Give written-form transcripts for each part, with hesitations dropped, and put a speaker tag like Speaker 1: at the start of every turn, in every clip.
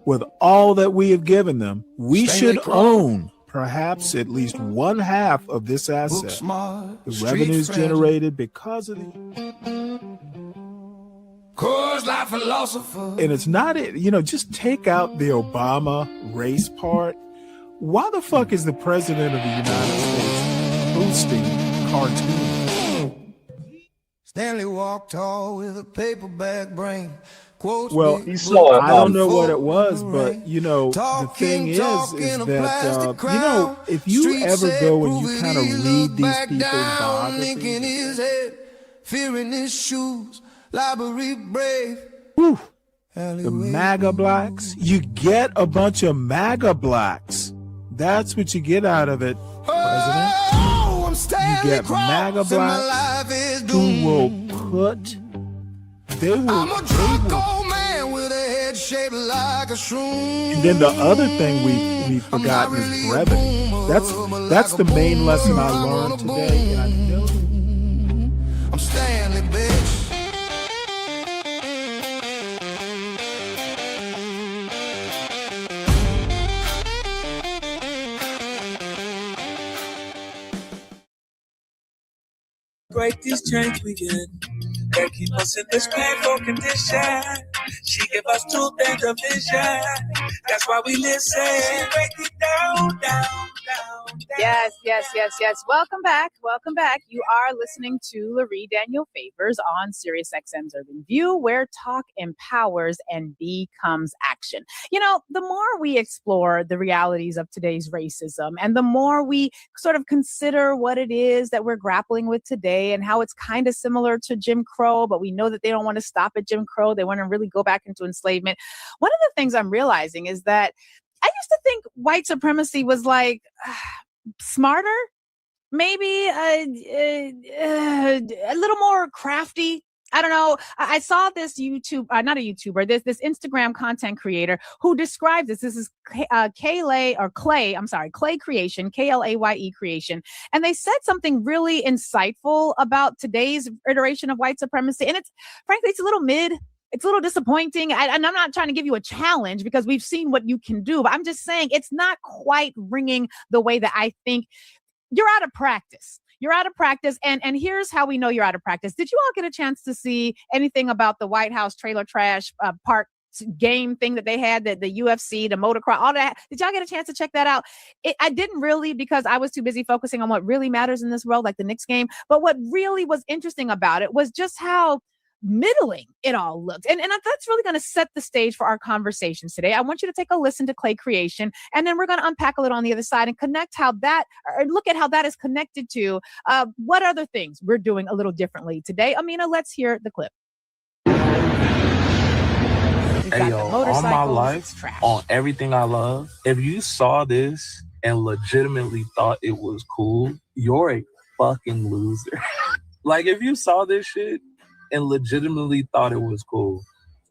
Speaker 1: With all that we have given them, we should own perhaps at least one half of this asset. The revenues generated because of and it's not it, just take out the Obama race part. Why the fuck is the president of the United States boosting cartoons?
Speaker 2: Stanley walked tall with a paperback brain.
Speaker 1: Well, I don't know what it was, but the thing is that if you ever go and you kind of read these people's biographies,
Speaker 2: fearing his shoes, library brave.
Speaker 1: The MAGA blacks, you get a bunch of MAGA blacks. That's what you get out of it, President. You get MAGA blacks who will put. I'm a drunk old man with a head shaped like a shroom. And then the other thing we've forgotten is revenue. That's the main lesson I learned today. And I know
Speaker 2: I'm Stanley, bitch.
Speaker 3: Break these chains we get. They keep us in this painful condition. She give us two things of vision. That's why we listen. Break it down.
Speaker 4: Yes. Welcome back. You are listening to Larry Daniel Favors on SiriusXM's Urban View, where talk empowers and becomes action. The more we explore the realities of today's racism and the more we sort of consider what it is that we're grappling with today and how it's kind of similar to Jim Crow, but we know that they don't want to stop at Jim Crow. They want to really go back into enslavement. One of the things I'm realizing is that I used to think white supremacy was like smarter, maybe a little more crafty. I don't know. I saw this not a YouTuber, this Instagram content creator who describes this. This is Clay Creation, Klaye Creation. And they said something really insightful about today's iteration of white supremacy. And frankly, it's a little mid. It's a little disappointing. And I'm not trying to give you a challenge because we've seen what you can do, but I'm just saying it's not quite ringing the way that I think. You're out of practice. And here's how we know you're out of practice. Did you all get a chance to see anything about the White House trailer trash park game thing that they had, the UFC, the motocross, all that? Did y'all get a chance to check that out? I didn't really, because I was too busy focusing on what really matters in this world, like the Knicks game. But what really was interesting about it was just how middling it all looked. And that's really going to set the stage for our conversations today. I want you to take a listen to Klaye Creation, and then we're going to unpack a little on the other side and look at how that is connected to what other things we're doing a little differently today. Amina, let's hear the clip.
Speaker 5: Hey, yo, all my life, on everything I love, if you saw this and legitimately thought it was cool, you're a fucking loser. Like, if you saw this shit and legitimately thought it was cool,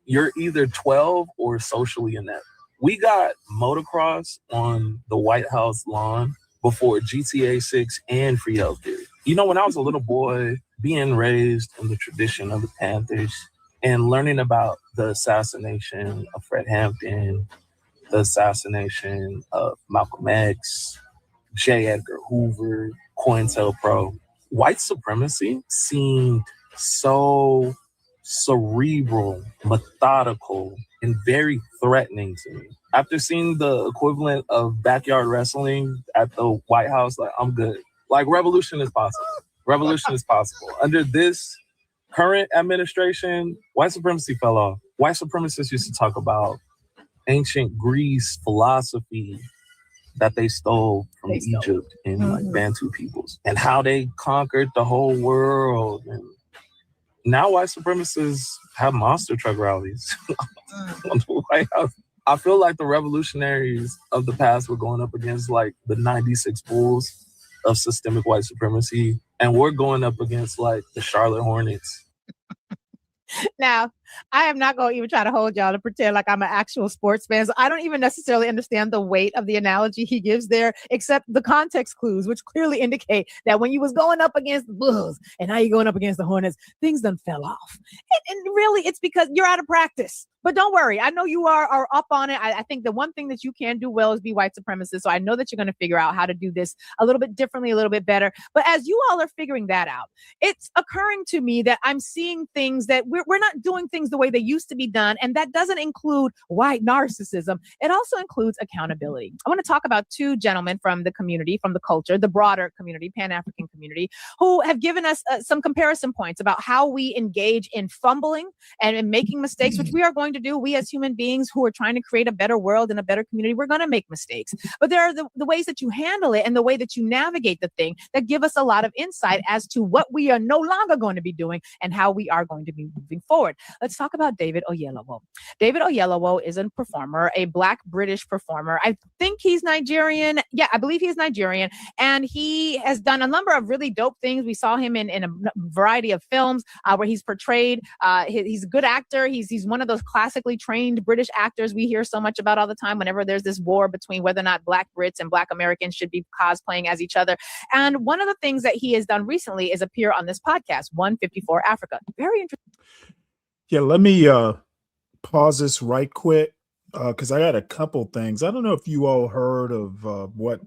Speaker 5: you're either 12 or socially inept. We got motocross on the White House lawn before GTA 6 and free healthcare. When I was a little boy, being raised in the tradition of the Panthers and learning about the assassination of Fred Hampton, the assassination of Malcolm X, J. Edgar Hoover, COINTELPRO, white supremacy seemed so cerebral, methodical, and very threatening to me. After seeing the equivalent of backyard wrestling at the White House, I'm good. Revolution is possible. Revolution is possible. Under this current administration, white supremacy fell off. White supremacists used to talk about ancient Greece philosophy that they stole from Egypt and Bantu peoples, and how they conquered the whole world. And now white supremacists have monster truck rallies on the White House. I feel like the revolutionaries of the past were going up against the 96 Bulls of systemic white supremacy, and we're going up against the Charlotte Hornets.
Speaker 4: Now, I am not going to even try to hold y'all to pretend like I'm an actual sports fan. So I don't even necessarily understand the weight of the analogy he gives there, except the context clues, which clearly indicate that when you was going up against the Bulls and now you're going up against the Hornets, things done fell off. And really, it's because you're out of practice. But don't worry. I know you are up on it. I think the one thing that you can do well is be white supremacist. So I know that you're going to figure out how to do this a little bit differently, a little bit better. But as you all are figuring that out, it's occurring to me that I'm seeing things that we're not doing things the way they used to be done. And that doesn't include white narcissism. It also includes accountability. I want to talk about two gentlemen from the community, from the culture, the broader community, Pan-African community, who have given us some comparison points about how we engage in fumbling and in making mistakes, which we are going to do. We as human beings who are trying to create a better world and a better community, we're going to make mistakes. But there are the ways that you handle it and the way that you navigate the thing that give us a lot of insight as to what we are no longer going to be doing and how we are going to be moving forward. Let's talk about David Oyelowo. David Oyelowo is a performer, a Black British performer. I think he's Nigerian. Yeah, I believe he's Nigerian. And he has done a number of really dope things. We saw him in a variety of films where he's portrayed. He's a good actor. He's one of those classically trained British actors we hear so much about all the time whenever there's this war between whether or not Black Brits and Black Americans should be cosplaying as each other. And one of the things that he has done recently is appear on this podcast, 154 Africa. Very interesting.
Speaker 1: Yeah, let me pause this right quick because I got a couple things. I don't know if you all heard of what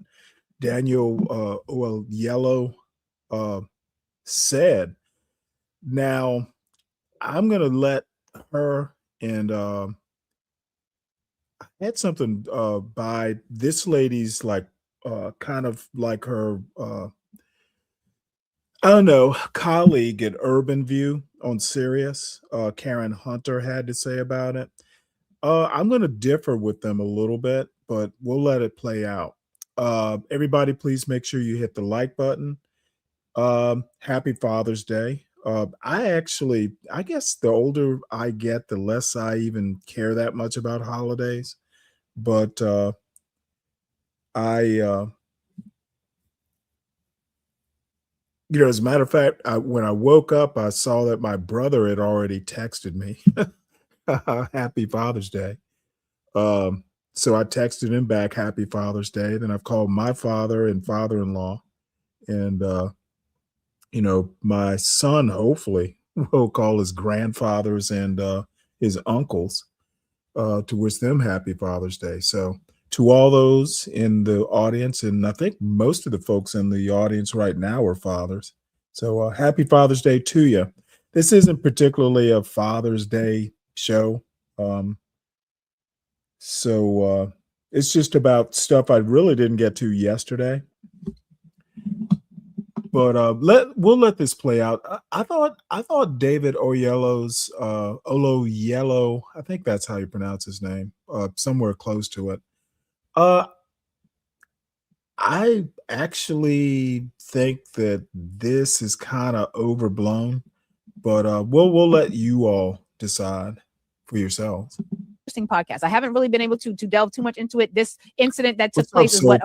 Speaker 1: Daniel Oyelowo said. Now, I'm going to let her and I had something by this lady's like kind of like her I don't know, colleague at Urban View on Sirius, Karen Hunter, had to say about it. I'm going to differ with them a little bit, but we'll let it play out. Everybody, please make sure you hit the like button. Happy Father's Day. I guess the older I get, the less I even care that much about holidays. But as a matter of fact, when I woke up, I saw that my brother had already texted me, Happy Father's Day. So I texted him back, Happy Father's Day. Then I've called my father and father-in-law. And, my son, hopefully, will call his grandfathers and his uncles to wish them Happy Father's Day. So to all those in the audience, and I think most of the folks in the audience right now are fathers. So Happy Father's Day to you. This isn't particularly a Father's Day show. So it's just about stuff I really didn't get to yesterday. But we'll let this play out. I thought David Oyelowo's Oyelowo, I think that's how you pronounce his name, somewhere close to it. I actually think that this is kind of overblown, but we'll let you all decide for yourselves.
Speaker 4: Interesting podcast. I haven't really been able to delve too much into it. This incident that took place is what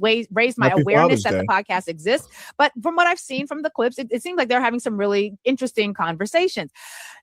Speaker 4: raised my awareness that the podcast exists. But from what I've seen from the clips, it seems like they're having some really interesting conversations.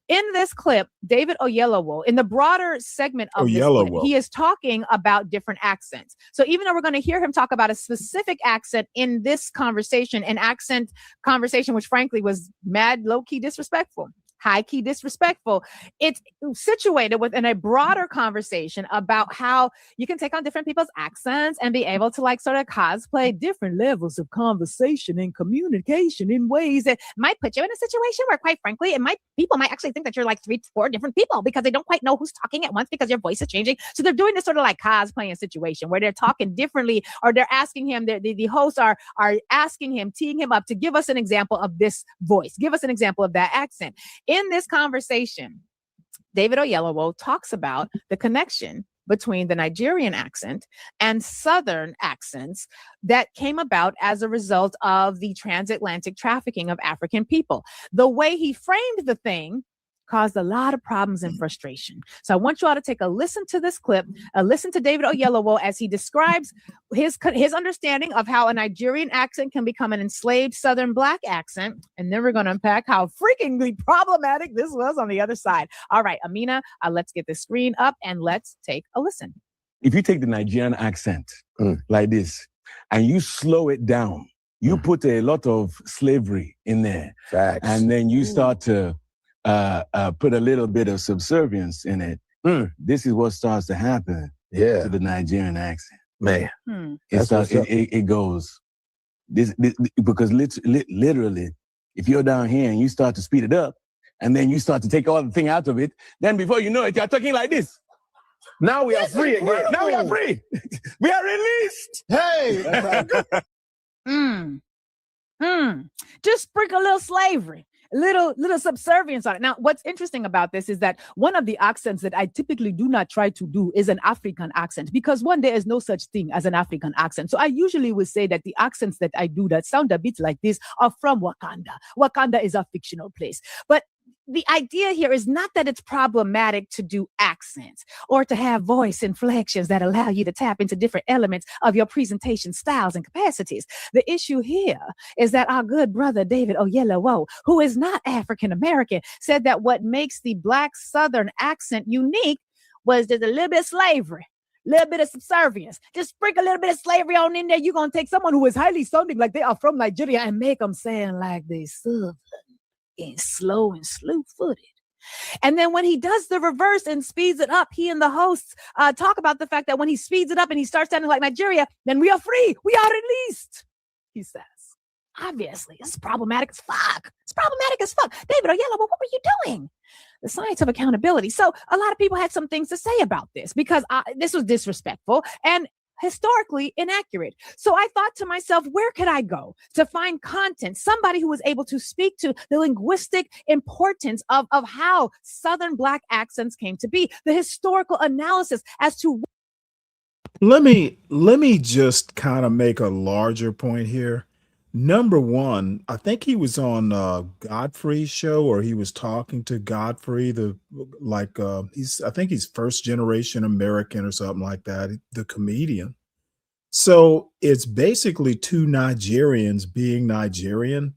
Speaker 4: In this clip, David Oyelowo, in the broader segment of this clip, he is talking about different accents. So even though we're going to hear him talk about a specific accent in this conversation, an accent conversation which frankly was mad low-key disrespectful, high-key disrespectful, it's situated within a broader conversation about how you can take on different people's accents and be able to like sort of cosplay different levels of conversation and communication in ways that might put you in a situation where, quite frankly, people might actually think that you're like 3-4 different people because they don't quite know who's talking at once because your voice is changing. So they're doing this sort of like cosplaying situation where they're talking differently, or they're asking him, the hosts are asking him, teeing him up to give us an example of this voice, give us an example of that accent. In this conversation, David Oyelowo talks about the connection between the Nigerian accent and Southern accents that came about as a result of the transatlantic trafficking of African people. The way he framed the thing caused a lot of problems and frustration. So I want you all to take a listen to this clip, listen to David Oyelowo as he describes his understanding of how a Nigerian accent can become an enslaved Southern Black accent. And then we're going to unpack how freakingly problematic this was on the other side. All right, Amina, let's get the screen up and let's take a listen.
Speaker 6: If you take the Nigerian accent like this and you slow it down, you put a lot of slavery in there.
Speaker 7: Facts.
Speaker 6: And then you start to put a little bit of subservience in it. this is what starts to happen to the Nigerian accent.
Speaker 7: Man.
Speaker 6: It goes, this because literally, if you're down here and you start to speed it up, and then you start to take all the thing out of it, then before you know it, you're talking like this.
Speaker 7: Now we are free again.
Speaker 6: Now we are free. We are released.
Speaker 7: Hey.
Speaker 4: Just sprinkle a little slavery, a little subservience on it. Now, what's interesting about this is that one of the accents that I typically do not try to do is an African accent, because one, there is no such thing as an African accent. So I usually would say that the accents that I do that sound a bit like this are from Wakanda. Wakanda is a fictional place. But the idea here is not that it's problematic to do accents or to have voice inflections that allow you to tap into different elements of your presentation styles and capacities. The issue here is that our good brother David Oyelowo, who is not African American, said that what makes the Black Southern accent unique was there's a little bit of slavery, a little bit of subservience. Just sprinkle a little bit of slavery on in there. You're going to take someone who is highly sounding like they are from Nigeria and make them sound like they Southern and slow and slew-footed. And then when he does the reverse and speeds it up, he and the hosts talk about the fact that when he speeds it up and he starts sounding like Nigeria, then we are free. We are released, he says. Obviously, it's problematic as fuck. It's problematic as fuck. David Oyelowo, what were you doing? The science of accountability. So a lot of people had some things to say about this because this was disrespectful and historically inaccurate. So I thought to myself, where could I go to find content? Somebody who was able to speak to the linguistic importance of how Southern Black accents came to be, the historical analysis as to.
Speaker 1: Let me just kind of make a larger point here. Number one, I think he was on Godfrey's show, or he was talking to Godfrey, I think he's first generation American or something like that, the comedian. So it's basically two Nigerians being Nigerian.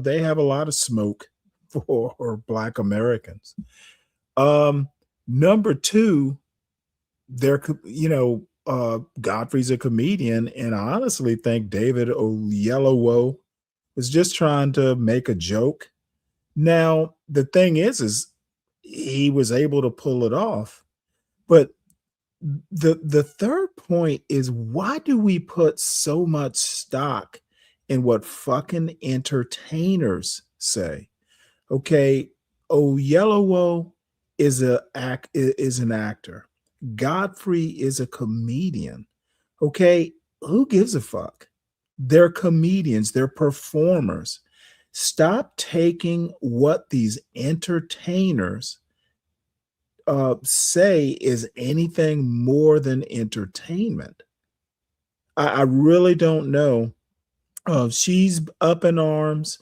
Speaker 1: They have a lot of smoke for Black Americans. Number two, Godfrey's a comedian, and I honestly think David Oyelowo was just trying to make a joke. Now, the thing is he was able to pull it off. But the third point is, why do we put so much stock in what fucking entertainers say? Okay, Oyelowo is an actor. Godfrey is a comedian. Okay, who gives a fuck? They're comedians, they're performers. Stop taking what these entertainers say is anything more than entertainment. I really don't know. She's up in arms,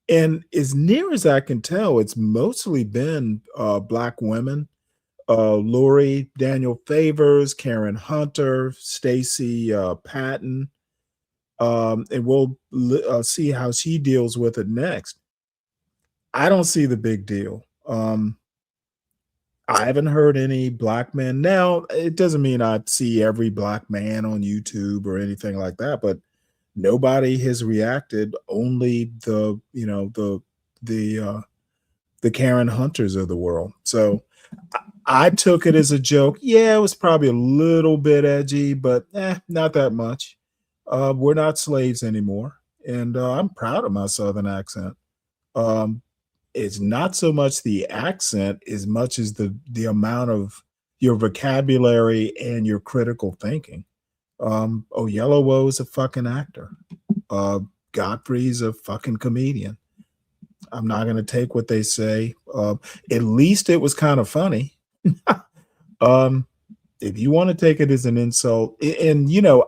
Speaker 1: and as near as I can tell, it's mostly been Black women. Lori Daniel Favors, Karen Hunter, Stacey Patton, and we'll see how she deals with it next. I don't see the big deal. I haven't heard any Black men. Now, it doesn't mean I see every Black man on YouTube or anything like that, but nobody has reacted. Only the Karen Hunters of the world. So I took it as a joke. Yeah, it was probably a little bit edgy, but not that much. We're not slaves anymore. And I'm proud of my Southern accent. It's not so much the accent as much as the amount of your vocabulary and your critical thinking. Oyelowo is a fucking actor. Godfrey's a fucking comedian. I'm not going to take what they say. At least it was kind of funny. If you want to take it as an insult, and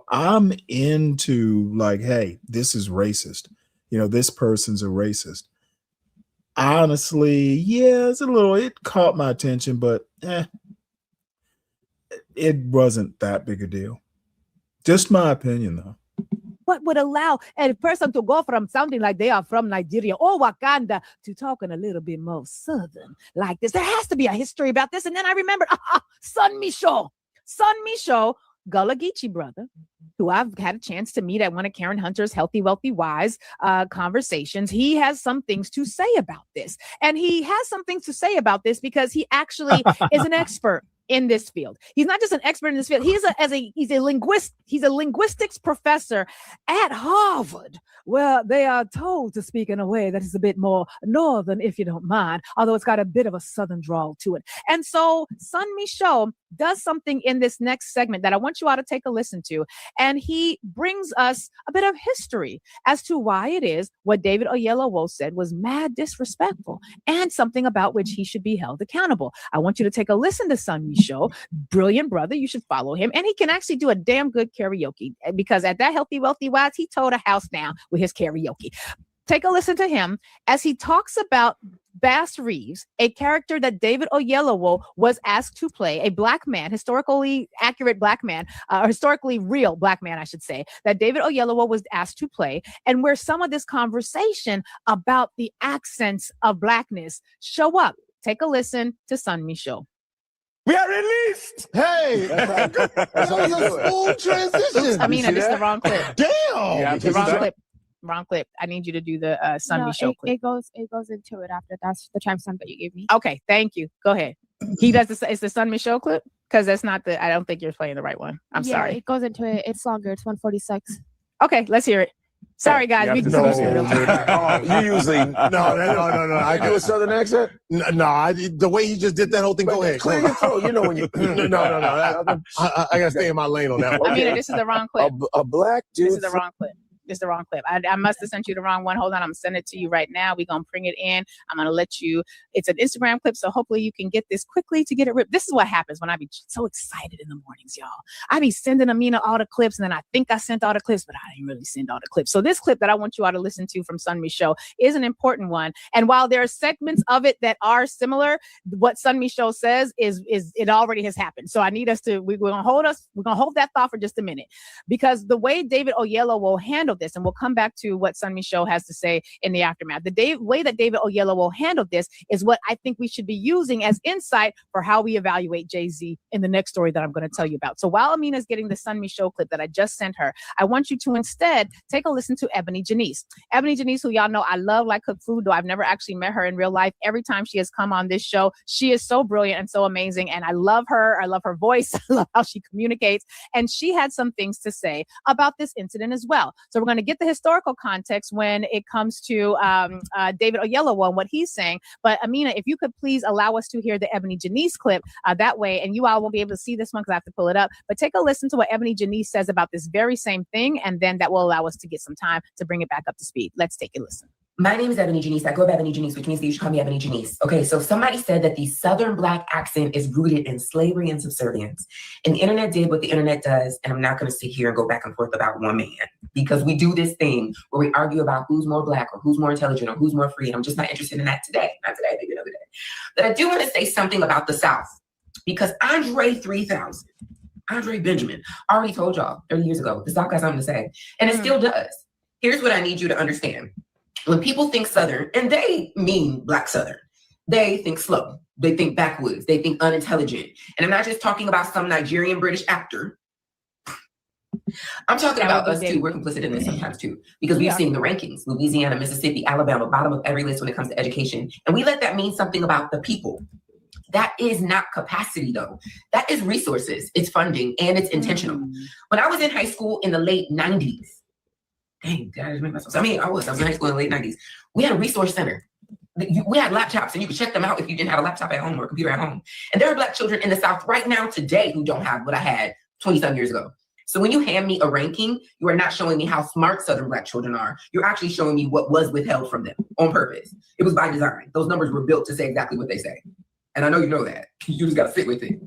Speaker 1: I'm into like, hey, this is racist. This person's a racist. Honestly, yeah, it caught my attention, but it wasn't that big a deal. Just my opinion, though.
Speaker 4: What would allow a person to go from sounding like they are from Nigeria or Wakanda to talking a little bit more Southern like this? There has to be a history about this. And then I remembered Son Michaud, Gullah Geechee brother, who I've had a chance to meet at one of Karen Hunter's Healthy, Wealthy, Wise conversations. He has some things to say about this. And he has some things to say about this because he actually is an expert in this field. He's not just an expert in this field. He's a linguist. He's a linguistics professor at Harvard, where they are told to speak in a way that is a bit more northern, if you don't mind, although it's got a bit of a southern drawl to it. And so Sun Michaud does something in this next segment that I want you all to take a listen to. And he brings us a bit of history as to why it is what David Oyelowo said was mad disrespectful and something about which he should be held accountable. I want you to take a listen to Sun Michaud. Brilliant brother. You should follow him. And he can actually do a damn good karaoke, because at that Healthy Wealthy Wise, he towed a house down with his karaoke. Take a listen to him as he talks about Bass Reeves, a character that David Oyelowo was asked to play, a black man, historically accurate black man, or historically real black man, I should say, that David Oyelowo was asked to play, and where some of this conversation about the accents of blackness show up. Take a listen to Sun Michaud.
Speaker 7: We are released. Hey, that was a smooth transition.
Speaker 4: I mean, this is the wrong clip.
Speaker 7: Damn.
Speaker 4: The wrong clip. Wrong clip. I need you to do the Sun Michaud clip.
Speaker 8: It goes into it after. That's the timestamp that you gave me.
Speaker 4: Okay, thank you. Go ahead. He does this. It's the Sun Michaud clip, because that's not the. I don't think you're playing the right one. I'm sorry.
Speaker 8: It goes into it. It's longer. It's 146.
Speaker 4: Okay, let's hear it. Sorry, guys.
Speaker 7: You usually no. I do a southern accent. No, the way he just did that whole thing. Go ahead. Clear your throat. You know when you. No. I gotta stay in my lane on that one.
Speaker 4: I mean, this is the wrong clip.
Speaker 7: A black dude.
Speaker 4: This is the wrong clip. This is the wrong clip. I must have sent you the wrong one. Hold on. I'm going to send it to you right now. We're going to bring it in. I'm going to let you. It's an Instagram clip, so hopefully you can get this quickly to get it ripped. This is what happens when I be so excited in the mornings, y'all. I be sending Amina all the clips, and then I think I sent all the clips, but I didn't really send all the clips. So this clip that I want you all to listen to from Sun Michaud is an important one. And while there are segments of it that are similar, what Sun Michaud says is it already has happened. So I need us to, we're going to hold that thought for just a minute, because the way David Oyelowo will handle this, and we'll come back to what Sun Michaud has to say in the aftermath. The way that David Oyelowo handled this is what I think we should be using as insight for how we evaluate Jay-Z in the next story that I'm going to tell you about. So while Amina's getting the Sun Michaud clip that I just sent her, I want you to instead take a listen to Ebony Janice. Ebony Janice, who y'all know I love like cook food, though I've never actually met her in real life. Every time she has come on this show, she is so brilliant and so amazing. And I love her. I love her voice. I love how she communicates. And she had some things to say about this incident as well. So we're going to get the historical context when it comes to David Oyelowo and what he's saying. But Amina, if you could please allow us to hear the Ebony Janice clip that way, and you all won't be able to see this one because I have to pull it up, but take a listen to what Ebony Janice says about this very same thing, and then that will allow us to get some time to bring it back up to speed. Let's take a listen.
Speaker 9: My name is Ebony Janice. I go by Ebony Janice, which means that you should call me Ebony Janice. Okay, so somebody said that the Southern Black accent is rooted in slavery and subservience. And the internet did what the internet does, and I'm not going to sit here and go back and forth about one man, because we do this thing where we argue about who's more Black or who's more intelligent or who's more free, and I'm just not interested in that today. Not today, maybe another day. But I do want to say something about the South, because Andre 3000, Andre Benjamin, already told y'all 30 years ago, the South got something to say, and it still does. Here's what I need you to understand. When people think Southern, and they mean Black Southern, they think slow, they think backwoods, they think unintelligent. And I'm not just talking about some Nigerian British actor. I'm talking about us too. We're complicit in this sometimes too, because we've seen the rankings, Louisiana, Mississippi, Alabama, bottom of every list when it comes to education. And we let that mean something about the people. That is not capacity though. That is resources, it's funding, and it's intentional. When I was in high school in the late 90s, dang, did I just make myself? I was in high school in the late 90s. We had a resource center. We had laptops, and you could check them out if you didn't have a laptop at home or a computer at home. And there are Black children in the South right now today who don't have what I had 20-some years ago. So when you hand me a ranking, you are not showing me how smart Southern Black children are. You're actually showing me what was withheld from them on purpose. It was by design. Those numbers were built to say exactly what they say. And I know you know that. You just got to sit with it.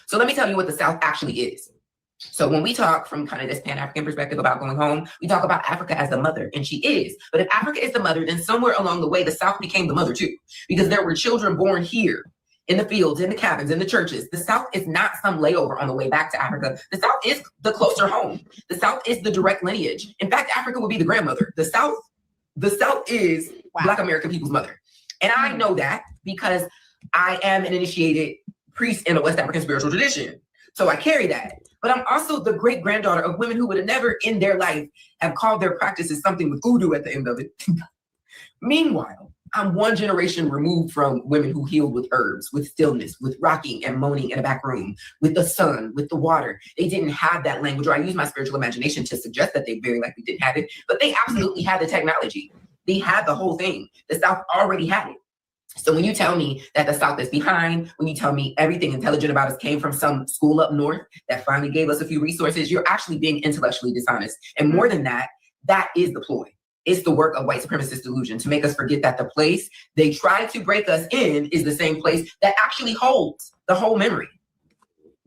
Speaker 9: So let me tell you what the South actually is. So when we talk from kind of this Pan-African perspective about going home, we talk about Africa as the mother, and she is. But if Africa is the mother, then somewhere along the way, the South became the mother too, because there were children born here in the fields, in the cabins, in the churches. The South is not some layover on the way back to Africa. The South is the closer home. The South is the direct lineage. In fact, Africa would be the grandmother. The South is Black American people's mother. And I know that because I am an initiated priest in a West African spiritual tradition. So I carry that. But I'm also the great granddaughter of women who would have never in their life have called their practices something with voodoo at the end of it. Meanwhile, I'm one generation removed from women who healed with herbs, with stillness, with rocking and moaning in a back room, with the sun, with the water. They didn't have that language, or I use my spiritual imagination to suggest that they very likely didn't have it, but they absolutely had the technology. They had the whole thing. The South already had it. So when you tell me that the South is behind, when you tell me everything intelligent about us came from some school up north that finally gave us a few resources, you're actually being intellectually dishonest. And more than that, that is the ploy. It's the work of white supremacist delusion to make us forget that the place they try to break us in is the same place that actually holds the whole memory.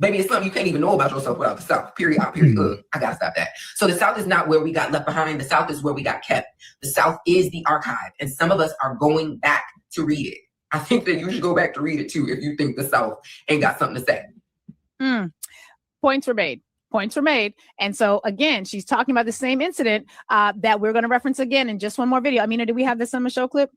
Speaker 9: Baby, it's something you can't even know about yourself without the South. Period. Period. I gotta stop that. So the South is not where we got left behind. The South is where we got kept. The South is the archive. And some of us are going back to read it. I think that you should go back to read it too if you think the South ain't got something to say.
Speaker 4: Points were made. Points were made. And so again, she's talking about the same incident that we're going to reference again in just one more video. Amina, do we have this on the show clip?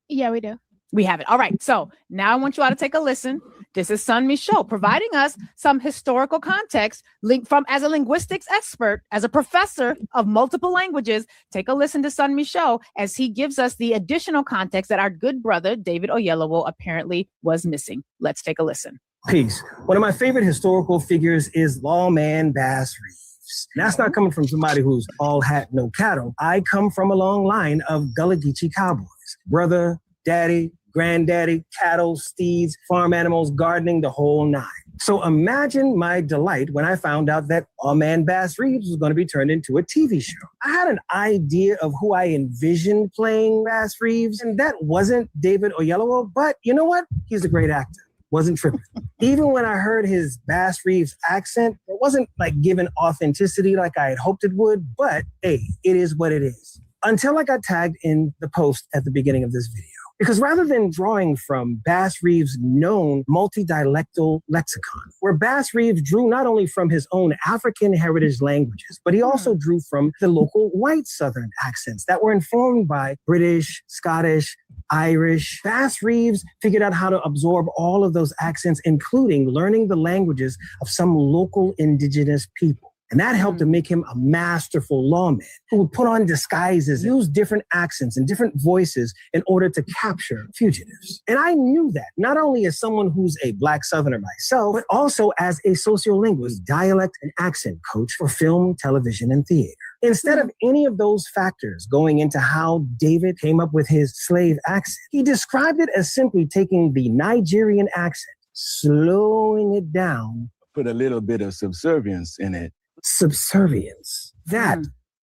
Speaker 8: Yeah, we do.
Speaker 4: We have it. All right. So now I want you all to take a listen. This is Sun Michaud providing us some historical context from as a linguistics expert, as a professor of multiple languages. Take a listen to Sun Michaud as he gives us the additional context that our good brother, David Oyelowo, apparently was missing. Let's take a listen.
Speaker 10: Peace. One of my favorite historical figures is Lawman Bass Reeves. And that's not coming from somebody who's all hat, no cattle. I come from a long line of Gullah Geechee cowboys. Brother, daddy, granddaddy, cattle, steeds, farm animals, gardening, the whole nine. So imagine my delight when I found out that Lawman Bass Reeves was going to be turned into a TV show. I had an idea of who I envisioned playing Bass Reeves, and that wasn't David Oyelowo, but you know what? He's a great actor. Wasn't tripping. Even when I heard his Bass Reeves accent, it wasn't like given authenticity like I had hoped it would, but hey, it is what it is. Until I got tagged in the post at the beginning of this video. Because rather than drawing from Bass Reeves' known multi-dialectal lexicon, where Bass Reeves drew not only from his own African heritage languages, but he also drew from the local white Southern accents that were informed by British, Scottish, Irish. Bass Reeves figured out how to absorb all of those accents, including learning the languages of some local indigenous people. And that helped to make him a masterful lawman who would put on disguises, use different accents and different voices in order to capture fugitives. And I knew that not only as someone who's a Black Southerner myself, but also as a sociolinguist, dialect and accent coach for film, television, and theater. Instead of any of those factors going into how David came up with his slave accent, he described it as simply taking the Nigerian accent, slowing it down.
Speaker 6: Put a little bit of subservience in it.
Speaker 10: Subservience. That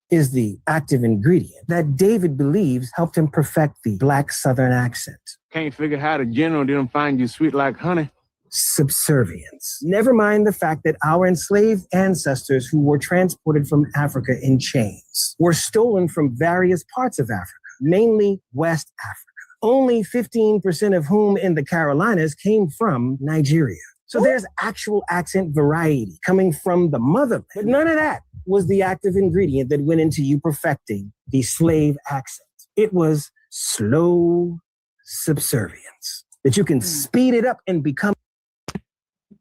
Speaker 10: is the active ingredient that David believes helped him perfect the Black Southern accent.
Speaker 11: Can't figure how the general didn't find you sweet like honey.
Speaker 10: Subservience. Never mind the fact that our enslaved ancestors who were transported from Africa in chains were stolen from various parts of Africa, mainly West Africa. Only 15% of whom in the Carolinas came from Nigeria. So there's actual accent variety coming from the motherland. But none of that was the active ingredient that went into you perfecting the slave accent. It was slow subservience, that you can speed it up and become.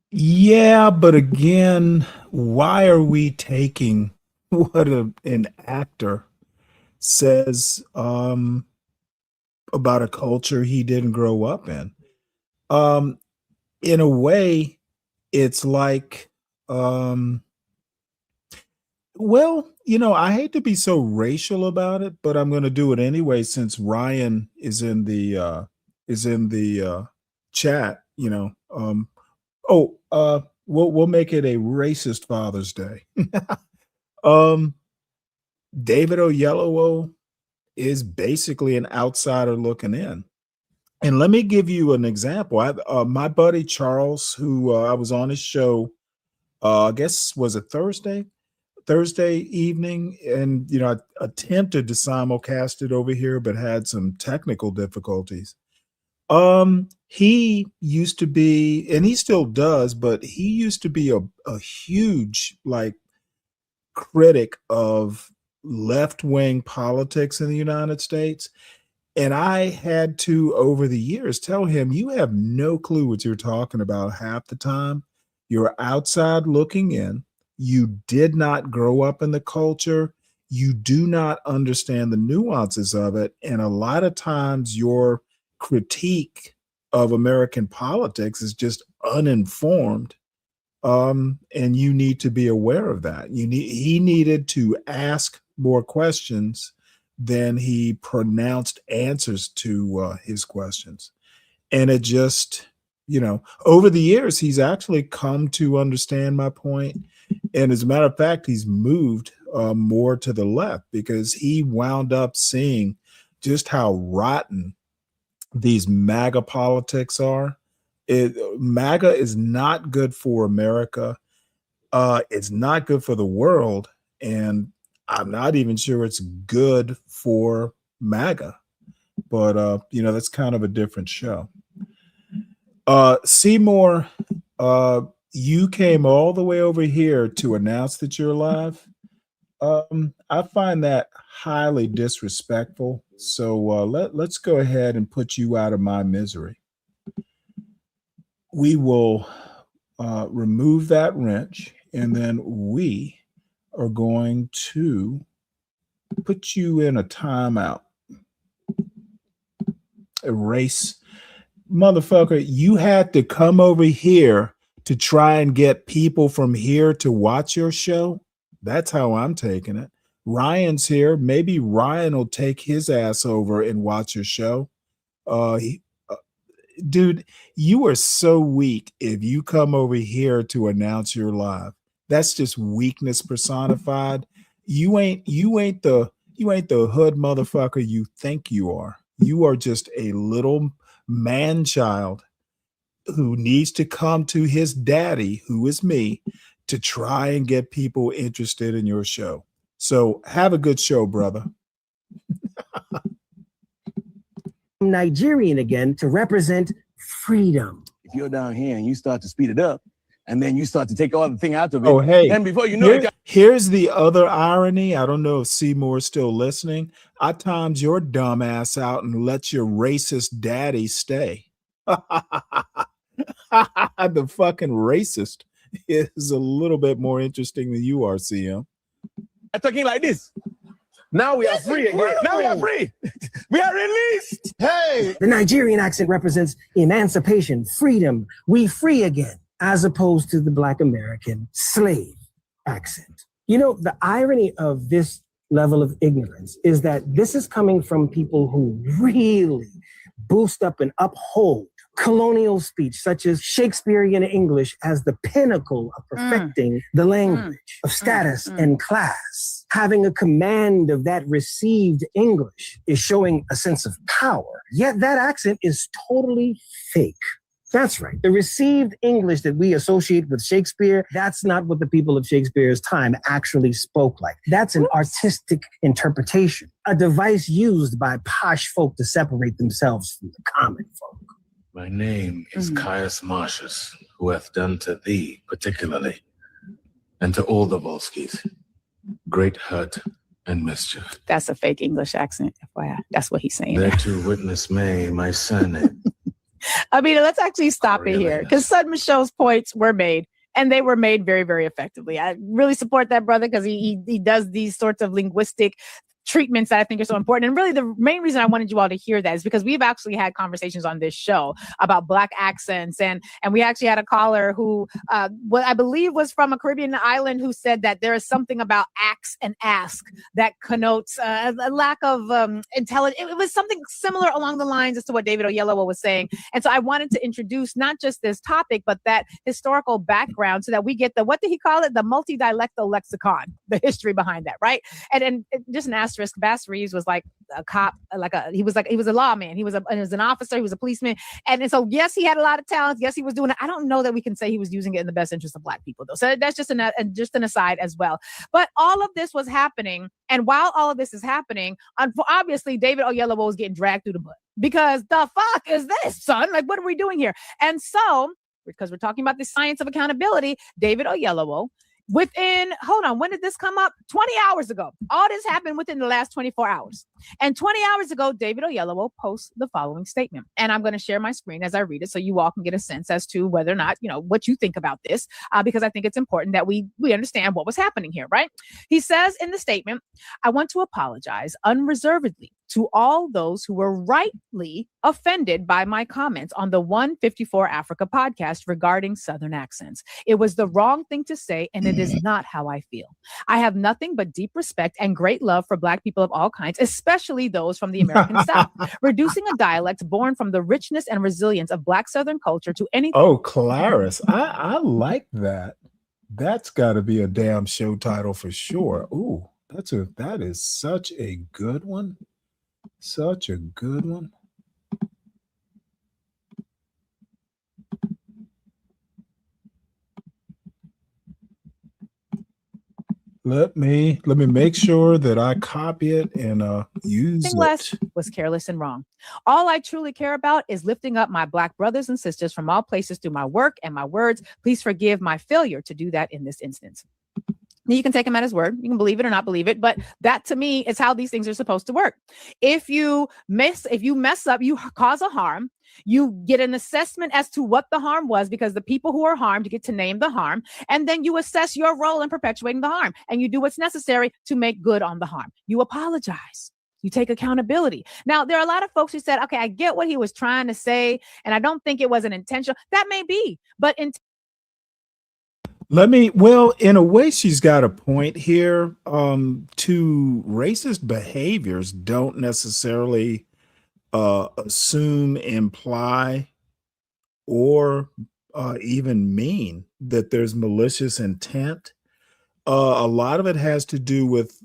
Speaker 1: Yeah, but again, why are we taking what an actor says about a culture he didn't grow up in? In a way, it's like, well, you know, I hate to be so racial about it, but I'm going to do it anyway since Ryan is in the chat. You know, we'll make it a racist Father's Day. David Oyelowo is basically an outsider looking in. And let me give you an example. My buddy Charles, who I was on his show, I guess was it Thursday evening, and you know, I attempted to simulcast it over here, but had some technical difficulties. He used to be, and he still does, but he used to be a huge like critic of left-wing politics in the United States. And I had to, over the years, tell him, you have no clue what you're talking about half the time. You're outside looking in. You did not grow up in the culture. you do not understand the nuances of it. And a lot of times your critique of American politics is just uninformed. And you need to be aware of that. He needed to ask more questions than he pronounced answers to his questions. And it just, over the years, he's actually come to understand my point. And as a matter of fact, he's moved more to the left because he wound up seeing just how rotten these MAGA politics are. MAGA is not good for America. It's not good for the world. And I'm not even sure it's good for MAGA. But, that's kind of a different show. Seymour, you came all the way over here to announce that you're live. I find that highly disrespectful. So let's go ahead and put you out of my misery. We will remove that wrench, and then we are going to put you in a timeout. Erase. Motherfucker, you had to come over here to try and get people from here to watch your show. That's how I'm taking it. Ryan's here. Maybe Ryan will take his ass over and watch your show. Dude, you are so weak if you come over here to announce you're live. That's just weakness personified. You ain't the hood motherfucker you think you are. You are just a little man child who needs to come to his daddy, who is me, to try and get people interested in your show. So have a good show, brother.
Speaker 10: Nigerian again to represent freedom.
Speaker 6: If you're down here and you start to speed it up, and then you start to take all the thing out of it.
Speaker 1: Oh, hey.
Speaker 6: And before you know
Speaker 1: here's the other irony. I don't know if Seymour's still listening. I timed your dumb ass out and let your racist daddy stay. The fucking racist is a little bit more interesting than you are, CM.
Speaker 6: I'm talking like this. Now we are free again. Now we are free. We are released.
Speaker 7: Hey!
Speaker 10: The Nigerian accent represents emancipation, freedom, we free again, as opposed to the Black American slave accent. The irony of this level of ignorance is that this is coming from people who really boost up and uphold colonial speech, such as Shakespearean English, as the pinnacle of perfecting the language of status and class. Having a command of that received English is showing a sense of power. Yet that accent is totally fake. That's right. The received English that we associate with Shakespeare, that's not what the people of Shakespeare's time actually spoke like. That's an artistic interpretation, a device used by posh folk to separate themselves from the common folk.
Speaker 12: My name is Caius Marcius, who hath done to thee particularly, and to all the Volskis, great hurt and mischief.
Speaker 4: That's a fake English accent, FYI. That's what he's saying.
Speaker 12: Thereto witness may my surname.
Speaker 4: Let's actually stop it here, because Sudden Michelle's points were made, and they were made very, very effectively. I really support that brother because he does these sorts of linguistic treatments that I think are so important. And really the main reason I wanted you all to hear that is because we've actually had conversations on this show about Black accents. And we actually had a caller who, what I believe was from a Caribbean island, who said that there is something about ax and ask that connotes a lack of intelligence. It was something similar along the lines as to what David Oyelowo was saying. And so I wanted to introduce not just this topic, but that historical background so that we get what did he call it? The multi-dialectal lexicon, the history behind that, right? And just an asterisk, Bass Reeves was like a cop, he was a lawman. He was an officer. He was a policeman. And so, yes, he had a lot of talents. Yes, he was doing it. I don't know that we can say he was using it in the best interest of Black people, though. So that's just an aside as well. But all of this was happening. And while all of this is happening, obviously, David Oyelowo was getting dragged through the mud because the fuck is this, son? Like, what are we doing here? And so, because we're talking about the science of accountability, David Oyelowo hold on, when did this come up? 20 hours ago. All this happened within the last 24 hours. And 20 hours ago, David Oyelowo posts the following statement. And I'm going to share my screen as I read it so you all can get a sense as to whether or not, what you think about this, because I think it's important that we understand what was happening here, right? He says in the statement, I want to apologize unreservedly to all those who were rightly offended by my comments on the 154 Africa podcast regarding Southern accents. It was the wrong thing to say, and it is not how I feel. I have nothing but deep respect and great love for Black people of all kinds, especially those from the American South. Reducing a dialect born from the richness and resilience of Black Southern culture to anything.
Speaker 1: Oh, Clarice, I like that. That's got to be a damn show title for sure. Ooh, that is such a good one. Such a good one. Let me make sure that I copy it and use it.
Speaker 4: Less was careless and wrong. All I truly care about is lifting up my Black brothers and sisters from all places through my work and my words. Please forgive my failure to do that in this instance. You can take him at his word. You can believe it or not believe it, but that to me is how these things are supposed to work. If you mess up, you cause a harm. You get an assessment as to what the harm was, because the people who are harmed get to name the harm, and then you assess your role in perpetuating the harm, and you do what's necessary to make good on the harm. You apologize. You take accountability. Now, there are a lot of folks who said, okay, I get what he was trying to say, and I don't think it was an intentional. That may be, but in
Speaker 1: a way, she's got a point here. To racist behaviors don't necessarily assume, imply, or even mean that there's malicious intent. A lot of it has to do with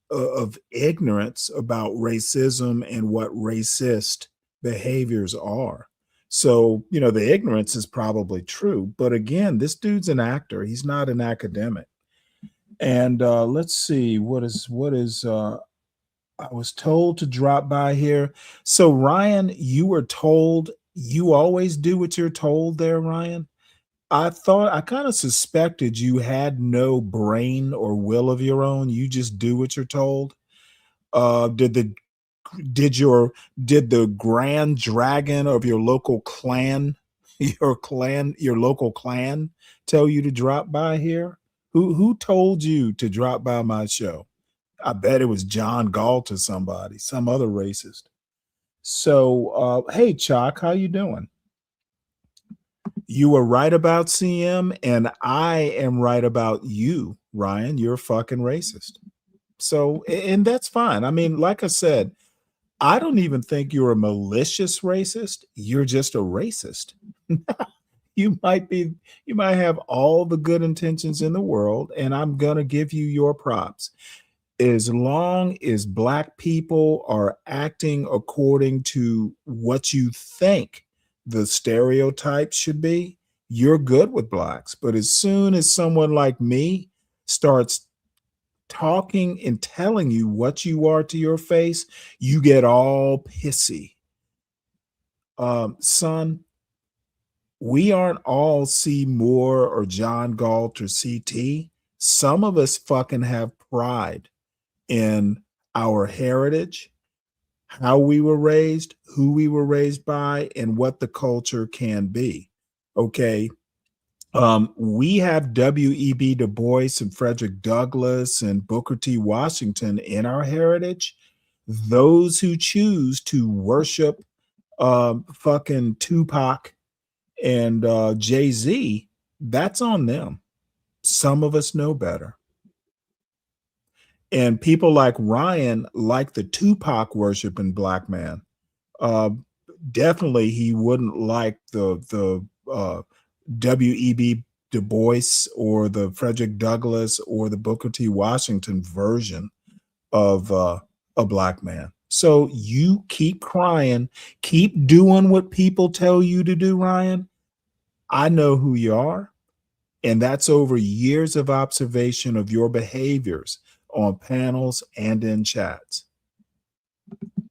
Speaker 1: of ignorance about racism and what racist behaviors are. So, the ignorance is probably true. But again, this dude's an actor. He's not an academic. And let's see, what is I was told to drop by here. So, Ryan, you were told you always do what you're told there, Ryan? I kind of suspected you had no brain or will of your own. You just do what you're told. Did the grand dragon of your local clan, your local clan tell you to drop by here? Who told you to drop by my show? I bet it was John Galt or somebody, some other racist. So, hey, Chalk, how you doing? You were right about CM, and I am right about you, Ryan. You're a fucking racist. So, and that's fine. I mean, like I said, I don't even think you're a malicious racist. You're just a racist. You might have all the good intentions in the world, and I'm going to give you your props. As long as Black people are acting according to what you think the stereotype should be, you're good with Blacks. But as soon as someone like me starts talking and telling you what you are to your face, you get all pissy. Son, we aren't all C. Moore or John Galt or CT. Some of us fucking have pride in our heritage, how we were raised, who we were raised by, and what the culture can be. Okay. We have W.E.B. Du Bois and Frederick Douglass and Booker T. Washington in our heritage. Those who choose to worship fucking Tupac and Jay-Z, that's on them. Some of us know better. And people like Ryan, like the Tupac worshiping Black man, definitely he wouldn't like the W.E.B. Du Bois or the Frederick Douglass or the Booker T. Washington version of a Black man. So you keep crying, keep doing what people tell you to do, Ryan. I know who you are, and that's over years of observation of your behaviors on panels and in chats.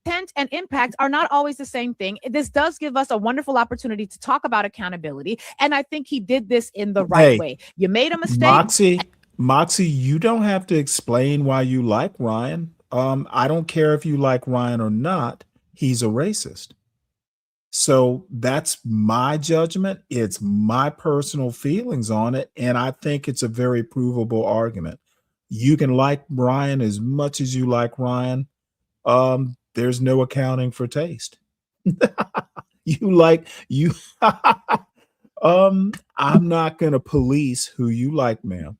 Speaker 4: intent and impact are not always the same thing. This does give us a wonderful opportunity to talk about accountability. And I think he did this in the right way. You made a mistake.
Speaker 1: Moxie, you don't have to explain why you like Ryan. I don't care if you like Ryan or not. He's a racist. So that's my judgment. It's my personal feelings on it. And I think it's a very provable argument. You can like Ryan as much as you like Ryan. There's no accounting for taste. I'm not going to police who you like, ma'am.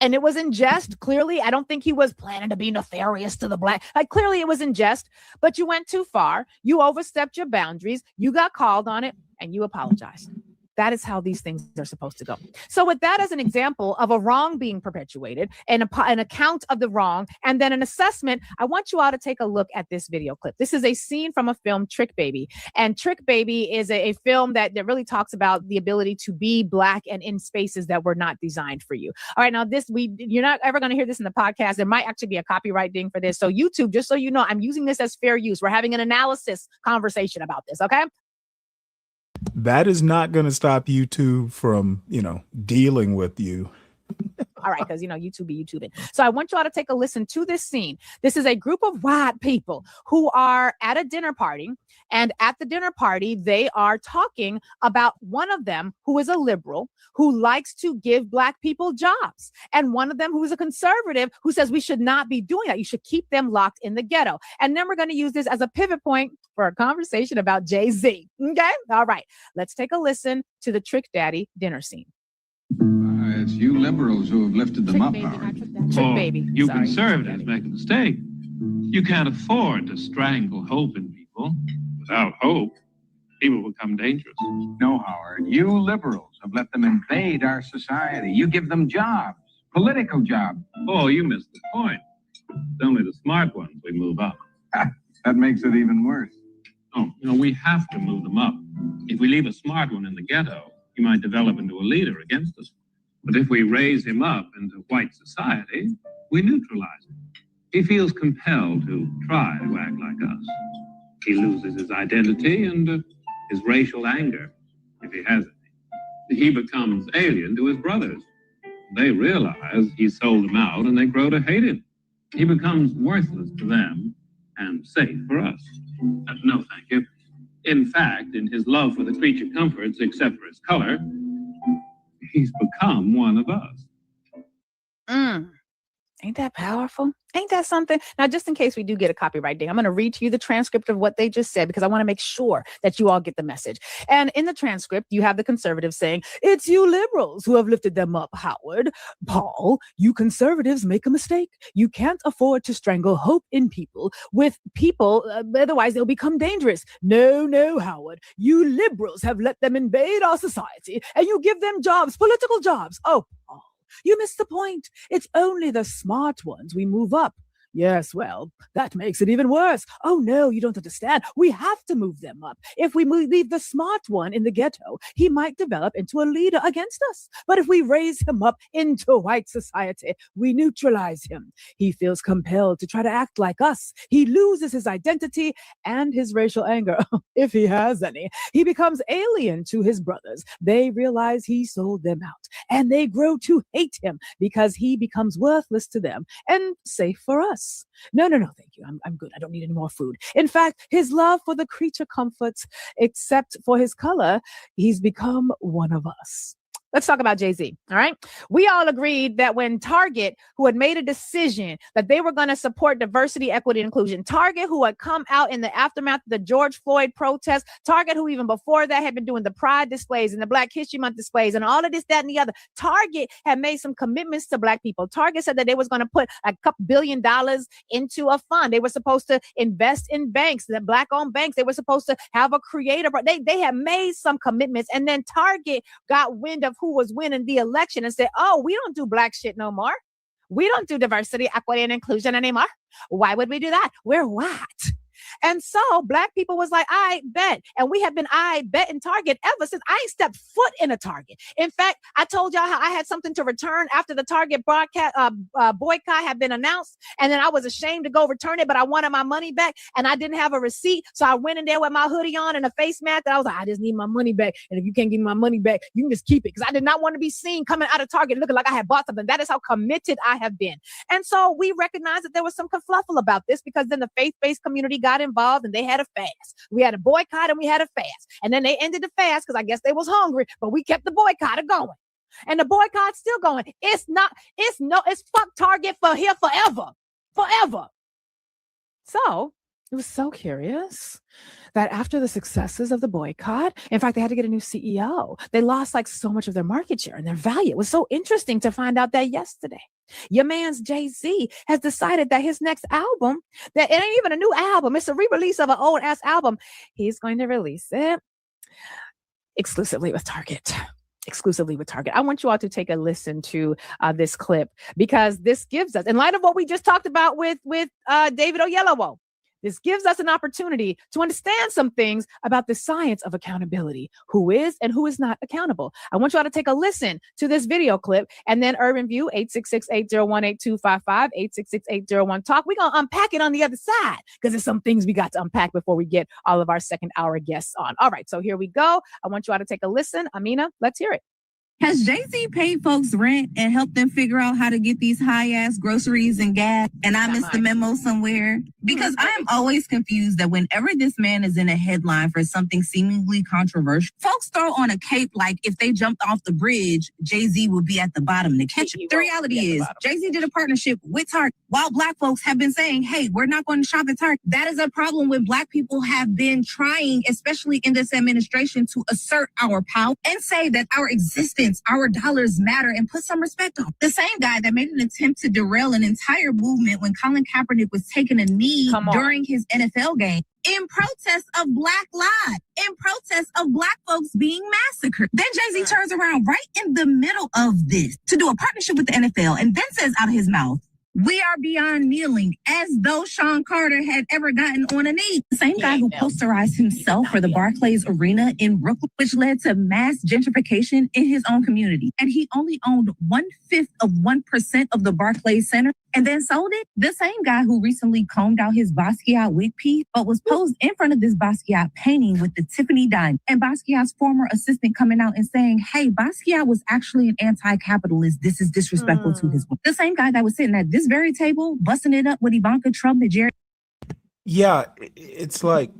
Speaker 4: And it was in jest. Clearly, I don't think he was planning to be nefarious to the black. Like, clearly it was in jest, but you went too far. You overstepped your boundaries. You got called on it and you apologized. That is how these things are supposed to go. So with that as an example of a wrong being perpetuated and an account of the wrong and then an assessment, I want you all to take a look at this video clip. This is a scene from a film, Trick Baby. And Trick Baby is a film that really talks about the ability to be black and in spaces that were not designed for you. All right, now you're not ever going to hear this in the podcast. There might actually be a copyright ding for this. So YouTube, just so you know, I'm using this as fair use. We're having an analysis conversation about this, okay?
Speaker 1: That is not going to stop YouTube from, dealing with you.
Speaker 4: All right, because, YouTube be YouTubing. So I want you all to take a listen to this scene. This is a group of white people who are at a dinner party. And at the dinner party, they are talking about one of them who is a liberal, who likes to give black people jobs. And one of them who is a conservative who says we should not be doing that. You should keep them locked in the ghetto. And then we're going to use this as a pivot point for a conversation about Jay-Z. Okay? All right. Let's take a listen to the Trick Daddy dinner scene.
Speaker 13: It's you liberals who have lifted them up, Howard.
Speaker 4: Trick Baby.
Speaker 14: You
Speaker 4: Sorry.
Speaker 14: conservatives make a mistake. You can't afford to strangle hope in people. Without hope, people become dangerous.
Speaker 13: No, Howard. You liberals have let them invade our society. You give them jobs, political jobs.
Speaker 14: Oh, you missed the point. It's only the smart ones we move up.
Speaker 13: That makes it even worse.
Speaker 14: Oh, we have to move them up. If we leave a smart one in the ghetto, he might develop into a leader against us. But if we raise him up into white society, we neutralize him. He feels compelled to try to act like us. He loses his identity and his racial anger, if he has any. He becomes alien to his brothers. They realize he sold them out and they grow to hate him. He becomes worthless to them and safe for us. No, thank you. In fact, in his love for the creature comforts, except for his color, he's become one of us.
Speaker 4: Ain't that powerful? Ain't that something? Now, just in case we do get a copyright ding, I'm going to read to you the transcript of what they just said because I want to make sure that you all get the message. And in the transcript, you have the conservatives saying, it's you liberals who have lifted them up, Howard. Paul, you conservatives make a mistake. You can't afford to strangle hope in people with people, otherwise they'll become dangerous. No, Howard. You liberals have let them invade our society and you give them jobs, political jobs. Oh, Paul. You missed the point. It's only the smart ones we move up. Yes, well, that makes it even worse. Oh, no, you don't understand. We have to move them up. If we leave the smart one in the ghetto, he might develop into a leader against us. But if we raise him up into white society, we neutralize him. He feels compelled to try to act like us. He loses his identity and his racial anger, if he has any. He becomes alien to his brothers. They realize he sold them out, and they grow to hate him because he becomes worthless to them and safe for us. No, thank you. I'm good. I don't need any more food. In fact, his love for the creature comforts, except for his color, he's become one of us. Let's talk about Jay-Z, all right? We all agreed that when Target, who had made a decision that they were going to support diversity, equity, and inclusion, Target, who had come out in the aftermath of the George Floyd protest, Target, who even before that had been doing the Pride displays and the Black History Month displays and all of this, that, and the other, Target had made some commitments to Black people. Target said that they was going to put a couple $2 billion into a fund. They were supposed to invest in banks, the Black-owned banks. They were supposed to have a creator. They had made some commitments, and then Target got wind of who was winning the election and said, oh, we don't do Black shit no more. We don't do diversity, equity, and inclusion anymore. Why would we do that? We're white. And so Black people was like, I bet. And we have been betting Target ever since. I ain't stepped foot in a Target. In fact, I told y'all how I had something to return after the Target broadcast boycott had been announced. And then I was ashamed to go return it, but I wanted my money back and I didn't have a receipt. So I went in there with my hoodie on and a face mask. And I was like, I just need my money back. And if you can't give me my money back, you can just keep it. Because I did not want to be seen coming out of Target looking like I had bought something. That is how committed I have been. And so we recognized that there was some kerfluffle about this, because then the faith-based community got involved and they had a fast. We had a boycott and we had a fast. And then they ended the fast because I guess they was hungry, but we kept the boycott going. And the boycott's still going. It's fuck Target for here forever. Forever. So it was so curious that after the successes of the boycott, in fact, they had to get a new CEO. They lost like so much of their market share and their value. It was so interesting to find out that yesterday, your man's Jay-Z has decided that his next album, that it ain't even a new album, it's a re-release of an old ass album. He's going to release it exclusively with Target. Exclusively with Target. I want you all to take a listen to this clip, because this gives us, in light of what we just talked about with David Oyelowo, this gives us an opportunity to understand some things about the science of accountability, who is and who is not accountable. I want you all to take a listen to this video clip, and then Urban View 866-801-8255, 866-801-TALK. We're going to unpack it on the other side, because there's some things we got to unpack before we get all of our second hour guests on. All right, so here we go. I want you all to take a listen. Amina, let's hear it.
Speaker 15: Has Jay-Z paid folks rent and helped them figure out how to get these high-ass groceries and gas? And I missed the memo somewhere? Because I'm always confused that whenever this man is in a headline for something seemingly controversial, folks throw on a cape like if they jumped off the bridge, Jay-Z would be at the bottom to catch him. The reality is, Jay-Z did a partnership with Target, while Black folks have been saying, hey, we're not going to shop at Target. That is a problem when Black people have been trying, especially in this administration, to assert our power and say that our existence, our dollars matter, and put some respect on. The same guy that made an attempt to derail an entire movement when Colin Kaepernick was taking a knee during his NFL game in protest of Black lives, in protest of Black folks being massacred. Then Jay-Z turns around right in the middle of this to do a partnership with the NFL and then says out of his mouth, we are beyond kneeling, as though Sean Carter had ever gotten on a knee. The same guy who posterized himself for the Barclays Arena in Brooklyn, which led to mass gentrification in his own community. And he only owned 1/5 of 1% of the Barclays Center and then sold it. The same guy who recently combed out his Basquiat wig piece, but was posed in front of this Basquiat painting with the Tiffany diamond. And Basquiat's former assistant coming out and saying, hey, Basquiat was actually an anti-capitalist. This is disrespectful to his work. The same guy that was sitting at this very table, busting it up with Ivanka Trump and Jerry.
Speaker 1: Yeah, it's like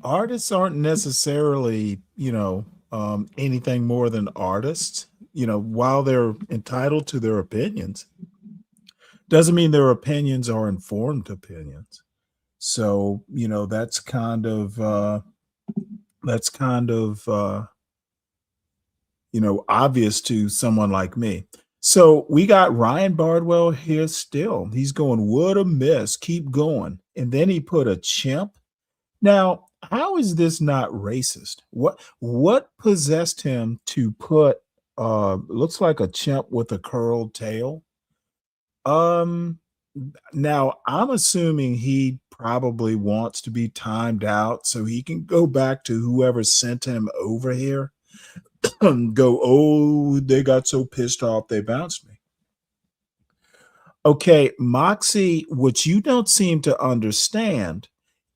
Speaker 1: artists aren't necessarily, anything more than artists. While they're entitled to their opinions, doesn't mean their opinions are informed opinions. So, that's kind of obvious to someone like me. So we got Ryan Bardwell here still. He's going, what a miss, keep going. And then he put a chimp. Now, how is this not racist? What possessed him to put looks like a chimp with a curled tail? Now I'm assuming he probably wants to be timed out so he can go back to whoever sent him over here. Go, oh, they got so pissed off they bounced me. Okay, Moxie, what you don't seem to understand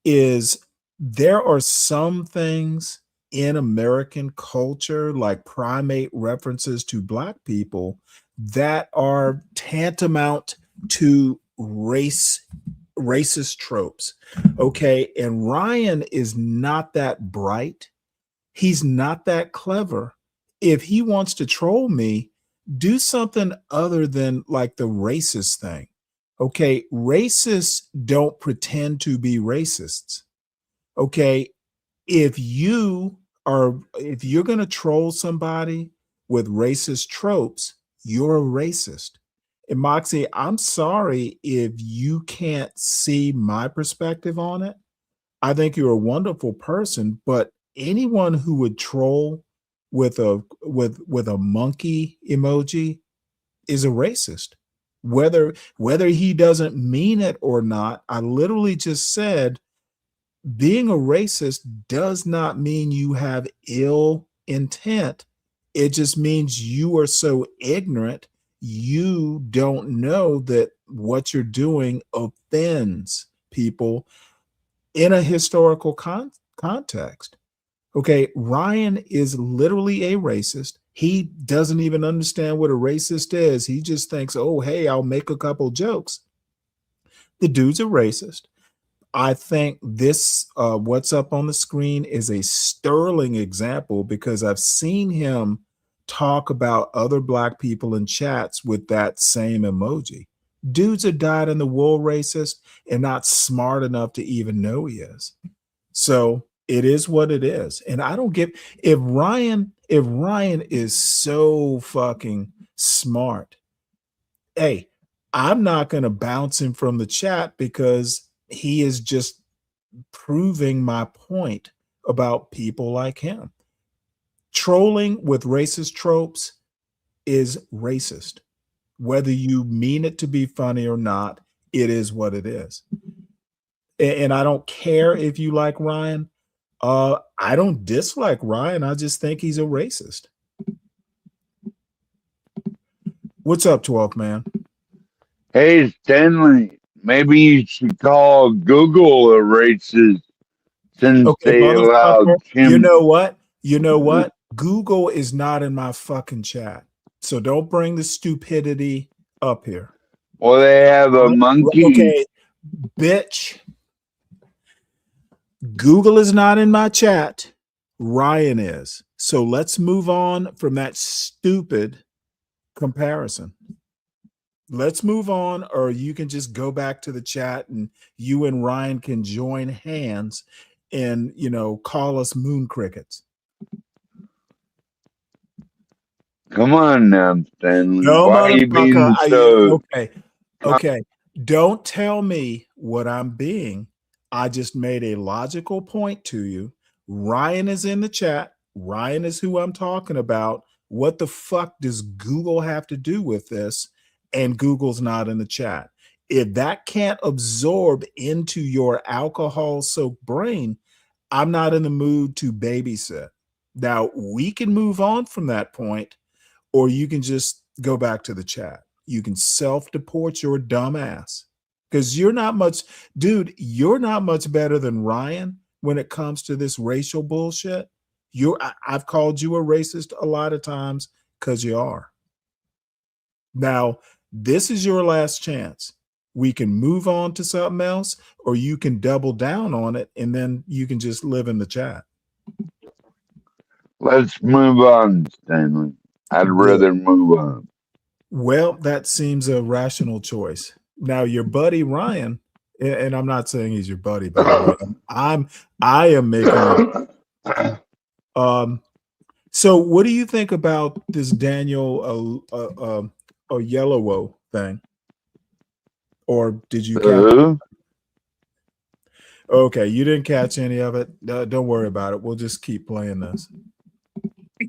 Speaker 1: is there are some things in American culture, like primate references to Black people, that are tantamount to racist tropes. Okay, and Ryan is not that bright. He's not that clever. If he wants to troll me, do something other than like the racist thing. Okay, racists don't pretend to be racists. Okay, if you're going to troll somebody with racist tropes, you're a racist. And Moxie, I'm sorry if you can't see my perspective on it. I think you're a wonderful person, but anyone who would troll with a monkey emoji is a racist. Whether he doesn't mean it or not, I literally just said being a racist does not mean you have ill intent. It just means you are so ignorant, you don't know that what you're doing offends people in a historical context. Okay, Ryan is literally a racist. He doesn't even understand what a racist is. He just thinks, oh, hey, I'll make a couple jokes. The dude's a racist. I think this, what's up on the screen is a sterling example because I've seen him talk about other Black people in chats with that same emoji. Dude's a dyed-in-the-wool racist and not smart enough to even know he is. So it is what it is. And I don't get, if Ryan is so fucking smart, hey, I'm not going to bounce him from the chat because he is just proving my point about people like him. Trolling with racist tropes is racist. Whether you mean it to be funny or not, it is what it is. And I don't care if you like Ryan. I don't dislike Ryan. I just think he's a racist. What's up, 12th man?
Speaker 16: Hey, Stanley, maybe you should call Google a racist since they allowed him.
Speaker 1: You know what? You know what? Google is not in my fucking chat. So don't bring the stupidity up here.
Speaker 16: Well, they have a monkey.
Speaker 1: Okay, bitch. Google is not in my chat. Ryan is. So let's move on from that stupid comparison. Let's move on, or you can just go back to the chat and you and Ryan can join hands and, you know, call us moon crickets.
Speaker 16: Come on now, Stanley.
Speaker 1: No,
Speaker 16: why are you being so...
Speaker 1: Okay. Don't tell me what I'm being. I just made a logical point to you. Ryan is in the chat. Ryan is who I'm talking about. What the fuck does Google have to do with this? And Google's not in the chat. If that can't absorb into your alcohol-soaked brain, I'm not in the mood to babysit. Now, we can move on from that point, or you can just go back to the chat. You can self-deport your dumb ass because you're not much, dude, you're not much better than Ryan when it comes to this racial bullshit. I've called you a racist a lot of times because you are. Now, this is your last chance. We can move on to something else, or you can double down on it, and then you can just live in the chat.
Speaker 16: Let's move on, Stanley. I'd rather move on.
Speaker 1: Well, that seems a rational choice. Now, your buddy Ryan, and I'm not saying he's your buddy, but I am making it. So what do you think about this Daniel Oyelowo thing? Or did you catch Okay, you didn't catch any of it. Don't worry about it. We'll just keep playing this.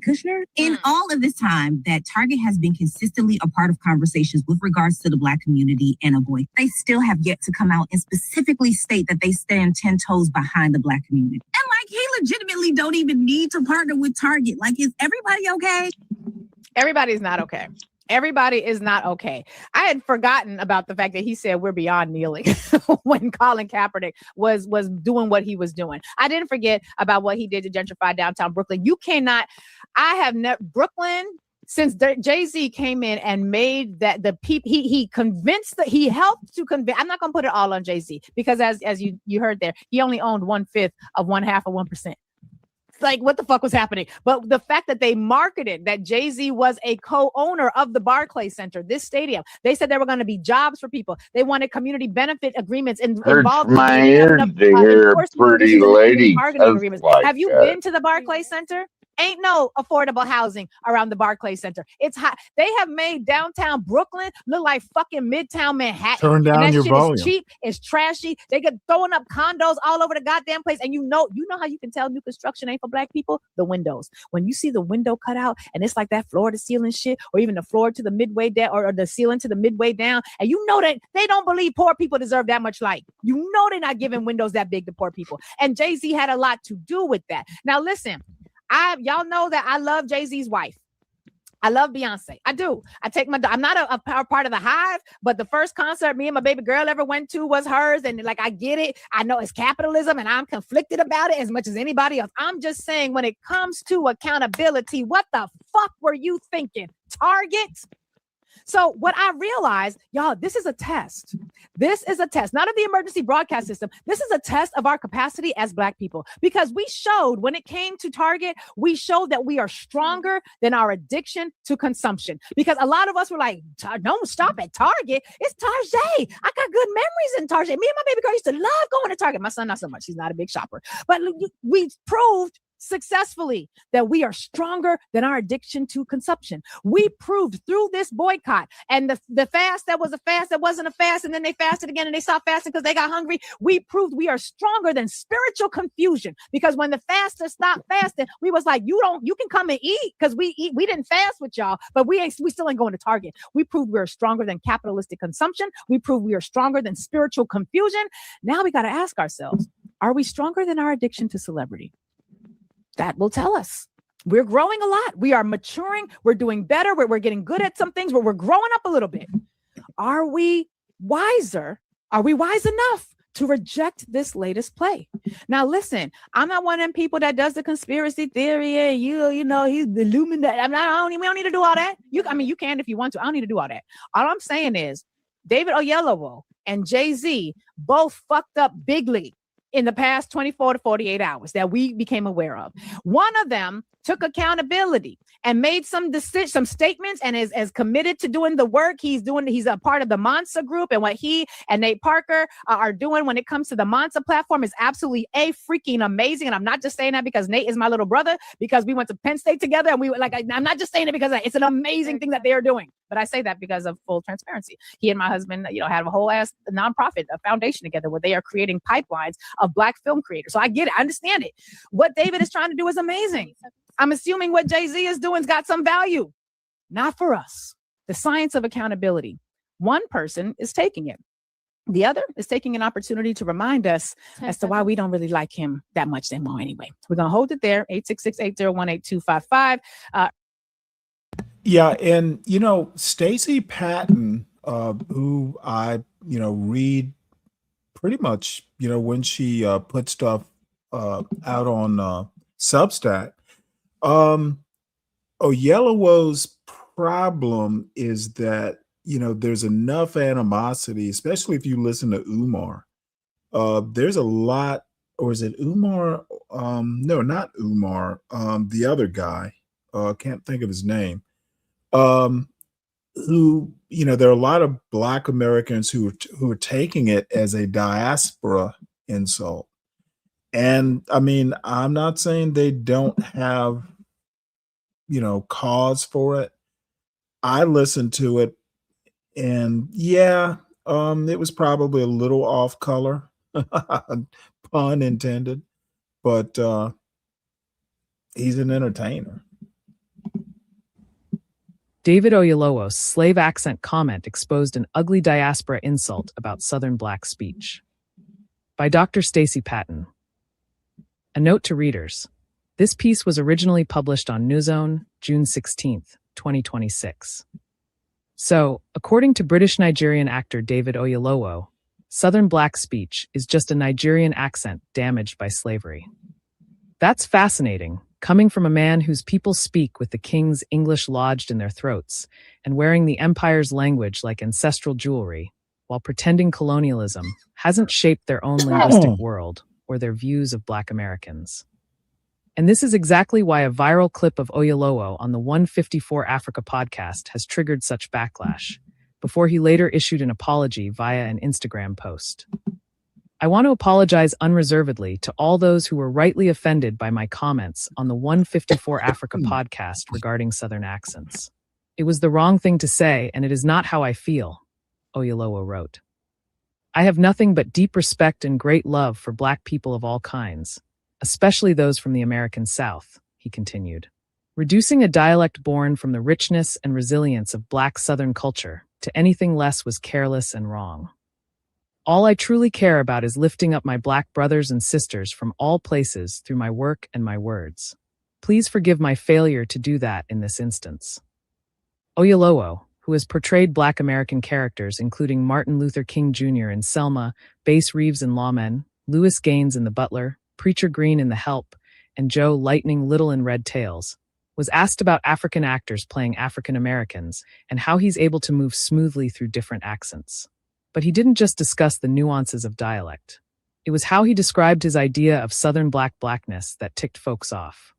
Speaker 15: Kushner, in all of this time that Target has been consistently a part of conversations with regards to the Black community and avoid, they still have yet to come out and specifically state that they stand 10 toes behind the Black community. And like, he legitimately don't even need to partner with Target. Like, is everybody okay?
Speaker 4: Everybody's not okay. Everybody is not okay. I had forgotten about the fact that he said we're beyond kneeling when Colin Kaepernick was doing what he was doing. I didn't forget about what he did to gentrify downtown Brooklyn. You cannot, I have never, Brooklyn, since Jay-Z came in and made that the people, he convinced that he helped to convince, I'm not going to put it all on Jay-Z because as you heard there, he only owned 1/5 of 1/2 of 1%. Like, what the fuck was happening? But the fact that they marketed that Jay-Z was a co-owner of the Barclays Center, this stadium, they said there were going to be jobs for people. They wanted community benefit agreements involved.
Speaker 16: My ears to hear a pretty lady.
Speaker 4: Have you been to the Barclays Center? Ain't no affordable housing around the Barclays Center. It's hot. They have made downtown Brooklyn look like fucking Midtown Manhattan.
Speaker 1: Turn down
Speaker 4: and that
Speaker 1: your
Speaker 4: shit
Speaker 1: volume.
Speaker 4: is cheap. It's trashy. They get throwing up condos all over the goddamn place. And you know how you can tell new construction ain't for black people? The windows. When you see the window cut out and it's like that floor to ceiling shit, or even the floor to the midway down, or the ceiling to the midway down, and you know that they don't believe poor people deserve that much light. You know they're not giving windows that big to poor people. And Jay-Z had a lot to do with that. Now listen, y'all know that I love Jay-Z's wife. I love Beyonce. I do. I'm not a part of the Hive, but the first concert me and my baby girl ever went to was hers. And like, I get it. I know it's capitalism and I'm conflicted about it as much as anybody else. I'm just saying, when it comes to accountability, what the fuck were you thinking? Target? So what I realized, y'all, this is a test. This is a test, not of the emergency broadcast system. This is a test of our capacity as black people, because we showed, when it came to Target, we showed that we are stronger than our addiction to consumption. Because a lot of us were like, don't stop at Target. It's Target. I got good memories in Target. Me and my baby girl used to love going to Target. My son, not so much. He's not a big shopper. But we proved successfully that we are stronger than our addiction to consumption. We proved through this boycott and the fast that was a fast that wasn't a fast, and then they fasted again and they stopped fasting because they got hungry. We proved we are stronger than spiritual confusion, because when the fasters stopped fasting, we was like, you can come and eat, because we didn't fast with y'all, but we still ain't going to Target. We proved we are stronger than capitalistic consumption. We proved we are stronger than spiritual confusion. Now we got to ask ourselves, are we stronger than our addiction to celebrity? That will tell us. We're growing a lot. We are maturing. We're doing better. We're getting good at some things, where we're growing up a little bit. Are we wiser? Are we wise enough to reject this latest play? Now, listen, I'm not one of them people that does the conspiracy theory. And you know, he's the Illuminati. We don't need to do all that. You can if you want to. I don't need to do all that. All I'm saying is, David Oyelowo and Jay-Z both fucked up bigly in the past 24 to 48 hours that we became aware of. One of them took accountability and made some statements, and is committed to doing the work he's a part of the Mansa group, and what he and Nate Parker are doing when it comes to the Mansa platform is absolutely freaking amazing. And I'm not just saying that because Nate is my little brother, because we went to Penn State together, and I'm not just saying it because it's an amazing thing that they are doing, but I say that because of full transparency. He and my husband, have a whole ass nonprofit, a foundation together, where they are creating pipelines of black film creators. So I get it. I understand it. What David is trying to do is amazing. I'm assuming what Jay-Z is doing's got some value. Not for us. The science of accountability. One person is taking it. The other is taking an opportunity to remind us as to why we don't really like him that much anymore anyway. We're going to hold it there. 866-801-8255.
Speaker 1: Yeah. And, Stacey Patton, who I, read pretty much, when she put stuff out on Substack, Oyelowo's problem is that, there's enough animosity, especially if you listen to Umar. There's a lot, or is it Umar? No, not Umar. The other guy, can't think of his name. Who, there are a lot of Black Americans who are taking it as a diaspora insult. And I'm not saying they don't have, cause for it. I listened to it, and it was probably a little off color, pun intended, but he's an entertainer.
Speaker 17: David Oyelowo's slave accent comment exposed an ugly diaspora insult about Southern Black speech. By Dr. Stacey Patton. A note to readers. This piece was originally published on Newzone, June 16th, 2026. So, according to British-Nigerian actor David Oyelowo, Southern Black speech is just a Nigerian accent damaged by slavery. That's fascinating, coming from a man whose people speak with the king's English lodged in their throats and wearing the empire's language like ancestral jewelry, while pretending colonialism hasn't shaped their own linguistic world or their views of Black Americans. And this is exactly why a viral clip of Oyelowo on the 154 Africa podcast has triggered such backlash, before he later issued an apology via an Instagram post. I want to apologize unreservedly to all those who were rightly offended by my comments on the 154 Africa podcast regarding Southern accents. It was the wrong thing to say, and it is not how I feel, Oyolowo wrote. I have nothing but deep respect and great love for Black people of all kinds, especially those from the American South, he continued. Reducing a dialect born from the richness and resilience of Black Southern culture to anything less was careless and wrong. All I truly care about is lifting up my Black brothers and sisters from all places through my work and my words. Please forgive my failure to do that in this instance. Oyolowo, who has portrayed Black American characters including Martin Luther King Jr. in Selma, Bass Reeves in Lawmen, Lewis Gaines in The Butler, Preacher Green in The Help, and Joe Lightning Little in Red Tails, was asked about African actors playing African Americans and how he's able to move smoothly through different accents. But he didn't just discuss the nuances of dialect. It was how he described his idea of Southern Blackness that ticked folks off.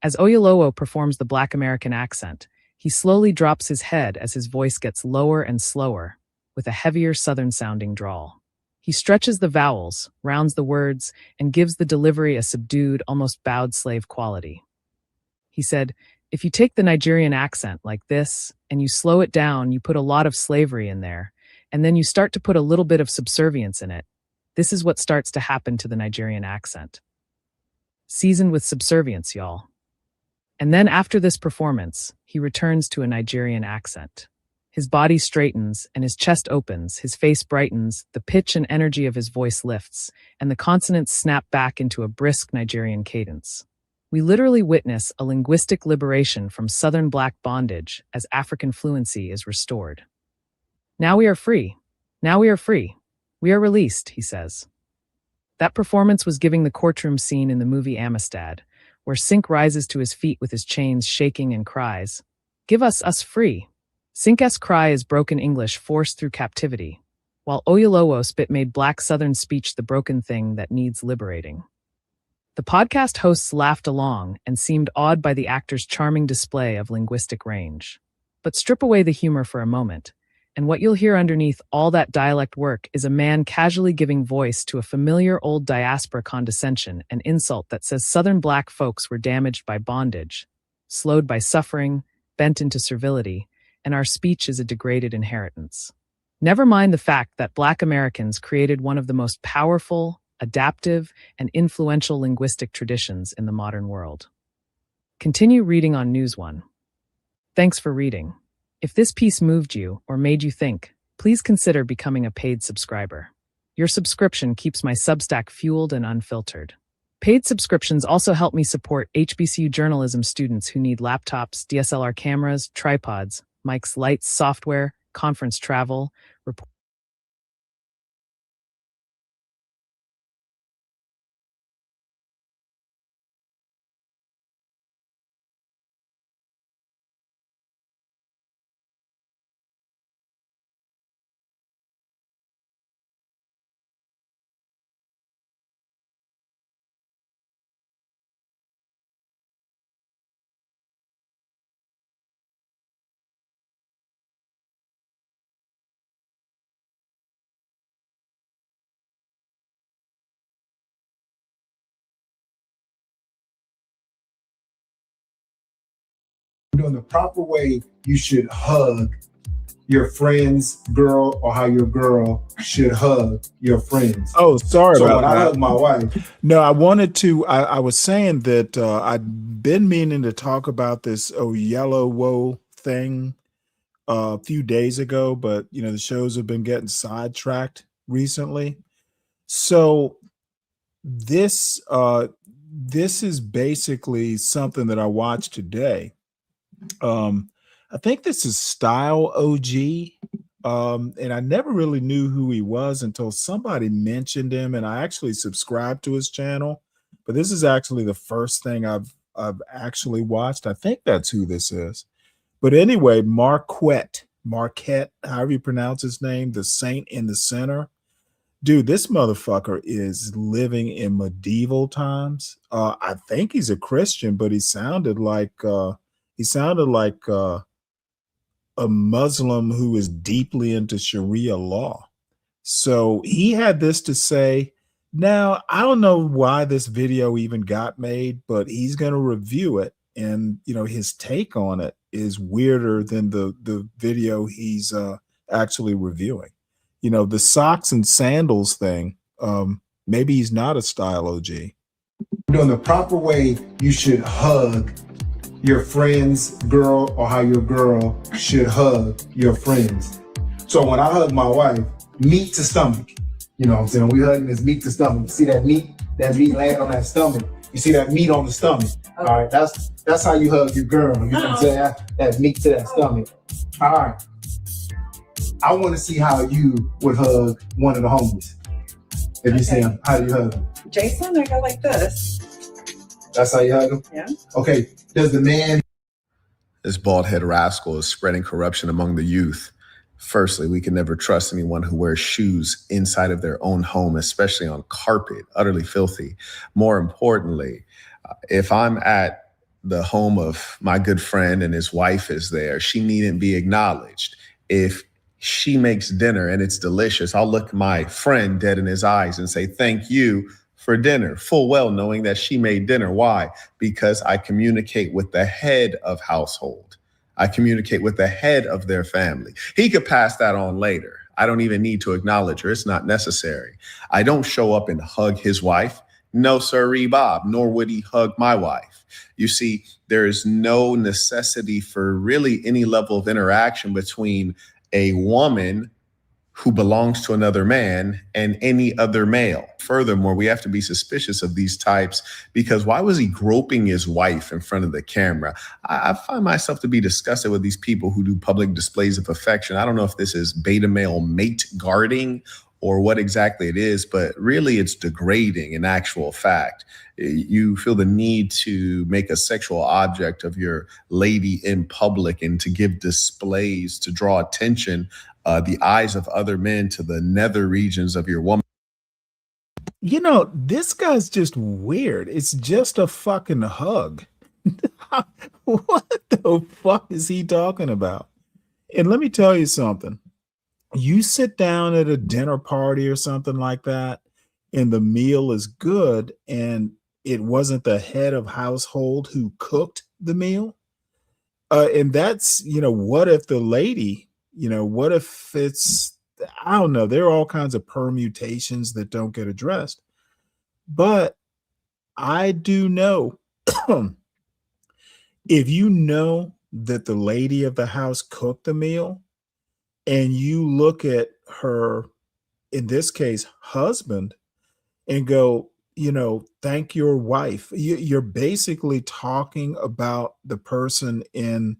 Speaker 17: As Oyolowo performs the Black American accent, he slowly drops his head as his voice gets lower and slower, with a heavier Southern-sounding drawl. He stretches the vowels, rounds the words, and gives the delivery a subdued, almost bowed slave quality. He said, if you take the Nigerian accent like this, and you slow it down, you put a lot of slavery in there, and then you start to put a little bit of subservience in it. This is what starts to happen to the Nigerian accent. Seasoned with subservience, y'all. And then after this performance, he returns to a Nigerian accent. His body straightens and his chest opens, his face brightens, the pitch and energy of his voice lifts, and the consonants snap back into a brisk Nigerian cadence. We literally witness a linguistic liberation from Southern Black bondage as African fluency is restored. Now we are free. Now we are free. We are released, he says. That performance was giving the courtroom scene in the movie Amistad, where Sink rises to his feet with his chains shaking and cries, "Give us free." Sink's cry is broken English forced through captivity, while Oyolowo spit made Black Southern speech the broken thing that needs liberating. The podcast hosts laughed along and seemed awed by the actor's charming display of linguistic range. But strip away the humor for a moment, and what you'll hear underneath all that dialect work is a man casually giving voice to a familiar old diaspora condescension and insult that says Southern Black folks were damaged by bondage, slowed by suffering, bent into servility, and our speech is a degraded inheritance. Never mind the fact that Black Americans created one of the most powerful, adaptive, and influential linguistic traditions in the modern world. Continue reading on News One. Thanks for reading. If this piece moved you or made you think, please consider becoming a paid subscriber. Your subscription keeps my Substack fueled and unfiltered. Paid subscriptions also help me support HBCU journalism students who need laptops, DSLR cameras, tripods, mics, lights, software, conference travel, report.
Speaker 1: Doing the proper way, you should hug your friend's girl, or how your girl should hug your friends. Oh, sorry
Speaker 7: So
Speaker 1: about
Speaker 7: when
Speaker 1: that.
Speaker 7: I hug my wife,
Speaker 1: No, I wanted to. I was saying that I'd been meaning to talk about this Oyolowo thing a few days ago, but the shows have been getting sidetracked recently. So this is basically something that I watched today. I think this is Style OG. And I never really knew who he was until somebody mentioned him, and I actually subscribed to his channel. But this is actually the first thing I've actually watched. I think that's who this is. But anyway, Marquette, however you pronounce his name, the Saint in the Center. Dude, this motherfucker is living in medieval times. I think he's a Christian, but he sounded like a Muslim who is deeply into Sharia law. So he had this to say. Now, I don't know why this video even got made, but he's going to review it. And, his take on it is weirder than the video he's actually reviewing. The socks and sandals thing, maybe he's not a style OG.
Speaker 18: Doing the proper way, you should hug your friend's girl, or how your girl should hug your friends. So when I hug my wife, meat to stomach. You know what I'm saying? We hugging this meat to stomach. You see that meat laying on that stomach. You see that meat on the stomach. All right, that's how you hug your girl. You know what I'm saying? That meat to that stomach. All right. I want to see how you would hug one of the homies. If you see him, how do you hug him?
Speaker 19: Jason, I go like this.
Speaker 18: That's how you hug him?
Speaker 19: Yeah.
Speaker 18: Okay. Does the man...
Speaker 20: This bald-head rascal is spreading corruption among the youth. Firstly, we can never trust anyone who wears shoes inside of their own home, especially on carpet, utterly filthy. More importantly, if I'm at the home of my good friend and his wife is there, she needn't be acknowledged. If she makes dinner and it's delicious, I'll look my friend dead in his eyes and say, thank you for dinner, full well knowing that she made dinner. Why? Because I communicate with the head of household. I communicate with the head of their family. He could pass that on later. I don't even need to acknowledge her. It's not necessary. I don't show up and hug his wife. No, sirree, Bob, nor would he hug my wife. You see, there is no necessity for really any level of interaction between a woman who belongs to another man and any other male. Furthermore, we have to be suspicious of these types because why was he groping his wife in front of the camera? I find myself to be disgusted with these people who do public displays of affection. I don't know if this is beta male mate guarding or what exactly it is, but really it's degrading in actual fact. You feel the need to make a sexual object of your lady in public and to give displays to draw attention, the eyes of other men to the nether regions of your woman.
Speaker 1: This guy's just weird. It's just a fucking hug. What the fuck is he talking about? And let me tell you something. You sit down at a dinner party or something like that, and the meal is good, and it wasn't the head of household who cooked the meal. And that's, what if the lady, what if it's, I don't know, there are all kinds of permutations that don't get addressed. But I do know if you know that the lady of the house cooked the meal and you look at her, in this case, husband, and go, thank your wife. You're basically talking about the person in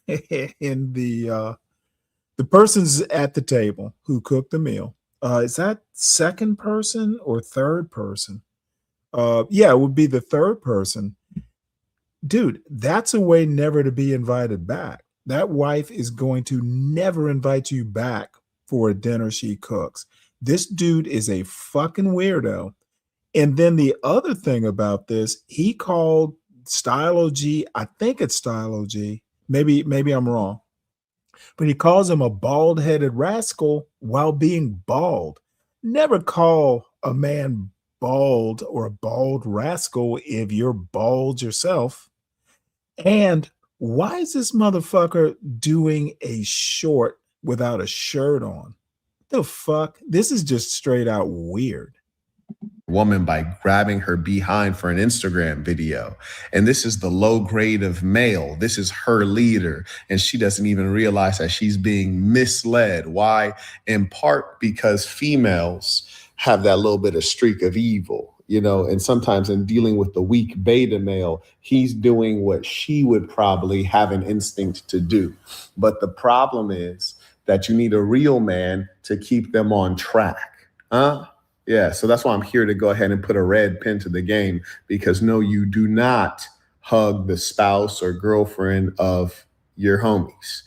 Speaker 1: the person's at the table who cooked the meal. Is that second person or third person? Yeah, it would be the third person. Dude, that's a way never to be invited back. That wife is going to never invite you back for a dinner she cooks. This dude is a fucking weirdo. And then the other thing about this, he called Style OG, I think it's Style OG. Maybe I'm wrong. But he calls him a bald-headed rascal while being bald. Never call a man bald or a bald rascal if you're bald yourself. And why is this motherfucker doing a short without a shirt on? The fuck? This is just straight out weird.
Speaker 20: Woman by grabbing her behind for an Instagram video. And this is the low grade of male. This is her leader. And she doesn't even realize that she's being misled. Why? In part because females have that little bit of streak of evil, and sometimes in dealing with the weak beta male, he's doing what she would probably have an instinct to do. But the problem is that you need a real man to keep them on track. Yeah, so that's why I'm here to go ahead and put a red pin to the game, because no, you do not hug the spouse or girlfriend of your homies.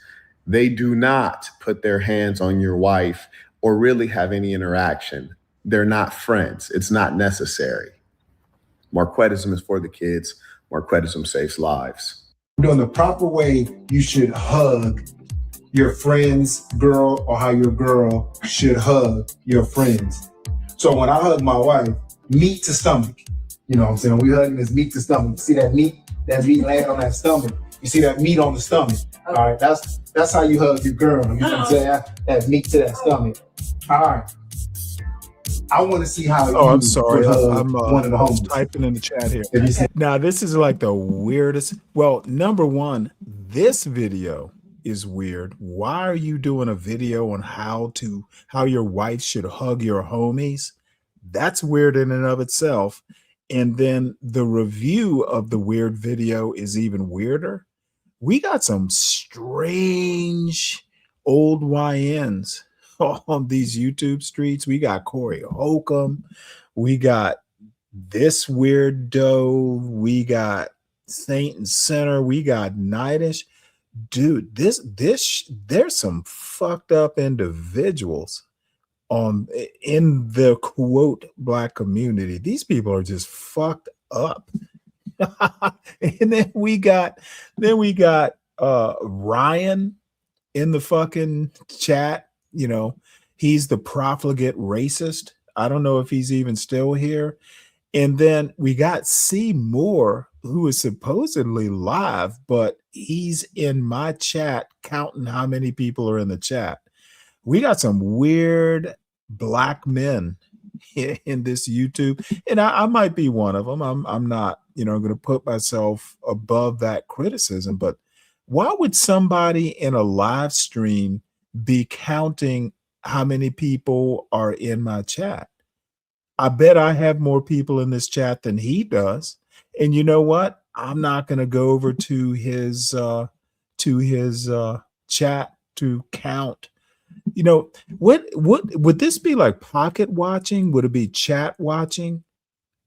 Speaker 20: They do not put their hands on your wife or really have any interaction. They're not friends. It's not necessary. Marquettism is for the kids. Marquettism saves lives.
Speaker 18: Doing the proper way, you should hug your friend's girl or how your girl should hug your friends. So when I hug my wife, meat to stomach, you know what I'm saying? We hugging this meat to stomach. See that meat laying on that stomach. You see that meat on the stomach. All right, that's how you hug your girl. You know what I'm saying? That meat to that stomach. All right. I want to see how.
Speaker 1: Oh, I'm sorry. I'm
Speaker 18: one of the homies
Speaker 1: typing in the chat here. Now, this is like the weirdest. Well, number one, this video is weird. Why are you doing a video on how your wife should hug your homies? That's weird in and of itself. And then the review of the weird video is even weirder. We got some strange old YNs on these YouTube streets. We got Corey Holcomb. We got this weirdo. We got Saint and Sinner. We got Nightish. Dude, there's some fucked up individuals in the quote black community. These people are just fucked up. And then we got Ryan in the fucking chat. You know, he's the profligate racist. I don't know if he's even still here. And then we got C Moore, who is supposedly live, but he's in my chat counting how many people are in the chat. We got some weird black men in this YouTube, and I might be one of them. I'm not, going to put myself above that criticism, but why would somebody in a live stream be counting how many people are in my chat? I bet I have more people in this chat than he does. And you know what? I'm not going to go over to his chat to count. What would this be like? Pocket watching? Would it be chat watching?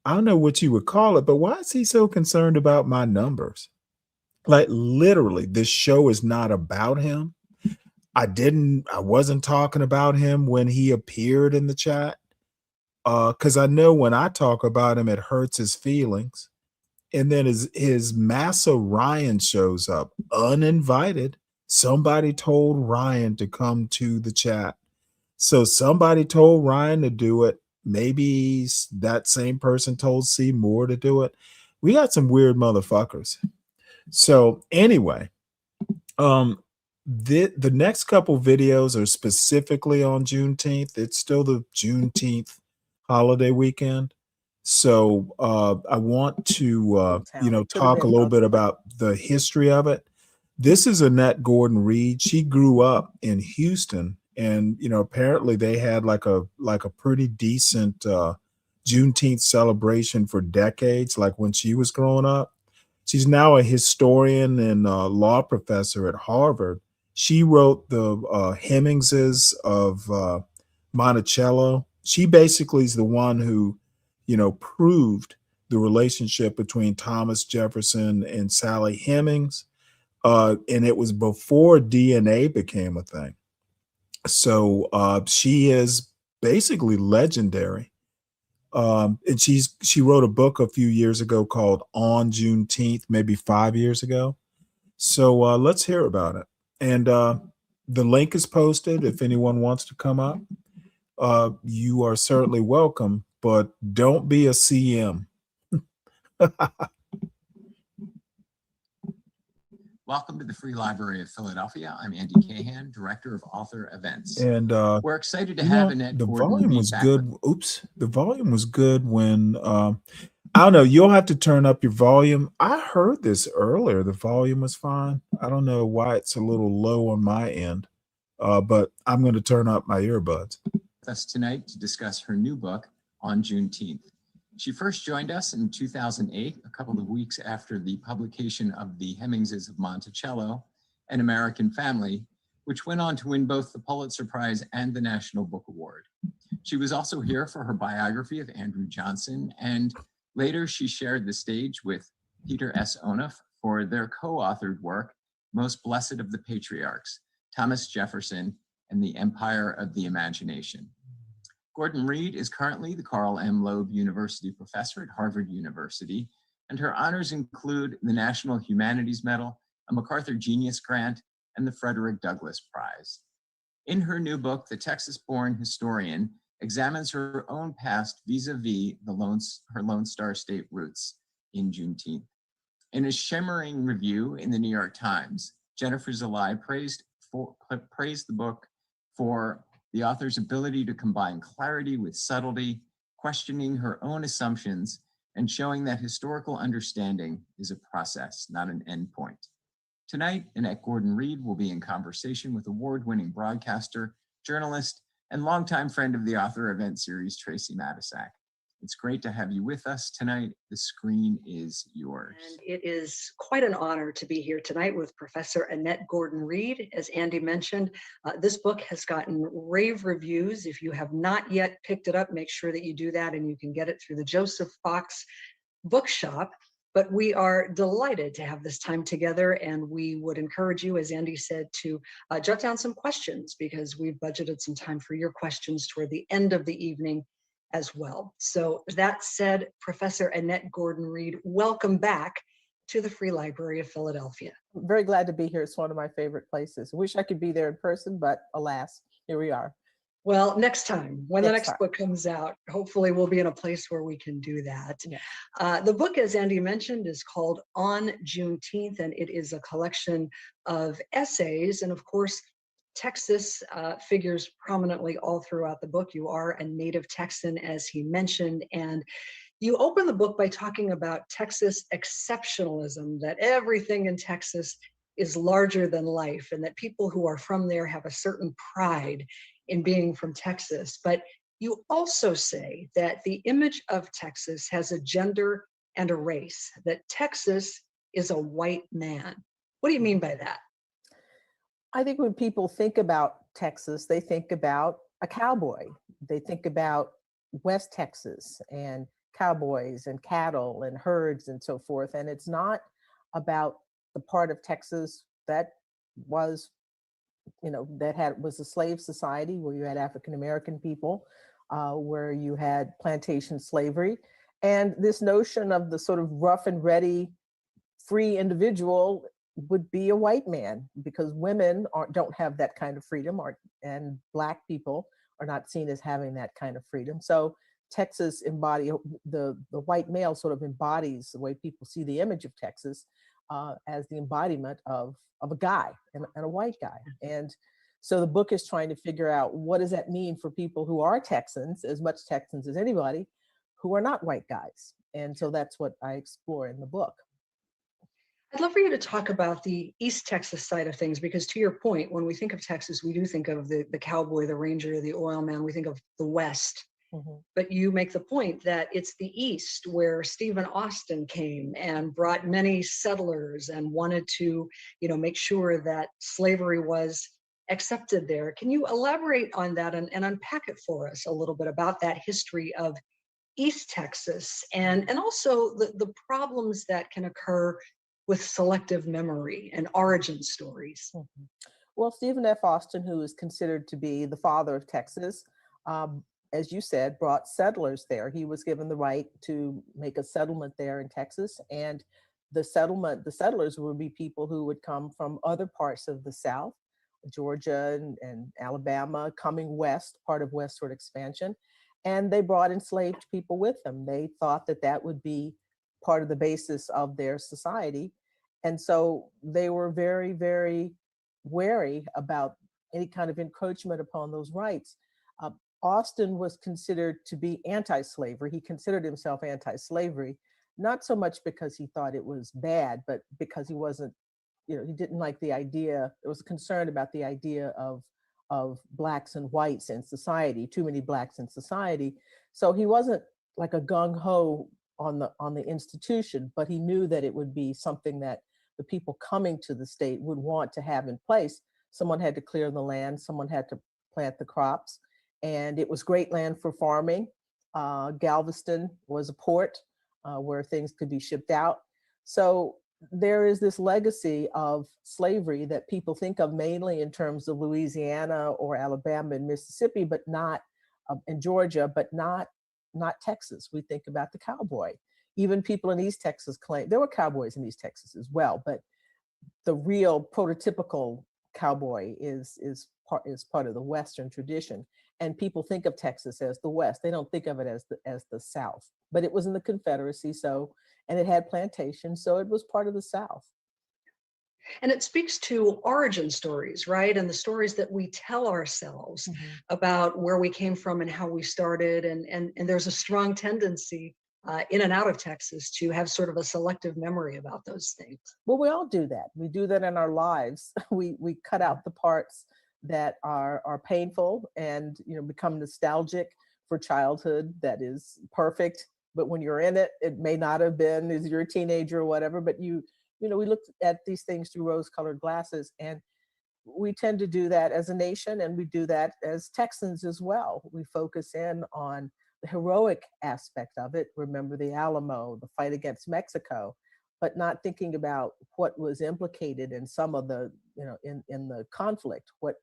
Speaker 1: I don't know what you would call it, but why is he so concerned about my numbers? Like literally, this show is not about him. I wasn't talking about him when he appeared in the chat. Because I know when I talk about him, it hurts his feelings. And then his Massa Ryan shows up uninvited. Somebody told Ryan to come to the chat. So somebody told Ryan to do it. Maybe that same person told C Moore to do it. We got some weird motherfuckers. So anyway, the next couple videos are specifically on Juneteenth. It's still the Juneteenth holiday weekend. So I want to talk a little bit about the history of it. This is Annette Gordon Reed. She grew up in Houston, and apparently they had like a pretty decent Juneteenth celebration for decades, like when she was growing up. She's now a historian and law professor at Harvard. She wrote the Hemingses of Monticello. She basically is the one who, proved the relationship between Thomas Jefferson and Sally Hemings. And it was before DNA became a thing. So she is basically legendary. And she wrote a book a few years ago called On Juneteenth, maybe 5 years ago. So let's hear about it. And the link is posted if anyone wants to come up. You are certainly welcome, but don't be a CM.
Speaker 21: Welcome to the Free Library of Philadelphia. I'm Andy Cahan, Director of Author Events.
Speaker 1: And
Speaker 21: we're excited to have Annette
Speaker 1: the
Speaker 21: Gordon
Speaker 1: volume
Speaker 21: Reed
Speaker 1: was
Speaker 21: back
Speaker 1: good.
Speaker 21: with-
Speaker 1: Oops, the volume was good when I don't know. You'll have to turn up your volume. I heard this earlier. The volume was fine. I don't know why it's a little low on my end, but I'm going to turn up my earbuds.
Speaker 21: with us tonight to discuss her new book, On Juneteenth. She first joined us in 2008, a couple of weeks after the publication of The Hemingses of Monticello, An American Family, which went on to win both the Pulitzer Prize and the National Book Award. She was also here for her biography of Andrew Johnson, and later she shared the stage with Peter S. Onuf for their co-authored work, Most Blessed of the Patriarchs, Thomas Jefferson and the Empire of the Imagination. Gordon Reed is currently the Carl M. Loeb University Professor at Harvard University, and her honors include the National Humanities Medal, a MacArthur Genius Grant, and the Frederick Douglass Prize. In her new book, the Texas-born historian examines her own past vis-a-vis her Lone Star State roots in Juneteenth. In a shimmering review in the New York Times, Jennifer Zalai praised the book for the author's ability to combine clarity with subtlety, questioning her own assumptions, and showing that historical understanding is a process, not an endpoint. Tonight, Annette Gordon-Reed will be in conversation with award-winning broadcaster, journalist, and longtime friend of the author event series, Tracy Matisak. It's great to have you with us tonight. The screen is yours.
Speaker 2: And it is quite an honor to be here tonight with Professor Annette Gordon-Reed. As Andy mentioned, this book has gotten rave reviews. If you have not yet picked it up, make sure that you do that, and you can get it through the Joseph Fox Bookshop. But we are delighted to have this time together, and we would encourage you, as Andy said, to jot down some questions, because we've budgeted some time for your questions toward the end of the evening as well. So that said, Professor Annette Gordon-Reed, welcome back to the Free Library of Philadelphia.
Speaker 22: I'm very glad to be here. It's one of my favorite places. I wish I could be there in person, but alas, here we are.
Speaker 2: Well, next time, when the next book comes out, hopefully we'll be in a place where we can do that. Yeah. The book, as Andy mentioned, is called On Juneteenth, and it is a collection of essays. And of course, Texas figures prominently all throughout the book. You are a native Texan, as he mentioned, and you open the book by talking about Texas exceptionalism, that everything in Texas is larger than life, and that people who are from there have a certain pride in being from Texas. But you also say that the image of Texas has a gender and a race, that Texas is a white man. What do you mean by that?
Speaker 22: I think when people think about Texas, they think about a cowboy. They think about West Texas and cowboys and cattle and herds and so forth. And it's not about the part of Texas that was, was a slave society, where you had African-American people, where you had plantation slavery. And this notion of the sort of rough and ready, free individual would be a white man, because women don't have that kind of freedom, and Black people are not seen as having that kind of freedom. So Texas the white male sort of embodies the way people see the image of Texas as the embodiment of a guy and a white guy. And so the book is trying to figure out, what does that mean for people who are Texans, as much Texans as anybody, who are not white guys? And so that's what I explore in the book.
Speaker 2: I'd love for you to talk about the East Texas side of things, because to your point, when we think of Texas, we do think of the cowboy, the ranger, the oil man, we think of the West. Mm-hmm. But you make the point that it's the East where Stephen Austin came and brought many settlers and wanted to, make sure that slavery was accepted there. Can you elaborate on that and unpack it for us a little bit about that history of East Texas and also the problems that can occur with selective memory and origin stories?
Speaker 22: Mm-hmm. Well, Stephen F. Austin, who is considered to be the father of Texas, as you said, brought settlers there. He was given the right to make a settlement there in Texas. And the settlers would be people who would come from other parts of the South, Georgia and Alabama, coming west, part of westward expansion. And they brought enslaved people with them. They thought that that would be part of the basis of their society. And so they were very, very wary about any kind of encroachment upon those rights. Austin was considered to be anti-slavery. He considered himself anti-slavery, not so much because he thought it was bad, but because he wasn't, he didn't like the idea. There was concern about the idea of Blacks and whites in society, too many Blacks in society. So he wasn't like a gung-ho on the institution, but he knew that it would be something that the people coming to the state would want to have in place. Someone had to clear the land, someone had to plant the crops, and it was great land for farming. Galveston was a port where things could be shipped out. So there is this legacy of slavery that people think of mainly in terms of Louisiana or Alabama and Mississippi, but not in Georgia, but not Texas. We think about the cowboy. Even people in East Texas claim there were cowboys in East Texas as well, but the real prototypical cowboy is part of the Western tradition. And people think of Texas as the West. They don't think of it as the South. But it was in the Confederacy, and it had plantations, so it was part of the South.
Speaker 2: And it speaks to origin stories, right? And the stories that we tell ourselves about where we came from and how we started. And there's a strong tendency in and out of Texas to have sort of a selective memory about those things.
Speaker 22: Well, we all do that. We do that in our lives. We cut out the parts that are painful and become nostalgic for childhood that is perfect. But when you're in it, it may not have been as you're a teenager or whatever, but we look at these things through rose-colored glasses, and we tend to do that as a nation, and we do that as Texans as well. We focus in on the heroic aspect of it. Remember the Alamo, the fight against Mexico, but not thinking about what was implicated in some of the, in the conflict, what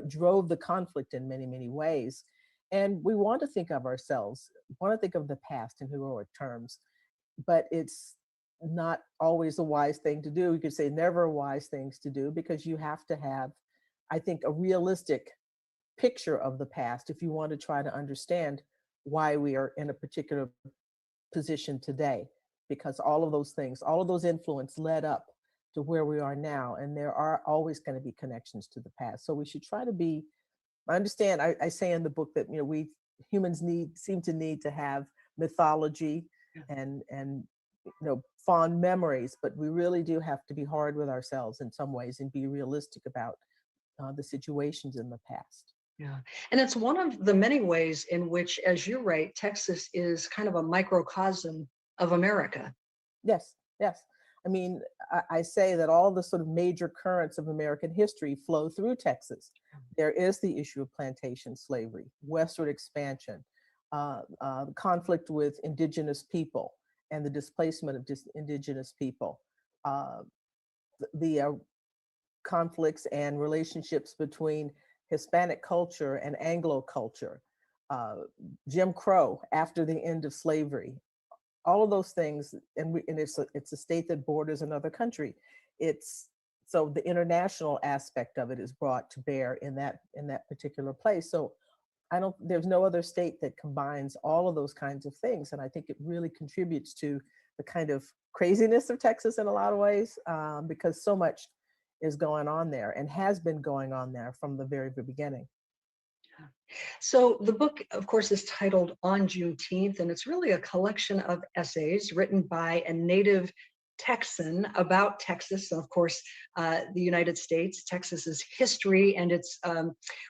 Speaker 22: drove the conflict in many, many ways. And we want to think of ourselves, want to think of the past in heroic terms, but it's not always a wise thing to do. You could say never wise things to do, because you have to have, I think, a realistic picture of the past if you want to try to understand why we are in a particular position today, because all of those things, all of those influence led up to where we are now. And there are always going to be connections to the past. So we should try to be, I understand, I say in the book that, we humans seem to need to have mythology and fond memories, but we really do have to be hard with ourselves in some ways and be realistic about the situations in the past.
Speaker 2: Yeah, and it's one of the many ways in which, as you write, Texas is kind of a microcosm of America.
Speaker 22: Yes, yes. I mean, I say that all the sort of major currents of American history flow through Texas. There is the issue of plantation slavery, westward expansion, the conflict with indigenous people and the displacement of indigenous people, the conflicts and relationships between Hispanic culture and Anglo culture, Jim Crow after the end of slavery. All of those things, and it's a state that borders another country. So the international aspect of it is brought to bear in that particular place. So there's no other state that combines all of those kinds of things, and I think it really contributes to the kind of craziness of Texas in a lot of ways, because so much is going on there and has been going on there from the very beginning.
Speaker 2: So the book, of course, is titled On Juneteenth, and it's really a collection of essays written by a native Texan about Texas, and of course, the United States, Texas's history and its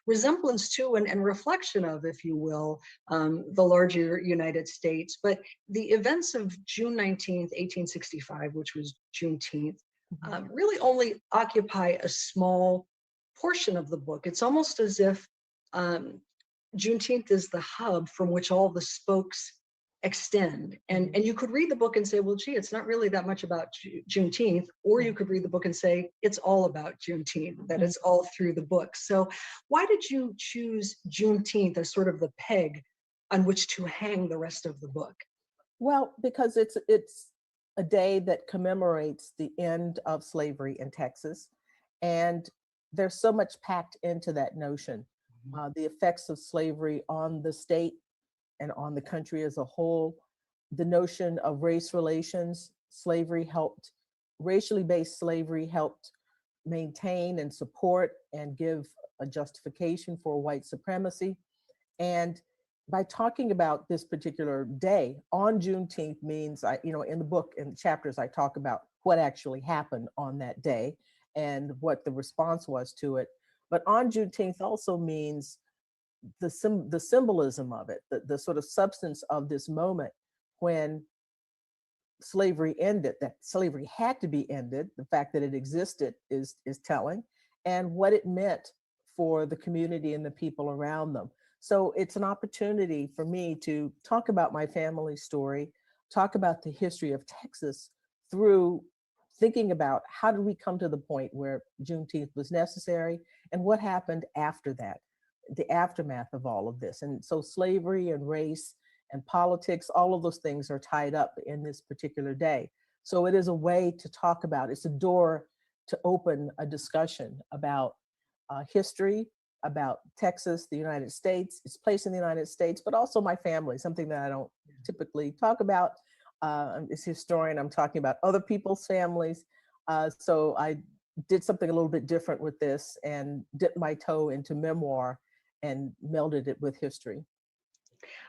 Speaker 2: resemblance to and reflection of, if you will, the larger United States. But the events of June 19th, 1865, which was Juneteenth, really only occupy a small portion of the book. It's almost as if Juneteenth is the hub from which all the spokes extend. And you could read the book and say, well, gee, it's not really that much about Juneteenth, or you could read the book and say, it's all about Juneteenth, that it's all through the book. So why did you choose Juneteenth as sort of the peg on which to hang the rest of the book?
Speaker 22: Well, because it's a day that commemorates the end of slavery in Texas. And there's so much packed into that notion. The effects of slavery on the state and on the country as a whole, the notion of race relations, racially based slavery helped maintain and support and give a justification for white supremacy. And by talking about this particular day on Juneteenth means, in the book, in the chapters, I talk about what actually happened on that day and what the response was to it. But on Juneteenth also means the symbolism of it, the sort of substance of this moment when slavery ended, that slavery had to be ended. The fact that it existed is telling, and what it meant for the community and the people around them. So it's an opportunity for me to talk about my family story, talk about the history of Texas through thinking about how did we come to the point where Juneteenth was necessary and what happened after that, the aftermath of all of this. And so slavery and race and politics, all of those things are tied up in this particular day. So it is a way to talk about, it's a door to open a discussion about history about Texas, the United States, its place in the United States, but also my family, something that I don't typically talk about. As a historian, I'm talking about other people's families. So I did something a little bit different with this and dipped my toe into memoir and melded it with history.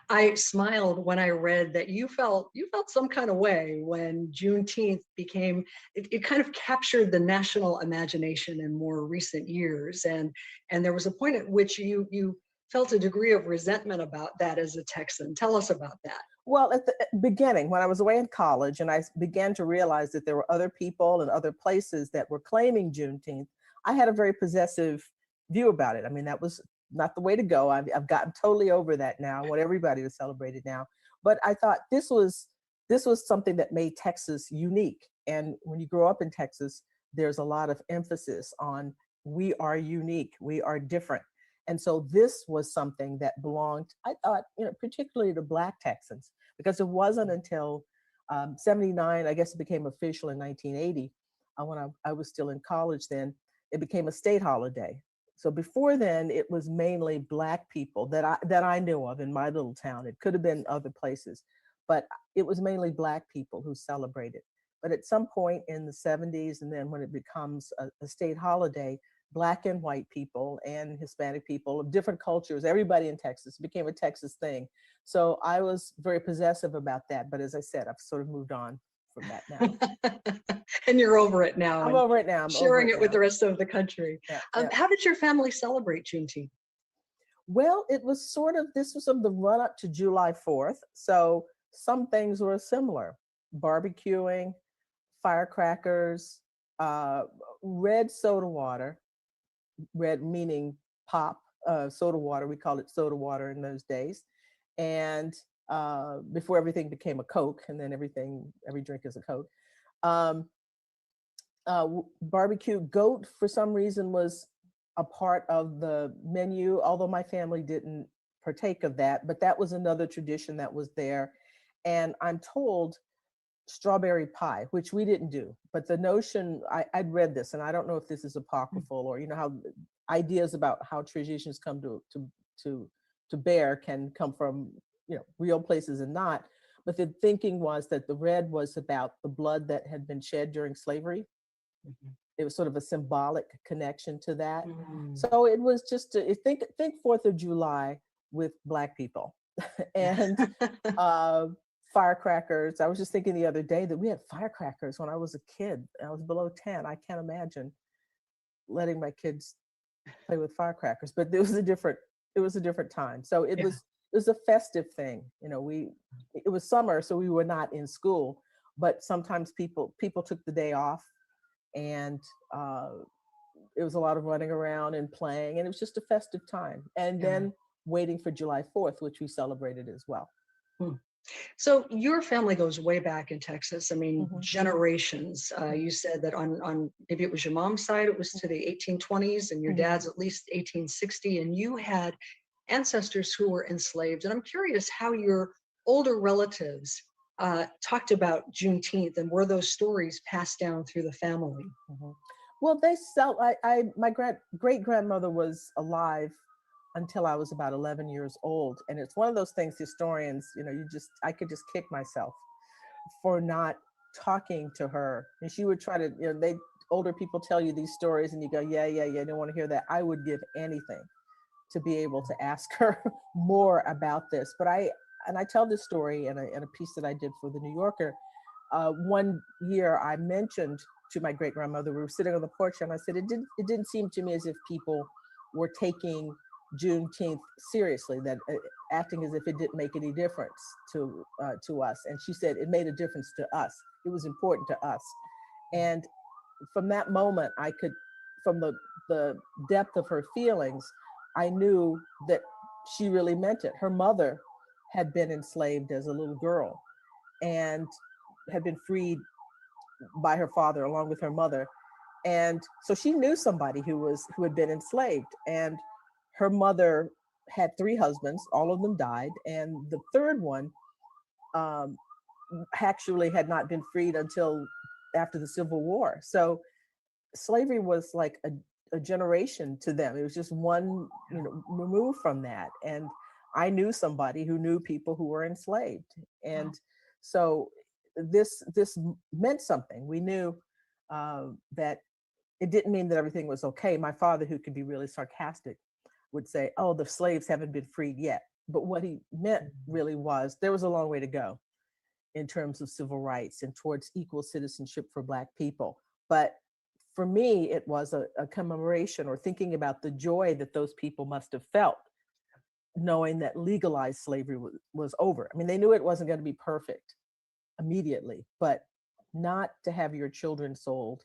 Speaker 2: I smiled when I read that you felt some kind of way when Juneteenth became, it kind of captured the national imagination in more recent years. And there was a point at which you felt a degree of resentment about that as a Texan. Tell us about that.
Speaker 22: Well, at the beginning, when I was away in college and I began to realize that there were other people and other places that were claiming Juneteenth, I had a very possessive view about it. I mean, that was not the way to go. I've gotten totally over that now. I want everybody to celebrate it now. But I thought this was something that made Texas unique. And when you grow up in Texas, there's a lot of emphasis on we are unique, we are different. And so this was something that belonged, I thought, particularly to Black Texans, because it wasn't until 79, I guess it became official in 1980, when I was still in college then, it became a state holiday. So before then, it was mainly Black people that I knew of in my little town. It could have been other places, but it was mainly Black people who celebrated. But at some point in the 70s, and then when it becomes a state holiday, Black and white people and Hispanic people of different cultures, everybody in Texas, became a Texas thing. So I was very possessive about that. But as I said, I've sort of moved on from that now.
Speaker 2: And you're over it now.
Speaker 22: I'm over it now. I'm
Speaker 2: sharing it with
Speaker 22: now.
Speaker 2: the rest of the country.
Speaker 22: Yeah.
Speaker 2: How did your family celebrate Juneteenth?
Speaker 22: Well, it was this was the run up to July 4th. So some things were similar: barbecuing, firecrackers, red soda water, red meaning pop, soda water. We called it soda water in those days. And before everything became a Coke, and then every drink is a Coke. Barbecue. Goat, for some reason, was a part of the menu, although my family didn't partake of that, but that was another tradition that was there. And I'm told strawberry pie, which we didn't do, but the notion, I'd read this, and I don't know if this is apocryphal or, how ideas about how traditions come to bear can come from, real places and not. But the thinking was that the red was about the blood that had been shed during slavery. Mm-hmm. It was sort of a symbolic connection to that. Mm-hmm. So it was just think 4th of July with Black people and firecrackers. I was just thinking the other day that we had firecrackers when I was a kid. I was below 10. I can't imagine letting my kids play with firecrackers, but it was a different time. So it was a festive thing. It was summer, so we were not in school, but sometimes people took the day off, and it was a lot of running around and playing, and it was just a festive time. And then waiting for July 4th, which we celebrated as well.
Speaker 2: So your family goes way back in Texas. I mean, generations. You said that on maybe it was your mom's side, it was to the 1820s, and your dad's at least 1860, and you had ancestors who were enslaved. And I'm curious how your older relatives talked about Juneteenth, and were those stories passed down through the family?
Speaker 22: Well, my great grandmother was alive until I was about 11 years old. And it's one of those things, historians, I could just kick myself for not talking to her. And she would try to, older people tell you these stories and you go, yeah, I don't want to hear that. I would give anything to be able to ask her more about this. But I tell this story in a piece that I did for the New Yorker. One year I mentioned to my great grandmother, we were sitting on the porch, and I said, it didn't seem to me as if people were taking Juneteenth seriously, that acting as if it didn't make any difference to us. And she said it made a difference to us. It was important to us. And from that moment, from the depth of her feelings, I knew that she really meant it. Her mother had been enslaved as a little girl and had been freed by her father along with her mother. And so she knew somebody who had been enslaved. And her mother had 3 husbands, all of them died. And the third one actually had not been freed until after the Civil War. So slavery was like a generation to them. It was just one, remove from that. And I knew somebody who knew people who were enslaved. And so this meant something. We knew that it didn't mean that everything was okay. My father, who could be really sarcastic, would say, oh, the slaves haven't been freed yet. But what he meant really was there was a long way to go in terms of civil rights and towards equal citizenship for Black people. But for me, it was a commemoration, or thinking about the joy that those people must have felt, knowing that legalized slavery was over. I mean, they knew it wasn't going to be perfect immediately, but not to have your children sold,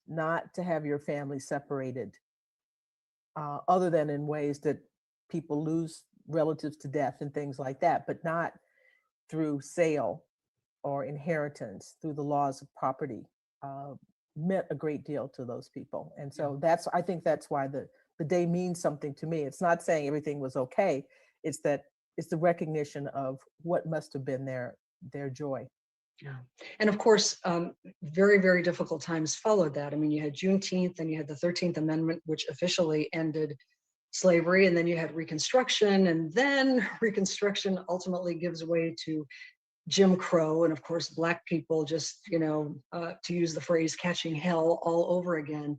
Speaker 22: not to have your family separated, other than in ways that people lose relatives to death and things like that, but not through sale or inheritance, through the laws of property, meant a great deal to those people. And so I think that's why the day means something to me. It's not saying everything was okay. It's the recognition of what must have been their joy.
Speaker 2: Yeah. And of course, very, very difficult times followed that. I mean, you had Juneteenth and you had the 13th Amendment, which officially ended slavery. And then you had Reconstruction, and then Reconstruction ultimately gives way to Jim Crow. And of course, Black people just, to use the phrase, catching hell all over again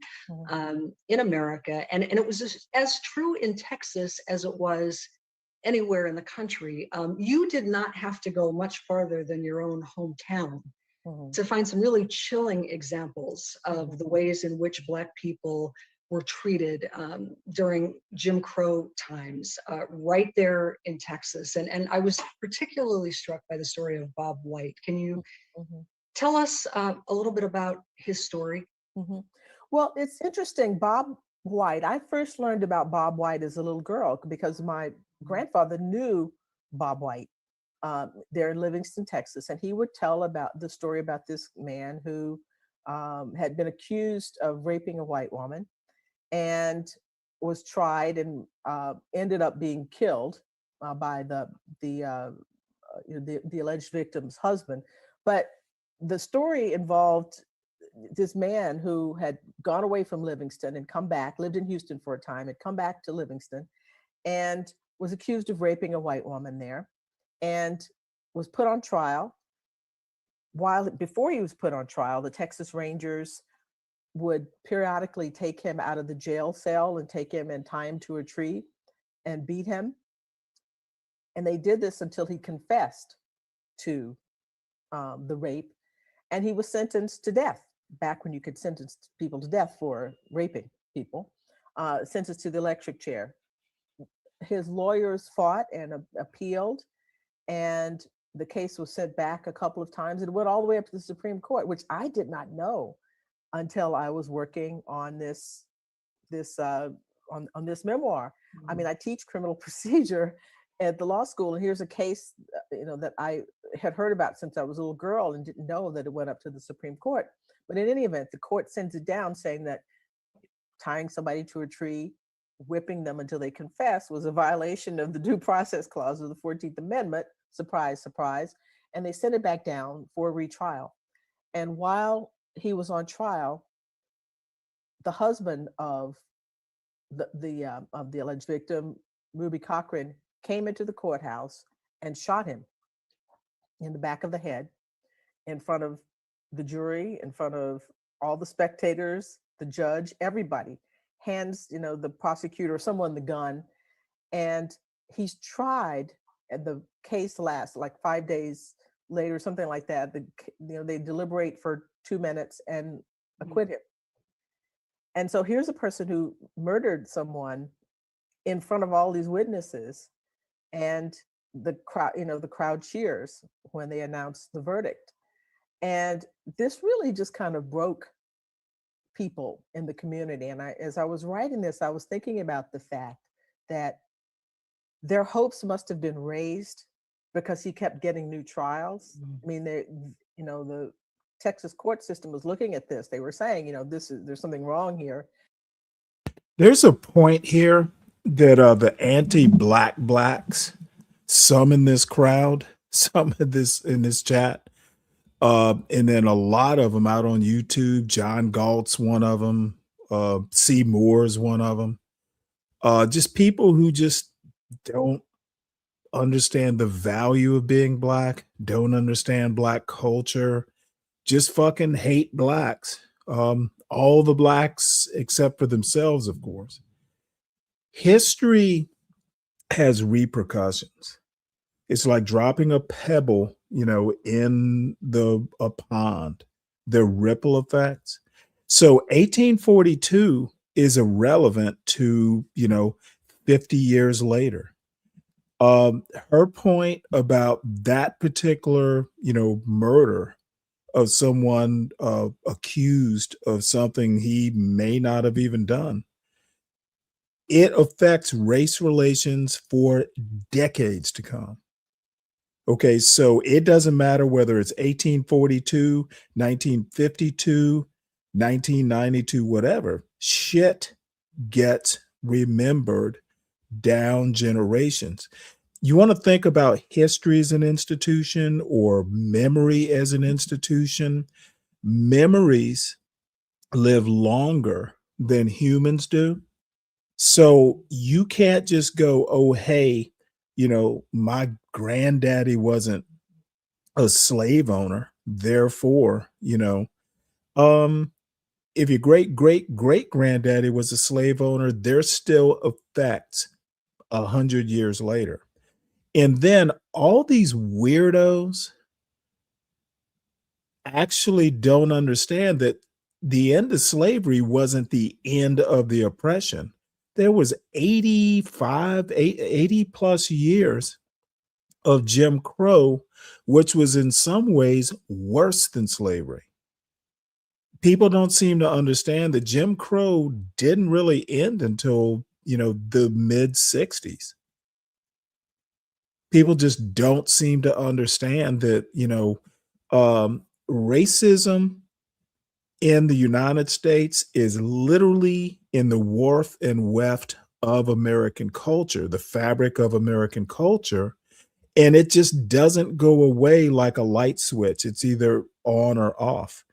Speaker 2: in America. And it was just as true in Texas as it was anywhere in the country. You did not have to go much farther than your own hometown to find some really chilling examples of the ways in which Black people were treated during Jim Crow times, right there in Texas. And I was particularly struck by the story of Bob White. Can you tell us a little bit about his story?
Speaker 22: Well, it's interesting. Bob White, I first learned about Bob White as a little girl because my grandfather knew Bob White there in Livingston, Texas. And he would tell about the story about this man who had been accused of raping a white woman and was tried and ended up being killed by the alleged victim's husband. But the story involved this man who had gone away from Livingston and come back, lived in Houston for a time, had come back to Livingston, and was accused of raping a white woman there, and was put on trial. Before he was put on trial, the Texas Rangers would periodically take him out of the jail cell and take him and tie him to a tree and beat him. And they did this until he confessed to the rape, and he was sentenced to death, back when you could sentence people to death for raping people, sentenced to the electric chair. His lawyers fought and appealed, and the case was sent back a couple of times. It went all the way up to the Supreme Court, which I did not know until I was working on this memoir. I mean, I teach criminal procedure at the law school, and here's a case, that I had heard about since I was a little girl and didn't know that it went up to the Supreme Court. But in any event, the court sends it down saying that tying somebody to a tree, whipping them until they confess, was a violation of the Due Process Clause of the 14th Amendment. Surprise, surprise. And they sent it back down for a retrial. And while he was on trial, the husband of the alleged victim, Ruby Cochran, came into the courthouse and shot him in the back of the head in front of the jury, in front of all the spectators, the judge, everybody. Hands, the prosecutor, someone the gun, and he's tried. And the case lasts like 5 days later, something like that. They deliberate for 2 minutes and acquit him. And so here's a person who murdered someone in front of all these witnesses, and the crowd cheers when they announce the verdict. And this really just kind of broke people in the community. And as I was writing this, I was thinking about the fact that their hopes must have been raised because he kept getting new trials. I mean, the Texas court system was looking at this. They were saying, there's something wrong here.
Speaker 1: There's a point here that the anti-Black blacks, some in this crowd, some in this chat, and then a lot of them out on YouTube. John Galt's one of them. C. Moore is one of them. Just people who just don't understand the value of being black, don't understand black culture, just fucking hate blacks. All the blacks except for themselves, of course. History has repercussions. It's like dropping a pebble, in a pond. The ripple effects. So 1842 is irrelevant to, 50 years later. Her point about that particular, murder of someone accused of something he may not have even done, it affects race relations for decades to come. Okay, so it doesn't matter whether it's 1842, 1952, 1992, whatever. Shit gets remembered down generations. You want to think about history as an institution or memory as an institution. Memories live longer than humans do. So you can't just go, oh, hey, my granddaddy wasn't a slave owner. Therefore, if your great granddaddy was a slave owner, there's still effects 100 years later. And then all these weirdos actually don't understand that the end of slavery wasn't the end of the oppression. There was 80 plus years of Jim Crow, which was in some ways worse than slavery. People don't seem to understand that Jim Crow didn't really end until, the mid 60s. People just don't seem to understand that, racism in the United States is literally in the warp and weft of American culture, the fabric of American culture. And it just doesn't go away like a light switch. It's either on or off.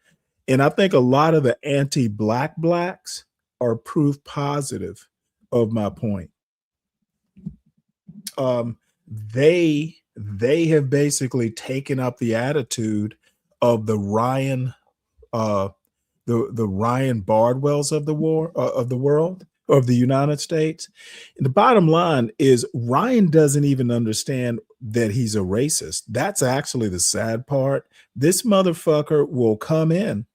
Speaker 1: And I think a lot of the anti-black blacks are proof positive of my point. They have basically taken up the attitude of the Ryan the Ryan Bardwells of the world, of the United States. And the bottom line is Ryan doesn't even understand that he's a racist. That's actually the sad part. This motherfucker will come in,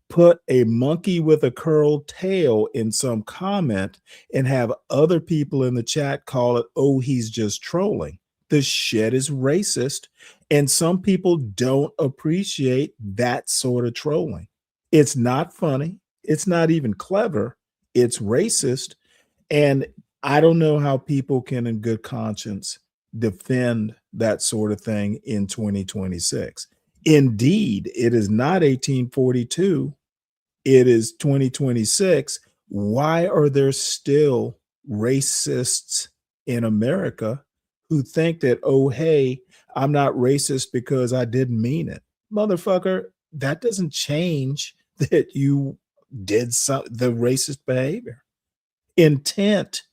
Speaker 1: put a monkey with a curled tail in some comment and have other people in the chat call it, oh, he's just trolling. The shit is racist. And some people don't appreciate that sort of trolling. It's not funny. It's not even clever. It's racist. And I don't know how people can in good conscience defend that sort of thing in 2026. Indeed, it is not 1842. It is 2026. Why are there still racists in America who think that, oh, hey, I'm not racist because I didn't mean it? Motherfucker, that doesn't change that you did the racist behavior. Intent.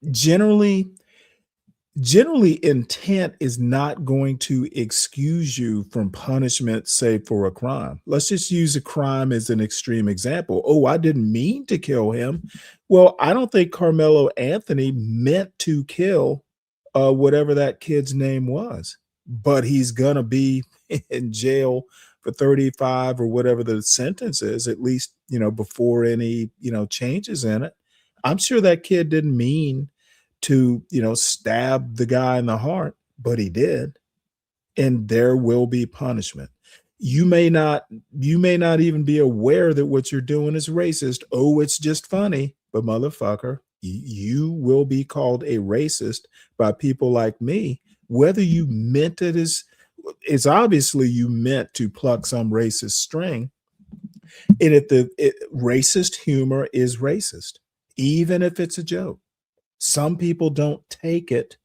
Speaker 1: Generally, intent is not going to excuse you from punishment, say for a crime. Let's just use a crime as an extreme example. Oh, I didn't mean to kill him. Well, I don't think Carmelo Anthony meant to kill whatever that kid's name was, but he's gonna be in jail for 35 or whatever the sentence is, at least, before any, changes in it. I'm sure that kid didn't mean to, stab the guy in the heart, but he did. And there will be punishment. You may not even be aware that what you're doing is racist. Oh, it's just funny. But motherfucker, you will be called a racist by people like me, whether you meant it as, it's obviously you meant to pluck some racist string. And if racist humor is racist, even if it's a joke. Some people don't take it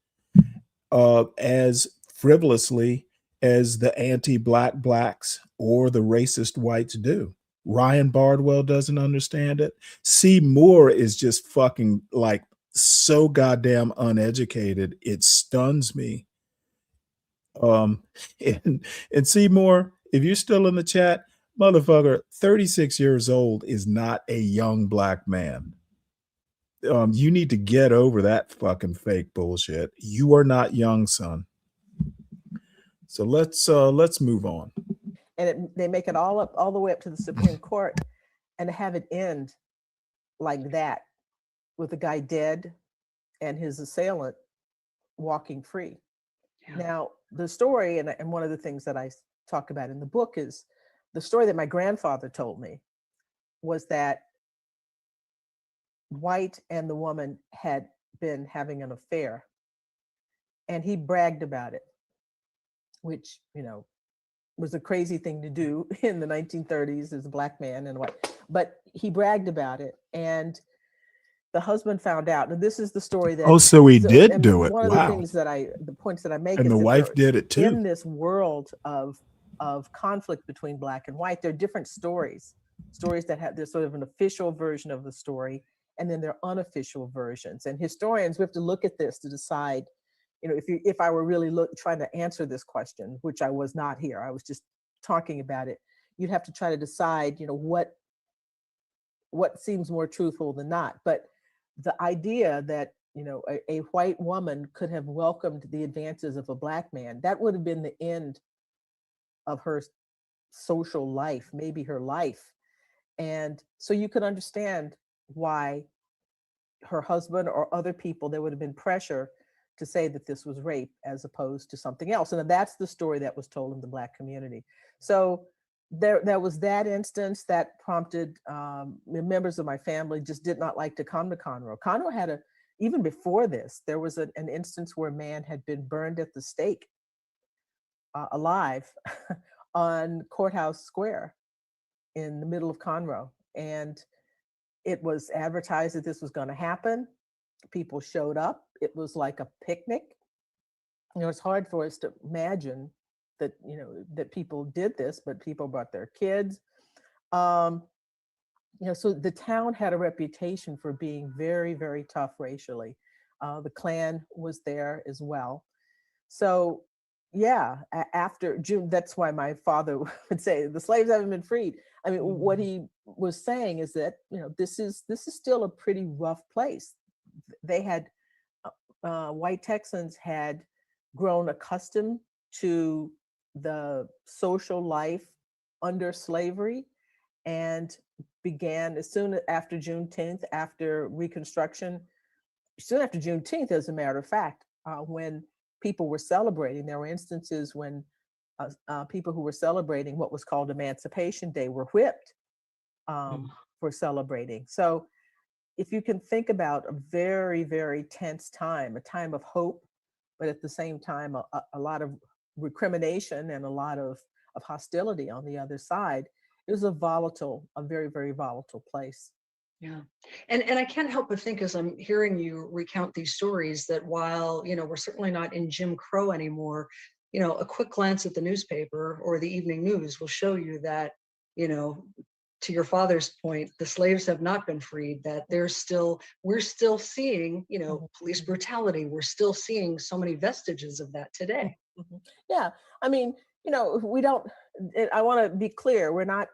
Speaker 1: as frivolously as the anti-black blacks or the racist whites do. Ryan Bardwell doesn't understand it. C. Moore is just fucking like so goddamn uneducated. It stuns me. And C. Moore, if you're still in the chat, motherfucker, 36 years old is not a young black man. You need to get over that fucking fake bullshit. You are not young, son. So let's move on.
Speaker 22: And they make it all the way up to the Supreme Court, and to have it end like that, with the guy dead and his assailant walking free. Yeah. Now, the story, and one of the things that I talk about in the book, is the story that my grandfather told me, was that White and the woman had been having an affair, and he bragged about it, which, was a crazy thing to do in the 1930s as a black man and what, but he bragged about it, and the husband found out. And this is the story that.
Speaker 1: Oh, so he did do it.
Speaker 22: One of the things the points that I make,
Speaker 1: and
Speaker 22: is
Speaker 1: the
Speaker 22: that
Speaker 1: wife did it too.
Speaker 22: In this world of conflict between black and white, there are different stories that have this sort of an official version of the story, and then there are unofficial versions. And historians, we have to look at this to decide, if I were really trying to answer this question, which I was not here, I was just talking about it, you'd have to try to decide, what seems more truthful than not. But the idea that, a white woman could have welcomed the advances of a black man, that would have been the end of her social life, maybe her life. And so you could understand why her husband or other people, there would have been pressure to say that this was rape as opposed to something else. And that's the story that was told in the black community. So there was that instance that prompted members of my family just did not like to come to Conroe. Conroe had even before this, there was an instance where a man had been burned at the stake alive on Courthouse Square in the middle of Conroe. And it was advertised that this was going to happen. People showed up. It was like a picnic. It's hard for us to imagine that, that people did this, but people brought their kids. So the town had a reputation for being very, very tough racially. The Klan was there as well. So yeah, after June, that's why my father would say the slaves haven't been freed. I mean, what he was saying is that, this is still a pretty rough place. They had, white Texans had grown accustomed to the social life under slavery, and began as soon after Juneteenth, after Reconstruction, soon after Juneteenth, as a matter of fact, when people were celebrating, there were instances when people who were celebrating what was called Emancipation Day were whipped for celebrating. So if you can think about a very, very tense time, a time of hope, but at the same time, a lot of recrimination and a lot of hostility on the other side, it was a very, very volatile place.
Speaker 2: Yeah. And I can't help but think, as I'm hearing you recount these stories, that while, we're certainly not in Jim Crow anymore, a quick glance at the newspaper or the evening news will show you that, to your father's point, the slaves have not been freed, that we're still seeing, police brutality. We're still seeing so many vestiges of that today.
Speaker 22: Mm-hmm. Yeah. I mean, we don't, I want to be clear, we're not,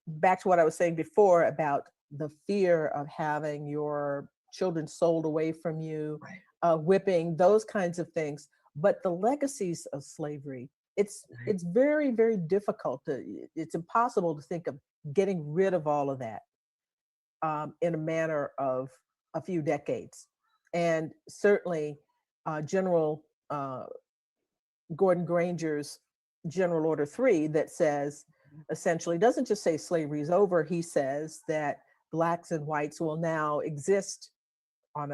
Speaker 22: back to what I was saying before about the fear of having your children sold away from you, right. Whipping, those kinds of things. But the legacies of slavery, it's very, very difficult it's impossible to think of getting rid of all of that in a manner of a few decades. And certainly General Gordon Granger's General Order 3 that says, essentially, doesn't just say slavery is over, he says that Blacks and whites will now exist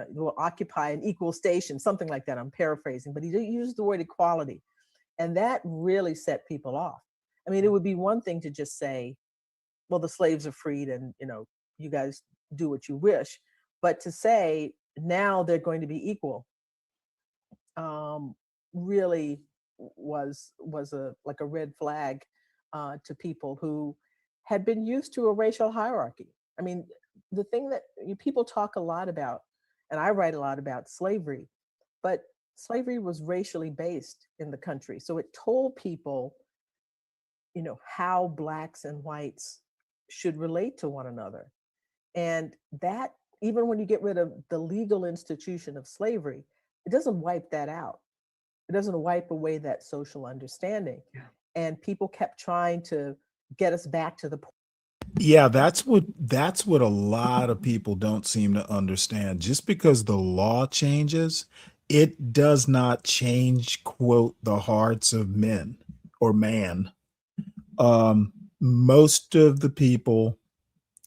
Speaker 22: will occupy an equal station, something like that. I'm paraphrasing, but he did use the word equality. And that really set people off. I mean, it would be one thing to just say, well, the slaves are freed and, you guys do what you wish. But to say now they're going to be equal really was like a red flag to people who had been used to a racial hierarchy. I mean, the thing that people talk a lot about, and I write a lot about slavery, but slavery was racially based in the country. So it told people, how Blacks and whites should relate to one another. And that, even when you get rid of the legal institution of slavery, it doesn't wipe that out. It doesn't wipe away that social understanding. Yeah. And people kept trying to get us back to the point.
Speaker 1: Yeah, that's what a lot of people don't seem to understand. Just because the law changes, it does not change, quote, the hearts of men or man. Most of the people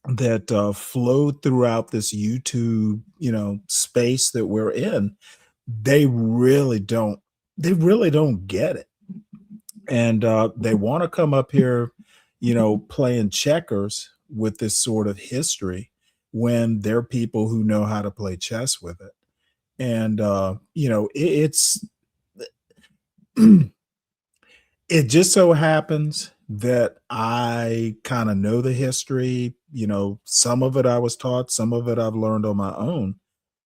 Speaker 1: that flowed throughout this YouTube, space that we're in, they really don't get it. And they want to come up here, playing checkers with this sort of history when they're people who know how to play chess with it. And, it's, it just so happens that I kind of know the history, some of it I was taught, some of it I've learned on my own.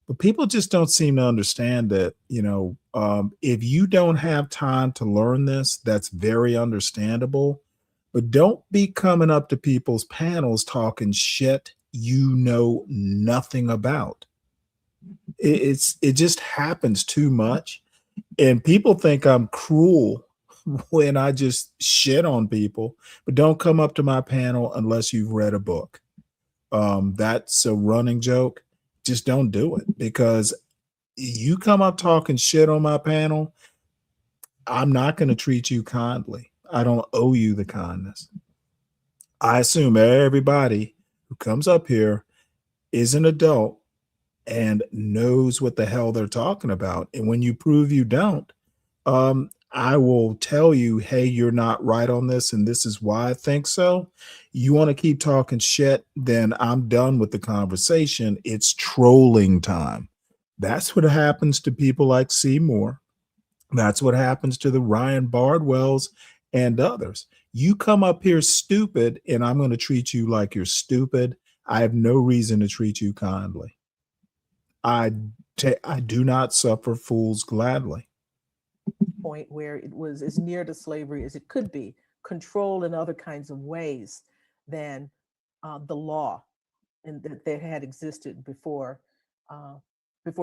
Speaker 1: But people just don't seem to understand that, if you don't have time to learn this, that's very understandable. But don't be coming up to people's panels talking shit you know nothing about. It just happens too much. And people think I'm cruel when I just shit on people. But don't come up to my panel unless you've read a book. That's a running joke. Just don't do it, because you come up talking shit on my panel, I'm not going to treat you kindly. I don't owe you the kindness. I assume everybody who comes up here is an adult and knows what the hell they're talking about. And when you prove you don't, I will tell you, hey, you're not right on this, and this is why I think so. You want to keep talking shit, then I'm done with the conversation. It's trolling time. That's what happens to people like Seymour. That's what happens to the Ryan Bardwells and others. You come up here stupid, and I'm going to treat you like you're stupid. I have no reason to treat you kindly. I do not suffer fools gladly.
Speaker 22: Point where it was as near to slavery as it could be, controlled in other kinds of ways than the law, and that had existed before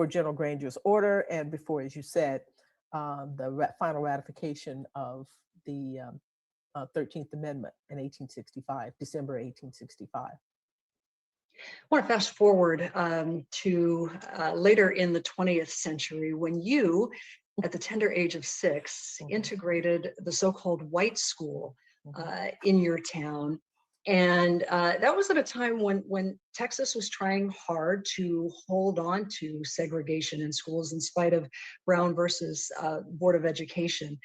Speaker 22: General Granger's order, and before, as you said, the final ratification of the 13th Amendment in 1865, December 1865.
Speaker 2: I want to fast forward to later in the 20th century, when you, at the tender age of 6, integrated the so-called white school in your town. And that was at a time when Texas was trying hard to hold on to segregation in schools in spite of Brown versus Board of Education.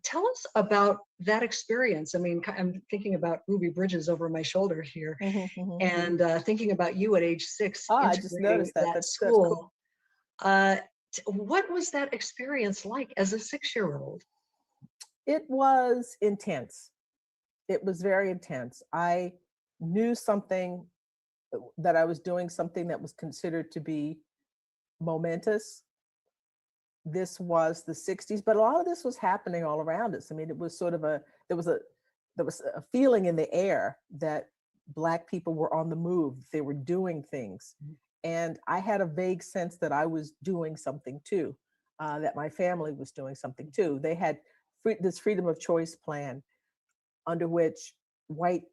Speaker 2: Tell us about that experience. I mean, I'm thinking about Ruby Bridges over my shoulder here, and thinking about you at age 6.
Speaker 22: I just noticed that. That's
Speaker 2: school. That's cool. What was that experience like as a 6-year-old?
Speaker 22: It was intense. It was very intense. I knew something, that I was doing something that was considered to be momentous. This was the 60s, but a lot of this was happening all around us. I mean, it was sort of there was a feeling in the air that Black people were on the move. They were doing things. And I had a vague sense that I was doing something too, that my family was doing something too. They had this freedom of choice plan, under which white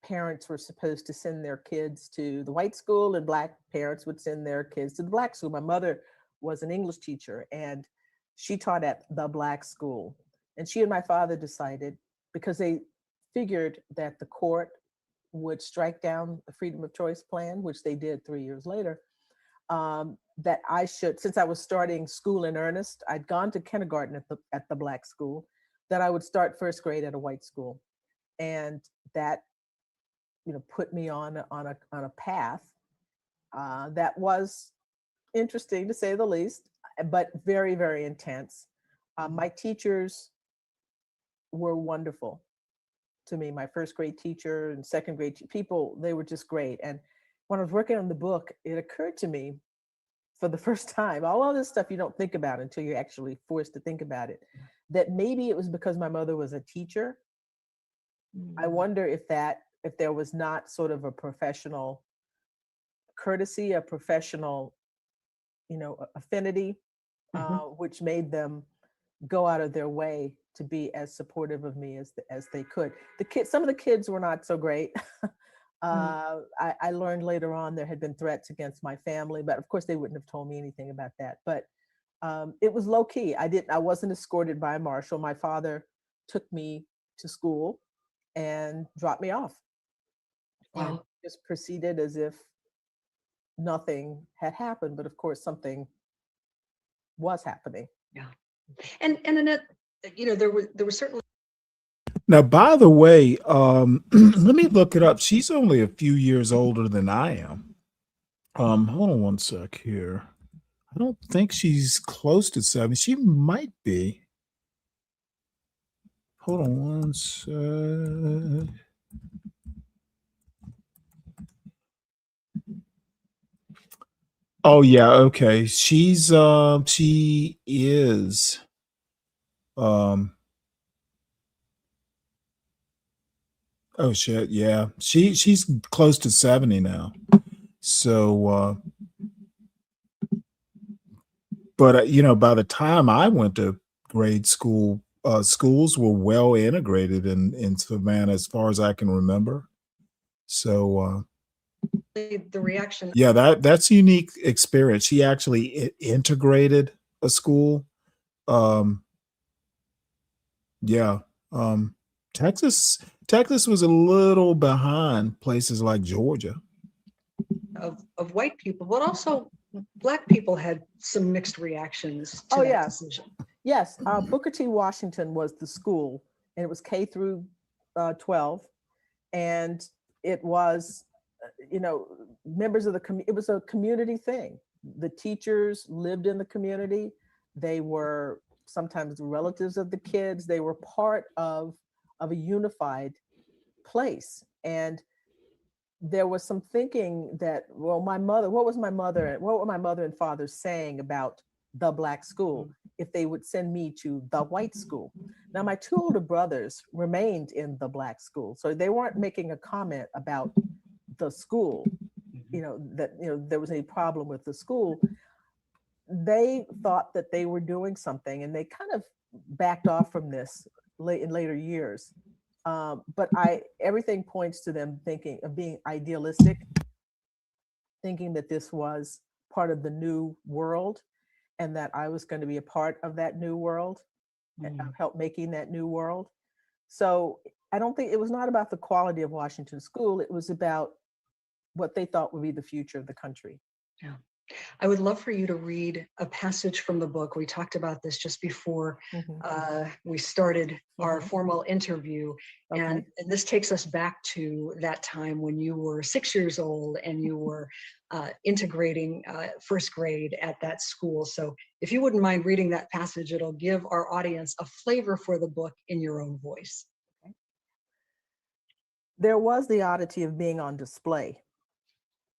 Speaker 22: parents were supposed to send their kids to the white school, and Black parents would send their kids to the Black school. My mother was an English teacher, and she taught at the Black school. And she and my father decided, because they figured that the court would strike down the freedom of choice plan, which they did 3 years later, that I should, since I was starting school in earnest, I'd gone to kindergarten at the Black school, that I would start first grade at a white school. And that, put me on a path that was interesting, to say the least, but very, very intense. My teachers were wonderful to me. My first grade teacher and second grade people, they were just great. And when I was working on the book, it occurred to me for the first time, all of this stuff you don't think about until you're actually forced to think about it, that maybe it was because my mother was a teacher. I wonder if there was not sort of a professional courtesy, a professional, affinity, which made them go out of their way to be as supportive of me as they could. Some of the kids were not so great. I learned later on there had been threats against my family, but of course they wouldn't have told me anything about that. But it was low key. I wasn't escorted by a marshal. My father took me to school and dropped me off.
Speaker 2: Wow.
Speaker 22: And just proceeded as if nothing had happened, but of course something was happening.
Speaker 2: Yeah. And Annette, there was certainly.
Speaker 1: Now, by the way, let me look it up. She's only a few years older than I am. Hold on one sec here. I don't think she's close to 70. She might be. Hold on one sec. Oh yeah, okay. She is oh shit, yeah. She's close to 70 now. So but by the time I went to grade school, schools were well integrated in Savannah as far as I can remember. So
Speaker 2: the reaction.
Speaker 1: yeah, that's a unique experience. She actually integrated a school. Yeah. Texas was a little behind places like Georgia.
Speaker 2: Of white people, but also Black people had some mixed reactions to that decision.
Speaker 22: Yes, Booker T. Washington was the school, and it was K through 12, and it was, members of the community. It was a community thing. The teachers lived in the community. They were sometimes relatives of the kids. They were part of a unified place, and there was some thinking that, well, what were my mother and father saying about the Black school if they would send me to the white school? Now, my two older brothers remained in the Black school, so they weren't making a comment about the school, that there was any problem with the school. They thought that they were doing something, and they kind of backed off from this in later years. But everything points to them thinking of being idealistic, thinking that this was part of the new world, and that I was going to be a part of that new world and help making that new world. So I don't think it was not about the quality of Washington School. It was about what they thought would be the future of the country.
Speaker 2: Yeah. I would love for you to read a passage from the book. We talked about this just before we started our formal interview.
Speaker 22: Okay.
Speaker 2: And this takes us back to that time when you were 6 years old and you were integrating first grade at that school. So if you wouldn't mind reading that passage, it'll give our audience a flavor for the book in your own voice.
Speaker 22: Okay. There was the oddity of being on display.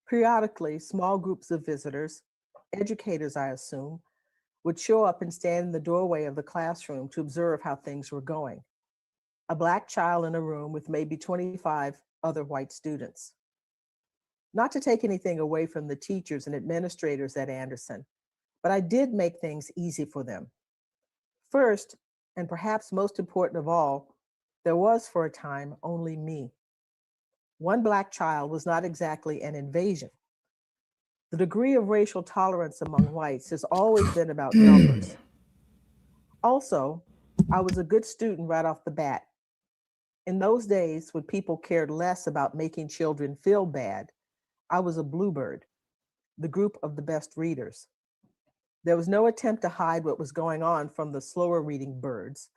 Speaker 22: Periodically, small groups of visitors, educators, I assume, would show up and stand in the doorway of the classroom to observe how things were going. A Black child in a room with maybe 25 other white students. Not to take anything away from the teachers and administrators at Anderson, but I did make things easy for them. First, and perhaps most important of all, there was for a time only me. One Black child was not exactly an invasion. The degree of racial tolerance among whites has always been about numbers. Also, I was a good student right off the bat. In those days, when people cared less about making children feel bad, I was a bluebird, the group of the best readers. There was no attempt to hide what was going on from the slower reading birds.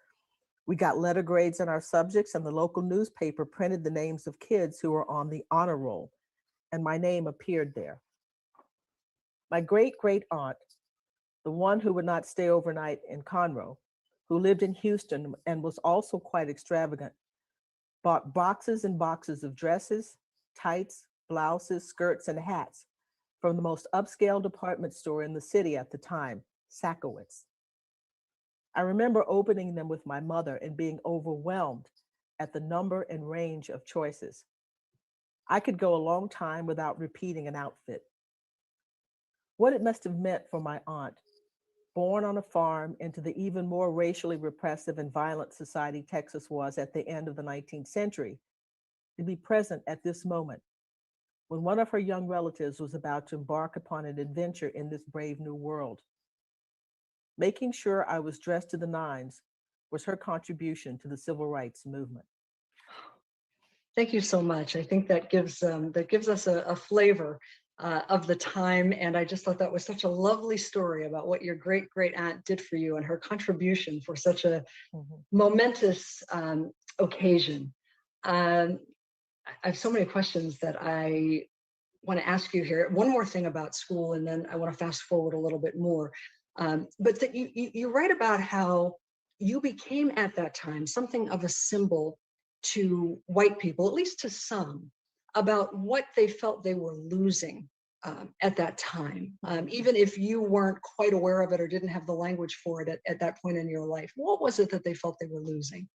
Speaker 22: We got letter grades in our subjects, and the local newspaper printed the names of kids who were on the honor roll, and my name appeared there. My great-great aunt, the one who would not stay overnight in Conroe, who lived in Houston and was also quite extravagant, bought boxes and boxes of dresses, tights, blouses, skirts, and hats from the most upscale department store in the city at the time, Sakowitz. I remember opening them with my mother and being overwhelmed at the number and range of choices. I could go a long time without repeating an outfit. What it must have meant for my aunt, born on a farm into the even more racially repressive and violent society Texas was at the end of the 19th century, to be present at this moment when one of her young relatives was about to embark upon an adventure in this brave new world. Making sure I was dressed to the nines was her contribution to the civil rights movement.
Speaker 2: Thank you so much. I think that gives us a flavor of the time, and I just thought that was such a lovely story about what your great great aunt did for you and her contribution for such a momentous occasion. I have so many questions that I want to ask you here. One more thing about school, and then I want to fast forward a little bit more. But that you write about how you became at that time something of a symbol to white people, at least to some, about what they felt they were losing at that time, even if you weren't quite aware of it or didn't have the language for it at that point in your life. What was it that they felt they were losing?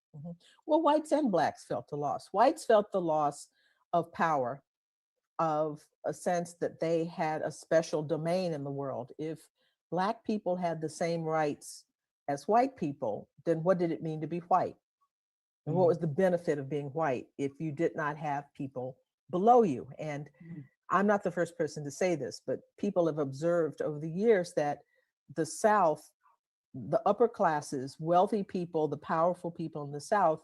Speaker 22: Well, whites and blacks felt the loss. Whites felt the loss of power, of a sense that they had a special domain in the world. If Black people had the same rights as white people, then what did it mean to be white? And what was the benefit of being white if you did not have people below you? And I'm not the first person to say this, but people have observed over the years that the South, the upper classes, wealthy people, the powerful people in the South,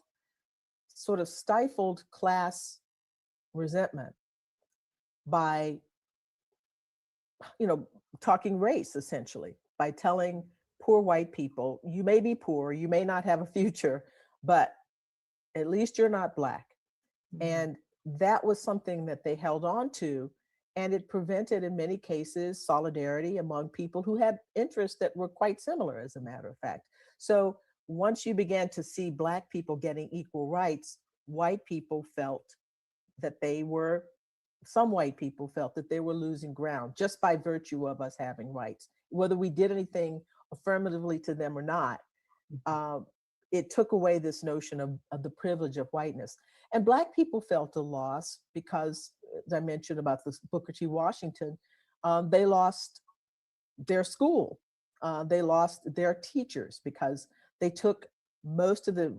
Speaker 22: sort of stifled class resentment by, talking race, essentially, by telling poor white people, you may be poor, you may not have a future, but at least you're not Black. And that was something that they held on to, and it prevented, in many cases, solidarity among people who had interests that were quite similar, as a matter of fact. So once you began to see Black people getting equal rights, white people felt that some white people felt that they were losing ground just by virtue of us having rights. Whether we did anything affirmatively to them or not, it took away this notion of the privilege of whiteness. And Black people felt a loss because, as I mentioned about this Booker T. Washington, they lost their school. They lost their teachers because they took most of the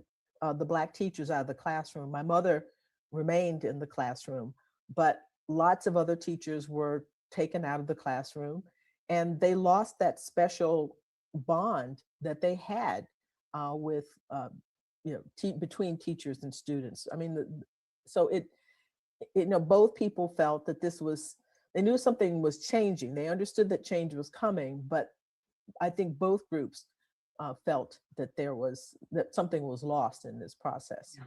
Speaker 22: Black teachers out of the classroom. My mother remained in the classroom, but lots of other teachers were taken out of the classroom, and they lost that special bond that they had with between teachers and students. I mean, both people felt that they knew something was changing. They understood that change was coming, but I think both groups felt that that something was lost in this process.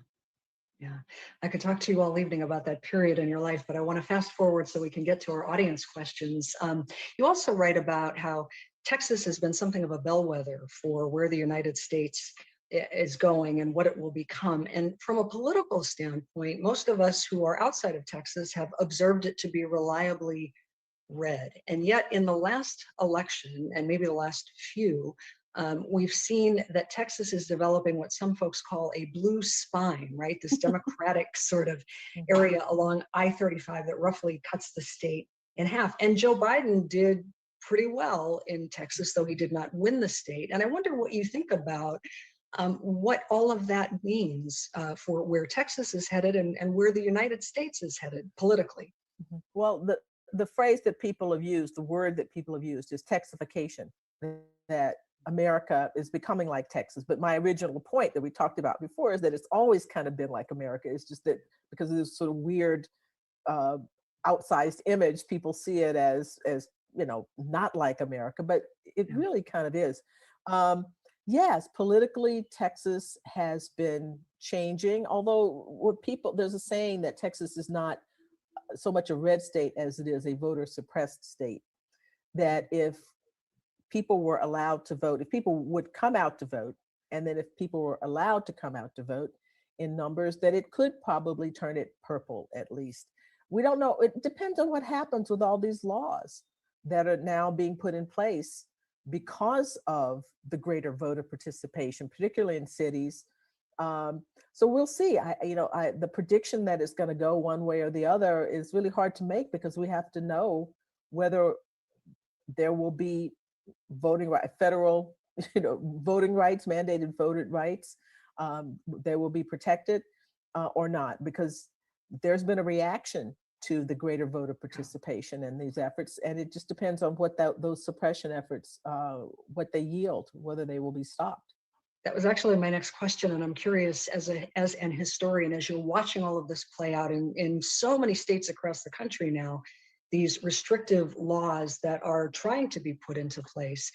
Speaker 2: Yeah, I could talk to you all evening about that period in your life, but I want to fast forward so we can get to our audience questions. You also write about how Texas has been something of a bellwether for where the United States is going and what it will become. And from a political standpoint, most of us who are outside of Texas have observed it to be reliably red. And yet in the last election, and maybe the last few, we've seen that Texas is developing what some folks call a blue spine, right? This democratic sort of area along I-35 that roughly cuts the state in half. And Joe Biden did pretty well in Texas, though he did not win the state. And I wonder what you think about what all of that means for where Texas is headed and where the United States is headed politically.
Speaker 22: Well, the phrase that people have used, the word that people have used is Texification, that America is becoming like Texas. But my original point that we talked about before is that it's always kind of been like America. It's just that because of this sort of weird outsized image, people see it as not like America, but it really kind of is. Yes, politically, Texas has been changing, although there's a saying that Texas is not so much a red state as it is a voter suppressed state, that if people were allowed to vote, if people would come out to vote, and then if people were allowed to come out to vote, in numbers that it could probably turn it purple at least. We don't know. It depends on what happens with all these laws that are now being put in place because of the greater voter participation, particularly in cities. So we'll see. The prediction that it's going to go one way or the other is really hard to make because we have to know whether there will be federal, voting rights, mandated voting rights. They will be protected or not, because there's been a reaction to the greater voter participation in these efforts, and it just depends on what those suppression efforts, what they yield, whether they will be stopped.
Speaker 2: That was actually my next question, and I'm curious, as an historian, as you're watching all of this play out in so many states across the country now, these restrictive laws that are trying to be put into place,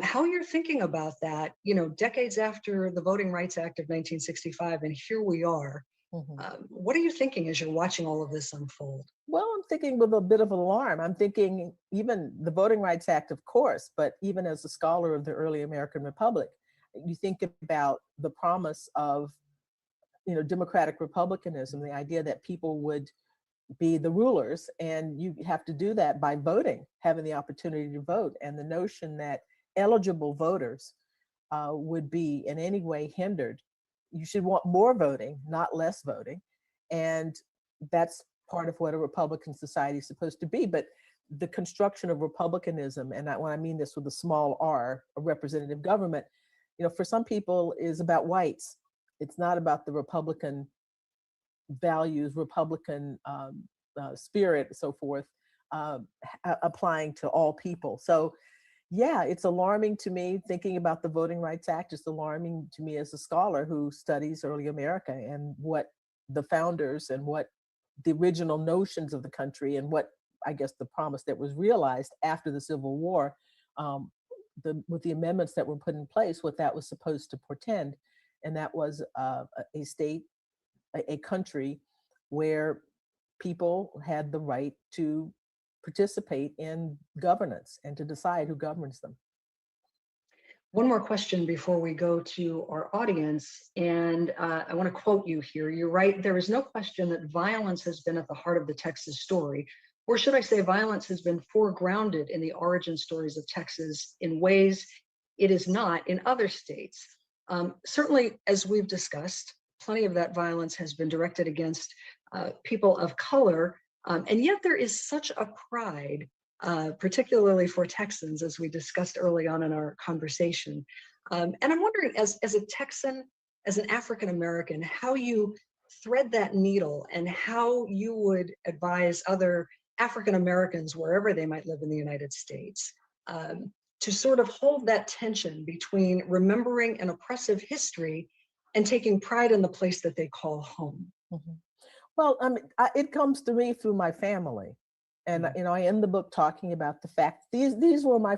Speaker 2: how you're thinking about that, decades after the Voting Rights Act of 1965, and here we are. What are you thinking as you're watching all of this unfold?
Speaker 22: Well, I'm thinking with a bit of alarm. I'm thinking even the Voting Rights Act, of course, but even as a scholar of the early American Republic, you think about the promise of, democratic republicanism, the idea that people would be the rulers, and you have to do that by voting, having the opportunity to vote, and the notion that eligible voters would be in any way hindered. You should want more voting, not less voting. And that's part of what a Republican society is supposed to be. But the construction of republicanism, and when I mean this with a small r, a representative government, for some people is about whites. It's not about the Republican values, Republican spirit, so forth, applying to all people. So yeah, it's alarming to me thinking about the Voting Rights Act. It's alarming to me as a scholar who studies early America and what the founders and what the original notions of the country and what, I guess, the promise that was realized after the Civil War, with the amendments that were put in place, what that was supposed to portend. And that was a state, a country where people had the right to participate in governance and to decide who governs them.
Speaker 2: One more question before we go to our audience, and I want to quote you here. You're right, there is no question that violence has been at the heart of the Texas story, or should I say violence has been foregrounded in the origin stories of Texas in ways it is not in other states. Certainly, as we've discussed, plenty of that violence has been directed against people of color, and yet there is such a pride, particularly for Texans, as we discussed early on in our conversation. And I'm wondering, as a Texan, as an African-American, how you thread that needle and how you would advise other African-Americans, wherever they might live in the United States, to sort of hold that tension between remembering an oppressive history and taking pride in the place that they call home.
Speaker 22: Mm-hmm. Well, it comes to me through my family. And, I end the book talking about the fact these were my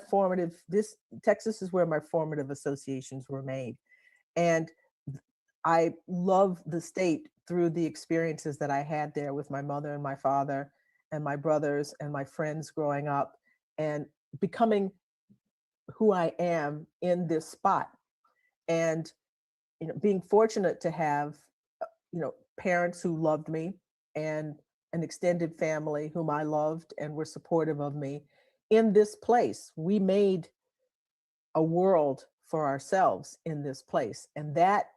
Speaker 22: Texas is where my formative associations were made. And I love the state through the experiences that I had there with my mother and my father and my brothers and my friends growing up and becoming who I am in this spot. And, being fortunate to have, parents who loved me and an extended family whom I loved and were supportive of me in this place. We made a world for ourselves in this place. And that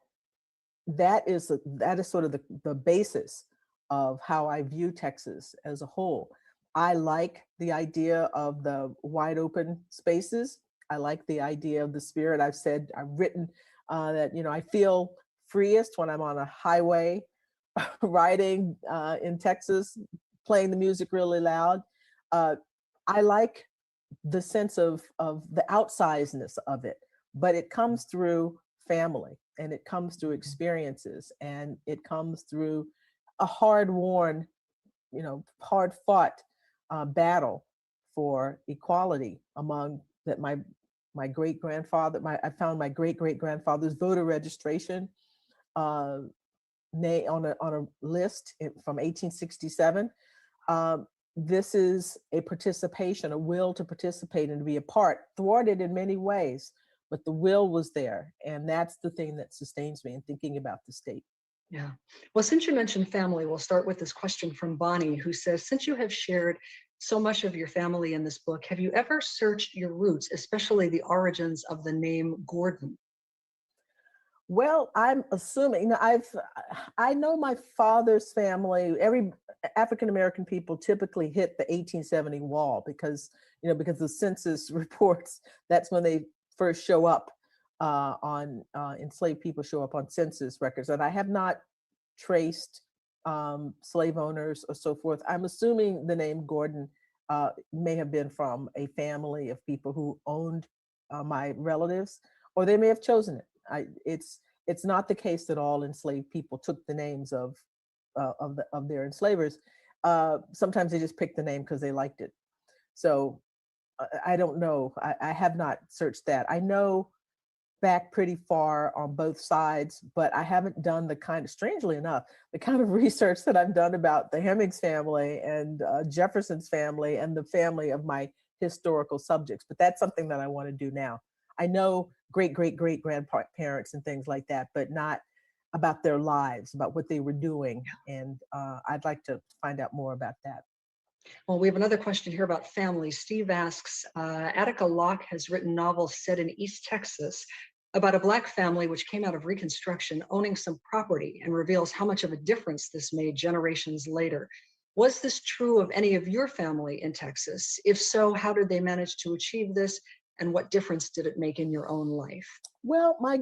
Speaker 22: is sort of the basis of how I view Texas as a whole. I like the idea of the wide open spaces. I like the idea of the spirit. I've written that, I feel freest when I'm on a highway riding in Texas, playing the music really loud. I like the sense of the outsizeness of it, but it comes through family and it comes through experiences and it comes through a hard-won, hard-fought battle for equality among that my great-grandfather, I found my great-great-grandfather's voter registration on a list from 1867. This is a participation, a will to participate and to be a part, thwarted in many ways, but the will was there. And that's the thing that sustains me in thinking about the state.
Speaker 2: Yeah. Well, since you mentioned family, we'll start with this question from Bonnie, who says, since you have shared so much of your family in this book, have you ever searched your roots, especially the origins of the name Gordon?
Speaker 22: Well, I'm assuming, I know my father's family, every African-American people typically hit the 1870 wall because the census reports, that's when they first show up enslaved people show up on census records. And I have not traced slave owners or so forth. I'm assuming the name Gordon may have been from a family of people who owned my relatives, or they may have chosen it. It's not the case that all enslaved people took the names of their enslavers. Sometimes they just picked the name because they liked it. So I don't know. I have not searched that. I know back pretty far on both sides, but I haven't done strangely enough, the kind of research that I've done about the Hemings family and Jefferson's family and the family of my historical subjects. But that's something that I want to do now. I know great-great-great-grandparents and things like that, but not about their lives, about what they were doing. And I'd like to find out more about that.
Speaker 2: Well, we have another question here about family. Steve asks, Attica Locke has written novels set in East Texas about a Black family which came out of Reconstruction owning some property, and reveals how much of a difference this made generations later. Was this true of any of your family in Texas? If so, how did they manage to achieve this? And what difference did it make in your own life?
Speaker 22: Well, I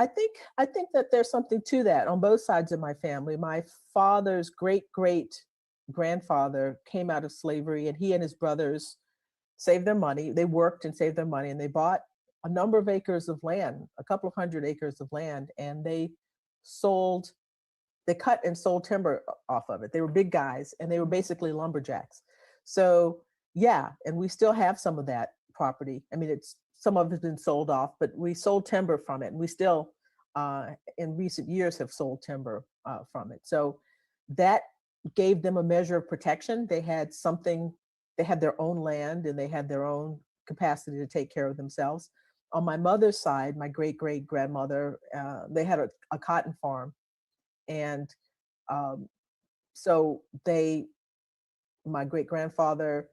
Speaker 22: think that there's something to that on both sides of my family. My father's great-great-grandfather came out of slavery, and he and his brothers saved their money. They worked and saved their money, and they bought a number of acres of land, a couple of hundred acres of land, and they cut and sold timber off of it. They were big guys, and they were basically lumberjacks. So yeah, and we still have some of that property. I mean, some of it's been sold off, but we sold timber from it, and we still, in recent years, have sold timber from it. So that gave them a measure of protection. They had their own land, and they had their own capacity to take care of themselves. On my mother's side, my great-great-grandmother, they had a cotton farm. And so my great-grandfather,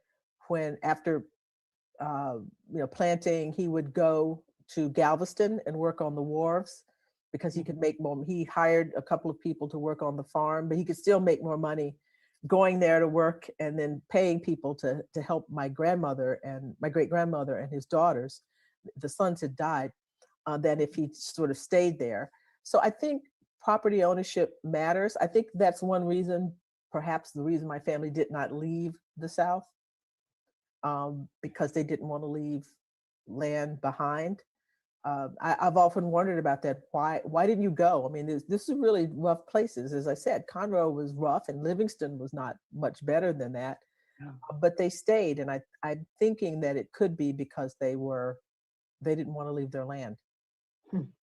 Speaker 22: after planting, he would go to Galveston and work on the wharves because he could make more. He hired a couple of people to work on the farm, but he could still make more money going there to work and then paying people to help my grandmother and my great-grandmother and his daughters. The sons had died, than if he sort of stayed there. So I think property ownership matters. I think that's one reason, perhaps the reason my family did not leave the South, because they didn't want to leave land behind. I've often wondered about that. Why didn't you go? I mean, this is really rough places. As I said, Conroe was rough and Livingston was not much better than that. Yeah. But they stayed, and I'm thinking that it could be because they didn't want to leave their land.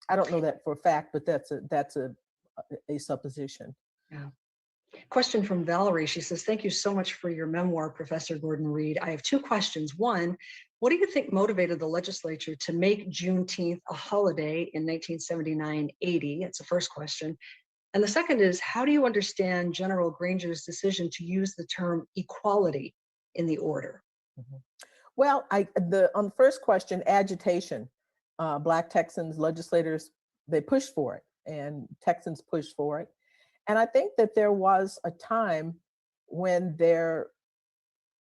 Speaker 22: I don't know that for a fact, but that's a supposition.
Speaker 2: Yeah. Question from Valerie. She says, thank you so much for your memoir, Professor Gordon Reed. I have two questions. One, what do you think motivated the legislature to make Juneteenth a holiday in 1979-80? That's the first question. And the second is, how do you understand General Granger's decision to use the term equality in the order?
Speaker 22: Mm-hmm. Well, on the first question, agitation. Black Texans legislators, they pushed for it, and Texans pushed for it. And I think that there was a time when there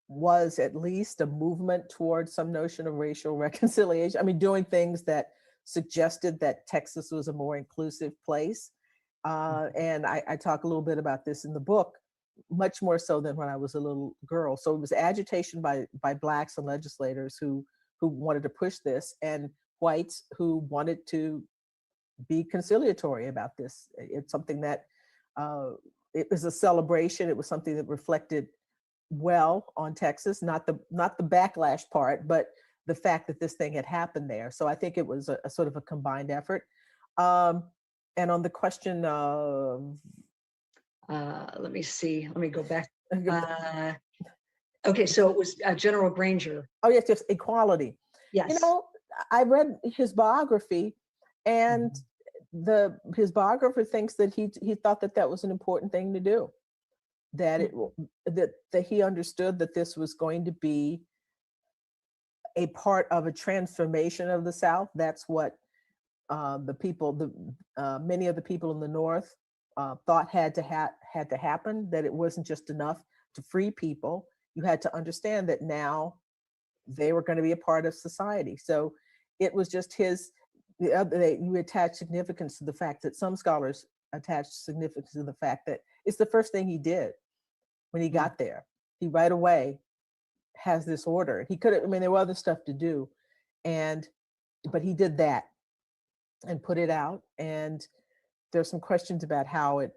Speaker 22: was at least a movement towards some notion of racial reconciliation. I mean, doing things that suggested that Texas was a more inclusive place. And I talk a little bit about this in the book, much more so than when I was a little girl. So it was agitation by Blacks and legislators who wanted to push this, and whites who wanted to be conciliatory about this. It's something that it was a celebration. It was something that reflected well on Texas, not the backlash part, but the fact that this thing had happened there. So I think it was a sort of a combined effort. And on the question of,
Speaker 2: let me see. Let me go back. Okay, so it was General Granger.
Speaker 22: Oh yes, just equality.
Speaker 2: Yes.
Speaker 22: I read his biography, and his biographer thinks that he thought that was an important thing to do, that that he understood that this was going to be a part of a transformation of the South. That's what many of the people in the North thought had to happen, that it wasn't just enough to free people. You had to understand that now they were going to be a part of society. So it was just you attach significance to the fact that some scholars attach significance to the fact that it's the first thing he did when he got there. He right away has this order. He could have, there were other stuff to do, but he did that and put it out. And there's some questions about how it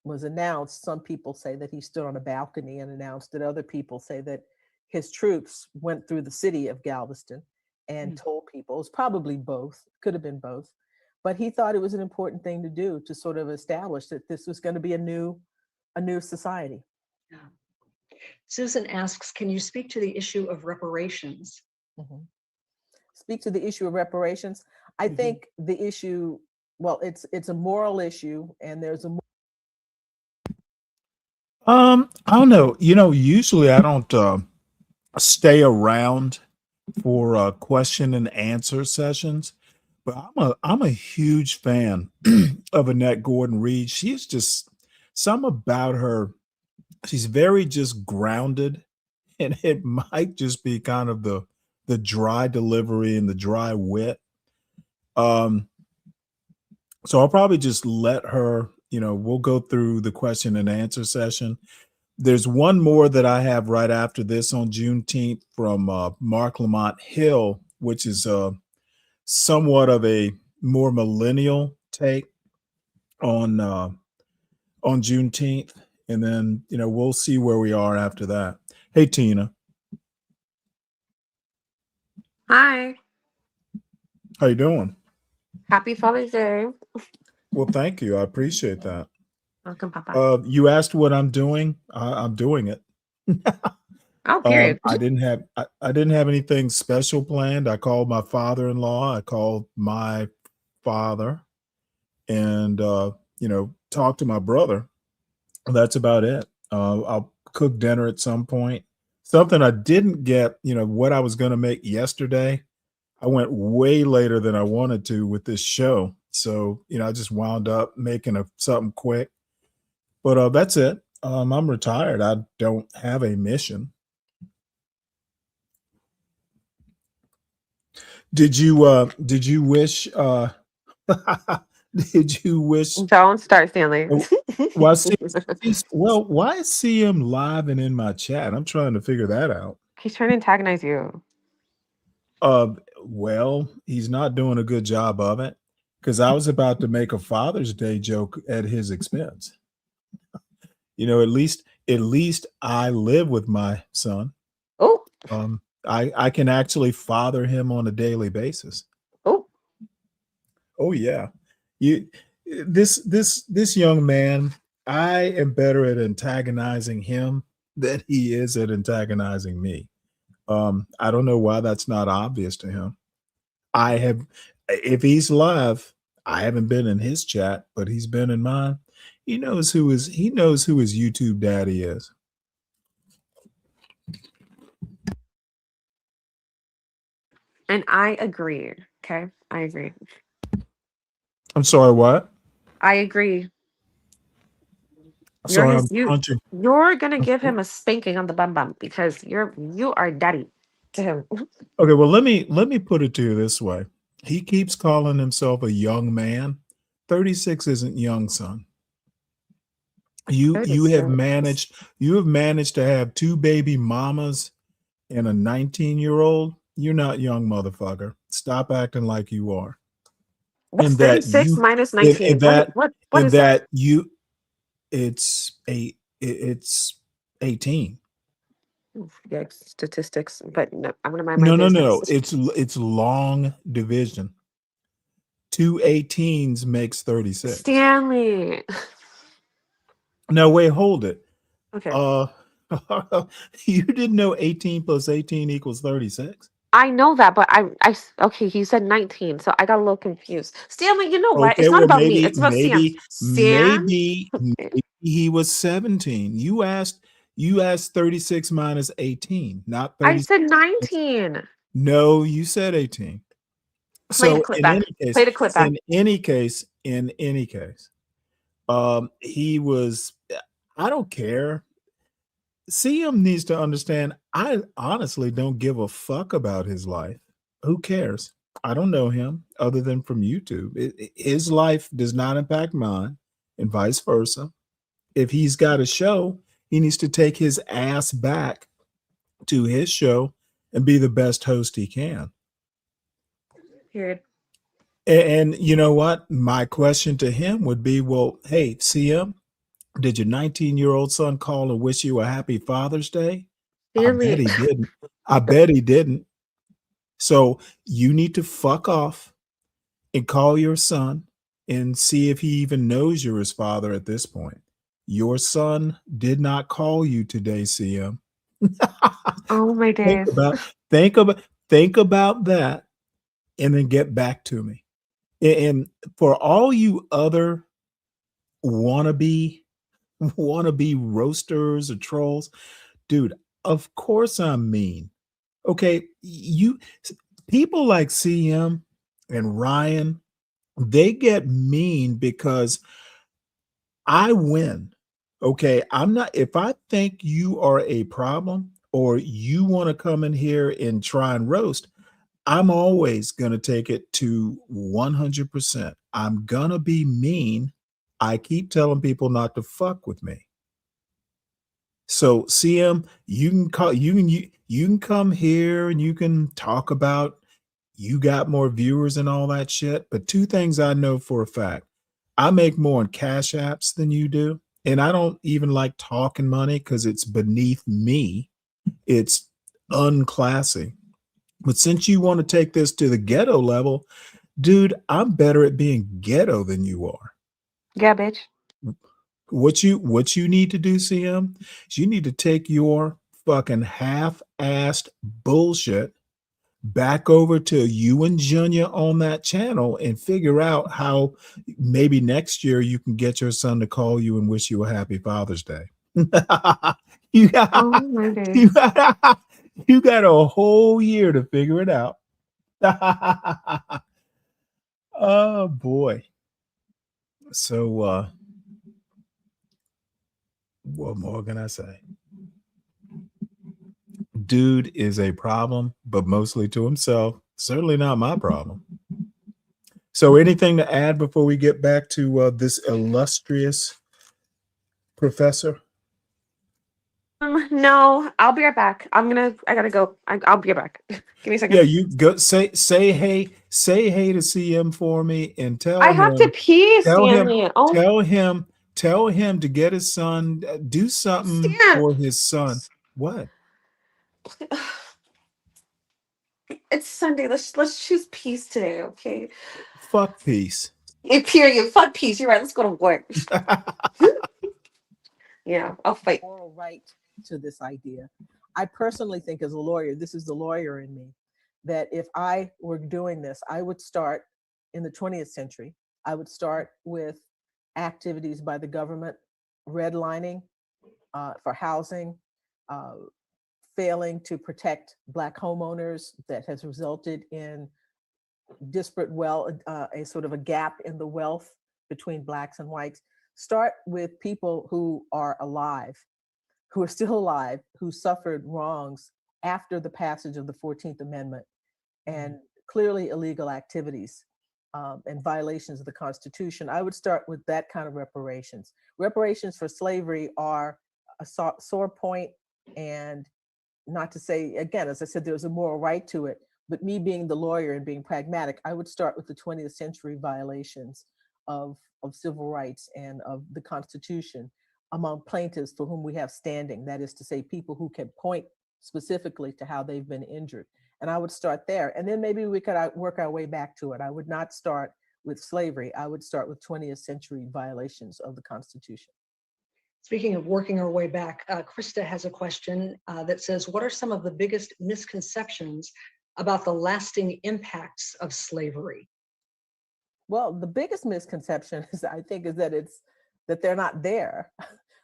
Speaker 22: was announced. Some people say that he stood on a balcony and announced it. Other people say that his troops went through the city of Galveston and told people. It was probably both, could have been both. But he thought it was an important thing to do, to sort of establish that this was going to be a new society.
Speaker 2: Yeah. Susan asks, can you speak to the issue of reparations?
Speaker 22: Speak to the issue of reparations. I think the issue, well, it's a moral issue, and there's a
Speaker 1: I don't know. Usually I don't stay around for question and answer sessions, but I'm a huge fan of Annette Gordon-Reed. She's just some about her. She's very just grounded, and it might just be kind of the dry delivery and the dry wit. So I'll probably just let her, we'll go through the question and answer session. There's one more that I have right after this on Juneteenth from Mark Lamont Hill, which is somewhat of a more millennial take on Juneteenth. And then, we'll see where we are after that. Hey, Tina.
Speaker 3: Hi.
Speaker 1: How you doing?
Speaker 3: Happy Father's Day.
Speaker 1: Well, thank you. I appreciate that.
Speaker 3: Welcome, Papa.
Speaker 1: You asked what I'm doing. I'm doing it.
Speaker 3: Oh, period.
Speaker 1: I didn't have anything special planned. I called my father-in-law. I called my father, and talked to my brother. That's about it. I'll cook dinner at some point. Something I didn't get, what I was going to make yesterday. I went way later than I wanted to with this show. So, I just wound up making something quick. But that's it. I'm retired. I don't have a mission. Did you wish did you wish?
Speaker 3: Don't start, Stanley.
Speaker 1: Well, why is CM live and in my chat? I'm trying to figure that out.
Speaker 3: He's trying to antagonize you.
Speaker 1: Well, he's not doing a good job of it, because I was about to make a Father's Day joke at his expense. At least I live with my son.
Speaker 3: Oh.
Speaker 1: I can actually father him on a daily basis. Oh yeah. This young man, I am better at antagonizing him than he is at antagonizing me. I don't know why that's not obvious to him. If he's live, I haven't been in his chat, but he's been in mine. He knows who his YouTube daddy is.
Speaker 3: And I agree. Okay. I agree.
Speaker 1: I'm sorry, what?
Speaker 3: I agree.
Speaker 1: Sorry, I'm punching.
Speaker 3: You're gonna give him a spanking on the bum bum because you are daddy to him.
Speaker 1: Okay, well let me put it to you this way. He keeps calling himself a young man. 36 isn't young, son. You have managed to have 2 baby mamas and a 19-year-old. You're not young, motherfucker. Stop acting like you are.
Speaker 3: What's 36 minus 19? What is that?
Speaker 1: It's 18.
Speaker 3: Yeah, statistics, but no, I'm gonna mind my business.
Speaker 1: No. It's long division. 2 18s makes 36.
Speaker 3: Stanley.
Speaker 1: No, wait, hold it.
Speaker 3: Okay.
Speaker 1: You didn't know 18 plus 18 equals 36?
Speaker 3: I know that, but okay, he said 19, so I got a little confused. Stanley, you know what?
Speaker 1: Okay,
Speaker 3: It's not
Speaker 1: well,
Speaker 3: about me. It's about Stan. Stan?
Speaker 1: maybe he was 17. You asked 36 minus 18, not
Speaker 3: I
Speaker 1: 30.
Speaker 3: said 19.
Speaker 1: No, you said 18.
Speaker 3: Play the
Speaker 1: So
Speaker 3: clip back. Play the clip back.
Speaker 1: in any case, he was, I don't care. CM needs to understand, I honestly don't give a fuck about his life. Who cares? I don't know him other than from YouTube. His life does not impact mine, and vice versa. If he's got a show, he needs to take his ass back to his show and be the best host he can.
Speaker 3: Period.
Speaker 1: And you know what? My question to him would be, well, hey, CM, did your 19-year-old son call and wish you a happy Father's Day?
Speaker 3: Stanley.
Speaker 1: I bet he didn't. I bet he didn't. So you need to fuck off and call your son and see if he even knows you're his father at this point. Your son did not call you today, CM.
Speaker 3: Oh my days.
Speaker 1: Think about that and then get back to me. And for all you other wannabe roasters or trolls, dude, of course I'm mean. Okay, people like CM and Ryan, they get mean because I win. Okay, if I think you are a problem or you want to come in here and try and roast, I'm always going to take it to 100%. I'm going to be mean. I keep telling people not to fuck with me. So CM, you can come here and you can talk about you got more viewers and all that shit. But two things I know for a fact. I make more on Cash Apps than you do. And I don't even like talking money because it's beneath me. It's unclassy. But since you want to take this to the ghetto level, dude, I'm better at being ghetto than you are.
Speaker 3: Yeah, bitch.
Speaker 1: What you need to do, CM, is you need to take your fucking half-assed bullshit back over to you and Junior on that channel and figure out how maybe next year you can get your son to call you and wish you a happy Father's Day. you got a whole year to figure it out. Oh boy. So what more can I say? Dude is a problem, but mostly to himself. Certainly not my problem. So anything to add before we get back to this illustrious professor?
Speaker 3: No, I'll be right back. I gotta go. I'll be right back. Give me a second.
Speaker 1: Yeah, you go say hey to CM for me and tell
Speaker 3: I
Speaker 1: him.
Speaker 3: have to pee, Stanley.
Speaker 1: Tell him to get his son, do something for his son. What?
Speaker 3: It's Sunday. Let's choose peace today, okay?
Speaker 1: Fuck peace.
Speaker 3: Period. Fuck peace. You're right. Let's go to work. Yeah, I'll fight.
Speaker 22: Moral right to this idea. I personally think, as a lawyer, this is the lawyer in me, that if I were doing this, I would start in the 20th century. I would start with activities by the government, redlining for housing, failing to protect Black homeowners that has resulted in disparate a sort of a gap in the wealth between Blacks and whites. Start with people who are alive, who are still alive, who suffered wrongs after the passage of the 14th Amendment and clearly illegal activities and violations of the Constitution. I would start with that kind of reparations. Reparations for slavery are a sore point, and not to say, again, as I said, there's a moral right to it, but me being the lawyer and being pragmatic, I would start with the 20th century violations of civil rights and of the Constitution among plaintiffs for whom we have standing. That is to say, people who can point specifically to how they've been injured. And I would start there. And then maybe we could work our way back to it. I would not start with slavery. I would start with 20th century violations of the Constitution.
Speaker 2: Speaking of working our way back, Krista has a question that says, what are some of the biggest misconceptions about the lasting impacts of slavery?
Speaker 22: Well, the biggest misconception is, I think, is that they're not there,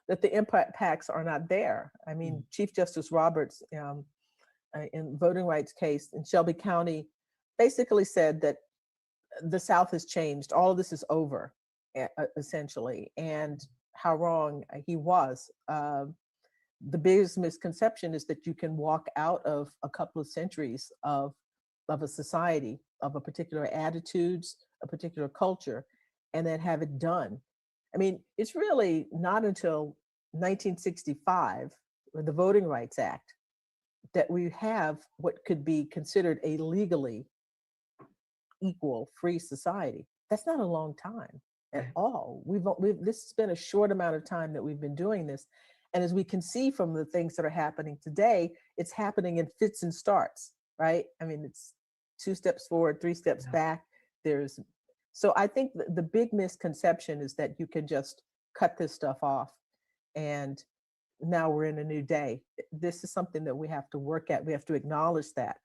Speaker 22: that the impacts are not there. I mean, Chief Justice Roberts, in voting rights case in Shelby County, basically said that the South has changed. All of this is over, essentially, and how wrong he was. The biggest misconception is that you can walk out of a couple of centuries of a society, of a particular attitudes, a particular culture, and then have it done. I mean, it's really not until 1965, or the Voting Rights Act, that we have what could be considered a legally equal, free society. That's not a long time at all. This has been a short amount of time that we've been doing this. And as we can see from the things that are happening today, it's happening in fits and starts, right? I mean, it's 2 steps forward, 3 steps back. So I think the big misconception is that you can just cut this stuff off and now we're in a new day. This is something that we have to work at. We have to acknowledge that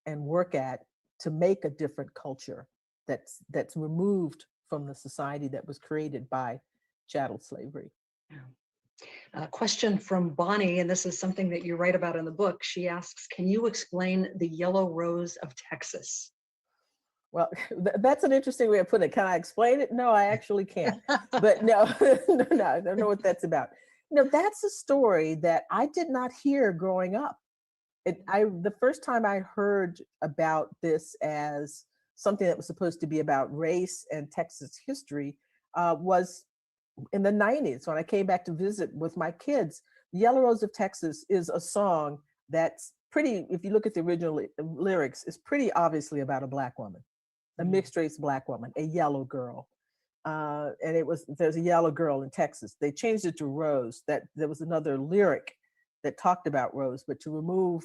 Speaker 22: and work at to make a different culture that's removed from the society that was created by chattel slavery.
Speaker 2: A question from Bonnie, and this is something that you write about in the book. She asks, can you explain the yellow rose of Texas?
Speaker 22: Well, that's an interesting way of putting it. Can I explain it? No, I actually can't. But no, no, I don't know what that's about. No, that's a story that I did not hear growing up. The first time I heard about this as something that was supposed to be about race and Texas history was in the 90s when I came back to visit with my kids. Yellow Rose of Texas is a song that's pretty, if you look at the original lyrics, it's pretty obviously about a Black woman, a mixed race Black woman, a yellow girl. And there's a yellow girl in Texas. They changed it to Rose. That there was another lyric that talked about Rose, but to remove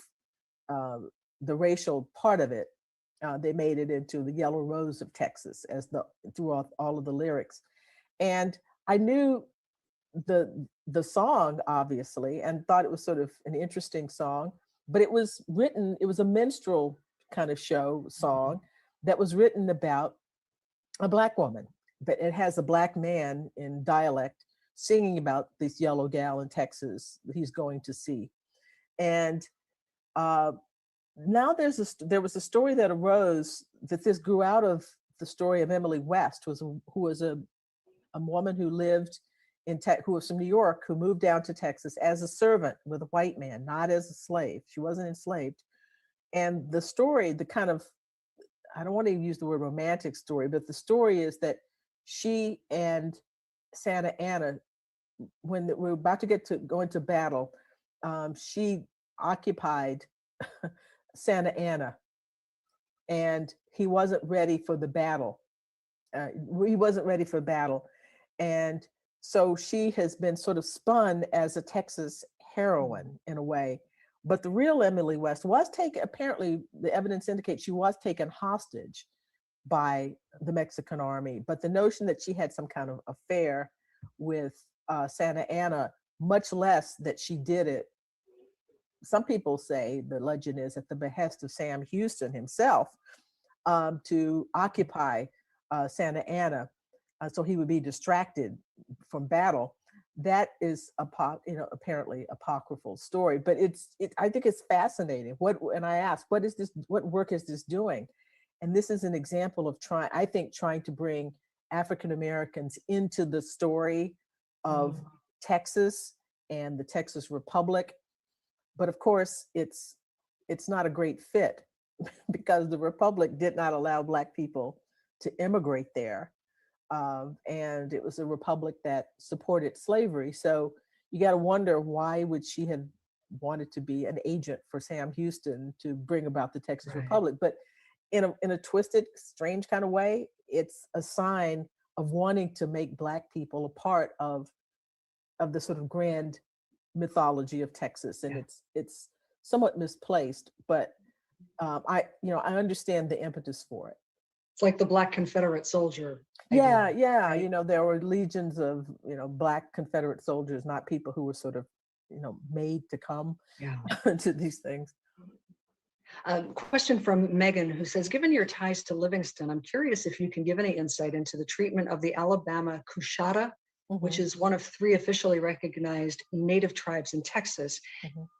Speaker 22: the racial part of it, they made it into the Yellow Rose of Texas throughout all of the lyrics. And I knew the song, obviously, and thought it was sort of an interesting song, but it was a minstrel kind of show song that was written about a Black woman, but it has a Black man in dialect singing about this yellow gal in Texas that he's going to see. And now there was a story that arose that this grew out of the story of Emily West, who was a woman who lived who was from New York, who moved down to Texas as a servant with a white man, not as a slave. She wasn't enslaved. And the story, I don't want to use the word romantic story, but the story is that she and Santa Anna, when we were about to go into battle, she occupied Santa Anna, and he wasn't ready for the battle. And so she has been sort of spun as a Texas heroine in a way. But the real Emily West was taken, apparently the evidence indicates she was taken hostage by the Mexican army. But the notion that she had some kind of affair with Santa Anna, much less that she did it, some people say the legend is at the behest of Sam Houston himself, to occupy Santa Anna so he would be distracted from battle. That is apparently apocryphal story, but I think it's fascinating. And I asked, what work is this doing? And this is an example of trying to bring African Americans into the story of Texas and the Texas Republic. But of course, it's not a great fit because the Republic did not allow Black people to immigrate there. And it was a republic that supported slavery. So you got to wonder, why would she have wanted to be an agent for Sam Houston to bring about the Texas Republic? But in a twisted, strange kind of way, it's a sign of wanting to make Black people a part of the sort of grand mythology of Texas. And it's somewhat misplaced, but I understand the impetus for it.
Speaker 2: It's like the Black Confederate soldier.
Speaker 22: Yeah. Right? There were legions of, Black Confederate soldiers, not people who were sort of, made to come to these things.
Speaker 2: Question from Megan, who says, given your ties to Livingston, I'm curious if you can give any insight into the treatment of the Alabama Coushatta, which is one of 3 officially recognized native tribes in Texas,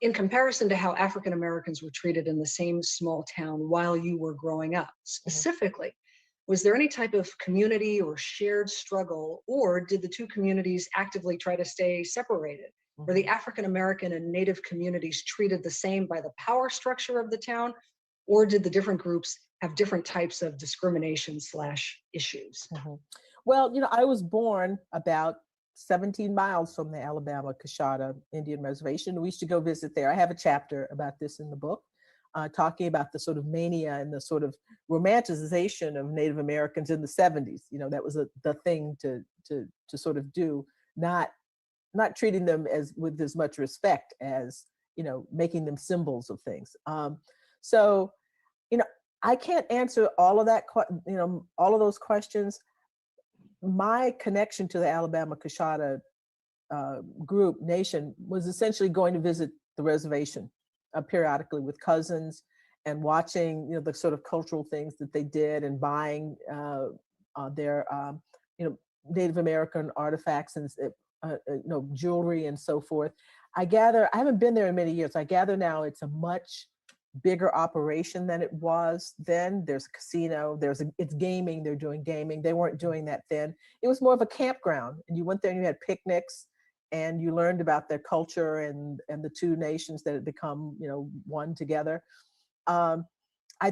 Speaker 2: in comparison to how African Americans were treated in the same small town while you were growing up. Specifically, was there any type of community or shared struggle, or did the 2 communities actively try to stay separated? Were the African American and Native communities treated the same by the power structure of the town, or did the different groups have different types of discrimination/issues?
Speaker 22: Well, I was born about 17 miles from the Alabama Coushatta Indian Reservation. We used to go visit there. I have a chapter about this in the book, talking about the sort of mania and the sort of romanticization of Native Americans in the 70s. That was the thing to sort of do, not treating them with as much respect as, making them symbols of things. So, I can't answer all of that, all of those questions. My connection to the Alabama Coushatta nation was essentially going to visit the reservation periodically with cousins and watching, the sort of cultural things that they did and buying their, Native American artifacts and, jewelry and so forth. I haven't been there in many years. I gather now it's a much bigger operation than it was then. There's a casino, it's gaming, they're doing gaming. They weren't doing that then. It was more of a campground, and you went there and you had picnics and you learned about their culture and the 2 nations that had become, one together. I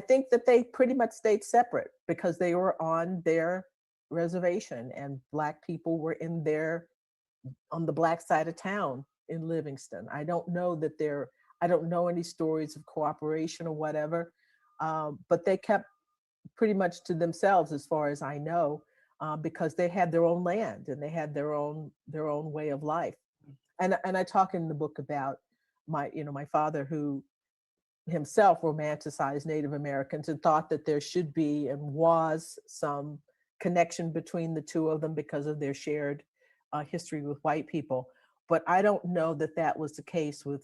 Speaker 22: think that they pretty much stayed separate because they were on their reservation and Black people were on the Black side of town in Livingston. I don't know any stories of cooperation or whatever, but they kept pretty much to themselves as far as I know, because they had their own land and they had their own way of life. And I talk in the book about my father, who himself romanticized Native Americans and thought that there should be and was some connection between the 2 of them because of their shared history with white people. But I don't know that was the case with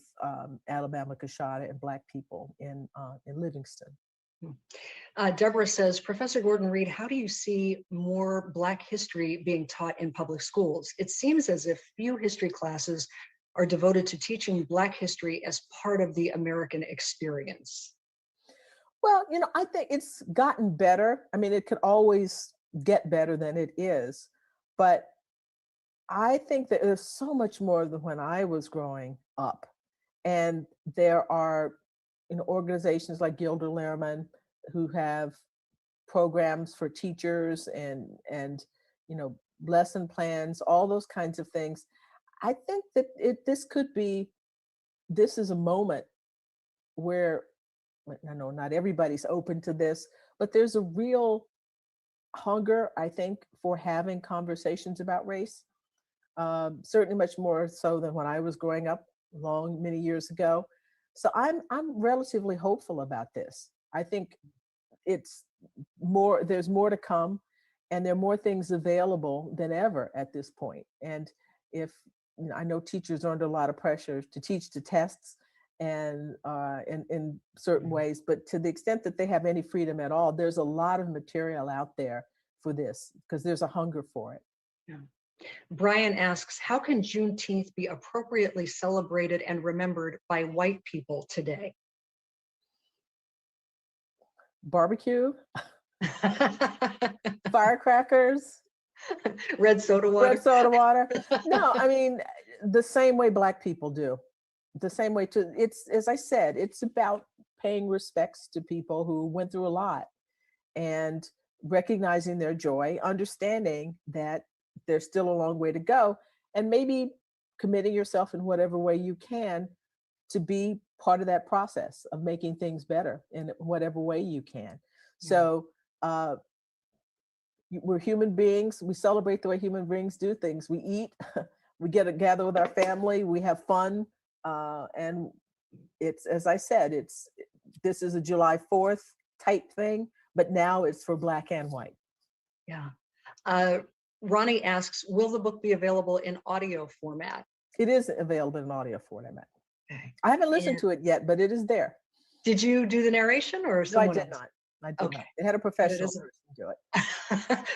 Speaker 22: Alabama Coushatta and Black people in Livingston.
Speaker 2: Deborah says, Professor Gordon Reed, how do you see more Black history being taught in public schools? It seems as if few history classes are devoted to teaching Black history as part of the American experience.
Speaker 22: Well, I think it's gotten better. I mean, it could always get better than it is, but I think that there's so much more than when I was growing up. And there are organizations like Gilder Lehrman who have programs for teachers and lesson plans, all those kinds of things. I think that this is a moment where, I know not everybody's open to this, but there's a real hunger, I think, for having conversations about race. Certainly much more so than when I was growing up many years ago. So I'm relatively hopeful about this. I think there's more to come, and there are more things available than ever at this point. And if I know teachers are under a lot of pressure to teach to tests and in certain ways, but to the extent that they have any freedom at all, there's a lot of material out there for this because there's a hunger for it.
Speaker 2: Yeah. Brian asks, how can Juneteenth be appropriately celebrated and remembered by white people today?
Speaker 22: Barbecue, firecrackers,
Speaker 2: red soda water. No, I mean, the same way Black people do. The same way it's, as I said, it's about paying respects to people who went through a lot and recognizing their joy, understanding that there's still a long way to go, and maybe committing yourself in whatever way you can to be part of that process of making things better in whatever way you can. So we're human beings. We celebrate the way human beings do things. We eat, we get together with our family, we have fun. And it's, as I said, this is a July 4th type thing, but now it's for Black and white. Yeah. Ronnie asks, will the book be available in audio format? It is available in audio format. Okay. I haven't listened to it yet, but it is there. Did you do the narration or
Speaker 22: No, I
Speaker 2: someone
Speaker 22: did
Speaker 2: else?
Speaker 22: not. I did
Speaker 2: Okay.
Speaker 22: not. They had a professional person do it.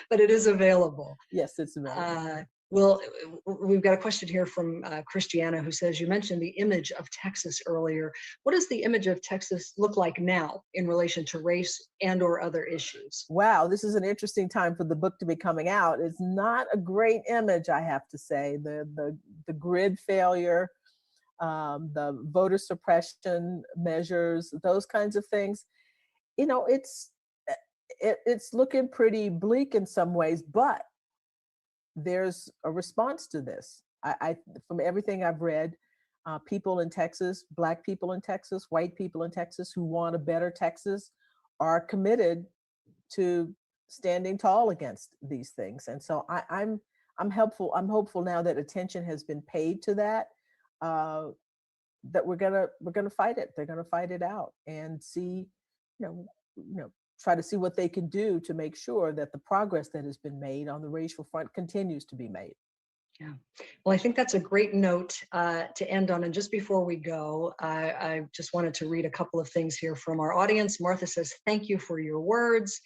Speaker 2: But it is available.
Speaker 22: Yes, it's available.
Speaker 2: Well, we've got a question here from Christiana who says, you mentioned the image of Texas earlier. What does the image of Texas look like now in relation to race and or other issues?
Speaker 22: Wow, this is an interesting time for the book to be coming out. It's not a great image, I have to say. The grid failure, the voter suppression measures, those kinds of things. You know, it's looking pretty bleak in some ways, but there's a response to this. I from everything I've read, people in Texas, Black people in Texas, white people in Texas who want a better Texas are committed to standing tall against these things. And so I'm hopeful now that attention has been paid to that, that we're gonna fight it. They're gonna fight it out and see, try to see what they can do to make sure that the progress that has been made on the racial front continues to be made.
Speaker 2: Yeah, well, I think that's a great note to end on. And just before we go, I just wanted to read a couple of things here from our audience. Martha says, thank you for your words.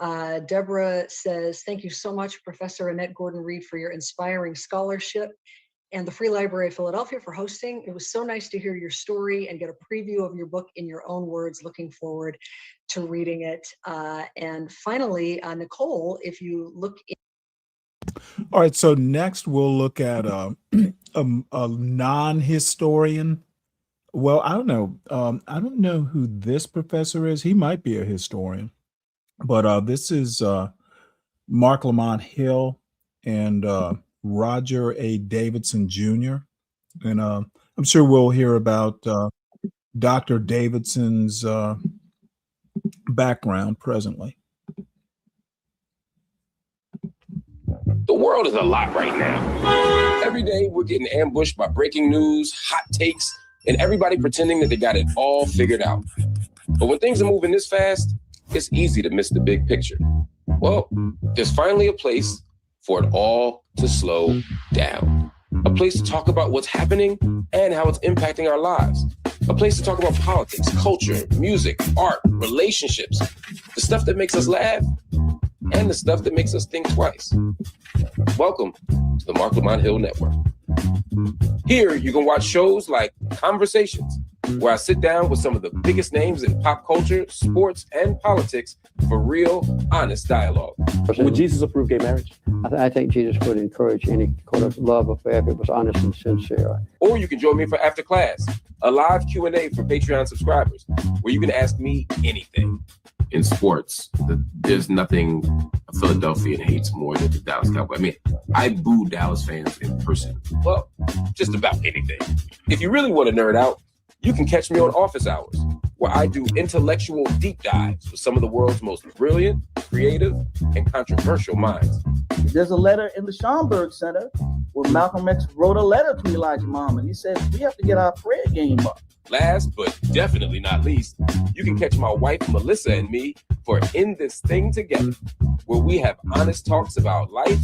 Speaker 2: Deborah says, thank you so much, Professor Annette Gordon-Reed, for your inspiring scholarship, and the Free Library of Philadelphia for hosting. It was so nice to hear your story and get a preview of your book in your own words. Looking forward to reading it. And finally, Nicole, if you look
Speaker 1: All right, so next we'll look at a non-historian. Well, I don't know. I don't know who this professor is. He might be a historian, but this is Mark Lamont Hill and Roger A. Davidson Jr. And I'm sure we'll hear about Dr. Davidson's background presently.
Speaker 5: The world is a lot right now. Every day we're getting ambushed by breaking news, hot takes, and everybody pretending that they got it all figured out. But when things are moving this fast, it's easy to miss the big picture. Well, there's finally a place for it all to slow down. A place to talk about what's happening and how it's impacting our lives. A place to talk about politics, culture, music, art, relationships, the stuff that makes us laugh and the stuff that makes us think twice. Welcome to the Mark Lamont Hill Network. Here, you can watch shows like Conversations, where I sit down with some of the biggest names in pop culture, sports, and politics for real, honest dialogue.
Speaker 9: Would Jesus approve gay marriage? I think Jesus would encourage any kind of love affair if it was honest and sincere.
Speaker 5: Or you can join me for After Class, a live Q&A for Patreon subscribers, where you can ask me anything. In sports, there's nothing a Philadelphian hates more than the Dallas Cowboys. I mean, I boo Dallas fans in person. Well, just about anything. If you really want to nerd out, you can catch me on Office Hours, where I do intellectual deep dives with some of the world's most brilliant, creative, and controversial minds.
Speaker 23: There's a letter in the Schomburg Center where Malcolm X wrote a letter to Elijah Muhammad. He said, we have to get our prayer game up.
Speaker 5: Last but definitely not least, you can catch my wife Melissa and me for In This Thing Together, where we have honest talks about life,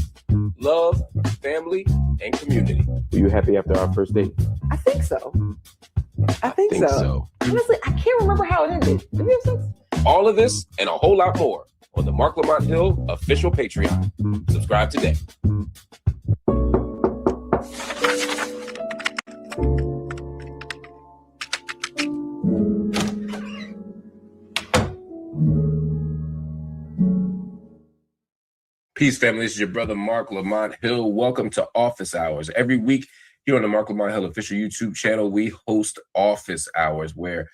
Speaker 5: love, family, and community.
Speaker 9: Were you happy after our first date?
Speaker 24: I think so. I think so. Honestly, I can't remember how it ended. Did we have sex?
Speaker 5: All of this and a whole lot more on the Mark Lamont Hill official Patreon. Subscribe today. Peace, family. This is your brother, Mark Lamont Hill. Welcome to Office Hours. Every week here on the Mark Lamont Hill official YouTube channel, we host Office Hours, where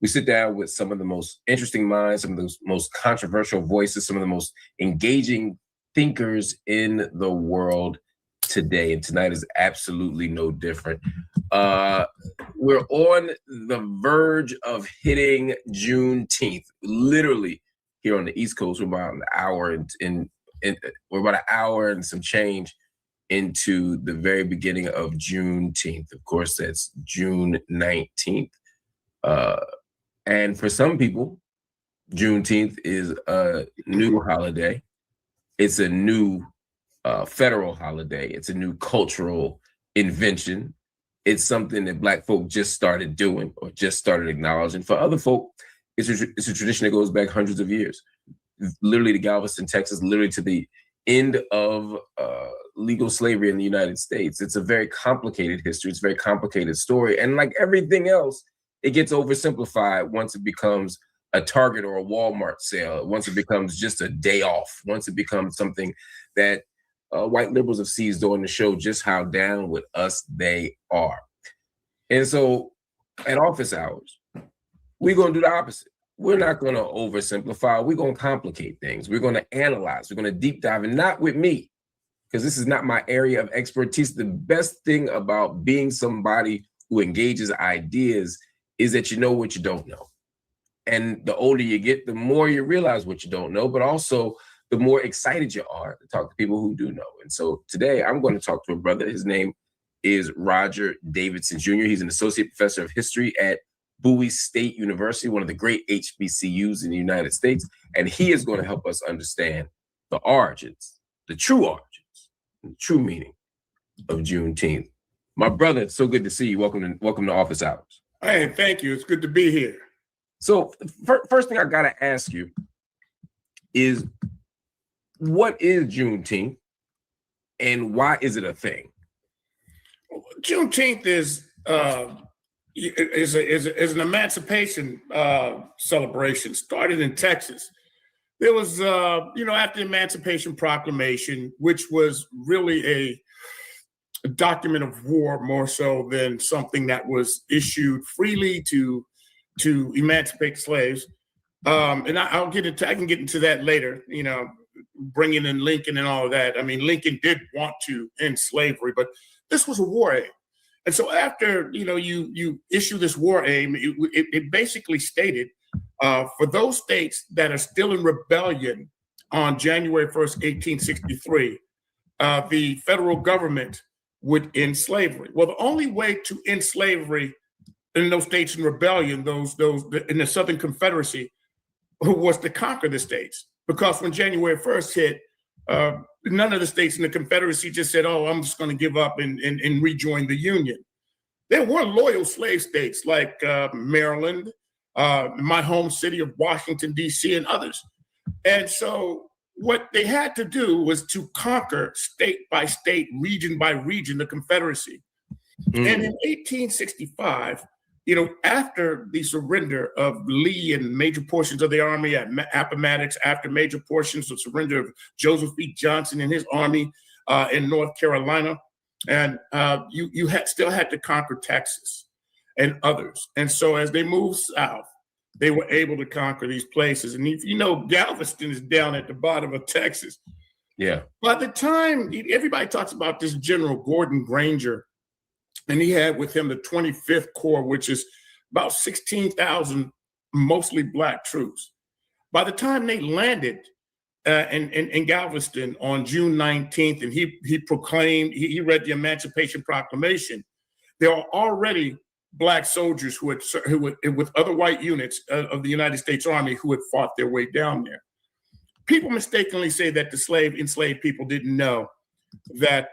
Speaker 5: we sit down with some of the most interesting minds, some of the most controversial voices, some of the most engaging thinkers in the world today. And tonight is absolutely no different. We're on the verge of hitting Juneteenth, literally here on the East Coast. We're about an hour we're about an hour and some change into the very beginning of Juneteenth. Of course, that's June 19th. And for some people, Juneteenth is a new holiday. It's a new federal holiday. It's a new cultural invention. it's something that Black folk just started doing or just started acknowledging. For other folk, it's a tradition that goes back hundreds of years, literally to Galveston, Texas, literally to the end of legal slavery in the United States. It's a very complicated history. It's a very complicated story. And like everything else, it gets oversimplified once it becomes a Target or a Walmart sale, once it becomes just a day off, once it becomes something that white liberals have seized on to show just how down with us they are. And so at office hours, we're going to do the opposite. We're not going to oversimplify. We're going to complicate things. We're going to analyze. We're going to deep dive, and not with me, because this is not my area of expertise. The best thing about being somebody who engages ideas is that you know what you don't know. And the older you get, the more you realize what you don't know, but also the more excited you are to talk to people who do know. And so today I'm going to talk to a brother. His name is Roger Davidson Jr. He's an associate professor of history at Bowie State University, one of the great HBCUs in the United States. And he is going to help us understand the origins, the true meaning of Juneteenth. My brother, it's so good to see you. Welcome to Office Hours.
Speaker 6: Hey, thank you. It's good to be here.
Speaker 5: So first thing I got to ask you is, what is Juneteenth and why is it a thing?
Speaker 6: Juneteenth is an emancipation celebration started in Texas. There was, after the Emancipation Proclamation, which was really a document of war more so than something that was issued freely to emancipate slaves. And I can get into that later, bringing in Lincoln and all of that. I mean, Lincoln did want to end slavery, but this was a war aim. And so after, you issue this war aim, it basically stated for those states that are still in rebellion on January 1st, 1863, the federal government would end slavery. Well, the only way to end slavery in those states in rebellion, those in the Southern Confederacy, was to conquer the states. Because when January 1st hit, none of the states in the Confederacy just said, oh, I'm just going to give up and rejoin the Union. There were loyal slave states like Maryland, my home city of Washington, D.C., and others. And so what they had to do was to conquer state by state, region by region, the Confederacy. And in 1865, after the surrender of Lee and major portions of the army at Appomattox, after major portions of surrender of Joseph E. Johnson and his army in North Carolina, and you still had to conquer Texas and others. And so as they moved south, they were able to conquer these places. And if Galveston is down at the bottom of Texas.
Speaker 5: Yeah.
Speaker 6: By the time, everybody talks about this General Gordon Granger, and he had with him the 25th Corps, which is about 16,000 mostly Black troops. By the time they landed in Galveston on June 19th, and he proclaimed, he read the Emancipation Proclamation, there are already Black soldiers who with other white units of the United States Army who had fought their way down there. People mistakenly say that the enslaved people didn't know that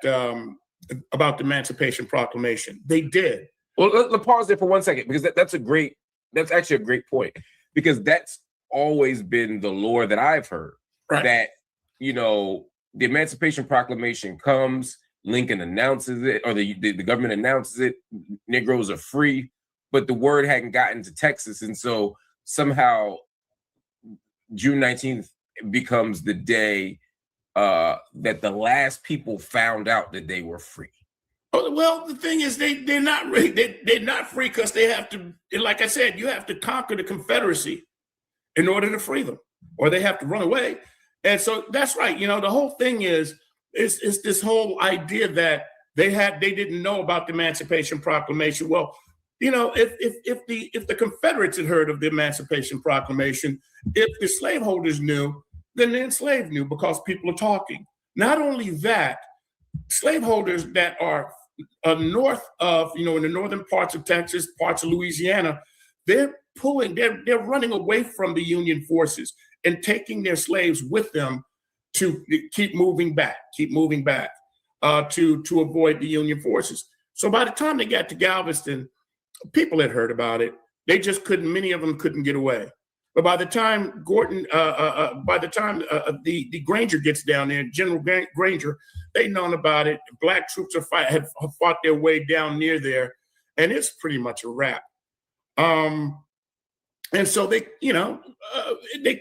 Speaker 6: about the Emancipation Proclamation. They did.
Speaker 5: Well, let's pause there for 1 second, because that's actually a great point, because that's always been the lore that I've heard, right? That, the Emancipation Proclamation comes, Lincoln announces it, or the government announces it, Negroes are free, but the word hadn't gotten to Texas. And so somehow June 19th becomes the day that the last people found out that they were free.
Speaker 6: Well, the thing is, they're not free because they have to, like I said, you have to conquer the Confederacy in order to free them, or they have to run away. And so that's right. The whole thing is this whole idea that they didn't know about the Emancipation Proclamation. Well, if the Confederates had heard of the Emancipation Proclamation, if the slaveholders knew, then the enslaved knew, because people are talking. Not only that, slaveholders that are north of, in the northern parts of Texas, parts of Louisiana, they're running away from the Union forces and taking their slaves with them to keep moving back, to avoid the Union forces. So by the time they got to Galveston, people had heard about it. They just couldn't, many of them couldn't get away. But by the time the Granger gets down there, General Granger, they known about it. Black troops have fought their way down near there, and it's pretty much a wrap. And so they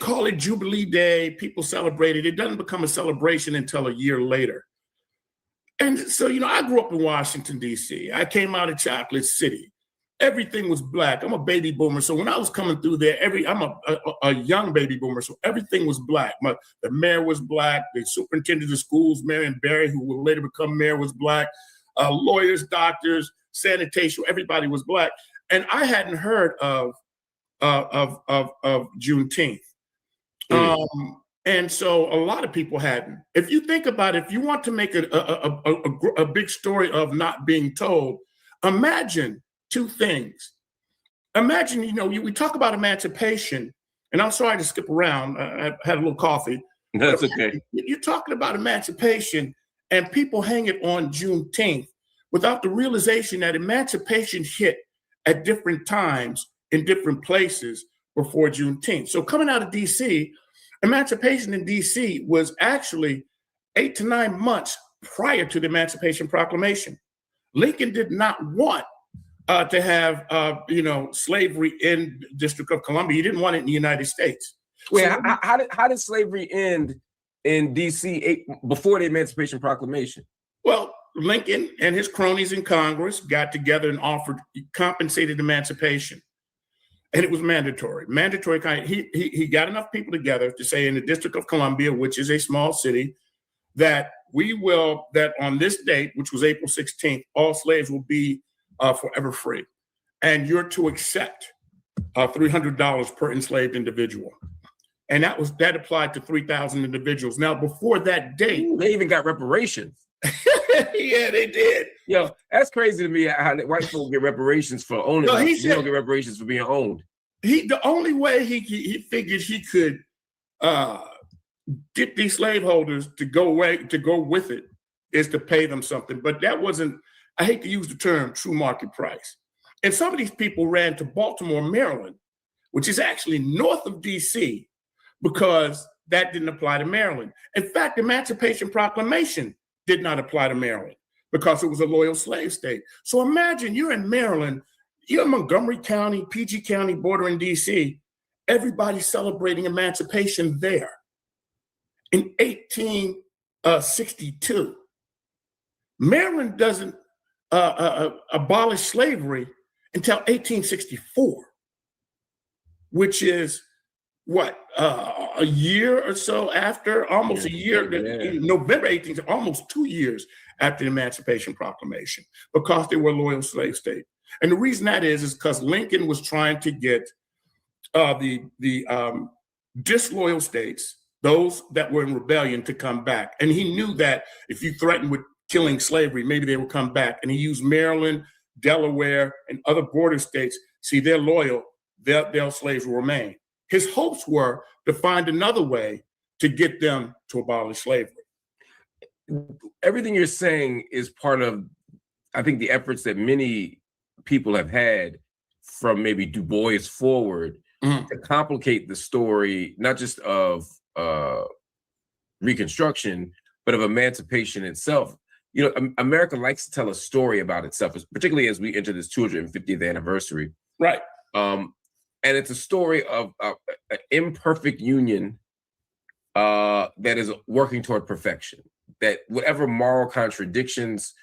Speaker 6: call it Jubilee Day. People celebrate it. It doesn't become a celebration until a year later. And so, I grew up in Washington, D.C. I came out of Chocolate City. Everything was black. I'm a baby boomer. So when I was coming through there, I'm a young baby boomer. So everything was black. The mayor was black. The superintendent of schools, Marion Barry, who would later become mayor, was black. Lawyers, doctors, sanitation, everybody was black. And I hadn't heard of Juneteenth. And so a lot of people hadn't. If you think about it, if you want to make a big story of not being told, imagine two things. Imagine, we talk about emancipation, and I'm sorry to skip around. I had a little coffee.
Speaker 5: That's okay.
Speaker 6: You're talking about emancipation, and people hang it on Juneteenth without the realization that emancipation hit at different times in different places before Juneteenth. So coming out of D.C., emancipation in D.C. was actually 8 to 9 months prior to the Emancipation Proclamation. Lincoln did not want to have, slavery in the District of Columbia. He didn't want it in the United States.
Speaker 5: Wait, how did slavery end in D.C. before the Emancipation Proclamation?
Speaker 6: Well, Lincoln and his cronies in Congress got together and offered compensated emancipation. And it was mandatory. He got enough people together to say in the District of Columbia, which is a small city, that on this date, which was April 16th, all slaves will be forever free. And you're to accept $300 per enslaved individual. And that applied to 3,000 individuals. Now, before that date,
Speaker 5: they even got reparations.
Speaker 6: Yeah, they did.
Speaker 5: Yo, that's crazy to me how white people get reparations for owning. No, he don't get reparations for being owned.
Speaker 6: The only way he figured he could get these slaveholders to go with it is to pay them something. But that wasn't, I hate to use the term true market price. And some of these people ran to Baltimore, Maryland, which is actually north of DC, because that didn't apply to Maryland. In fact, the Emancipation Proclamation did not apply to Maryland because it was a loyal slave state. So imagine you're in Maryland, you're in Montgomery County, PG County, bordering DC, everybody's celebrating emancipation there. In 1862, Maryland doesn't abolish slavery until 1864, which is what, a year or so after, almost a year, November 18th, almost 2 years after the Emancipation Proclamation, because they were a loyal slave state. And the reason that is because Lincoln was trying to get the disloyal states, those that were in rebellion, to come back. And he knew that if you threatened with killing slavery, maybe they would come back. And he used Maryland, Delaware, and other border states. See, they're loyal, their slaves will remain. His hopes were to find another way to get them to abolish slavery.
Speaker 5: Everything you're saying is part of, I think, the efforts that many people have had from maybe Du Bois forward to complicate the story, not just of Reconstruction, but of emancipation itself. America likes to tell a story about itself, particularly as we enter this 250th anniversary.
Speaker 6: Right.
Speaker 5: And it's a story of an imperfect union that is working toward perfection. That whatever moral contradictions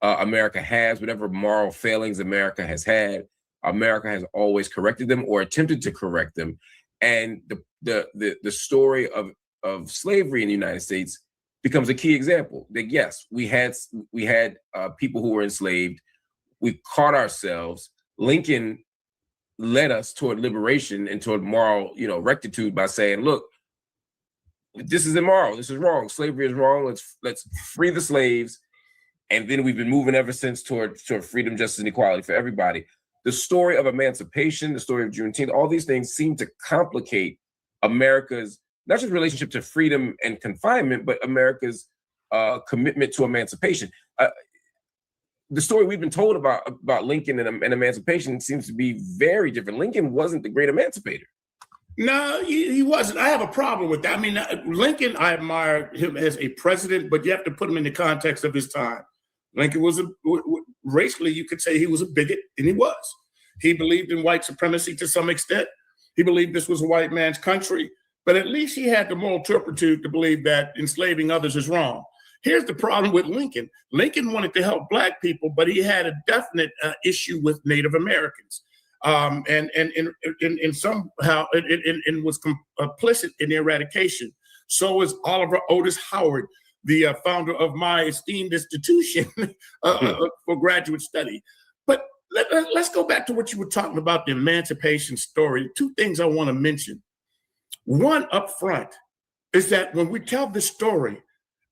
Speaker 5: America has, whatever moral failings America has had, America has always corrected them or attempted to correct them. And the story of slavery in the United States becomes a key example. That yes, we had people who were enslaved. We caught ourselves. Lincoln led us toward liberation and toward moral, rectitude by saying, look, this is immoral. This is wrong. Slavery is wrong. Let's free the slaves. And then we've been moving ever since toward freedom, justice, and equality for everybody. The story of emancipation, the story of Juneteenth, all these things seem to complicate America's, not just relationship to freedom and confinement, but America's commitment to emancipation. the story we've been told about Lincoln and emancipation seems to be very different. Lincoln wasn't the great emancipator.
Speaker 6: No, he wasn't. I have a problem with that. I mean, Lincoln, I admire him as a president, but you have to put him in the context of his time. Lincoln was racially, you could say he was a bigot, and he was. He believed in white supremacy to some extent. He believed this was a white man's country, but at least he had the moral turpitude to believe that enslaving others is wrong. Here's the problem with Lincoln. Lincoln wanted to help Black people, but he had a definite issue with Native Americans. And somehow it was complicit in the eradication. So is Oliver Otis Howard, the founder of my esteemed institution for graduate study. But let's go back to what you were talking about, the emancipation story. Two things I want to mention. One up front is that when we tell this story,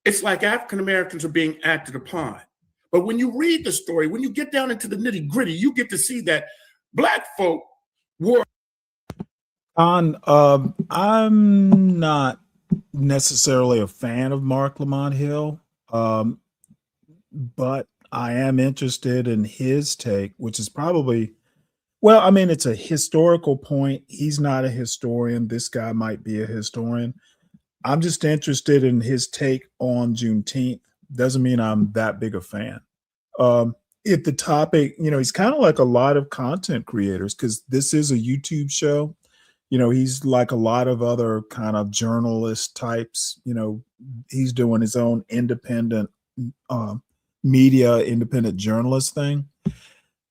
Speaker 6: it's like African Americans are being acted upon. But when you read the story, when you get down into the nitty gritty, you get to see that Black folk were.
Speaker 1: I'm not necessarily a fan of Mark Lamont Hill, but I am interested in his take, which is probably, well, I mean, it's a historical point. He's not a historian. This guy might be a historian. I'm just interested in his take on Juneteenth. Doesn't mean I'm that big a fan. If the topic, he's kind of like a lot of content creators, because this is a YouTube show. He's like a lot of other kind of journalist types. He's doing his own independent media, independent journalist thing.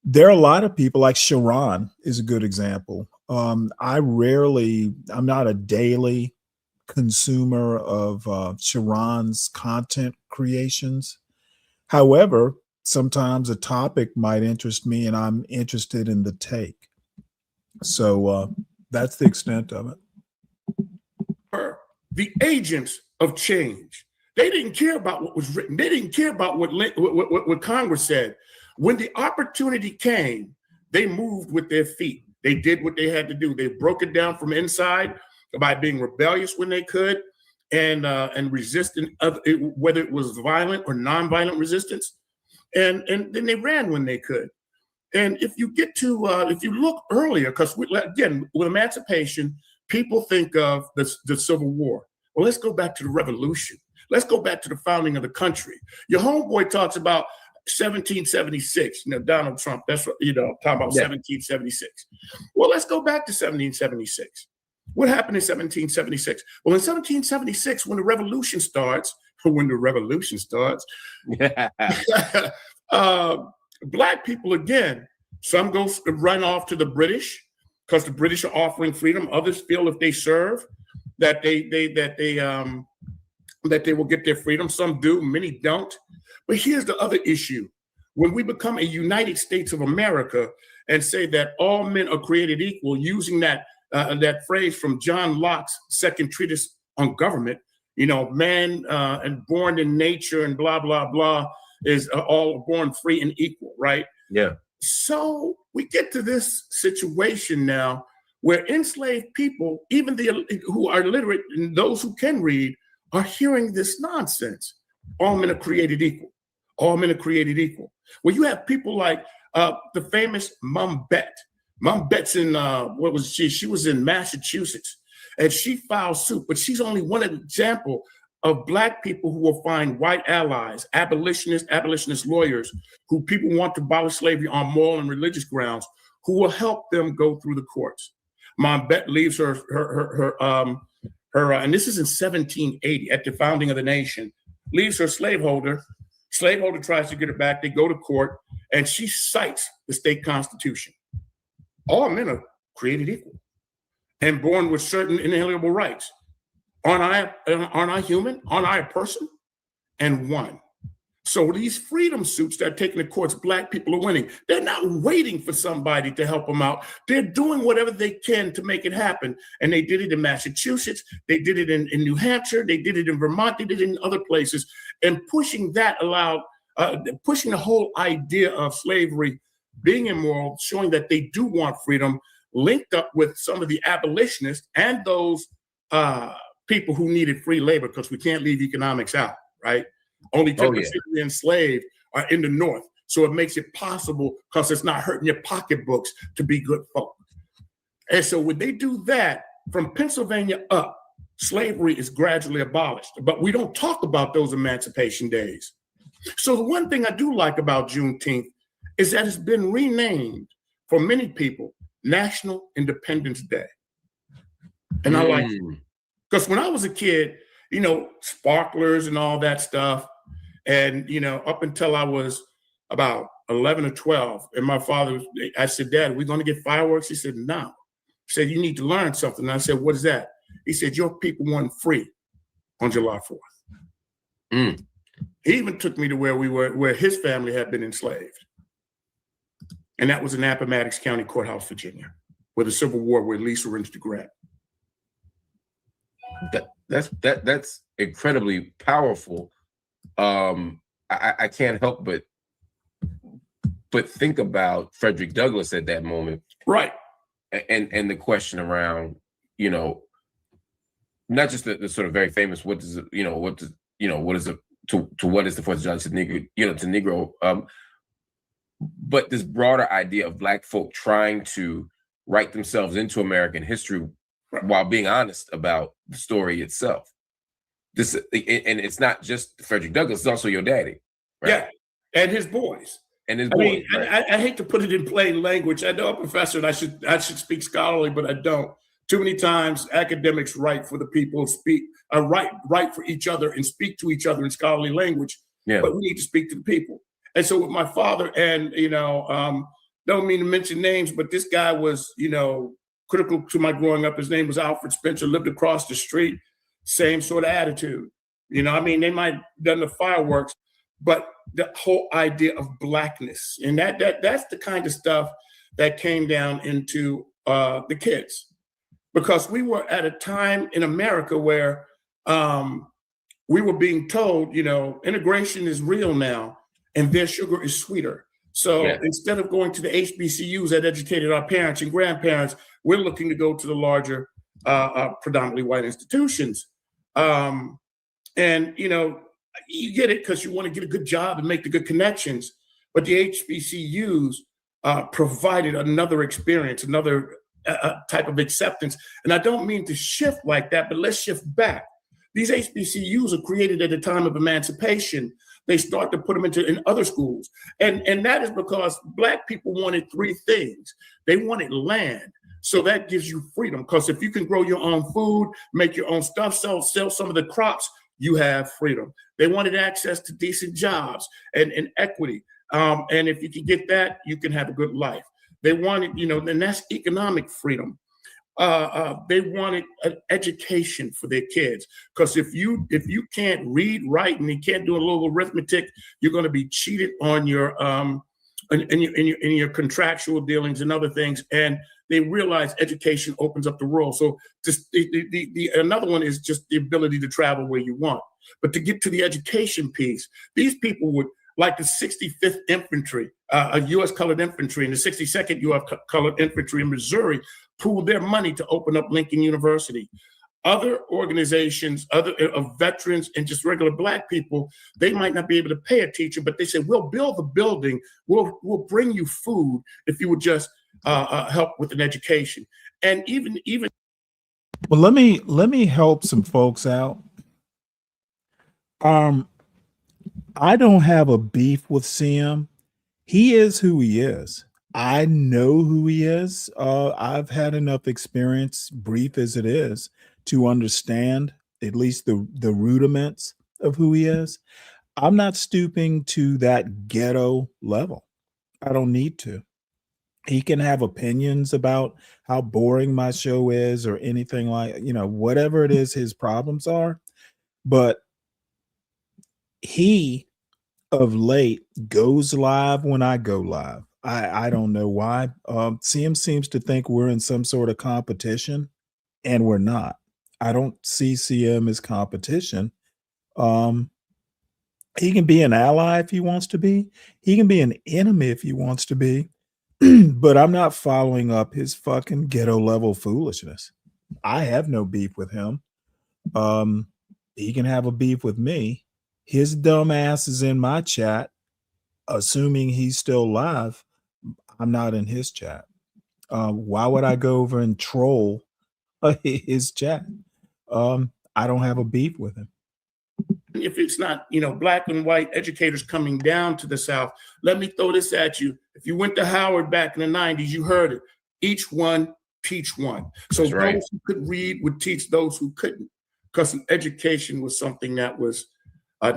Speaker 1: There are a lot of people, like Sharon is a good example. I'm not a daily consumer of Sharon's content creations. However, sometimes a topic might interest me and I'm interested in the take. So that's the extent of it.
Speaker 6: The agents of change. They didn't care about what was written. They didn't care about what Congress said. When the opportunity came, they moved with their feet. They did what they had to do. They broke it down from inside by being rebellious when they could and resisting, whether it was violent or nonviolent resistance. And then they ran when they could. And if you get to, if you look earlier, because again, with emancipation, people think of the Civil War. Well, let's go back to the Revolution. Let's go back to the founding of the country. Your homeboy talks about 1776. Donald Trump, that's what, talking about 1776. Well, let's go back to 1776. What happened in 1776? Well, in 1776, when the revolution starts, Black people, again, some go run off to the British because the British are offering freedom. Others feel if they serve that they will get their freedom. Some do, many don't. But here's the other issue. When we become a United States of America and say that all men are created equal, using that phrase from John Locke's second treatise on government, man and born in nature and blah, blah, blah, is all born free and equal, right?
Speaker 5: Yeah.
Speaker 6: So we get to this situation now where enslaved people, even who are literate and those who can read, are hearing this nonsense. All men are created equal. All men are created equal. Well, you have people like the famous Mum Bet. Mum Bet's in, what was she? She was in Massachusetts, and she filed suit, but she's only one example of Black people who will find white allies, abolitionist lawyers, who people want to abolish slavery on moral and religious grounds, who will help them go through the courts. Mum Bet leaves her, and this is in 1780 at the founding of the nation, leaves her slaveholder. Slaveholder tries to get her back. They go to court, and she cites the state constitution. All men are created equal and born with certain inalienable rights. Aren't I human? Aren't I a person? And one. So these freedom suits that are taking the courts, Black people are winning. They're not waiting for somebody to help them out. They're doing whatever they can to make it happen. And they did it in Massachusetts. They did it in New Hampshire. They did it in Vermont. They did it in other places. And pushing that pushing the whole idea of slavery being immoral, showing that they do want freedom, linked up with some of the abolitionists and those people who needed free labor, because we can't leave economics out, right? Only 10% of the enslaved are in the North. So it makes it possible, because it's not hurting your pocketbooks, to be good folk. And so when they do that, from Pennsylvania up, slavery is gradually abolished. But we don't talk about those emancipation days. So the one thing I do like about Juneteenth is that it's been renamed for many people National Independence Day. And I like it. Because when I was a kid, you know, sparklers and all that stuff. And, you know, up until I was about 11 or 12, and my father, I said, Dad, we're going to get fireworks? He said, no. He said, you need to learn something. And I said, what is that? He said, your people weren't free on July 4th. He even took me to where his family had been enslaved. And that was in Appomattox County Courthouse, Virginia, where the Civil War, where Lisa Ringe de Grant.
Speaker 5: That's incredibly powerful. I can't help but think about Frederick Douglass at that moment,
Speaker 6: right?
Speaker 5: And the question around, you know, not just the sort of very famous what is the 4th of July to Negro, but this broader idea of Black folk trying to write themselves into American history while being honest about the story itself. And it's not just Frederick Douglass; it's also your daddy, right?
Speaker 6: Yeah, and his boys.
Speaker 5: And his
Speaker 6: boys.
Speaker 5: Mean, right?
Speaker 6: I hate to put it in plain language. I know I'm a professor, and I should speak scholarly, but I don't. Too many times, academics write for the people, write for each other, and speak to each other in scholarly language.
Speaker 5: Yeah.
Speaker 6: But we need to speak to the people. And so with my father, and don't mean to mention names, but this guy was, critical to my growing up. His name was Alfred Spencer, lived across the street, same sort of attitude. They might have done the fireworks, but the whole idea of Blackness, and that's the kind of stuff that came down into the kids, because we were at a time in America where we were being told, integration is real now, and their sugar is sweeter. So instead of going to the HBCUs that educated our parents and grandparents, we're looking to go to the larger, predominantly white institutions. You get it because you want to get a good job and make the good connections. But the HBCUs provided another experience, another type of acceptance. And I don't mean to shift like that, but let's shift back. These HBCUs are created at a time of emancipation. They start to put them in other schools. And that is because Black people wanted three things. They wanted land. So that gives you freedom, because if you can grow your own food, make your own stuff, sell some of the crops, you have freedom. They wanted access to decent jobs and equity. And if you can get that, you can have a good life. They wanted, and that's economic freedom. They wanted an education for their kids, because if you can't read, write, and you can't do a little arithmetic, you're going to be cheated on your in your contractual dealings and other things. And they realize education opens up the world. So just another one is just the ability to travel where you want. But to get to the education piece, these people would, like the 65th Infantry, U.S. Colored Infantry, and the 62nd U.S. Colored Infantry in Missouri, pooled their money to open up Lincoln University. Other organizations, of veterans and just regular Black people, they might not be able to pay a teacher, but they said, we'll build the building, we'll bring you food if you would just help with an education. And even
Speaker 1: well, let me help some folks out. I don't have a beef with Sim. He is who he is. I know who he is. I've had enough experience, brief as it is, to understand at least the rudiments of who he is. I'm not stooping to that ghetto level. I don't need to. He can have opinions about how boring my show is or anything like, whatever it is his problems are. But he, of late, goes live when I go live. I don't know why. CM seems to think we're in some sort of competition, and we're not. I don't see CM as competition. He can be an ally if he wants to be. He can be an enemy if he wants to be. But I'm not following up his fucking ghetto level foolishness. I have no beef with him. He can have a beef with me. His dumb ass is in my chat assuming he's still alive, I'm not in his chat. Why would I go over and troll his chat? I don't have a beef with him.
Speaker 6: If it's not, black and white educators coming down to the South, let me throw this at you. If you went to Howard back in the 90s, you heard it. Each one, teach one. So
Speaker 5: That's right.
Speaker 6: those who could read would teach those who couldn't, because education was something that was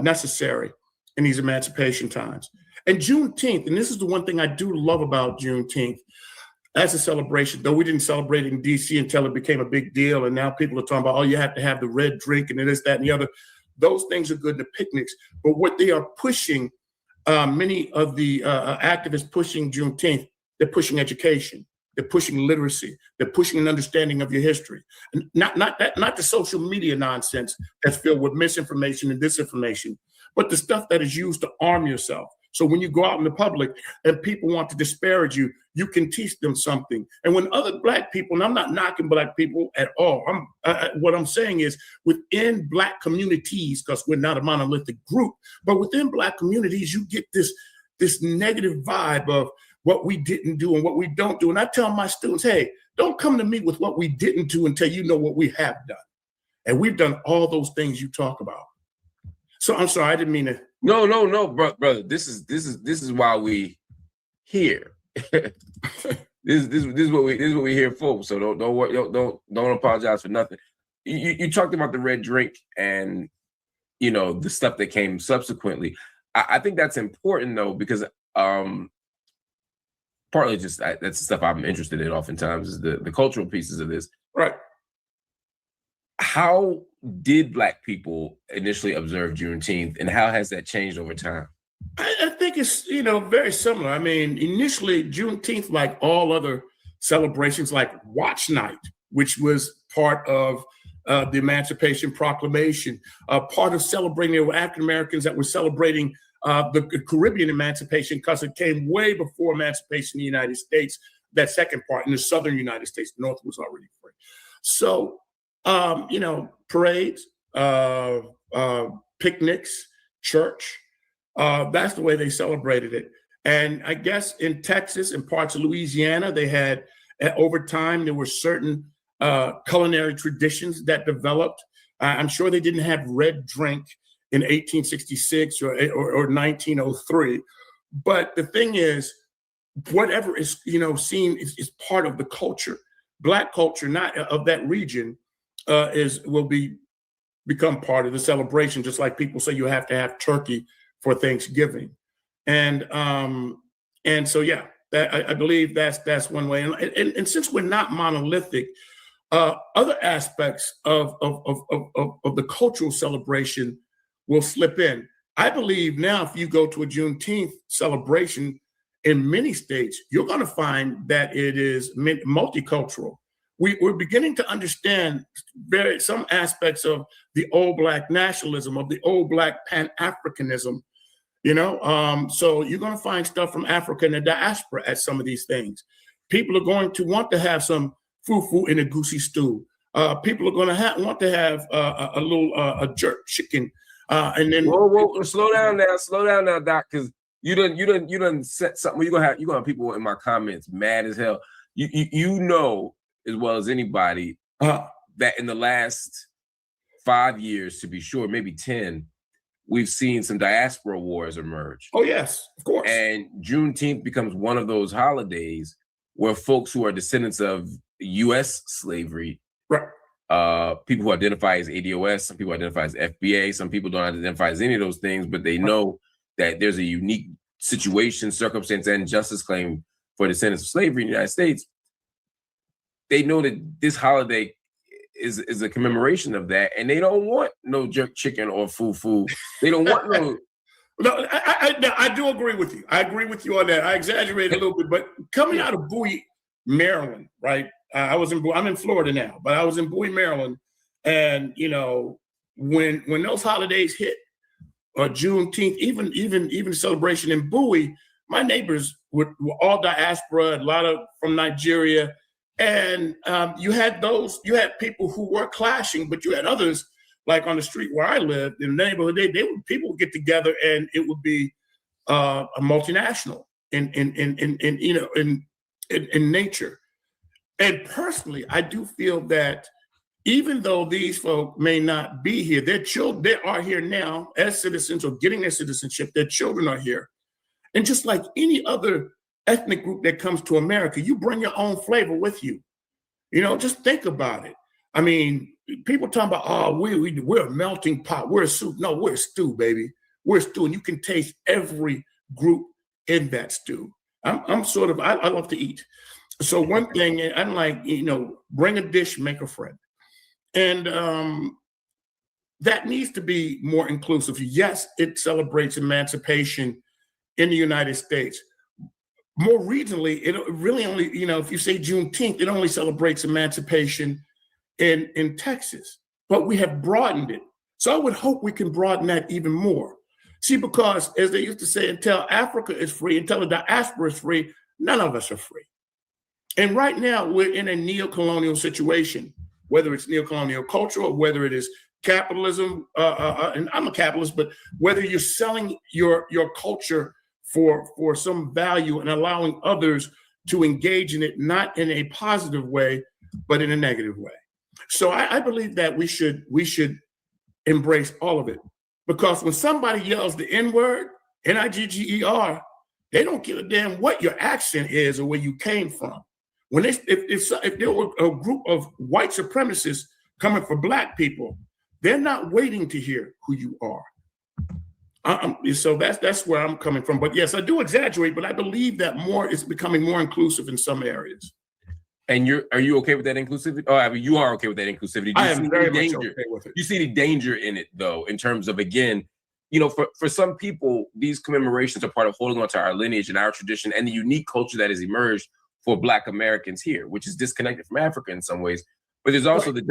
Speaker 6: necessary in these emancipation times. And Juneteenth, and this is the one thing I do love about Juneteenth, as a celebration, though we didn't celebrate it in DC until it became a big deal, and now people are talking about, oh, you have to have the red drink and this, that, and the other. Those things are good in the picnics, but what they are pushing, many of the activists pushing Juneteenth, they're pushing education, they're pushing literacy, they're pushing an understanding of your history, and not the social media nonsense that's filled with misinformation and disinformation, but the stuff that is used to arm yourself. So when you go out in the public and people want to disparage you, you can teach them something. And when other Black people, and I'm not knocking Black people at all, what I'm saying is within Black communities, because we're not a monolithic group, but within Black communities, you get this negative vibe of what we didn't do and what we don't do. And I tell my students, hey, don't come to me with what we didn't do until you know what we have done. And we've done all those things you talk about. So I'm sorry, I didn't mean to.
Speaker 5: No, brother. This is why we here. this is what we here for. So don't apologize for nothing. You talked about the red drink and the stuff that came subsequently. I think that's important though, because partly just that's the stuff I'm interested in. Oftentimes is the cultural pieces of this.
Speaker 6: Right.
Speaker 5: How did Black people initially observe Juneteenth, and how has that changed over time?
Speaker 6: I think it's, very similar. I mean, initially Juneteenth, like all other celebrations like Watch Night, which was part of the Emancipation Proclamation, part of celebrating, there were African Americans that were celebrating the Caribbean emancipation, because it came way before emancipation in the United States, that second part in the Southern United States. The North was already free. So, parades, picnics, church, that's the way they celebrated it. And I guess in Texas and parts of Louisiana, they had, over time, there were certain culinary traditions that developed. I'm sure they didn't have red drink in 1866 or 1903. But the thing is, whatever is, seen is part of the culture. Black culture, not of that region, will become part of the celebration, just like people say you have to have turkey for Thanksgiving. And so, yeah, I believe that's one way. And since we're not monolithic, other aspects of the cultural celebration will slip in. I believe now, if you go to a Juneteenth celebration in many states, you're going to find that it is multicultural. We're beginning to understand some aspects of the old Black nationalism, of the old Black Pan-Africanism, so you're going to find stuff from Africa and the diaspora at some of these things. People are going to want to have some fufu in a goosey stew. People are going to want to have a little jerk chicken. And then
Speaker 5: whoa, slow down now, Doc, because you done set something. You're gonna have people in my comments mad as hell. You know as well as anybody that in the last 5 years, to be sure, maybe 10, we've seen some diaspora wars emerge.
Speaker 6: Oh yes, of course.
Speaker 5: And Juneteenth becomes one of those holidays where folks who are descendants of U.S. slavery,
Speaker 6: right?
Speaker 5: People who identify as ADOS, some people identify as FBA, some people don't identify as any of those things, but they know that there's a unique situation, circumstance, and justice claim for descendants of slavery in the United States. They know that this holiday is a commemoration of that, and they don't want no jerk chicken or fufu. They don't want no.
Speaker 6: No, I do agree with you. I agree with you on that. I exaggerate a little bit, but coming out of Bowie, Maryland, right? I'm in Florida now, but I was in Bowie, Maryland, and when those holidays hit, Juneteenth, even celebration in Bowie, my neighbors were all diaspora, a lot of from Nigeria, and you had people who were clashing, but you had others, like on the street where I lived in the neighborhood, people would get together and it would be a multinational in nature. And personally, I do feel that even though these folk may not be here, their children, they are here now as citizens or getting their citizenship, their children are here. And just like any other ethnic group that comes to America, you bring your own flavor with you. Just think about it. I mean, people talking about, oh, we're a melting pot, we're a soup. No, we're a stew, baby. We're a stew, and you can taste every group in that stew. I'm sort of, I love to eat. So one thing, I'm like, bring a dish, make a friend. And that needs to be more inclusive. Yes, it celebrates emancipation in the United States. More regionally, it really only, if you say Juneteenth, it only celebrates emancipation in Texas. But we have broadened it. So I would hope we can broaden that even more. See, because as they used to say, until Africa is free, until the diaspora is free, none of us are free. And right now, we're in a neo-colonial situation, whether it's neo-colonial culture or whether it is capitalism, and I'm a capitalist, but whether you're selling your culture for some value and allowing others to engage in it, not in a positive way, but in a negative way. So I believe that we should embrace all of it, because when somebody yells the N-word, N-I-G-G-E-R, they don't give a damn what your accent is or where you came from. When if there were a group of white supremacists coming for Black people, they're not waiting to hear who you are. So that's where I'm coming from. But yes, I do exaggerate, but I believe that more is becoming more inclusive in some areas.
Speaker 5: And are you okay with that inclusivity? Oh, I mean, you are okay with that inclusivity.
Speaker 6: I am very much okay with it.
Speaker 5: You see the danger in it, though, in terms of, again, for some people, these commemorations are part of holding on to our lineage and our tradition and the unique culture that has emerged for Black Americans here, which is disconnected from Africa in some ways. But there's also the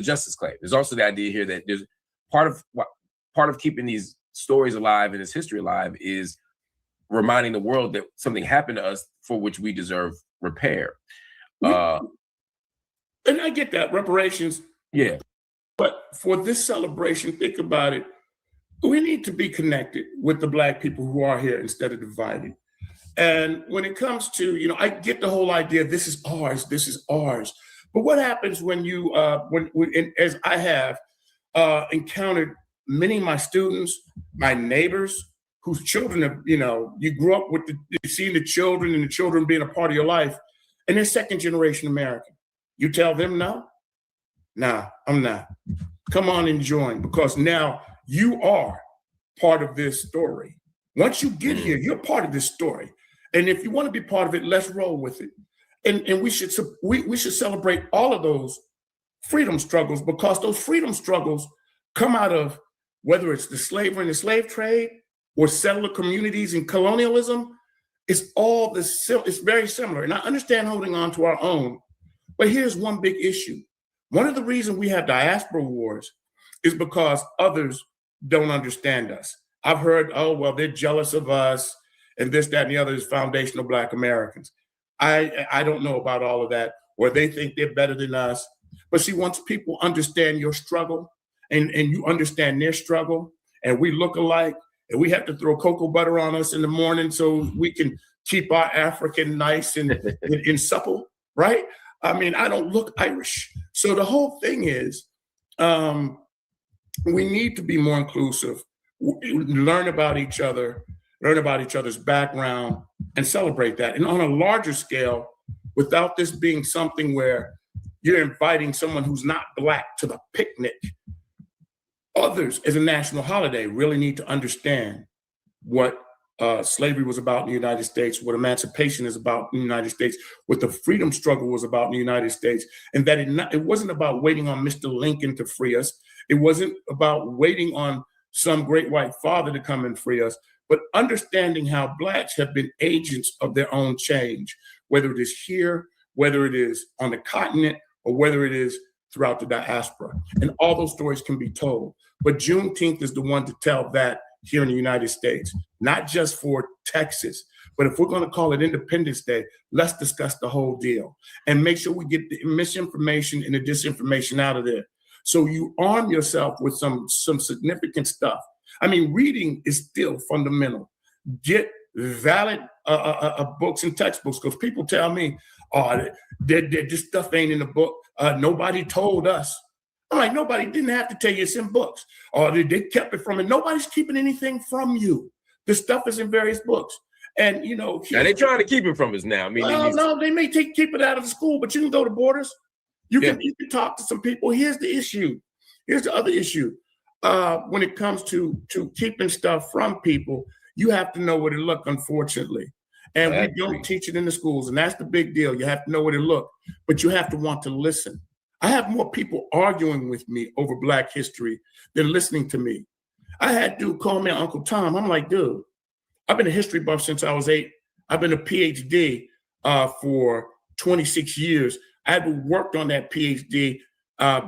Speaker 5: justice claim. There's also the idea here that there's part of keeping these stories alive and this history alive is reminding the world that something happened to us for which we deserve repair.
Speaker 6: And I get that, reparations.
Speaker 5: Yeah.
Speaker 6: But for this celebration, think about it. We need to be connected with the Black people who are here instead of divided. And when it comes to, I get the whole idea, this is ours, this is ours. But what happens when you, as I have encountered many of my students, my neighbors, whose children have, you grew up with seeing the children and the children being a part of your life, and they're second generation American. You tell them no? Nah, I'm not. Come on and join, because now you are part of this story. Once you get here, you're part of this story. And if you want to be part of it, let's roll with it. And we should celebrate all of those freedom struggles, because those freedom struggles come out of whether it's the slavery and the slave trade or settler communities and colonialism. It's it's very similar. And I understand holding on to our own, but here's one big issue. One of the reasons we have diaspora wars is because others don't understand us. I've heard, oh, well, they're jealous of us and this, that, and the other is foundational Black Americans. I don't know about all of that, or they think they're better than us. But see, once people understand your struggle and you understand their struggle, and we look alike, and we have to throw cocoa butter on us in the morning so we can keep our African nice and supple, right? I mean, I don't look Irish. So the whole thing is, we need to be more inclusive, learn about each other, learn about each other's background, and celebrate that. And on a larger scale, without this being something where you're inviting someone who's not Black to the picnic, others as a national holiday really need to understand what slavery was about in the United States, what emancipation is about in the United States, what the freedom struggle was about in the United States, and that it wasn't about waiting on Mr. Lincoln to free us. It wasn't about waiting on some great white father to come and free us, but understanding how Blacks have been agents of their own change, whether it is here, whether it is on the continent, or whether it is throughout the diaspora. And all those stories can be told. But Juneteenth is the one to tell that here in the United States, not just for Texas, but if we're going to call it Independence Day, let's discuss the whole deal and make sure we get the misinformation and the disinformation out of there. So you arm yourself with some significant stuff. I mean, reading is still fundamental. Get valid books and textbooks, because people tell me, oh, this stuff ain't in the book. Nobody told us. I'm like, nobody didn't have to tell you it's in books. Or they kept it from it. Nobody's keeping anything from you. The stuff is in various books. And, you know.
Speaker 5: Now they're trying to keep it from us now. I mean,
Speaker 6: no, they may keep it out of the school, but you can go to Borders. You can talk to some people. Here's the issue. Here's the other issue. When it comes to keeping stuff from people, you have to know where to look, unfortunately. And we don't teach it in the schools. And that's the big deal. You have to know where to look, but you have to want to listen. I have more people arguing with me over Black history than listening to me. I had dude call me Uncle Tom. I'm like, dude, I've been a history buff since I was 8. I've been a PhD for 26 years. I had worked on that PhD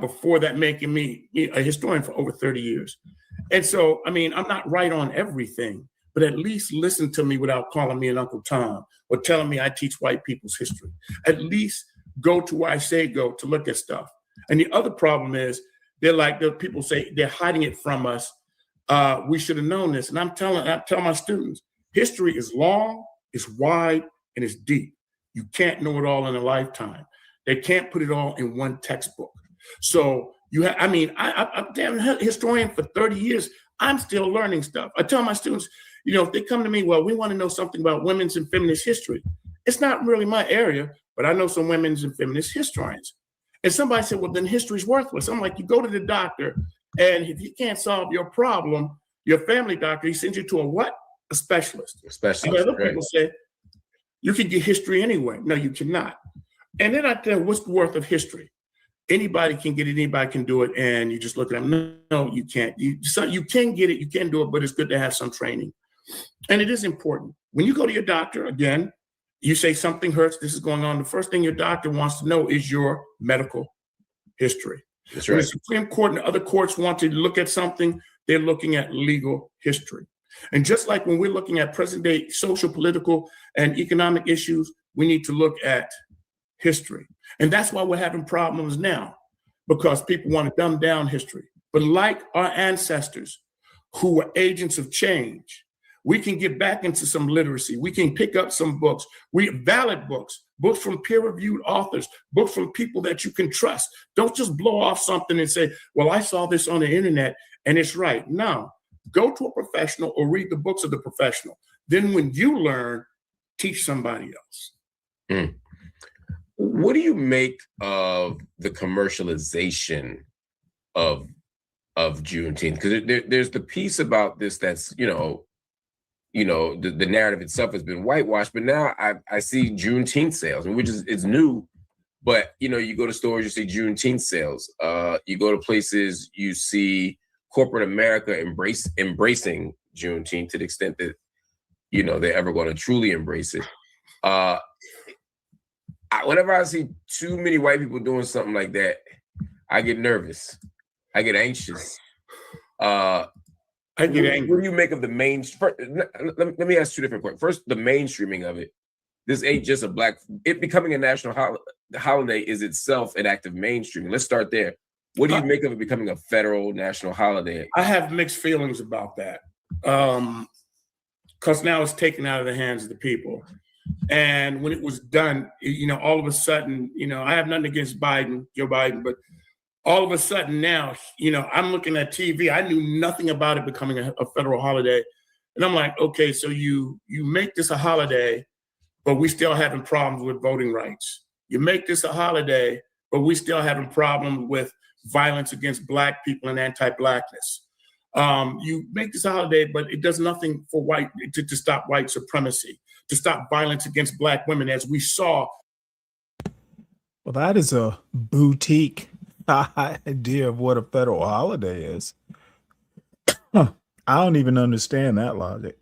Speaker 6: before that, making me a historian for over 30 years. And so, I mean, I'm not right on everything, but at least listen to me without calling me an Uncle Tom or telling me I teach white people's history. At least go to where I say go to look at stuff. And the other problem is the people say they're hiding it from us. We should have known this. And I'm telling my students, history is long, it's wide, and it's deep. You can't know it all in a lifetime. They can't put it all in one textbook. So I'm a damn historian for 30 years. I'm still learning stuff. I tell my students, if they come to me, well, we want to know something about women's and feminist history. It's not really my area, but I know some women's and feminist historians. And somebody said, well, then history's worthless. I'm like, you go to the doctor, and if he can't solve your problem, your family doctor, he sends you to a what? A specialist.
Speaker 5: A specialist.
Speaker 6: And other people say, you can get history anyway. No, you cannot. And then I tell, what's the worth of history? Anybody can get it, anybody can do it, and you just look at them. No, you can't. You can get it, you can do it, but it's good to have some training. And it is important. When you go to your doctor, again, you say something hurts, this is going on. The first thing your doctor wants to know is your medical history.
Speaker 5: That's
Speaker 6: When
Speaker 5: right.
Speaker 6: the Supreme Court and other courts want to look at something, they're looking at legal history. And just like when we're looking at present day social, political, and economic issues, we need to look at history. And that's why we're having problems now, because people want to dumb down history. But like our ancestors who were agents of change, we can get back into some literacy. We can pick up some books, valid books from peer-reviewed authors, books from people that you can trust. Don't just blow off something and say, well, I saw this on the internet and it's right. No, go to a professional or read the books of the professional. Then when you learn, teach somebody else.
Speaker 5: Mm. What do you make of the commercialization of Juneteenth? Because there's the piece about this that's, the narrative itself has been whitewashed, but now I see Juneteenth sales, which is new. But you go to stores, you see Juneteenth sales. You go to places, you see corporate America embracing Juneteenth to the extent that they're ever going to truly embrace it. Whenever I see too many white people doing something like that, I get nervous. I get anxious. What do you make of the let me ask 2 different questions. First, the mainstreaming of it. This ain't just it becoming a national holiday is itself an act of mainstreaming. Let's start there. What do you make of it becoming a federal national holiday?
Speaker 6: I have mixed feelings about that. Because now it's taken out of the hands of the people. And when it was done, all of a sudden, I have nothing against Joe Biden, but all of a sudden now, I'm looking at TV. I knew nothing about it becoming a federal holiday. And I'm like, okay, so you make this a holiday, but we still having problems with voting rights. You make this a holiday, but we still having problems with violence against Black people and anti-Blackness. You make this a holiday, but it does nothing for to stop white supremacy, to stop violence against Black women, as we saw.
Speaker 1: Well, that is a boutique idea of what a federal holiday is. I don't even understand that logic.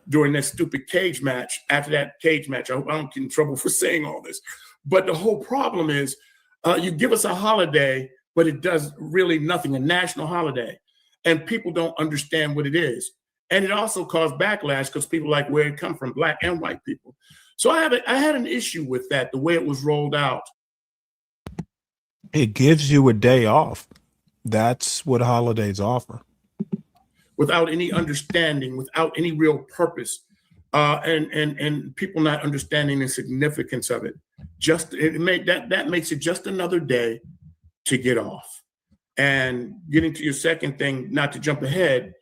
Speaker 6: During that stupid cage match, after that cage match, I hope I don't get in trouble for saying all this. But the whole problem is you give us a holiday, but it does really nothing, a national holiday. And people don't understand what it is. And it also caused backlash because people like where it come from, Black and white people. So I had an issue with that, the way it was rolled out.
Speaker 1: It gives you a day off. That's what holidays offer.
Speaker 6: Without any understanding, without any real purpose. and people not understanding the significance of it. That makes it just another day to get off. And getting to your second thing, not to jump ahead,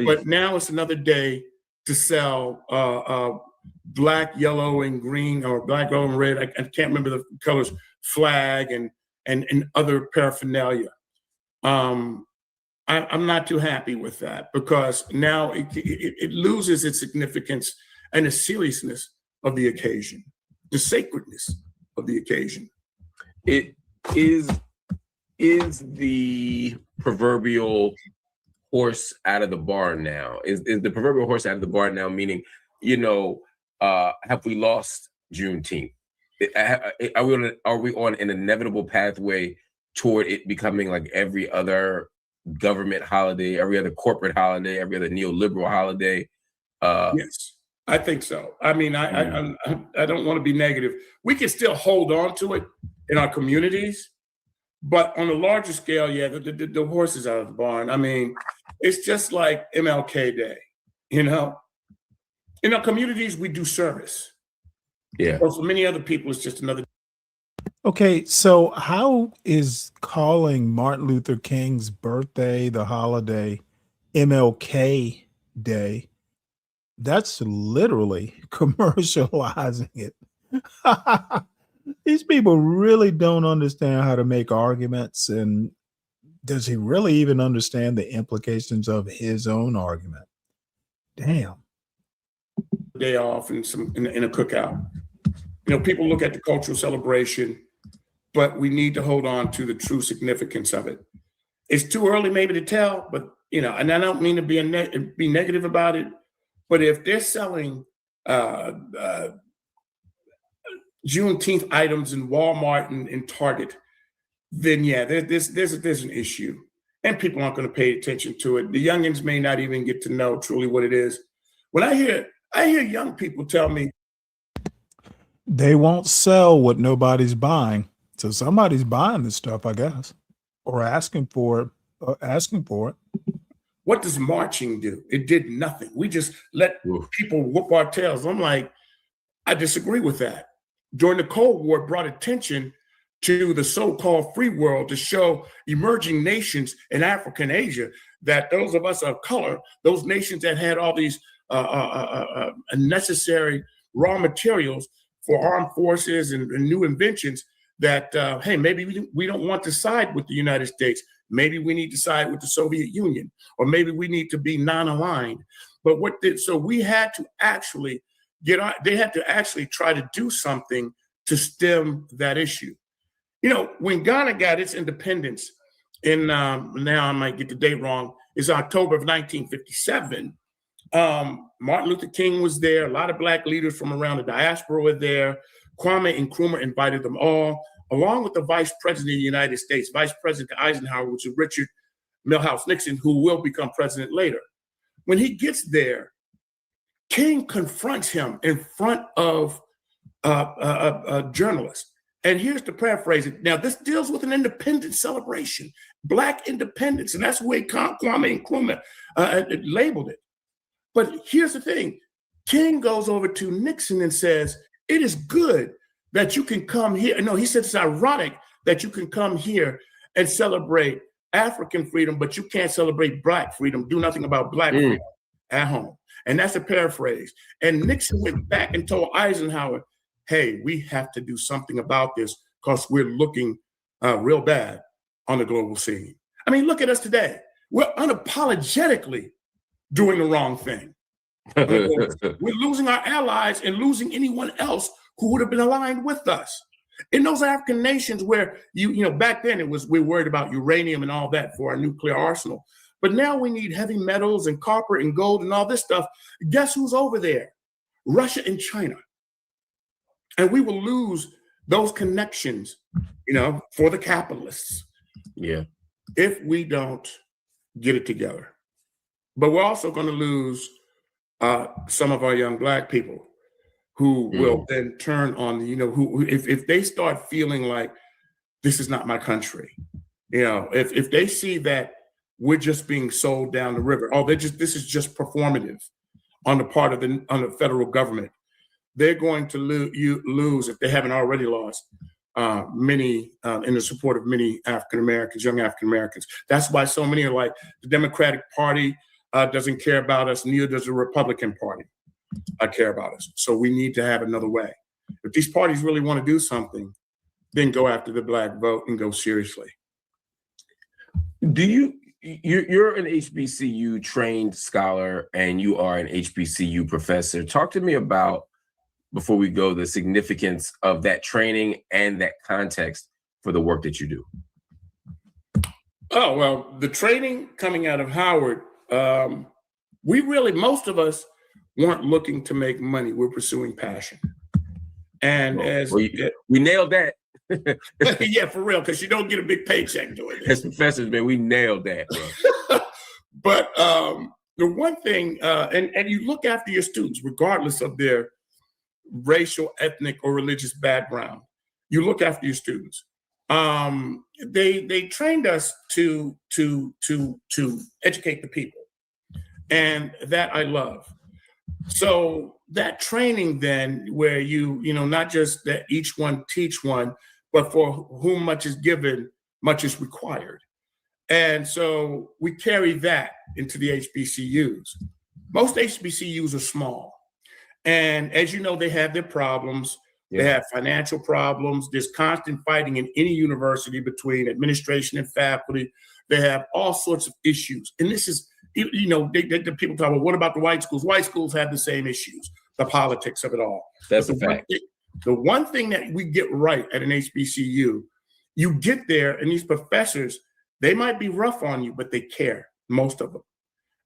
Speaker 6: but now it's another day to sell black, yellow, and green, or black, yellow, and red. I can't remember the colors, flag and other paraphernalia. I'm not too happy with that, because now it loses its significance and the seriousness of the occasion, the sacredness of the occasion.
Speaker 5: It is the proverbial horse out of the barn now. Is the proverbial horse out of the barn now, meaning, have we lost Juneteenth? Are we on an inevitable pathway toward it becoming like every other government holiday, every other corporate holiday, every other neoliberal holiday?
Speaker 6: Yes, I think so. I mean, I don't want to be negative. We can still hold on to it in our communities, but on a larger scale, yeah, the horse is out of the barn. I mean, it's just like MLK Day, In our communities, we do service.
Speaker 5: Yeah.
Speaker 6: Or for many other people, it's just another.
Speaker 1: Okay, so how is calling Martin Luther King's birthday, the holiday, MLK Day? That's literally commercializing it. These people really don't understand how to make arguments. And does he really even understand the implications of his own argument? Damn.
Speaker 6: Day off and in a cookout. People look at the cultural celebration, but we need to hold on to the true significance of it. It's too early maybe to tell, but and I don't mean to be negative about it, but if they're selling Juneteenth items in Walmart and Target, then yeah, there's an issue, and people aren't going to pay attention to it. The youngins may not even get to know truly what it is. When I hear young people tell me
Speaker 1: they won't sell what nobody's buying, so somebody's buying this stuff, I guess, or asking for it.
Speaker 6: What does marching do? It did nothing. We just let people whoop our tails. I'm like, I disagree with that. During the Cold War, it brought attention to the so-called free world to show emerging nations in Africa and Asia that those of us of color, those nations that had all these necessary raw materials for armed forces and new inventions, that, hey, maybe we don't want to side with the United States. Maybe we need to side with the Soviet Union, or maybe we need to be non-aligned. But so we had to actually they had to actually try to do something to stem that issue. When Ghana got its independence in, now I might get the date wrong, it's October of 1957. Martin Luther King was there. A lot of Black leaders from around the diaspora were there. Kwame Nkrumah invited them all, along with the Vice President of the United States, Vice President Eisenhower, which is Richard Milhouse Nixon, who will become president later. When he gets there, King confronts him in front of journalists. And here's to paraphrase it. Now, this deals with an independence celebration, Black independence, and that's the way Kwame Nkrumah labeled it. But here's the thing. King goes over to Nixon and says, it is good that you can come here. No, he said it's ironic that you can come here and celebrate African freedom, but you can't celebrate Black freedom, do nothing about Black freedom at home. And that's a paraphrase. And Nixon went back and told Eisenhower, hey, we have to do something about this because we're looking real bad on the global scene. I mean, look at us today. We're unapologetically doing the wrong thing. We're losing our allies and losing anyone else who would have been aligned with us. In those African nations where back then we're worried about uranium and all that for our nuclear arsenal. But now we need heavy metals and copper and gold and all this stuff. Guess who's over there? Russia and China. And we will lose those connections, for the capitalists.
Speaker 5: Yeah.
Speaker 6: If we don't get it together. But we're also going to lose some of our young Black people who will then turn on, who if they start feeling like this is not my country, if they see that we're just being sold down the river, this is just performative. on the part of the federal government. They're going to lose, if they haven't already lost, many in the support of many African Americans, young African Americans. That's why so many are like, the Democratic Party doesn't care about us, neither does the Republican Party care about us. So we need to have another way. If these parties really want to do something, then go after the Black vote and go seriously.
Speaker 5: You're an HBCU trained scholar and you are an HBCU professor. Talk to me about, before we go, the significance of that training and that context for the work that you do.
Speaker 6: Oh, well, the training coming out of Howard, most of us weren't looking to make money. We're pursuing passion. And
Speaker 5: we nailed that.
Speaker 6: Yeah, for real, because you don't get a big paycheck doing this.
Speaker 5: As professors, man, we nailed that, bro.
Speaker 6: But the one thing, and you look after your students, regardless of their racial, ethnic, or religious background. You look after your students. They trained us to educate the people, and that I love. So that training then, where you not just that each one teach one, but for whom much is given, much is required. And so we carry that into the HBCUs. Most HBCUs are small. And as you know, they have their problems. They have financial problems. There's constant fighting in any university between administration and faculty. They have all sorts of issues. And this is, the people talk about, what about the white schools? White schools have the same issues, the politics of it all.
Speaker 5: That's a fact.
Speaker 6: The one thing that we get right at an HBCU, you get there and these professors, they might be rough on you, but they care, most of them.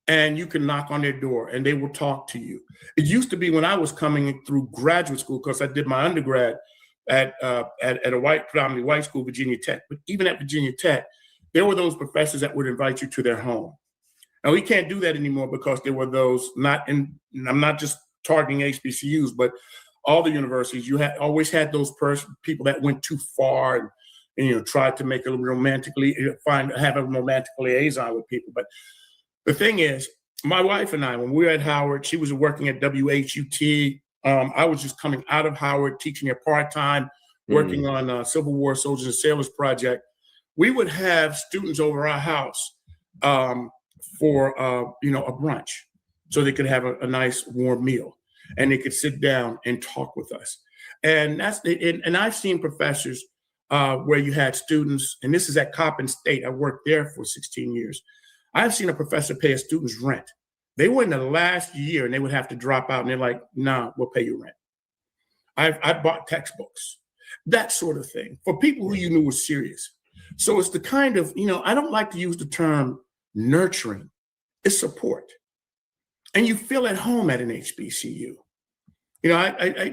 Speaker 6: And you can knock on their door and they will talk to you. It used to be when I was coming through graduate school, because I did my undergrad at a predominantly white school, Virginia Tech. But even at Virginia Tech, there were those professors that would invite you to their home. And we can't do that anymore because there were those I'm not just targeting HBCUs, but all the universities, you always had those people that went too far and tried to make a have a romantic liaison with people. But the thing is, my wife and I, when we were at Howard, she was working at WHUT. I was just coming out of Howard, teaching at part-time, working on Civil War Soldiers and Sailors Project. We would have students over our house for a brunch, so they could have a nice warm meal, and they could sit down and talk with us. And and I've seen professors where you had students, and this is at Coppin State. I worked there for 16 years. I've seen a professor pay a student's rent. They were in the last year and they would have to drop out and they're like, nah, we'll pay you rent. I bought textbooks, that sort of thing, for people who you knew were serious. So it's the kind of, I don't like to use the term nurturing, it's support. And you feel at home at an HBCU.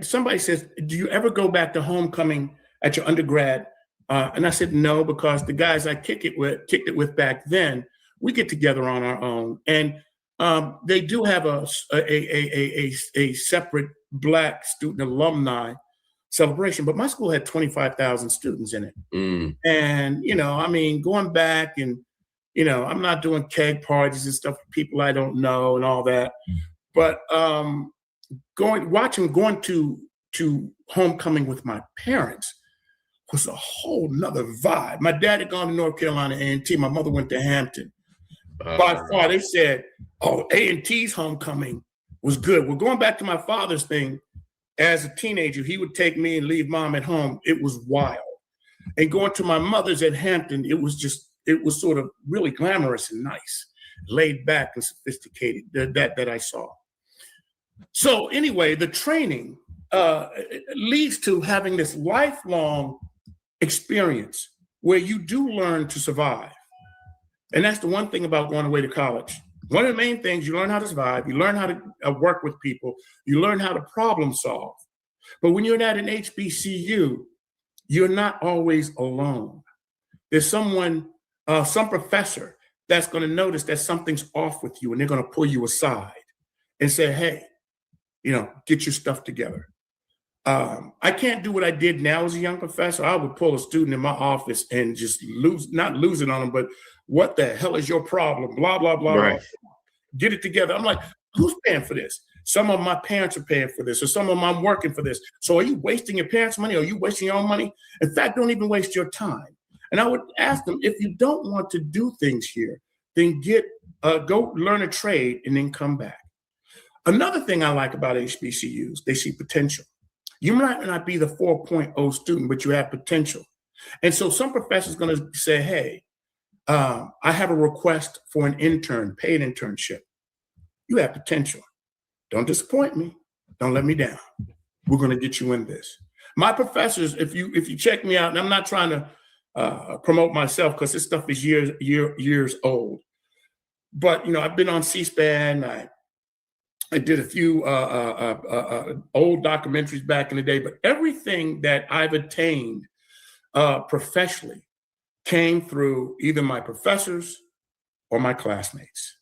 Speaker 6: Somebody says, do you ever go back to homecoming at your undergrad? And I said, no, because the guys I kicked it with back then, we get together on our own. And they do have a separate Black student alumni celebration, but my school had 25,000 students in it. And, going back and, I'm not doing keg parties and stuff for people I don't know and all that. But going to homecoming with my parents was a whole nother vibe. My dad had gone to North Carolina A&T. My mother went to Hampton. By far, they said, oh, A&T's homecoming was good. Well, going back to my father's thing, as a teenager, he would take me and leave mom at home. It was wild. And going to my mother's at Hampton, it was sort of really glamorous and nice, laid back and sophisticated, that I saw. So anyway, the training leads to having this lifelong experience where you do learn to survive. And that's the one thing about going away to college. One of the main things, you learn how to survive, you learn how to work with people, you learn how to problem solve. But when you're at an HBCU, you're not always alone. There's someone, some professor that's going to notice that something's off with you, and they're going to pull you aside and say, hey, get your stuff together. I can't do what I did now as a young professor. I would pull a student in my office and just not lose it on them, but what the hell is your problem? Blah, blah, blah.
Speaker 5: Right.
Speaker 6: Get it together. I'm like, who's paying for this? Some of my parents are paying for this, or some of them I'm working for this. So are you wasting your parents' money? Are you wasting your own money? In fact, don't even waste your time. And I would ask them, if you don't want to do things here, then go learn a trade and then come back. Another thing I like about HBCUs, they see potential. You might not be the 4.0 student, but you have potential. And so some professors going to say, hey, I have a request for an intern, paid internship. You have potential. Don't disappoint me. Don't let me down. We're going to get you in this. My professors, if you check me out, and I'm not trying to promote myself because this stuff is years old. But, I've been on C-SPAN. I did a few old documentaries back in the day, but everything that I've attained professionally came through either my professors or my classmates.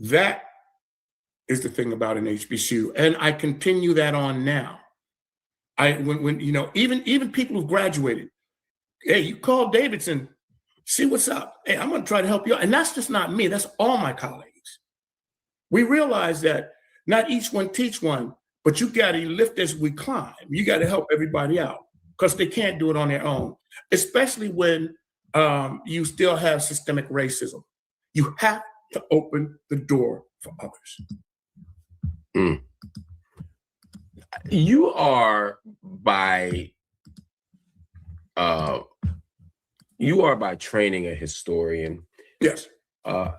Speaker 6: That is the thing about an HBCU, and I continue that on now. When even people who've graduated, hey, you call Davidson, see what's up. Hey, I'm going to try to help you out. And that's just not me. That's all my colleagues. We realize that not each one teach one, but you got to lift as we climb. You got to help everybody out because they can't do it on their own, especially when you still have systemic racism. You have to open the door for others.
Speaker 5: You are by training a historian.
Speaker 6: Yes.
Speaker 5: I'm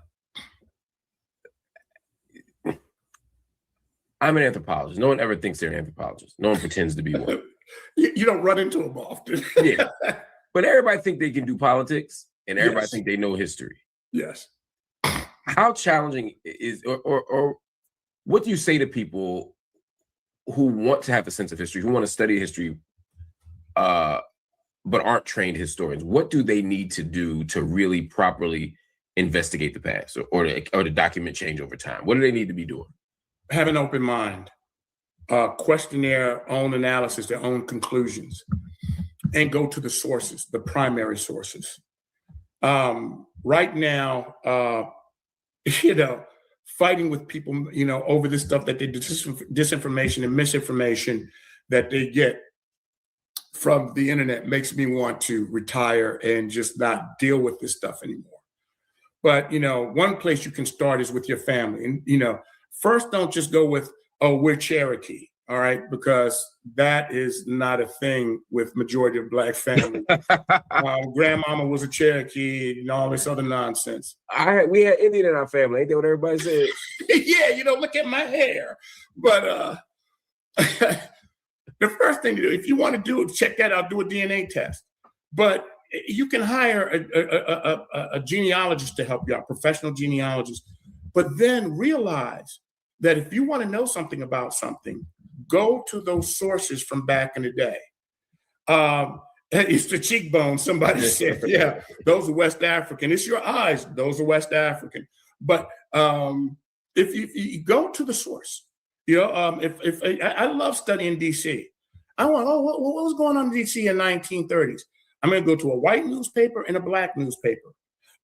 Speaker 5: an anthropologist. No one ever thinks they're an anthropologist. No one pretends to be one.
Speaker 6: You don't run into them often.
Speaker 5: Yeah. But everybody think they can do politics, and everybody think they know history.
Speaker 6: Yes.
Speaker 5: How challenging is, or what do you say to people who want to have a sense of history, who want to study history, but aren't trained historians? What do they need to do to really properly investigate the past or to document change over time? What do they need to be doing?
Speaker 6: Have an open mind, question their own analysis, their own conclusions, and go to the sources, the primary sources. Right now, fighting with people, over this stuff that they disinformation and misinformation that they get from the internet makes me want to retire and just not deal with this stuff anymore. But, one place you can start is with your family. And, first, don't just go with, oh, we're Cherokee. All right, because that is not a thing with majority of Black families. Grandmama was a Cherokee and all this other nonsense.
Speaker 5: We had Indian in our family. Ain't that what everybody said?
Speaker 6: Yeah, look at my hair. But the first thing to do, if you want to do it, check that out, do a DNA test. But you can hire a genealogist to help you out, professional genealogist. But then realize that if you want to know something about something, go to those sources from back in the day. It's the cheekbone, somebody said. Yeah, those are West African. It's your eyes, those are West African. But if you go to the source, if I love studying DC. I want, what was going on in DC in 1930s? I'm going to go to a white newspaper and a Black newspaper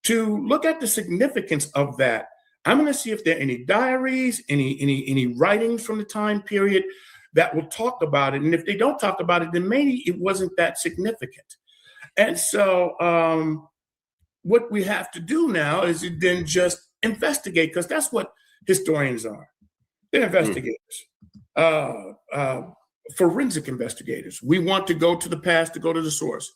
Speaker 6: to look at the significance of that. I'm going to see if there are any diaries, any writings from the time period that will talk about it. And if they don't talk about it, then maybe it wasn't that significant. And so what we have to do now is then just investigate, because that's what historians are. They're investigators, forensic investigators. We want to go to the past, to go to the source.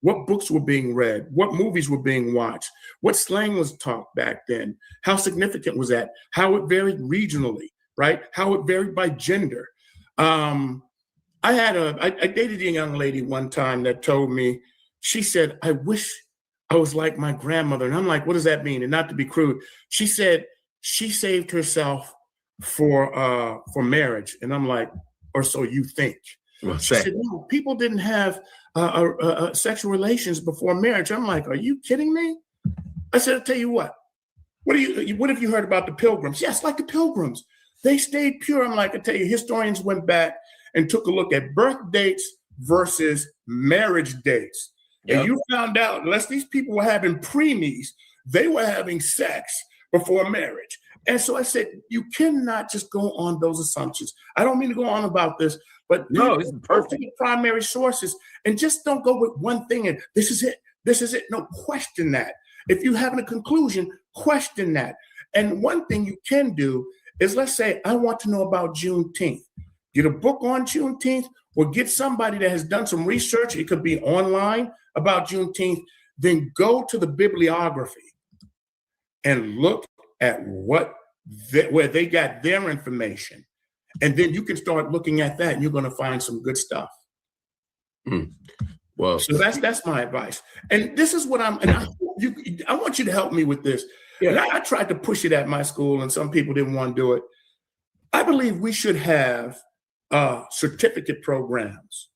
Speaker 6: What books were being read? What movies were being watched? What slang was talked back then? How significant was that? How it varied regionally, right? How it varied by gender. I dated a young lady one time that told me, she said, I wish I was like my grandmother. And I'm like, what does that mean? And not to be crude, she said she saved herself for marriage. And I'm like, or so you think. She said, no, people didn't have sexual relations before marriage. I'm like, are you kidding me? I said, I'll tell you what have you heard about the Pilgrims? Yes, like the Pilgrims. They stayed pure. I'm like, I tell you, historians went back and took a look at birth dates versus marriage dates. Yep. And you found out, unless these people were having preemies, they were having sex before marriage. And so I said, you cannot just go on those assumptions. I don't mean to go on about this, but
Speaker 5: no, this is perfect.
Speaker 6: Go to the primary sources and just don't go with one thing and this is it. This is it. No, question that. If you have a conclusion, question that. And one thing you can do is, let's say, I want to know about Juneteenth. Get a book on Juneteenth or get somebody that has done some research. It could be online about Juneteenth. Then go to the bibliography and look at where they got their information. And then you can start looking at that and you're going to find some good stuff.
Speaker 5: Well,
Speaker 6: so that's my advice. And this is what I want you to help me with this.
Speaker 5: Yeah.
Speaker 6: And I tried to push it at my school and some people didn't want to do it. I believe we should have certificate programs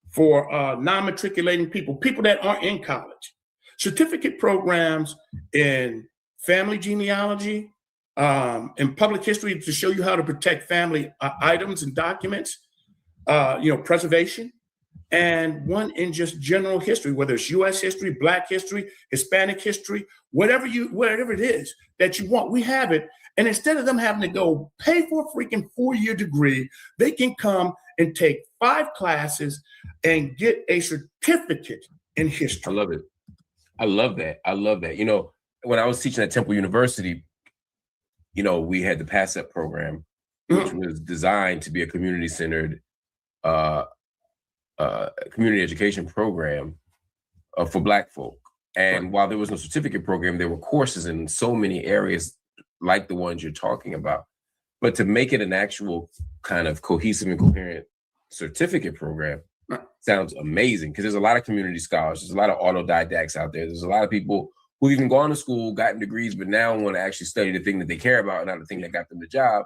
Speaker 6: for non-matriculating people that aren't in college. Certificate programs in family genealogy, in public history to show you how to protect family items and documents, preservation, and one in just general history, whether it's U.S. history, Black history, Hispanic history, whatever it is that you want, we have it. And instead of them having to go pay for a freaking 4-year degree, they can come and take 5 classes and get a certificate in history.
Speaker 5: I love it. I love that. When I was teaching at Temple University, we had the PASSEP program, which was designed to be a community-centered community education program for Black folk. And while there was no certificate program, there were courses in so many areas like the ones you're talking about. But to make it an actual kind of cohesive and coherent certificate program sounds amazing, because there's a lot of community scholars, there's a lot of autodidacts out there, there's a lot of people who've even gone to school, gotten degrees, but now want to actually study the thing that they care about and not the thing that got them the job.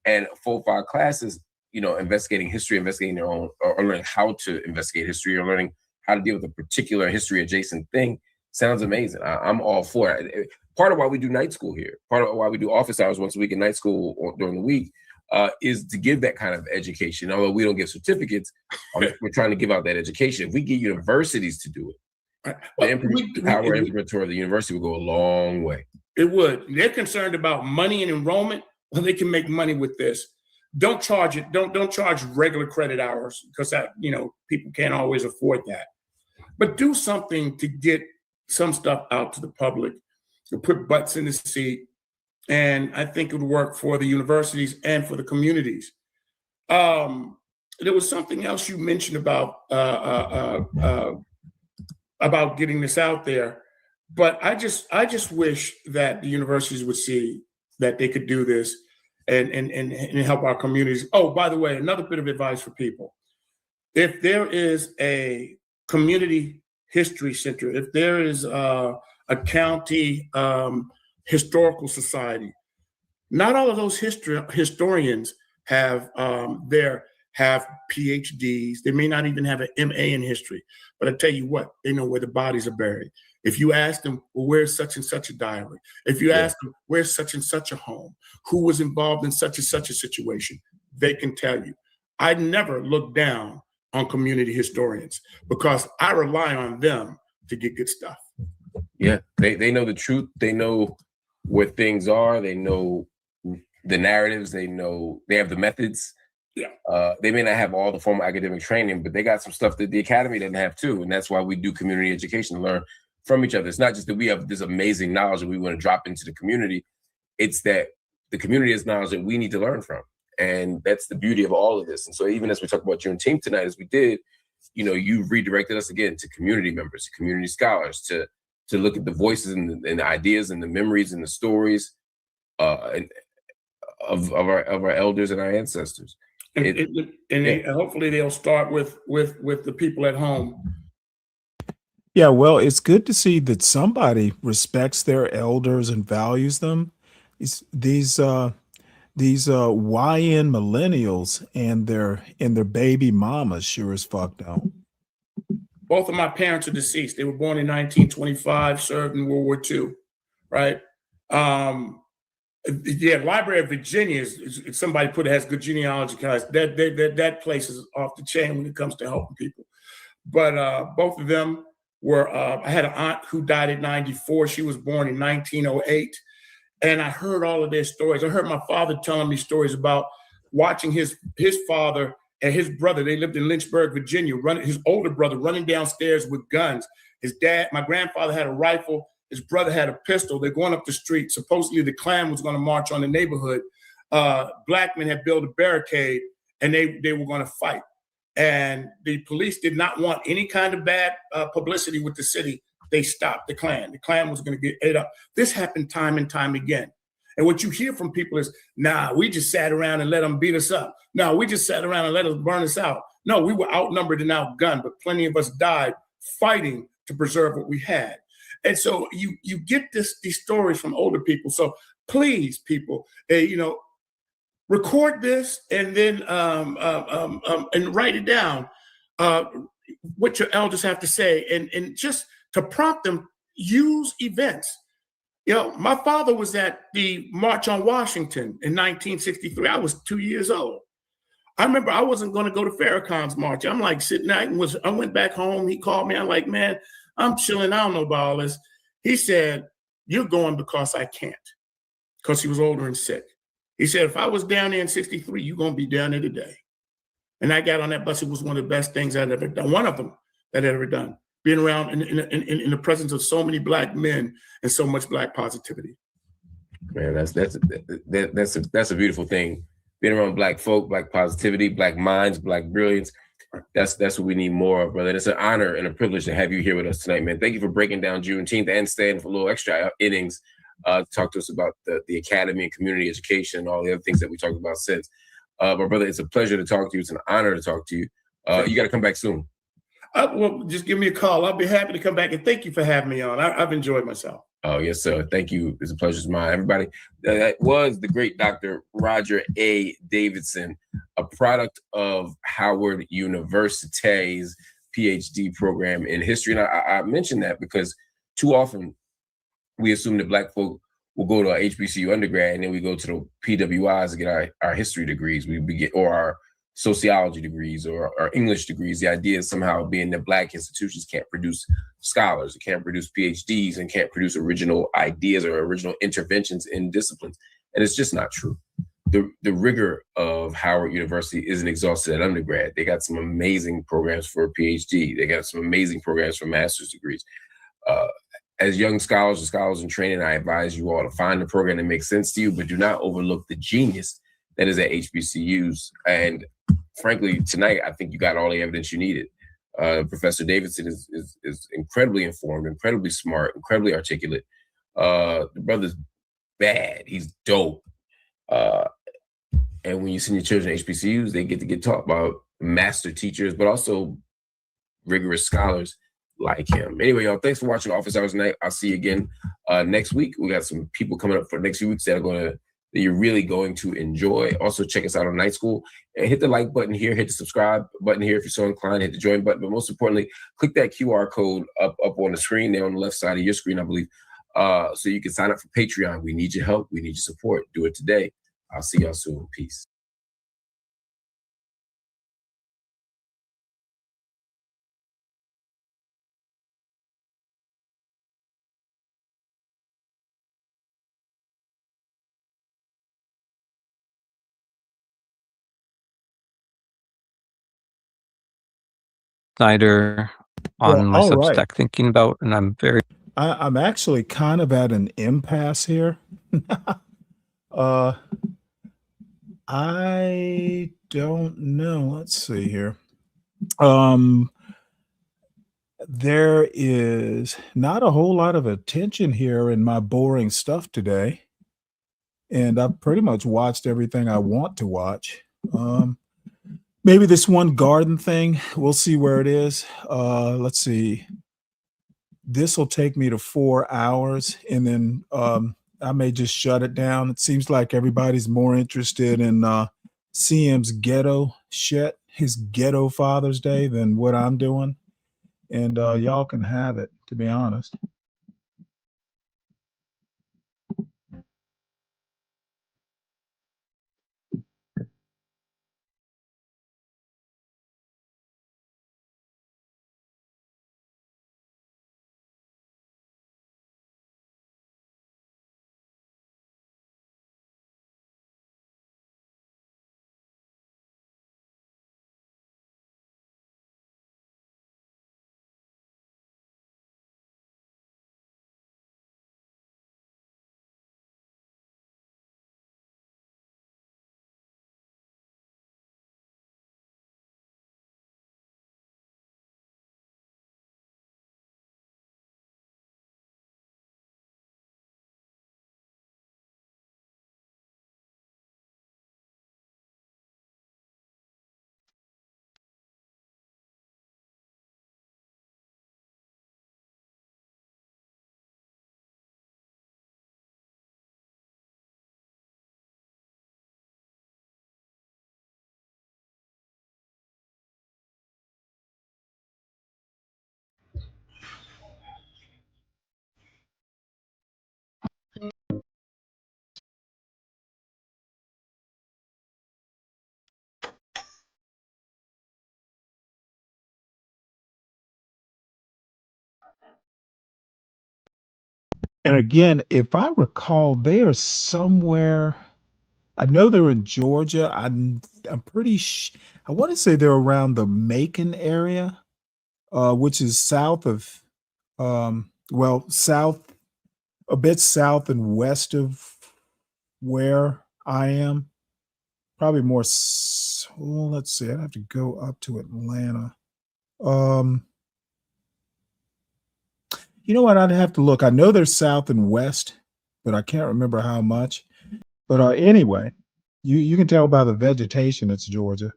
Speaker 5: And 4 or 5 classes, investigating history, investigating their own, or learning how to investigate history, or learning how to deal with a particular history adjacent thing sounds amazing. I'm all for it. Part of why we do night school here, part of why we do office hours once a week and night school during the week, is to give that kind of education. Although we don't give certificates, we're trying to give out that education. If we get universities to do it, the power and imprimatur of the university will go a long way.
Speaker 6: It would. They're concerned about money and enrollment. Well, they can make money with this. Don't charge it. Don't charge regular credit hours, because that, people can't always afford that. But do something to get some stuff out to the public, to put butts in the seat. And I think it would work for the universities and for the communities. There was something else you mentioned about getting this out there, but I just wish that the universities would see that they could do this and help our communities. Oh, by the way, another bit of advice for people: if there is a community history center, if there is a county historical society, not all of those historians have PhDs. They may not even have an MA in history, but I tell you what, they know where the bodies are buried. If you ask them, well, where's such and such a diary? If you ask them, where's such and such a home? Who was involved in such and such a situation? They can tell you. I never look down on community historians, because I rely on them to get good stuff.
Speaker 5: Yeah, they know the truth. They know what things are. They know the narratives. They have the methods.
Speaker 6: Yeah.
Speaker 5: They may not have all the formal academic training, but they got some stuff that the academy doesn't have too. And that's why we do community education, to learn from each other. It's not just that we have this amazing knowledge that we want to drop into the community. It's that the community has knowledge that we need to learn from. And that's the beauty of all of this. And so even as we talk about Juneteenth tonight, as we did, you've redirected us again to community members, to community scholars, to look at the voices and the ideas and the memories and the stories of our elders and our ancestors.
Speaker 6: Hopefully they'll start with the people at home.
Speaker 1: Yeah, well, it's good to see that somebody respects their elders and values them. These YN millennials and their baby mamas sure as fuck don't.
Speaker 6: Both of my parents are deceased. They were born in 1925, served in World War II, right? Library of Virginia is somebody put it has good genealogy, guys. That place is off the chain when it comes to helping people. But both of them were. I had an aunt who died at 94. She was born in 1908, And I heard all of their stories. I heard my father telling me stories about watching his father and his brother. They lived in Lynchburg, Virginia, his older brother running downstairs with guns. His dad, my grandfather had a rifle. His brother had a pistol. They're going up the street. Supposedly the Klan was going to march on the neighborhood. Black men had built a barricade and they were going to fight. And the police did not want any kind of bad publicity with the city. They stopped the Klan. The Klan was going to get ate up. This happened time and time again. And what you hear from people is, nah, we just sat around and let them beat us up. No, we just sat around and let us burn us out. No, we were outnumbered and outgunned, but plenty of us died fighting to preserve what we had. And so you get these stories from older people. So please, people, record this and then and write it down, what your elders have to say, and just to prompt them, use events. My father was at the March on Washington in 1963. I was 2 years old. I remember I wasn't going to go to Farrakhan's march. I'm like sitting there. I went back home. He called me. I'm like, man, I'm chilling. I don't know about all this. He said, you're going because I can't, because he was older and sick. He said, if I was down there in 63, you're going to be down there today. And I got on that bus. It was one of the best things I'd ever done. One of them that I'd ever done. Being around in the presence of so many Black men and so much Black positivity.
Speaker 5: Man, that's a beautiful thing. Being around Black folk, Black positivity, Black minds, Black brilliance. That's what we need more of, brother. And it's an honor and a privilege to have you here with us tonight, man. Thank you for breaking down Juneteenth and staying for a little extra innings to talk to us about the academy and community education and all the other things that we talked about since. But brother, it's a pleasure to talk to you. It's an honor to talk to you. You got to come back soon.
Speaker 6: Well, just give me a call. I'll be happy to come back, and thank you for having me on. I've enjoyed myself.
Speaker 5: Oh, yes, sir. Thank you. It's a pleasure to mine. Everybody, that was the great Dr. Roger A. Davidson, a product of Howard University's PhD program in history. And I mentioned that because too often we assume that Black folk will go to our HBCU undergrad and then we go to the PWIs to get our history degrees, or our sociology degrees or English degrees. The idea is somehow being that Black institutions can't produce scholars, can't produce PhDs, and can't produce original ideas or original interventions in disciplines. And it's just not true. The rigor of Howard University isn't exhausted at undergrad. They got some amazing programs for a PhD. They got some amazing programs for master's degrees. As young scholars and scholars in training, I advise you all to find a program that makes sense to you, but do not overlook the genius that is at HBCUs. And frankly, tonight, I think you got all the evidence you needed. Professor Davidson is incredibly informed, incredibly smart, incredibly articulate. The brother's bad. He's dope. And when you send your children to HBCUs, they get taught by master teachers, but also rigorous scholars like him. Anyway, y'all, thanks for watching Office Hours Tonight. I'll see you again next week. We got some people coming up for the next few weeks that you're really going to enjoy. Also, check us out on Night School. And hit the like button here, hit the subscribe button here if you're so inclined, hit the join button. But most importantly, click that QR code up on the screen there on the left side of your screen, I believe, so you can sign up for Patreon. We need your help. We need your support. Do it today. I'll see y'all soon. Peace.
Speaker 8: Snyder on my Substack thinking about, and I'm
Speaker 1: I'm actually kind of at an impasse here. I don't know. Let's see here. There is not a whole lot of attention here in my boring stuff today. And I've pretty much watched everything I want to watch. Maybe this one garden thing, we'll see where it is. Let's see. This will take me to 4 hours, and then I may just shut it down. It seems like everybody's more interested in CM's ghetto shit, his ghetto Father's Day, than what I'm doing. And y'all can have it, to be honest. And again, if I recall, they are somewhere. I know they're in Georgia. I'm pretty. I want to say they're around the Macon area, which is south of, south, a bit south and west of where I am. Probably more. Well, let's see. I'd have to go up to Atlanta. You know what? I'd have to look. I know they're south and west, but I can't remember how much. But anyway, you can tell by the vegetation it's Georgia.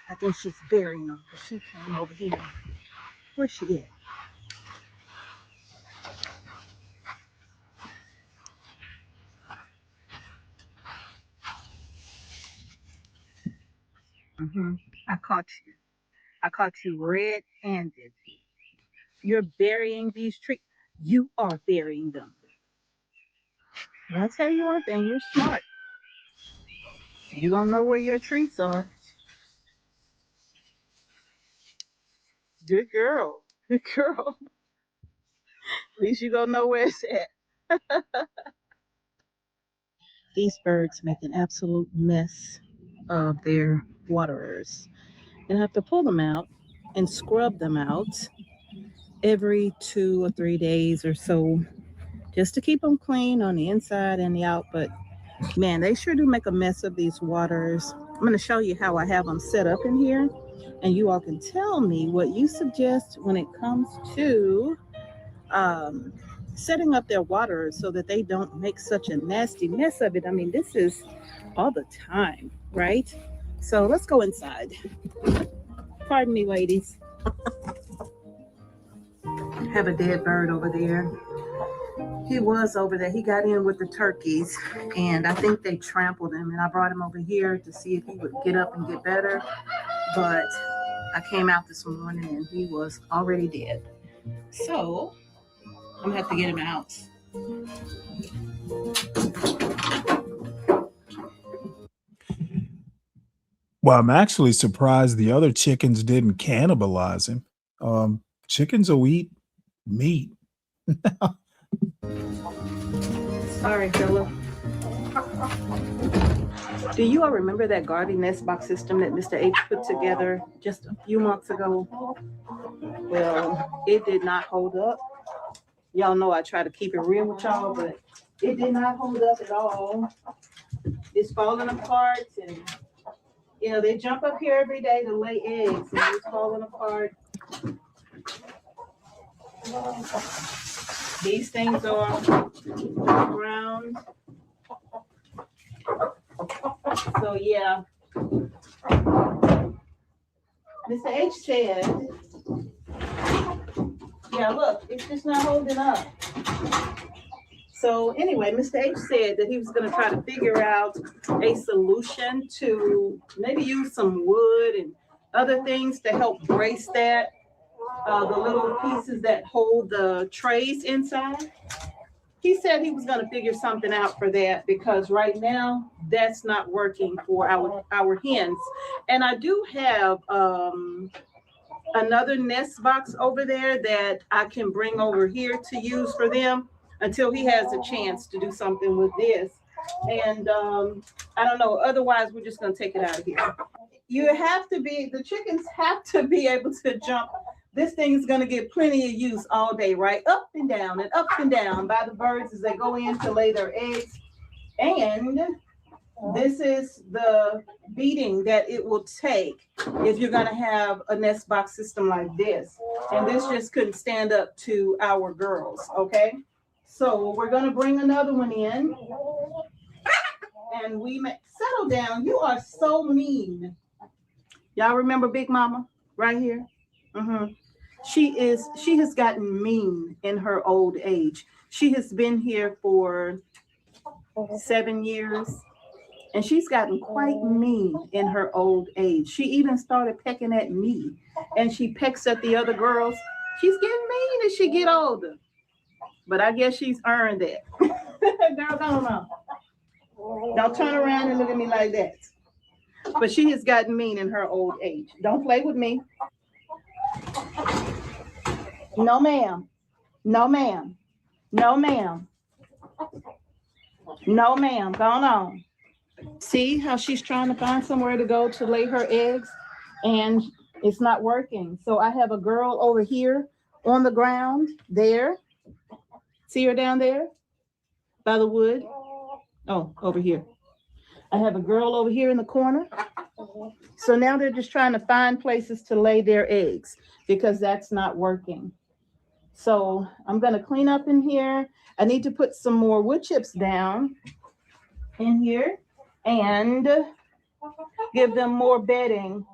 Speaker 22: I think she's burying them. She came over here. Where's she at? I caught you. I caught you red-handed. You're burying these trees. You are burying them. And I'll tell you one thing, you're smart. You don't know where your trees are. Good girl. Good girl. At least you gonna know where it's at. These birds make an absolute mess of their waterers. And I have to pull them out and scrub them out every 2 or 3 days or so, just to keep them clean on the inside and the out. But man, they sure do make a mess of these waters. I'm going to show you how I have them set up in here, and you all can tell me what you suggest when it comes to setting up their waters so that they don't make such a nasty mess of it. I mean, this is all the time, right? So let's go inside. Pardon me, ladies. Have a dead bird over there. He was over there. He got in with the turkeys, and I think they trampled him. And I brought him over here to see if he would get up and get better. But I came out this morning, and he was already dead. So I'm gonna have to get him out.
Speaker 1: Well, I'm actually surprised the other chickens didn't cannibalize him. Chickens will eat meat.
Speaker 22: Sorry, Philip. Do you all remember that Garvey nest box system that Mr. H put together just a few months ago? Well, it did not hold up. Y'all know I try to keep it real with y'all, but it did not hold up at all. It's falling apart, and you know, they jump up here every day to lay eggs, and it's falling apart. These things are on the ground. So yeah, Mr. H said, yeah, look, it's just not holding up. So anyway, Mr. H said that he was going to try to figure out a solution to maybe use some wood and other things to help brace that, the little pieces that hold the trays inside. He said he was going to figure something out for that, because right now that's not working for our hens. And I do have another nest box over there that I can bring over here to use for them until he has a chance to do something with this. And I don't know, otherwise we're just going to take it out of here. The chickens have to be able to jump. This thing's going to get plenty of use all day, right? Up and down by the birds as they go in to lay their eggs. And this is the beating that it will take if you're going to have a nest box system like this. And this just couldn't stand up to our girls, okay? So we're going to bring another one in. And settle down. You are so mean. Y'all remember Big Mama right here? She has gotten mean in her old age. She has been here for 7 years,
Speaker 24: And she's gotten quite mean in her old age. She even started pecking at me, and she pecks at the other girls. She's getting mean as she get older. But I guess she's earned that. Girl, don't turn around and look at me like that. But she has gotten mean in her old age. Don't play with me. No, ma'am. No, ma'am. No, ma'am. No, ma'am. Go on. See how she's trying to find somewhere to go to lay her eggs, and it's not working. So I have a girl over here on the ground there. See her down there by the wood? Oh, over here. I have a girl over here in the corner. So now they're just trying to find places to lay their eggs because that's not working. So I'm going to clean up in here. I need to put some more wood chips down in here and give them more bedding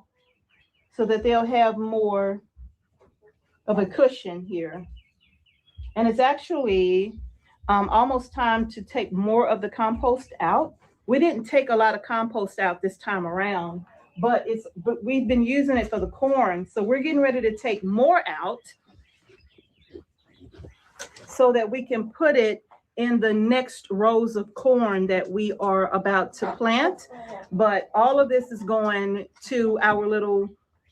Speaker 24: so that they'll have more of a cushion here. And it's actually almost time to take more of the compost out. We didn't take a lot of compost out this time around, but we've been using it for the corn. So we're getting ready to take more out so that we can put it in the next rows of corn that we are about to plant. But all of this is going to our little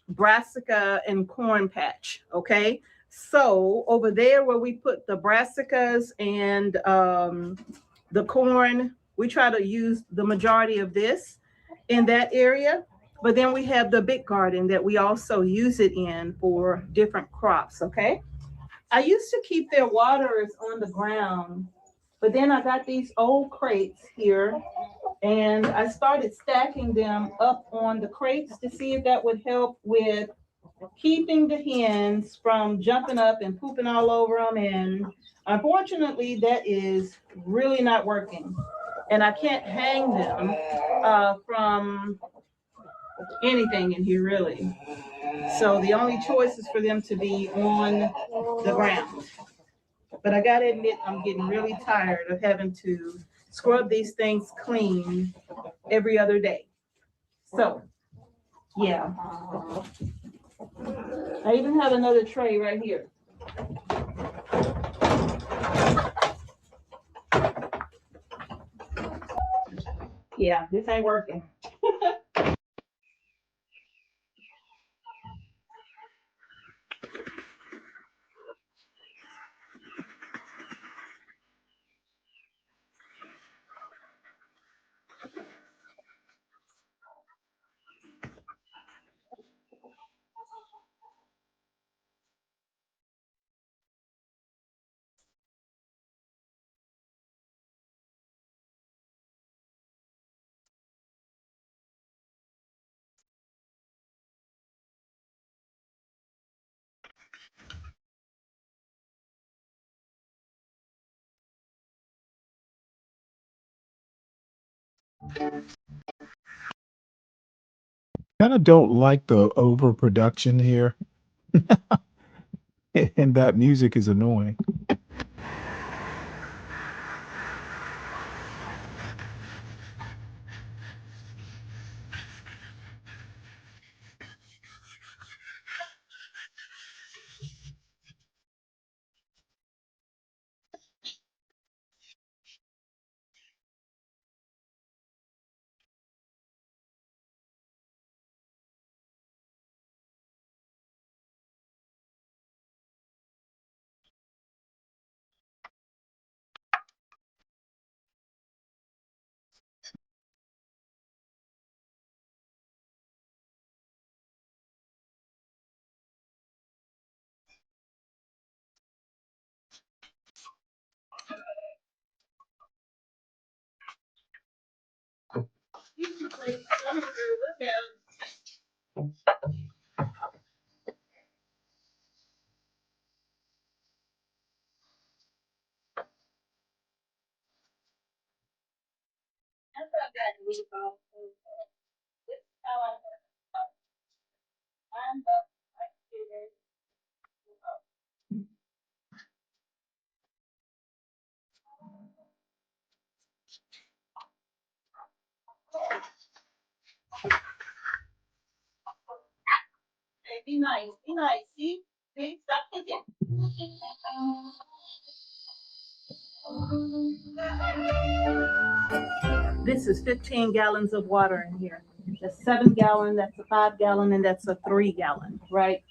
Speaker 24: brassica and corn patch, okay? So over there where we put the brassicas and the corn, we try to use the majority of this in that area. But then we have the big garden that we also use it in for different crops, okay? I used to keep their waters on the ground, but then I got these old crates here and I started stacking them up on the crates to see if that would help with keeping the hens from jumping up and pooping all over them. And unfortunately, that is really not working. And I can't hang them from anything in here, really. So the only choice is for them to be on the ground. But I gotta admit, I'm getting really tired of having to scrub these things clean every other day. So, yeah. I even have another tray right here. Yeah, this ain't working.
Speaker 1: Kind of don't like the overproduction here, and that music is annoying.
Speaker 24: Be nice. Be nice. See? Stop thinking. This is 15 gallons of water in here. That's 7 gallon, that's a 5 gallon, and that's a 3 gallon, right?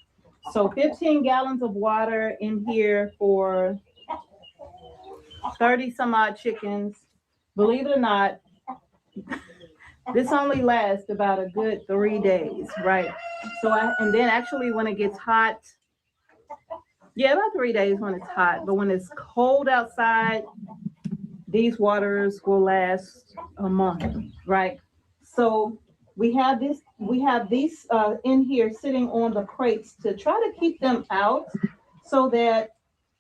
Speaker 24: So 15 gallons of water in here for 30 some odd chickens. Believe it or not, this only lasts about a good 3 days, right? So and then actually when it gets hot, yeah, about 3 days when it's hot, but when it's cold outside, these waters will last a month, right? So we have these in here sitting on the crates to try to keep them out so that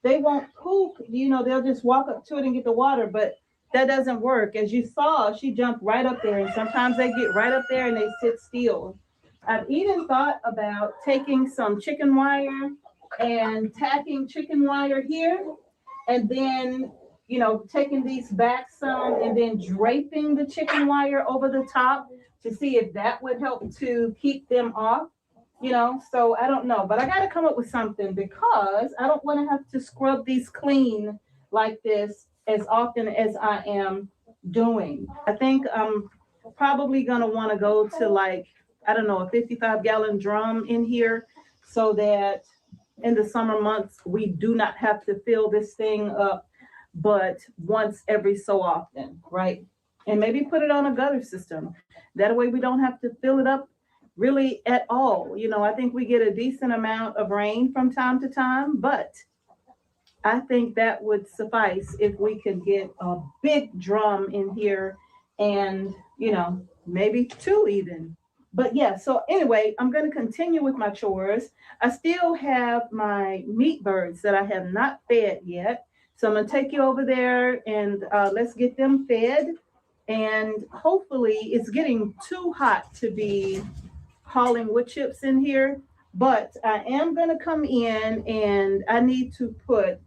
Speaker 24: they won't poop. You know, they'll just walk up to it and get the water, but that doesn't work. As you saw, she jumped right up there, and sometimes they get right up there and they sit still. I've even thought about taking some chicken wire and tacking chicken wire here, and then, you know, taking these back some and then draping the chicken wire over the top to see if that would help to keep them off, you know. So I don't know, but I got to come up with something because I don't want to have to scrub these clean like this as often as I am doing. I think I'm probably going to want to go to, like, I don't know, a 55-gallon drum in here so that in the summer months, we do not have to fill this thing up but once every so often, right? And maybe put it on a gutter system. That way we don't have to fill it up really at all. You know, I think we get a decent amount of rain from time to time, but I think that would suffice if we could get a big drum in here and, you know, maybe 2 even. But yeah, so anyway, I'm going to continue with my chores. I still have my meat birds that I have not fed yet. So I'm going to take you over there and let's get them fed. And hopefully it's getting too hot to be hauling wood chips in here. But I am going to come in and I need to put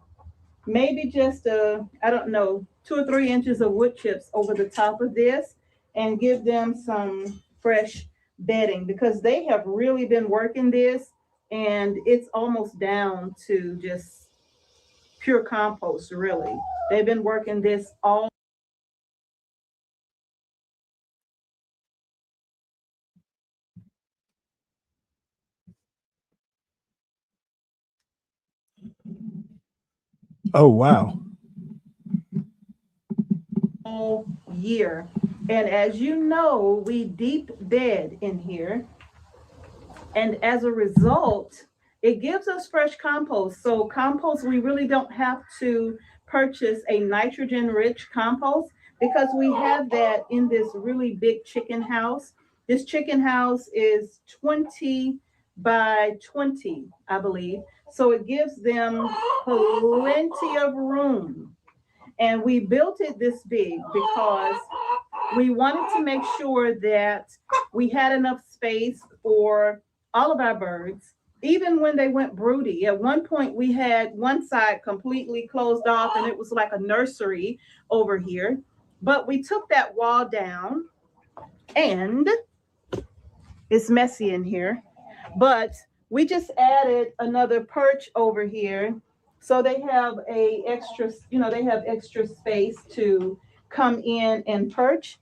Speaker 24: maybe just, I don't know, 2 or 3 inches of wood chips over the top of this and give them some fresh bedding because they have really been working this and it's almost down to just pure compost, really. They've been working this all.
Speaker 1: Oh, wow.
Speaker 24: All year. And as you know, we deep bed in here. And as a result, it gives us fresh compost. So compost, we really don't have to purchase a nitrogen-rich compost because we have that in this really big chicken house. This chicken house is 20 by 20, I believe. So it gives them plenty of room. And we built it this big because we wanted to make sure that we had enough space for all of our birds, even when they went broody. At one point, we had one side completely closed off and it was like a nursery over here. But we took that wall down and it's messy in here. But we just added another perch over here. So they have a extra, you know, they have extra space to come in and perch.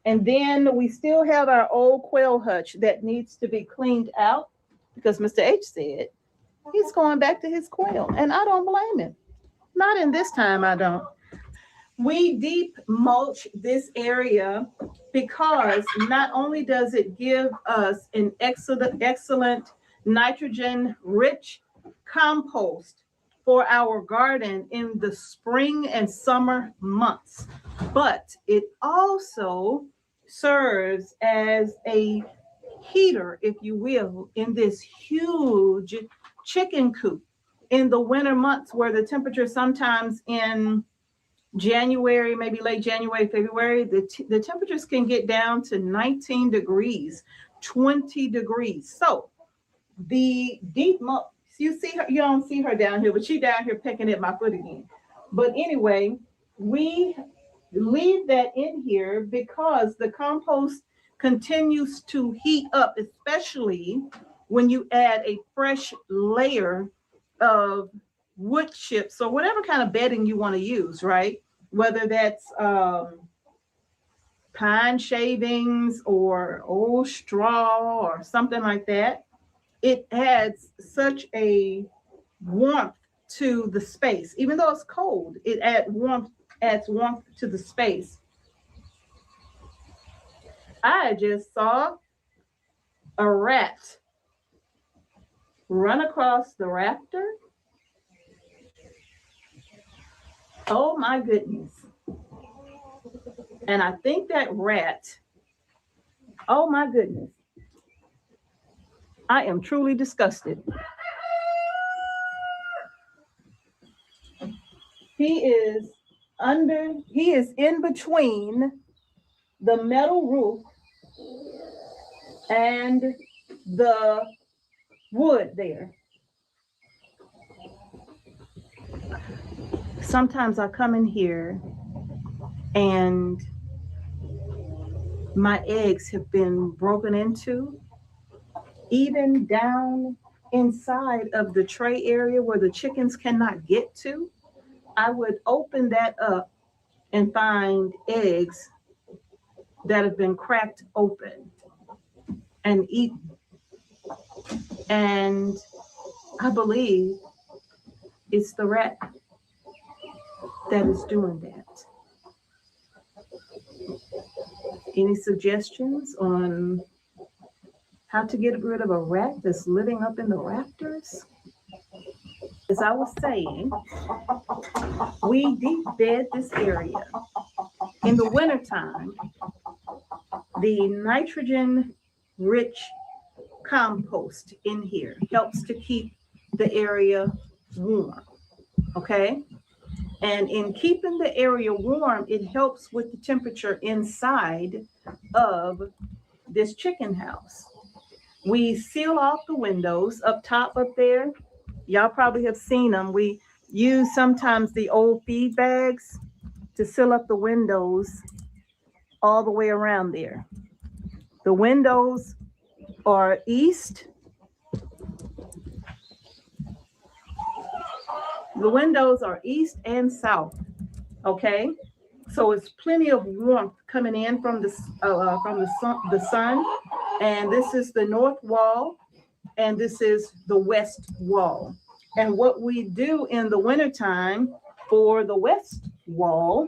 Speaker 24: And then we still have our old quail hutch that needs to be cleaned out because Mr. H said he's going back to his quail. And I don't blame him. Not in this time, I don't. We deep mulch this area because not only does it give us an excellent nitrogen-rich compost for our garden in the spring and summer months, but it also serves as a heater, if you will, in this huge chicken coop in the winter months where the temperature sometimes in January, maybe late January, February, the temperatures can get down to 19 degrees, 20 degrees. So the deep mulch, you see her, you don't see her down here, but she's down here pecking at my foot again. But anyway, we leave that in here because the compost continues to heat up, especially when you add a fresh layer of wood chips or whatever kind of bedding you want to use, right? Whether that's pine shavings or old straw or something like that, it adds such a warmth to the space. Even though it's cold, it adds warmth to the space. I just saw a rat run across the rafter. Oh my goodness. And I think that rat, oh my goodness. I am truly disgusted. He is in between the metal roof and the wood there. Sometimes I come in here and my eggs have been broken into, even down inside of the tray area where the chickens cannot get to. I would open that up and find eggs that have been cracked open and eaten. And I believe it's the rat that is doing that. Any suggestions on how to get rid of a rat that's living up in the rafters? As I was saying, we deep bed this area. In the wintertime, the nitrogen-rich compost in here helps to keep the area warm, okay? And in keeping the area warm, it helps with the temperature inside of this chicken house. We seal off the windows up top up there. Y'all probably have seen them. We use sometimes the old feed bags to seal up the windows all the way around there. The windows are east. The windows are east and south, okay? So it's plenty of warmth coming in from the sun. And this is the north wall, and this is the west wall. And what we do in the wintertime for the west wall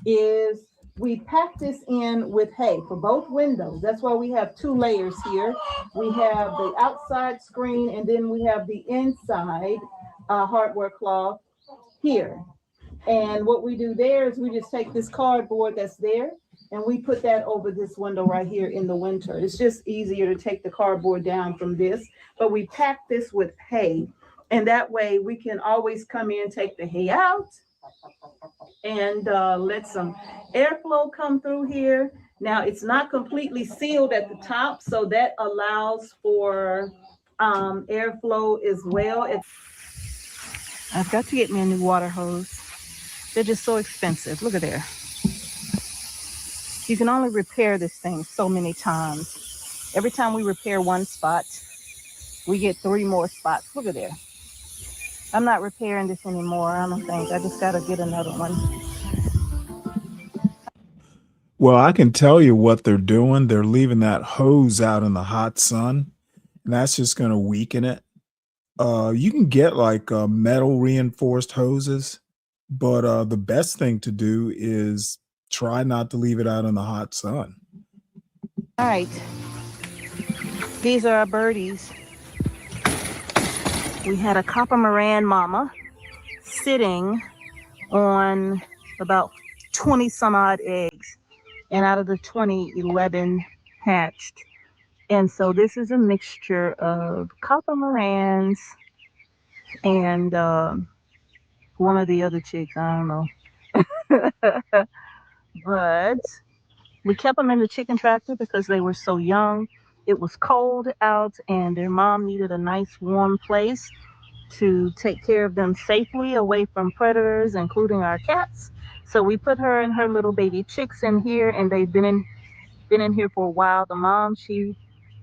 Speaker 24: is we pack this in with hay for both windows. That's why we have two layers here. We have the outside screen, and then we have the inside hardware cloth here. And what we do there is we just take this cardboard that's there and we put that over this window right here in the winter. It's just easier to take the cardboard down from this, but we pack this with hay, and that way we can always come in, take the hay out, and let some airflow come through here. Now it's not completely sealed at the top, so that allows for airflow as well. I've got to get me a new water hose. They're just so expensive. Look at there. You can only repair this thing so many times. Every time we repair one spot, we get 3 more spots. Look at there. I'm not repairing this anymore, I don't think. I just got to get another one.
Speaker 1: Well, I can tell you what they're doing. They're leaving that hose out in the hot sun, and that's just going to weaken it. You can get like metal reinforced hoses, but the best thing to do is try not to leave it out in the hot sun.
Speaker 24: All right. These are our birdies. We had a copper moran mama sitting on about 20 some odd eggs, and out of the 20, 11 hatched. And so this is a mixture of copper morans and one of the other chicks, I don't know. But we kept them in the chicken tractor because they were so young. It was cold out and their mom needed a nice warm place to take care of them safely away from predators, including our cats. So we put her and her little baby chicks in here, and they've been in here for a while. The mom, she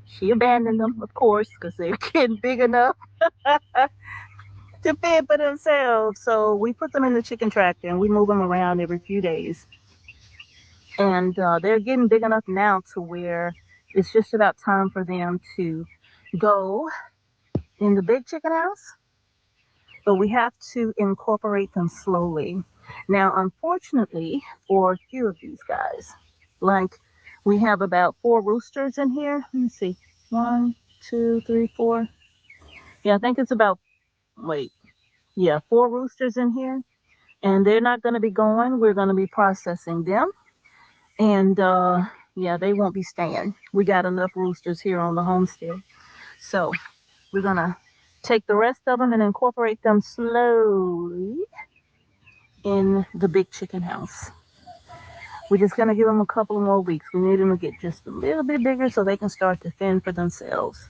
Speaker 24: She abandoned them, of course, because they're getting big enough to fend for themselves. So we put them in the chicken tractor and we move them around every few days. And they're getting big enough now to where it's just about time for them to go in the big chicken house. But we have to incorporate them slowly. Now, unfortunately, for a few of these guys, like we have about 4 roosters in here. Let me see. 1, 2, 3, 4. Yeah, I think it's about, 4 roosters in here. And they're not going to be going. We're going to be processing them. And they won't be staying. We got enough roosters here on the homestead. So we're going to take the rest of them and incorporate them slowly in the big chicken house. We're just going to give them a couple more weeks. We need them to get just a little bit bigger so they can start to fend for themselves.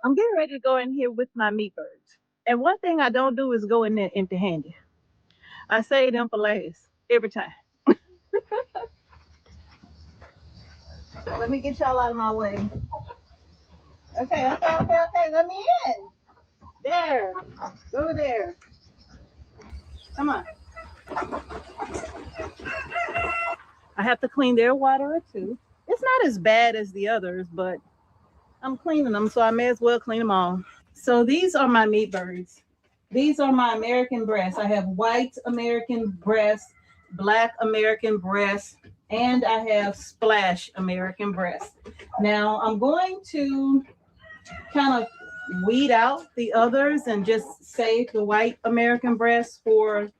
Speaker 24: I'm getting ready to go in here with my meat birds. And one thing I don't do is go in there empty-handed. I save them for last every time. Let me get y'all out of my way. Okay. Let me in. There. Go there. Come on. I have to clean their water too. It's not as bad as the others, but I'm cleaning them, so I may as well clean them all. So these are my meat birds. These are my American breasts. I have white American breasts, black American breasts, and I have splash American breasts. Now I'm going to kind of weed out the others and just save the white American breasts for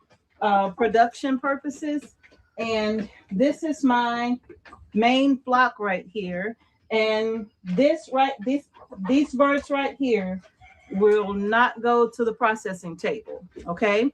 Speaker 24: production purposes. And this is my main flock right here. And these birds right here will not go to the processing table, okay?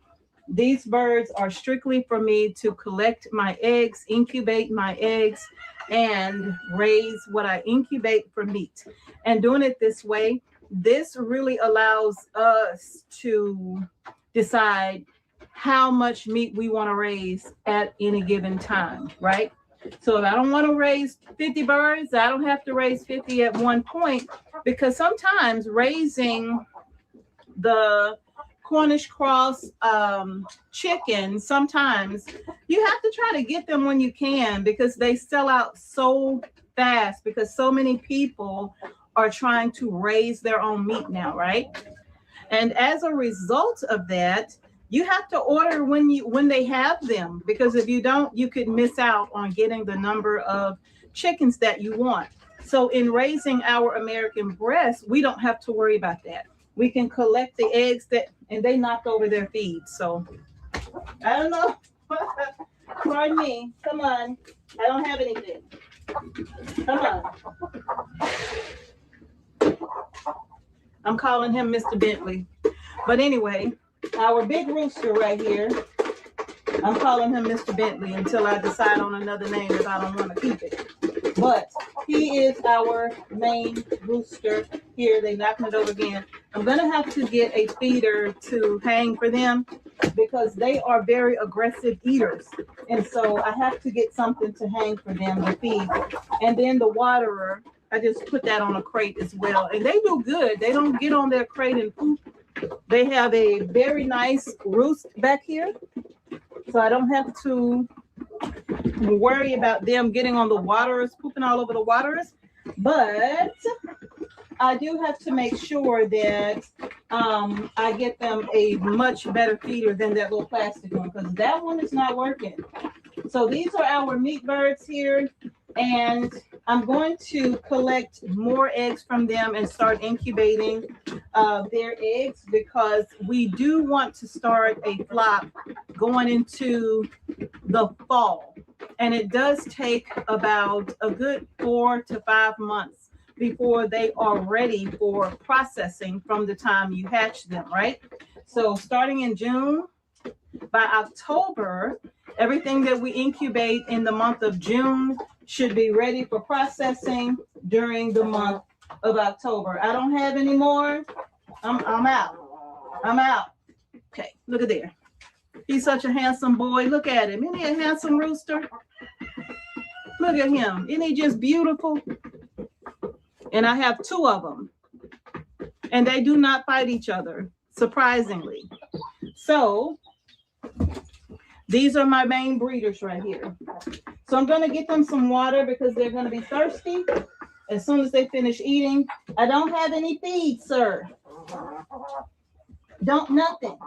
Speaker 24: These birds are strictly for me to collect my eggs, incubate my eggs, and raise what I incubate for meat. And doing it this way, this really allows us to decide how much meat we want to raise at any given time, right? So if I don't want to raise 50 birds, I don't have to raise 50 at one point, because sometimes raising the Cornish cross chicken, sometimes you have to try to get them when you can, because they sell out so fast, because so many people are trying to raise their own meat now, right? And as a result of that, you have to order when they have them, because if you don't, you could miss out on getting the number of chickens that you want. So in raising our American breasts, we don't have to worry about that. We can collect the eggs and they knock over their feed. So I don't know. Pardon me. Come on. I don't have anything. Come on. I'm calling him Mr. Bentley. But anyway, our big rooster right here, I'm calling him Mr. Bentley until I decide on another name if I don't want to keep it. But he is our main rooster here. They're knocking it over again. I'm going to have to get a feeder to hang for them, because they are very aggressive eaters. And so I have to get something to hang for them to feed. And then the waterer, I just put that on a crate as well. And they do good. They don't get on their crate and poop. They have a very nice roost back here. So I don't have to worry about them getting on the waterers, pooping all over the waterers. But I do have to make sure that I get them a much better feeder than that little plastic one, because that one is not working. So these are our meat birds here. And I'm going to collect more eggs from them and start incubating their eggs, because we do want to start a flock going into the fall. and it does take about a good 4 to 5 months before they are ready for processing from the time you hatch them, right? So starting in June, by October, everything that we incubate in the month of June should be ready for processing during the month of October. I don't have any more. I'm out. I'm out. Okay, look at there. He's such a handsome boy. Look at him. Isn't he a handsome rooster? Look at him. Isn't he just beautiful? And I have 2 of them. And they do not fight each other, surprisingly. So these are my main breeders right here. So I'm going to get them some water because they're going to be thirsty as soon as they finish eating. I don't have any feed, sir. Don't nothing.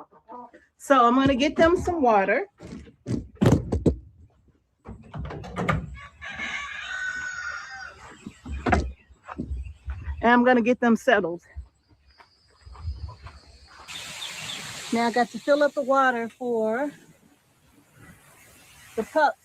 Speaker 24: So I'm going to get them some water. And I'm going to get them settled. Now I got to fill up the water for the pups.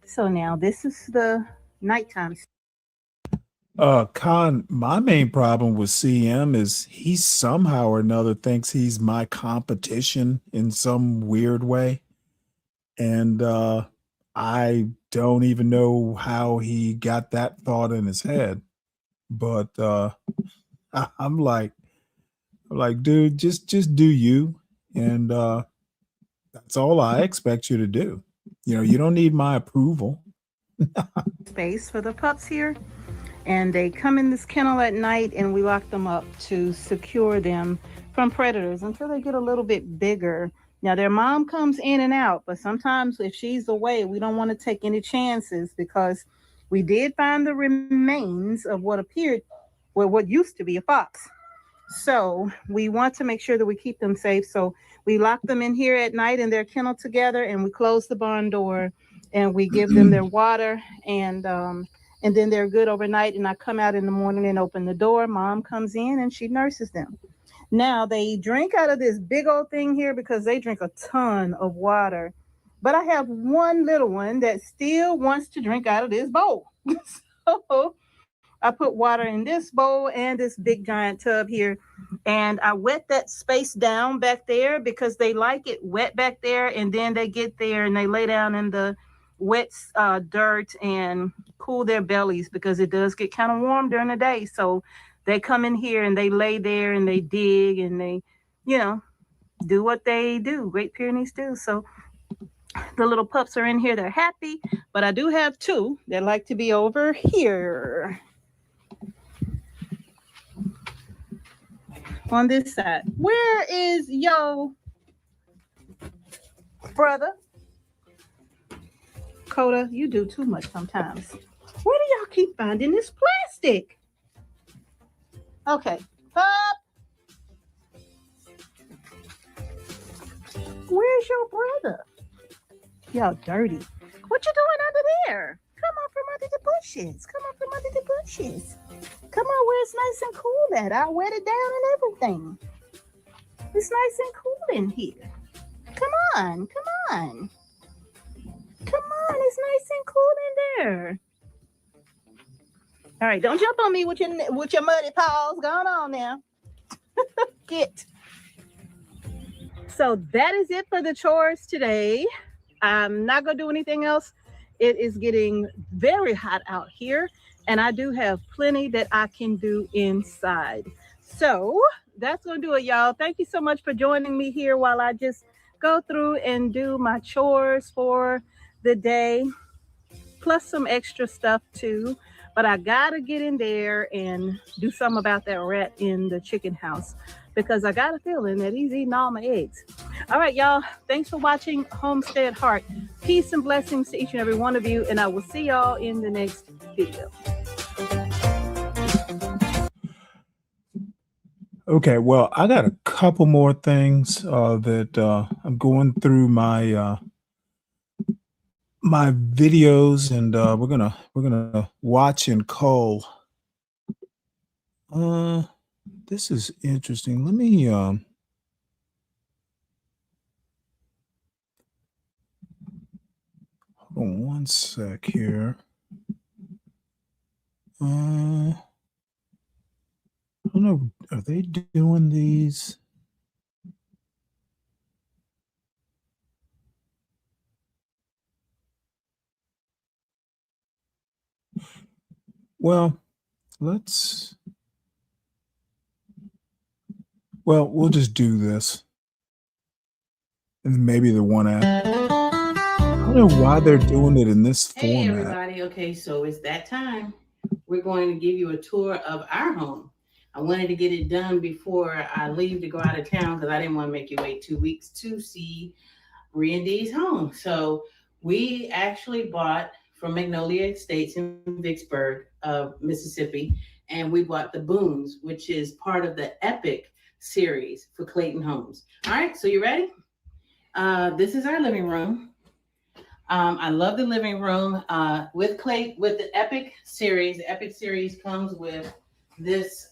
Speaker 24: So now this is the nighttime.
Speaker 1: Con, my main problem with CM is he somehow or another thinks he's my competition in some weird way. And I don't even know how he got that thought in his head. But I'm like, dude, just do you. And that's all I expect you to do. You know, you don't need my approval.
Speaker 24: Space for the pups here. And they come in this kennel at night and we lock them up to secure them from predators until they get a little bit bigger. Now their mom comes in and out, but sometimes if she's away, we don't want to take any chances because we did find the remains of what used to be a fox. So we want to make sure that we keep them safe. So we lock them in here at night in their kennel together and we close the barn door and we give them their water and then they're good overnight. And I come out in the morning and open the door. Mom comes in and she nurses them. Now they drink out of this big old thing here because they drink a ton of water. But I have one little one that still wants to drink out of this bowl. So I put water in this bowl and this big giant tub here. And I wet that space down back there because they like it wet back there. And then they get there and they lay down in the wet dirt and cool their bellies because it does get kind of warm during the day. So they come in here and they lay there and they dig and they, you know, do what they do. Great Pyrenees do. So the little pups are in here. They're happy. But I do have 2 that like to be over here. On this side. Where is yo brother? Coda, you do too much sometimes. Where do y'all keep finding this plastic? Okay. Up. Where's your brother? Y'all dirty. What you doing under there? Come up from under the bushes. Come up from under the bushes. Come on where it's nice and cool at. I'll wet it down and everything. It's nice and cool in here. Come on. Come on. Come on, it's nice and cool in there. All right, don't jump on me with your muddy paws. Going on now. Get. So that is it for the chores today. I'm not going to do anything else. It is getting very hot out here, and I do have plenty that I can do inside. So that's going to do it, y'all. Thank you so much for joining me here while I just go through and do my chores for the day, plus some extra stuff too. But I gotta get in there and do something about that rat in the chicken house because I got a feeling that he's eating all my eggs. All right, y'all. Thanks for watching Homestead Heart. Peace and blessings to each and every one of you, and I will see y'all in the next video.
Speaker 1: Okay, well, I got a couple more things that I'm going through my my videos, and we're gonna watch and cull. This is interesting. Let me hold on one sec here. I don't know. Are they doing these? Well, we'll just do this. And maybe the one after. I don't know why they're doing it in this
Speaker 10: Hey,
Speaker 1: format.
Speaker 10: everybody. Okay, so it's that time. We're going to give you a tour of our home. I wanted to get it done before I leave to go out of town because I didn't want to make you wait 2 weeks to see Bree and Dee's home. So we actually bought from Magnolia Estates in Vicksburg, Mississippi, and we bought the Boones, which is part of the Epic series for Clayton Homes. All right, so you ready? This is our living room. I love the living room with the Epic series. The Epic series comes with this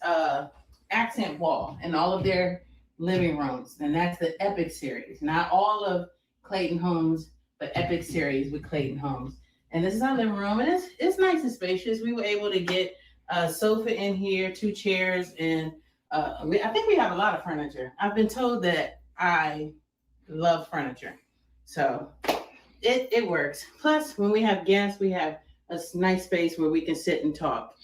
Speaker 10: accent wall in all of their living rooms, and that's the Epic series. Not all of Clayton Homes, but Epic series with Clayton Homes. And this is our living room, and it's nice and spacious. We were able to get a sofa in here, 2 chairs, and I think we have a lot of furniture. I've been told that I love furniture, so it works. Plus, when we have guests, we have a nice space where we can sit and talk.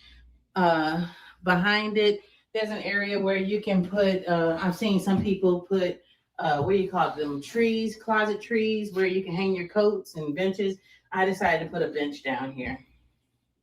Speaker 10: Behind it, there's an area where you can put, I've seen some people put, what do you call them, trees, closet trees, where you can hang your coats and benches. I decided to put a bench down here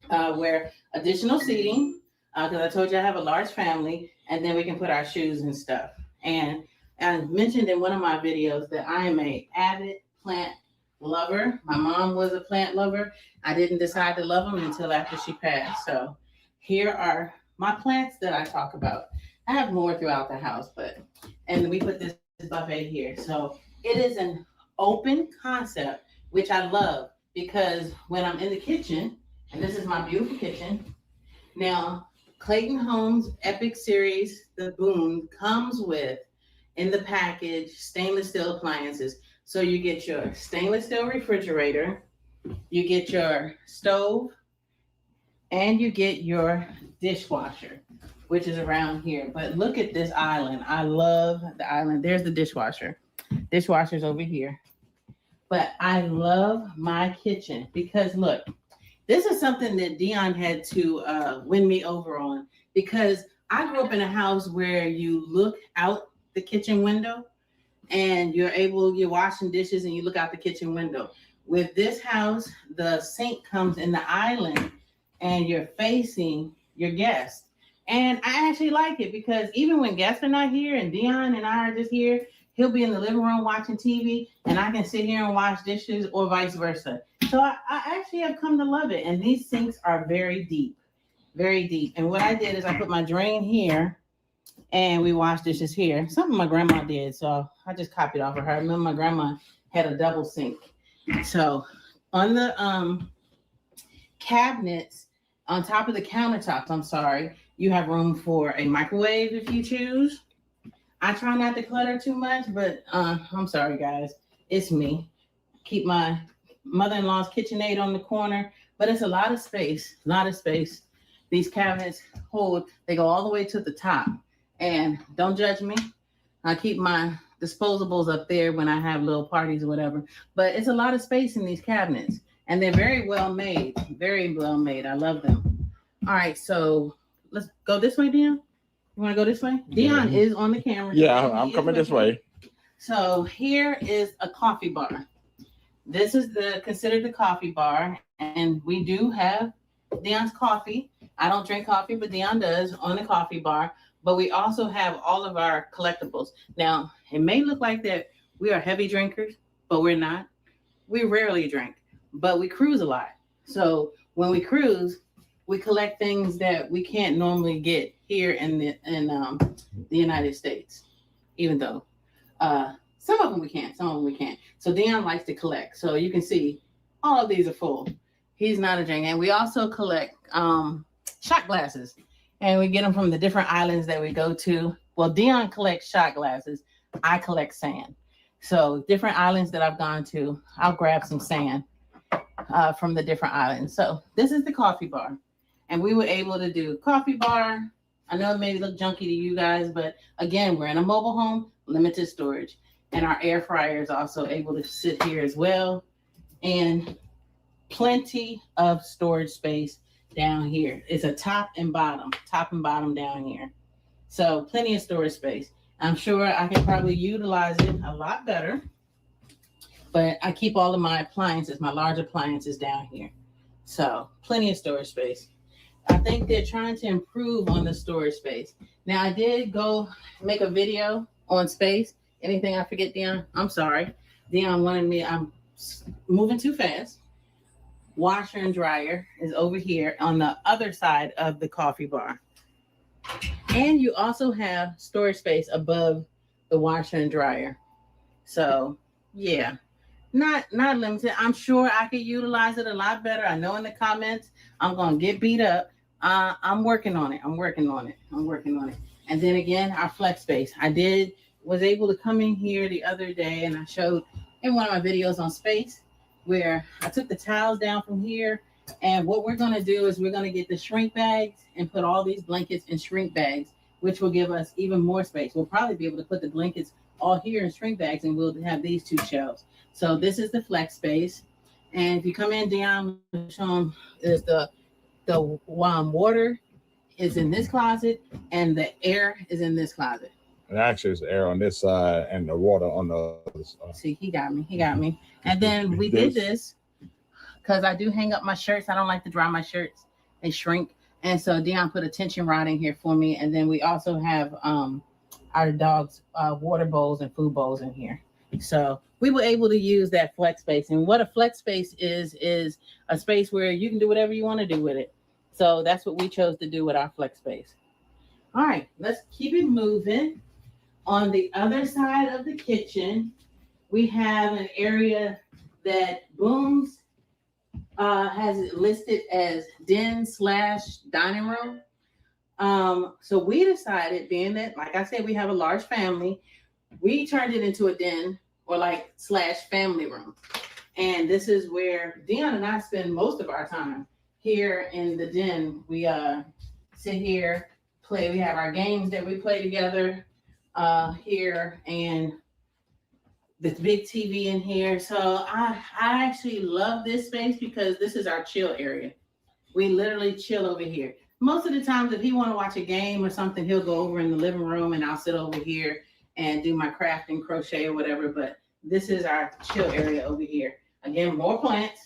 Speaker 10: where additional seating, because I told you I have a large family, and then we can put our shoes and stuff. And I mentioned in one of my videos that I am an avid plant lover. My mom was a plant lover. I didn't decide to love them until after she passed. So here are my plants that I talk about. I have more throughout the house, and we put this buffet here. So it is an open concept, which I love, because when I'm in the kitchen, and this is my beautiful kitchen. Now, Clayton Homes Epic Series, the Boone, comes with, in the package, stainless steel appliances. So you get your stainless steel refrigerator, you get your stove, and you get your dishwasher, which is around here. But look at this island. I love the island. There's the dishwasher. Dishwasher's over here. But I love my kitchen because look, this is something that Dion had to win me over on, because I grew up in a house where you look out the kitchen window and you're washing dishes and you look out the kitchen window. With this house, the sink comes in the island and you're facing your guests. And I actually like it because even when guests are not here and Dion and I are just here, he'll be in the living room watching TV and I can sit here and wash dishes, or vice versa. So I actually have come to love it. And these sinks are very deep, very deep. And what I did is I put my drain here and we wash dishes here. Something my grandma did, so I just copied off of her. I remember my grandma had a double sink. So on the cabinets, on top of the countertops, you have room for a microwave if you choose. I try not to clutter too much, but I'm sorry, guys. It's me. Keep my mother-in-law's KitchenAid on the corner, but it's a lot of space, These cabinets they go all the way to the top. And don't judge me. I keep my disposables up there when I have little parties or whatever. But it's a lot of space in these cabinets. And they're very well made. Very well made. I love them. All right, so let's go this way, Dion. You want to go this way? Dion is on the camera.
Speaker 11: Yeah, I'm coming this way.
Speaker 10: So here is a coffee bar. This is considered the coffee bar. And we do have Dion's coffee. I don't drink coffee, but Dion does on the coffee bar. But we also have all of our collectibles. Now, it may look like that we are heavy drinkers, but we're not. We rarely drink, but we cruise a lot. So when we cruise, we collect things that we can't normally get here in the United States, even though some of them we can't, some of them we can't. So Dion likes to collect. So you can see all of these are full. He's not a drink. And we also collect shot glasses. And we get them from the different islands that we go to. Well, Dion collects shot glasses. I collect sand. So different islands that I've gone to, I'll grab some sand from the different islands. So this is the coffee bar. And we were able to do coffee bar. I know it may look junky to you guys, but again, we're in a mobile home, limited storage. And our air fryer is also able to sit here as well. And plenty of storage space down here. It's a top and bottom down here. So plenty of storage space. I'm sure I can probably utilize it a lot better, but I keep all of my appliances, my large appliances down here. So plenty of storage space. I think they're trying to improve on the storage space. Now I did go make a video on space. Anything I forget, Dion? I'm sorry. Dion wanted me, I'm moving too fast. Washer and dryer is over here on the other side of the coffee bar. And you also have storage space above the washer and dryer. So yeah, not limited. I'm sure I could utilize it a lot better. I know in the comments I'm gonna get beat up. I'm working on it. I'm working on it. And then again, our flex space. Was able to come in here the other day and I showed in one of my videos on space where I took the tiles down from here. And what we're going to do is we're going to get the shrink bags and put all these blankets in shrink bags, which will give us even more space. We'll probably be able to put the blankets all here in shrink bags and we'll have these two shelves. So this is the flex space. And if you come in, Dion, show them is the water is in this closet and the air is in this closet.
Speaker 11: And actually, it's air on this side and the water on the other side.
Speaker 10: See, he got me. And then we did this because I do hang up my shirts. I don't like to dry my shirts. They shrink. And so Dion put a tension rod in here for me. And then we also have our dog's water bowls and food bowls in here. So we were able to use that flex space. And what a flex space is a space where you can do whatever you want to do with it. So that's what we chose to do with our flex space. All right, let's keep it moving. On the other side of the kitchen, we have an area that Booms has it listed as den/dining room. So we decided, being that, like I said, we have a large family, we turned it into a den or / family room. And this is where Dion and I spend most of our time here in the den. We sit here, play. We have our games that we play together here, and this big TV in here. So I actually love this space because this is our chill area. We literally chill over here. Most of the times, if he want to watch a game or something, he'll go over in the living room and I'll sit over here and do my craft and crochet or whatever. But this is our chill area over here. Again, more plants.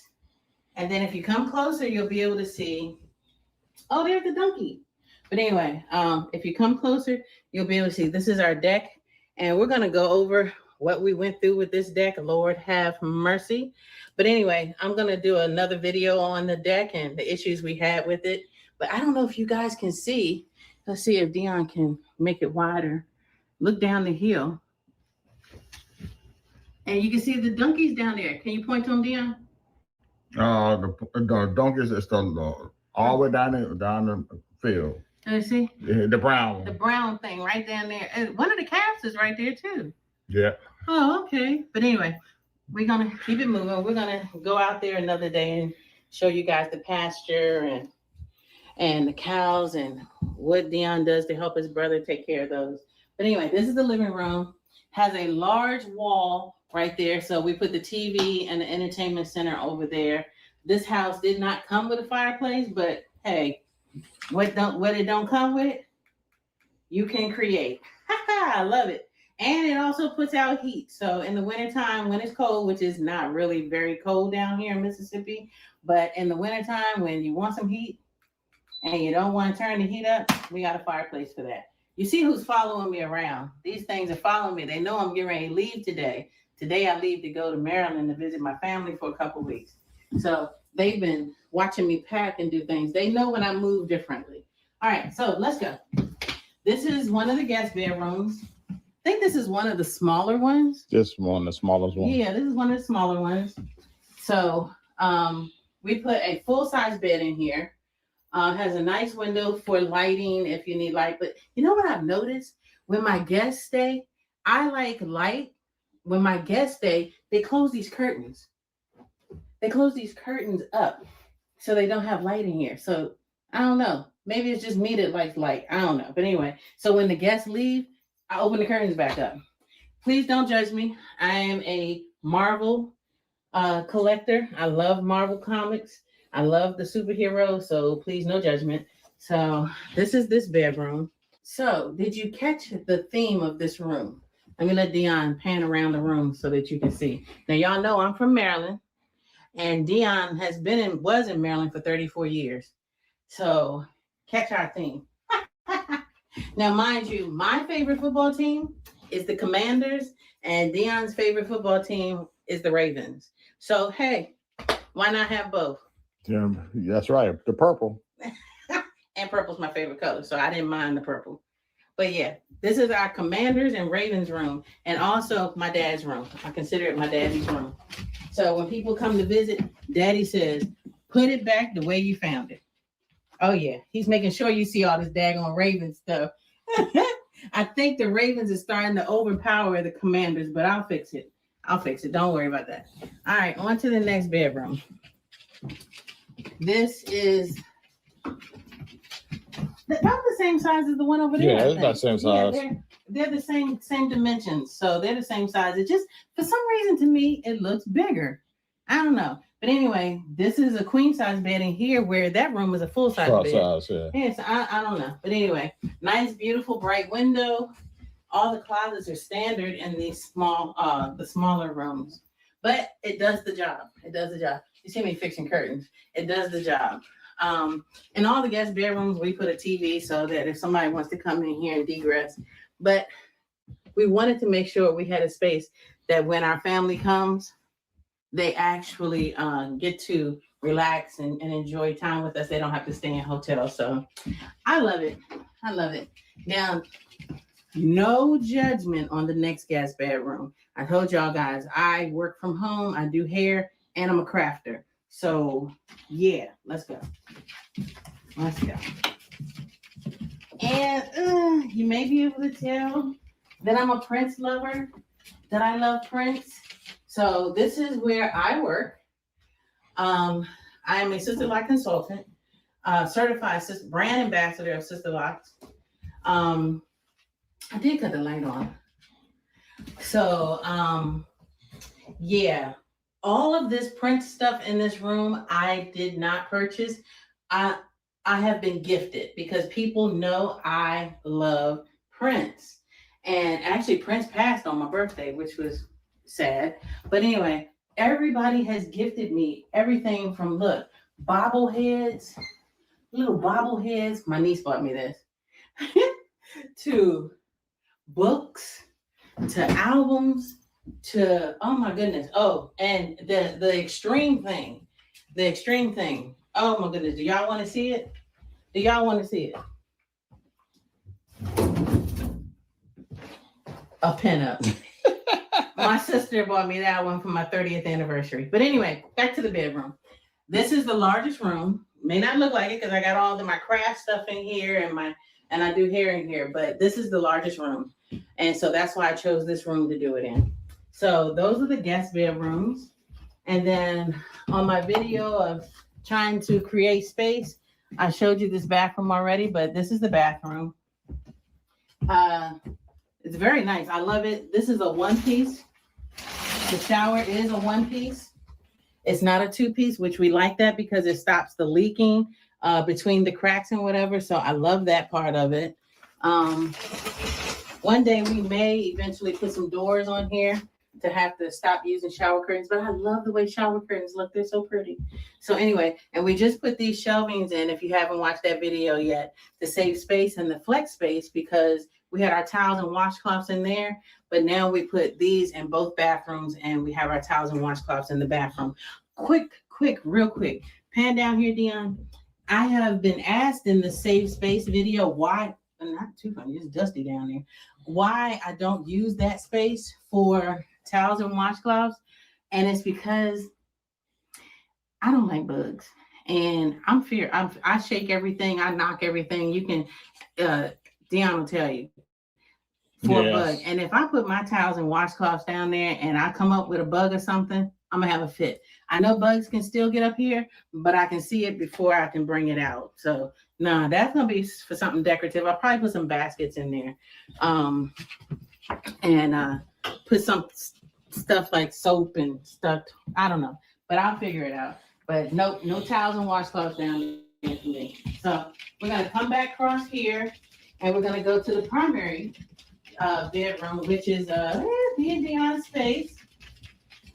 Speaker 10: And then if you come closer, you'll be able to see, oh, there's the donkey. But anyway, if you come closer, you'll be able to see this is our deck. And we're going to go over what we went through with this deck. Lord have mercy. But anyway, I'm going to do another video on the deck and the issues we had with it. But I don't know if you guys can see. Let's see if Dion can make it wider. Look down the hill. And you can see the donkeys down there. Can you point to them, Dion?
Speaker 11: The donkeys is all the way down the field.
Speaker 10: Can you see?
Speaker 11: The brown one.
Speaker 10: The brown thing right down there. And one of the calves is right there too.
Speaker 11: Yeah.
Speaker 10: Oh, okay. But anyway, we're going to keep it moving. We're going to go out there another day and show you guys the pasture and the cows and what Dion does to help his brother take care of those. But anyway, this is the living room. Has a large wall right there. So we put the TV and the entertainment center over there. This house did not come with a fireplace, but hey, what it don't come with, you can create. I love it. And it also puts out heat. So in the wintertime, when it's cold, which is not really very cold down here in Mississippi, but in the wintertime, when you want some heat and you don't want to turn the heat up, we got a fireplace for that. You see who's following me around. These things are following me. They know I'm getting ready to leave today. Today I leave to go to Maryland to visit my family for a couple weeks. So they've been watching me pack and do things. They know when I move differently. All right, so let's go. This is one of the guest bedrooms. I think this is one of the smaller ones.
Speaker 11: This one, the smallest one.
Speaker 10: Yeah, this is one of the smaller ones. So We put a full-size bed in here. Has a nice window for lighting if you need light. But you know what I've noticed? When my guests stay, I like light. When my guests stay, they close these curtains. They close these curtains up so they don't have light in here. So I don't know. Maybe it's just me that likes light. I don't know. But anyway, so when the guests leave, I open the curtains back up. Please don't judge me. I am a Marvel collector. I love Marvel comics. I love the superheroes. So please, no judgment. So this is this bedroom. So did you catch the theme of this room? Let me let Dion pan around the room so that you can see. Now, y'all know I'm from Maryland. And Dion was in Maryland for 34 years. So catch our theme. Now, mind you, my favorite football team is the Commanders, and Dion's favorite football team is the Ravens. So, hey, why not have both?
Speaker 11: Yeah, that's right. The purple.
Speaker 10: And purple's my favorite color, so I didn't mind the purple. But yeah, this is our Commanders and Ravens room, and also my dad's room. I consider it my daddy's room. So when people come to visit, Daddy says, put it back the way you found it. Oh yeah, he's making sure you see all this daggone Ravens stuff. I think the Ravens is starting to overpower the Commanders, but I'll fix it. Don't worry about that. All right, on to the next bedroom. This is about the same size as the one over there.
Speaker 11: Yeah, it's about the same size.
Speaker 10: Yeah, they're the same dimensions, so they're the same size. It just, for some reason, to me, it looks bigger. I don't know. But anyway, this is a queen size bed in here, where that room is a full size bed.
Speaker 11: Size, yeah.
Speaker 10: Yeah, so I don't know. But anyway, nice, beautiful, bright window. All the closets are standard in these the smaller rooms. But it does the job. You see me fixing curtains. It does the job. In all the guest bedrooms, we put a TV so that if somebody wants to come in here and degress. But we wanted to make sure we had a space that when our family comes, they actually get to relax and enjoy time with us. They don't have to stay in hotels. So I love it. Now, no judgment on the next guest bedroom. I told y'all guys, I work from home, I do hair, and I'm a crafter. So yeah, let's go. And you may be able to tell that I'm a Prince lover, that I love Prince. So this is where I work. I am a Sister Lock consultant, certified brand ambassador of Sister Locks. I did cut the light on. So yeah, all of this Prince stuff in this room, I did not purchase. I have been gifted because people know I love Prince. And actually Prince passed on my birthday, which was sad. But anyway, everybody has gifted me everything from, look, bobbleheads, little bobbleheads. My niece bought me this. To books, to albums, to, oh my goodness. Oh, and the extreme thing. Oh my goodness. Do y'all want to see it? A pinup. My sister bought me that one for my 30th anniversary. But anyway, back to the bedroom. This is the largest room. May not look like it because I got all my craft stuff in here and I do hair in here, but this is the largest room. And so that's why I chose this room to do it in. So those are the guest bedrooms. And then on my video of trying to create space, I showed you this bathroom already, but this is the bathroom. It's very nice. I love it. This is a one-piece. The shower is a one-piece. It's not a two-piece, which we like that because it stops the leaking between the cracks and whatever. So I love that part of it. One day we may eventually put some doors on here to have to stop using shower curtains, but I love the way shower curtains look. They're so pretty. So anyway, and we just put these shelvings in, if you haven't watched that video yet, to save space and the flex space, because we had our towels and washcloths in there, but now we put these in both bathrooms and we have our towels and washcloths in the bathroom. Real quick, pan down here, Dion. I have been asked in the save space video why, not too funny, it's dusty down there, why I don't use that space for towels and washcloths. And it's because I don't like bugs. And I shake everything, I knock everything. You can, Dion will tell you, for a bug. And if I put my towels and washcloths down there and I come up with a bug or something, I'm gonna have a fit. I know bugs can still get up here, but I can see it before I can bring it out. So no, that's gonna be for something decorative. I'll probably put some baskets in there. And put some stuff like soap and stuff. I don't know, but I'll figure it out. But no towels and washcloths down there for me. So we're gonna come back across here and we're gonna go to the primary bedroom, which is me and Dion's space.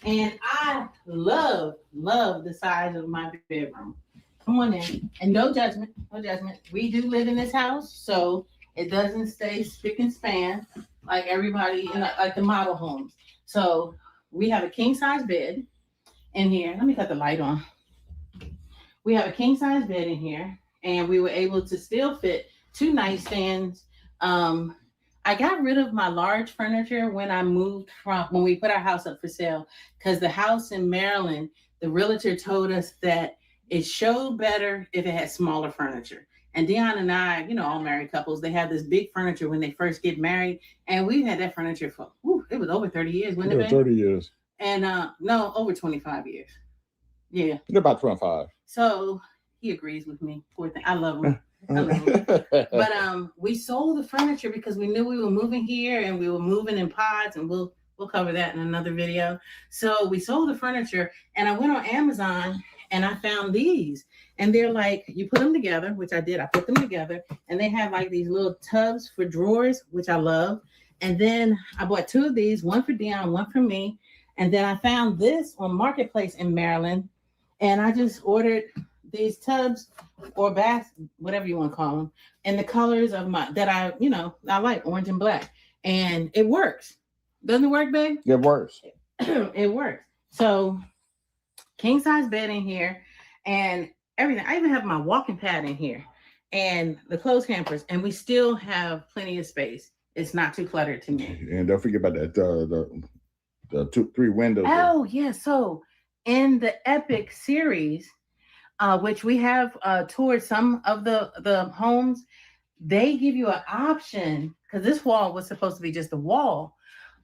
Speaker 10: And I love the size of my bedroom. Come on in. And no judgment, no judgment. We do live in this house, so it doesn't stay spick and span like everybody in like the model homes. So we have a king size bed in here. Let me cut the light on. We have a king size bed in here, and we were able to still fit 2 nightstands. I got rid of my large furniture when we put our house up for sale, because the house in Maryland, the realtor told us that it showed better if it had smaller furniture. And Dion and I, all married couples, they have this big furniture when they first get married. And we've had that furniture for, it was over 30 years, wasn't it?
Speaker 11: 30 years.
Speaker 10: And no, over 25 years. Yeah.
Speaker 11: About 25.
Speaker 10: So he agrees with me. Poor thing. I love him. But we sold the furniture because we knew we were moving here and we were moving in pods, and we'll cover that in another video. So we sold the furniture, and I went on Amazon and I found these, and they're like, you put them together, which I did. I put them together, and they have like these little tubs for drawers, which I love. And then I bought 2 of these, one for Dion, one for me. And then I found this on Marketplace in Maryland, and I just ordered these tubs or baths, whatever you want to call them, in the colors of I like orange and black, and it works. Doesn't it work, babe?
Speaker 11: It works.
Speaker 10: It works. So king size bed in here and everything. I even have my walking pad in here and the clothes hampers, and we still have plenty of space. It's not too cluttered to me.
Speaker 11: And don't forget about that the 2-3 windows.
Speaker 10: Oh yeah. So in the Epic series, which we have toured some of the homes, they give you an option, because this wall was supposed to be just a wall,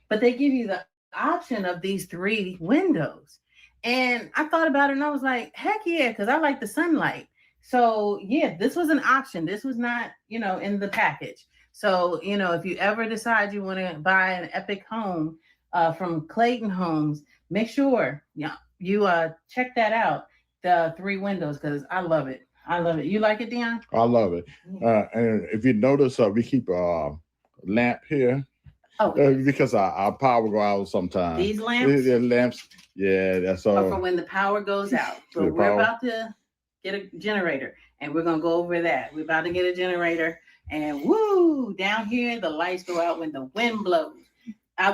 Speaker 10: but they give you the option of these 3 windows. And I thought about it and I was like, heck yeah, because I like the sunlight. So yeah, this was an option. This was not, in the package. So, if you ever decide you want to buy an Epic home from Clayton Homes, make sure you check that out. The 3 windows, because I love it. I love it. You like it, Dion?
Speaker 11: I love it. And if you notice, we keep a lamp here. Oh, because our power go out sometimes.
Speaker 10: These lamps?
Speaker 11: The lamps. Yeah, that's all.
Speaker 10: For when the power goes out. But we're about to get a generator, and we're gonna go over that. We're about to get a generator, and woo! Down here, the lights go out when the wind blows.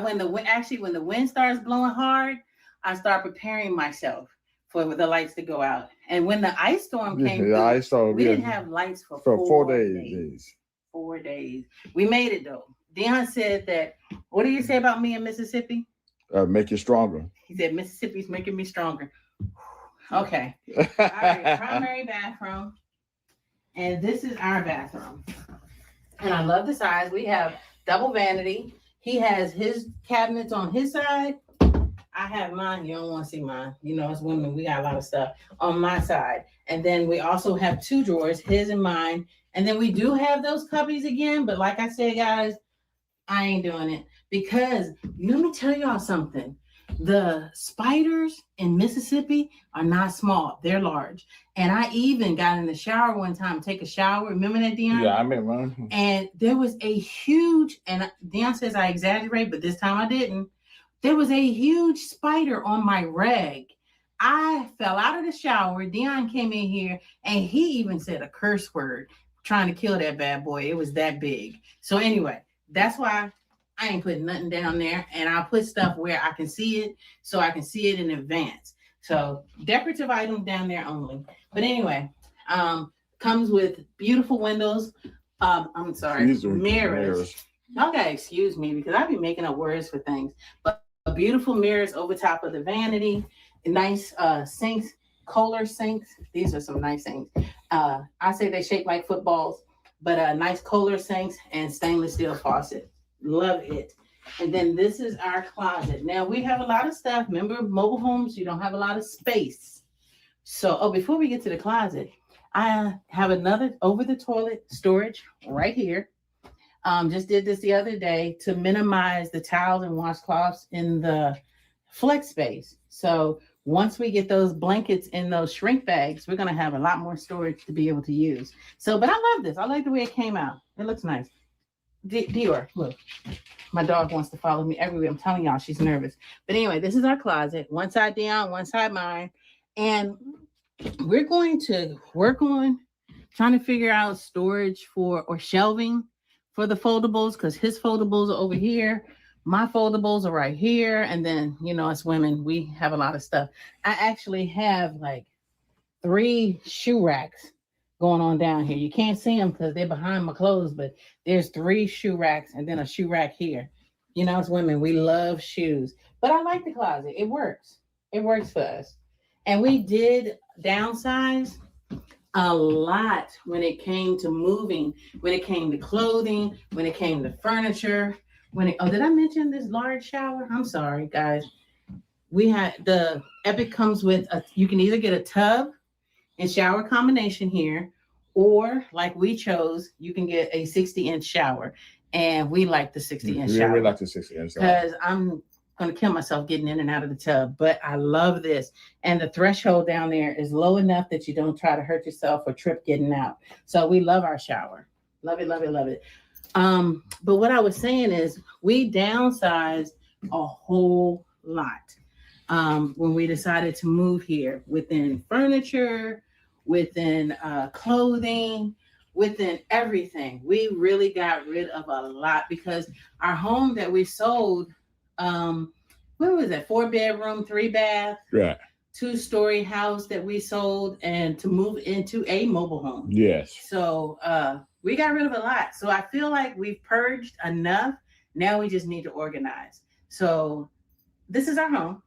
Speaker 10: When the wind starts blowing hard, I start preparing myself for the lights to go out. And when the ice storm came through, we didn't have lights for 4 days. 4 days. We made it though. Dion said that, what do you say about me in Mississippi?
Speaker 11: Make you stronger.
Speaker 10: He said, Mississippi's making me stronger. Okay. All right, primary bathroom. And this is our bathroom. And I love the size. We have double vanity. He has his cabinets on his side. I have mine. You don't want to see mine. As women, we got a lot of stuff on my side. And then we also have 2 drawers, his and mine. And then we do have those cubbies again. But like I said, guys, I ain't doing it, because let me tell y'all something. The spiders in Mississippi are not small. They're large. And I even got in the shower one time, take a shower. Remember that, Dion?
Speaker 11: Yeah, I remember.
Speaker 10: And there was a huge, and Dion says I exaggerate, but this time I didn't. There was a huge spider on my rag. I fell out of the shower. Dion came in here and he even said a curse word trying to kill that bad boy. It was that big. So anyway, that's why I ain't putting nothing down there, and I'll put stuff where I can see it, so I can see it in advance. So decorative items down there only. But anyway, comes with beautiful windows. I'm sorry, mirrors. Okay, excuse me, because I be making up words for things. But beautiful mirrors over top of the vanity, nice sinks Kohler sinks. These are some nice things. I say they shape like footballs, but nice Kohler sinks and stainless steel faucet. Love it. And then this is our closet. Now we have a lot of stuff. Remember, mobile homes, you don't have a lot of space. So, before we get to the closet, I have another over the toilet storage right here. Just did this the other day to minimize the towels and washcloths in the flex space. So once we get those blankets in those shrink bags, we're going to have a lot more storage to be able to use. So, but I love this. I like the way it came out. It looks nice. Dior, look, my dog wants to follow me everywhere. I'm telling y'all, she's nervous. But anyway, this is our closet. One side Dion, one side mine. And we're going to work on trying to figure out storage or shelving for the foldables, because his foldables are over here. My foldables are right here. And then, as women, we have a lot of stuff. I actually have like 3 shoe racks going on down here. You can't see them because they're behind my clothes, but there's 3 shoe racks and then a shoe rack here. As women, we love shoes. But I like the closet. It works. It works for us. And we did downsize a lot when it came to moving, when it came to clothing, when it came to furniture. Did I mention this large shower? I'm sorry, guys. We had the Epic comes with you can either get a tub and shower combination here, or like we chose, you can get a 60-inch shower. And we like the 60-inch shower.
Speaker 11: Yeah, we like the 60-inch shower.
Speaker 10: Because I'm going to kill myself getting in and out of the tub, but I love this. And the threshold down there is low enough that you don't try to hurt yourself or trip getting out. So we love our shower. Love it, love it, love it. But what I was saying is we downsized a whole lot when we decided to move here, within furniture, within clothing, within everything. We really got rid of a lot because our home that we sold, what was it? 4-bedroom, 3-bath,
Speaker 11: right,
Speaker 10: 2-story house that we sold, and to move into a mobile home.
Speaker 11: Yes.
Speaker 10: So we got rid of a lot. So I feel like we've purged enough. Now we just need to organize. So this is our home.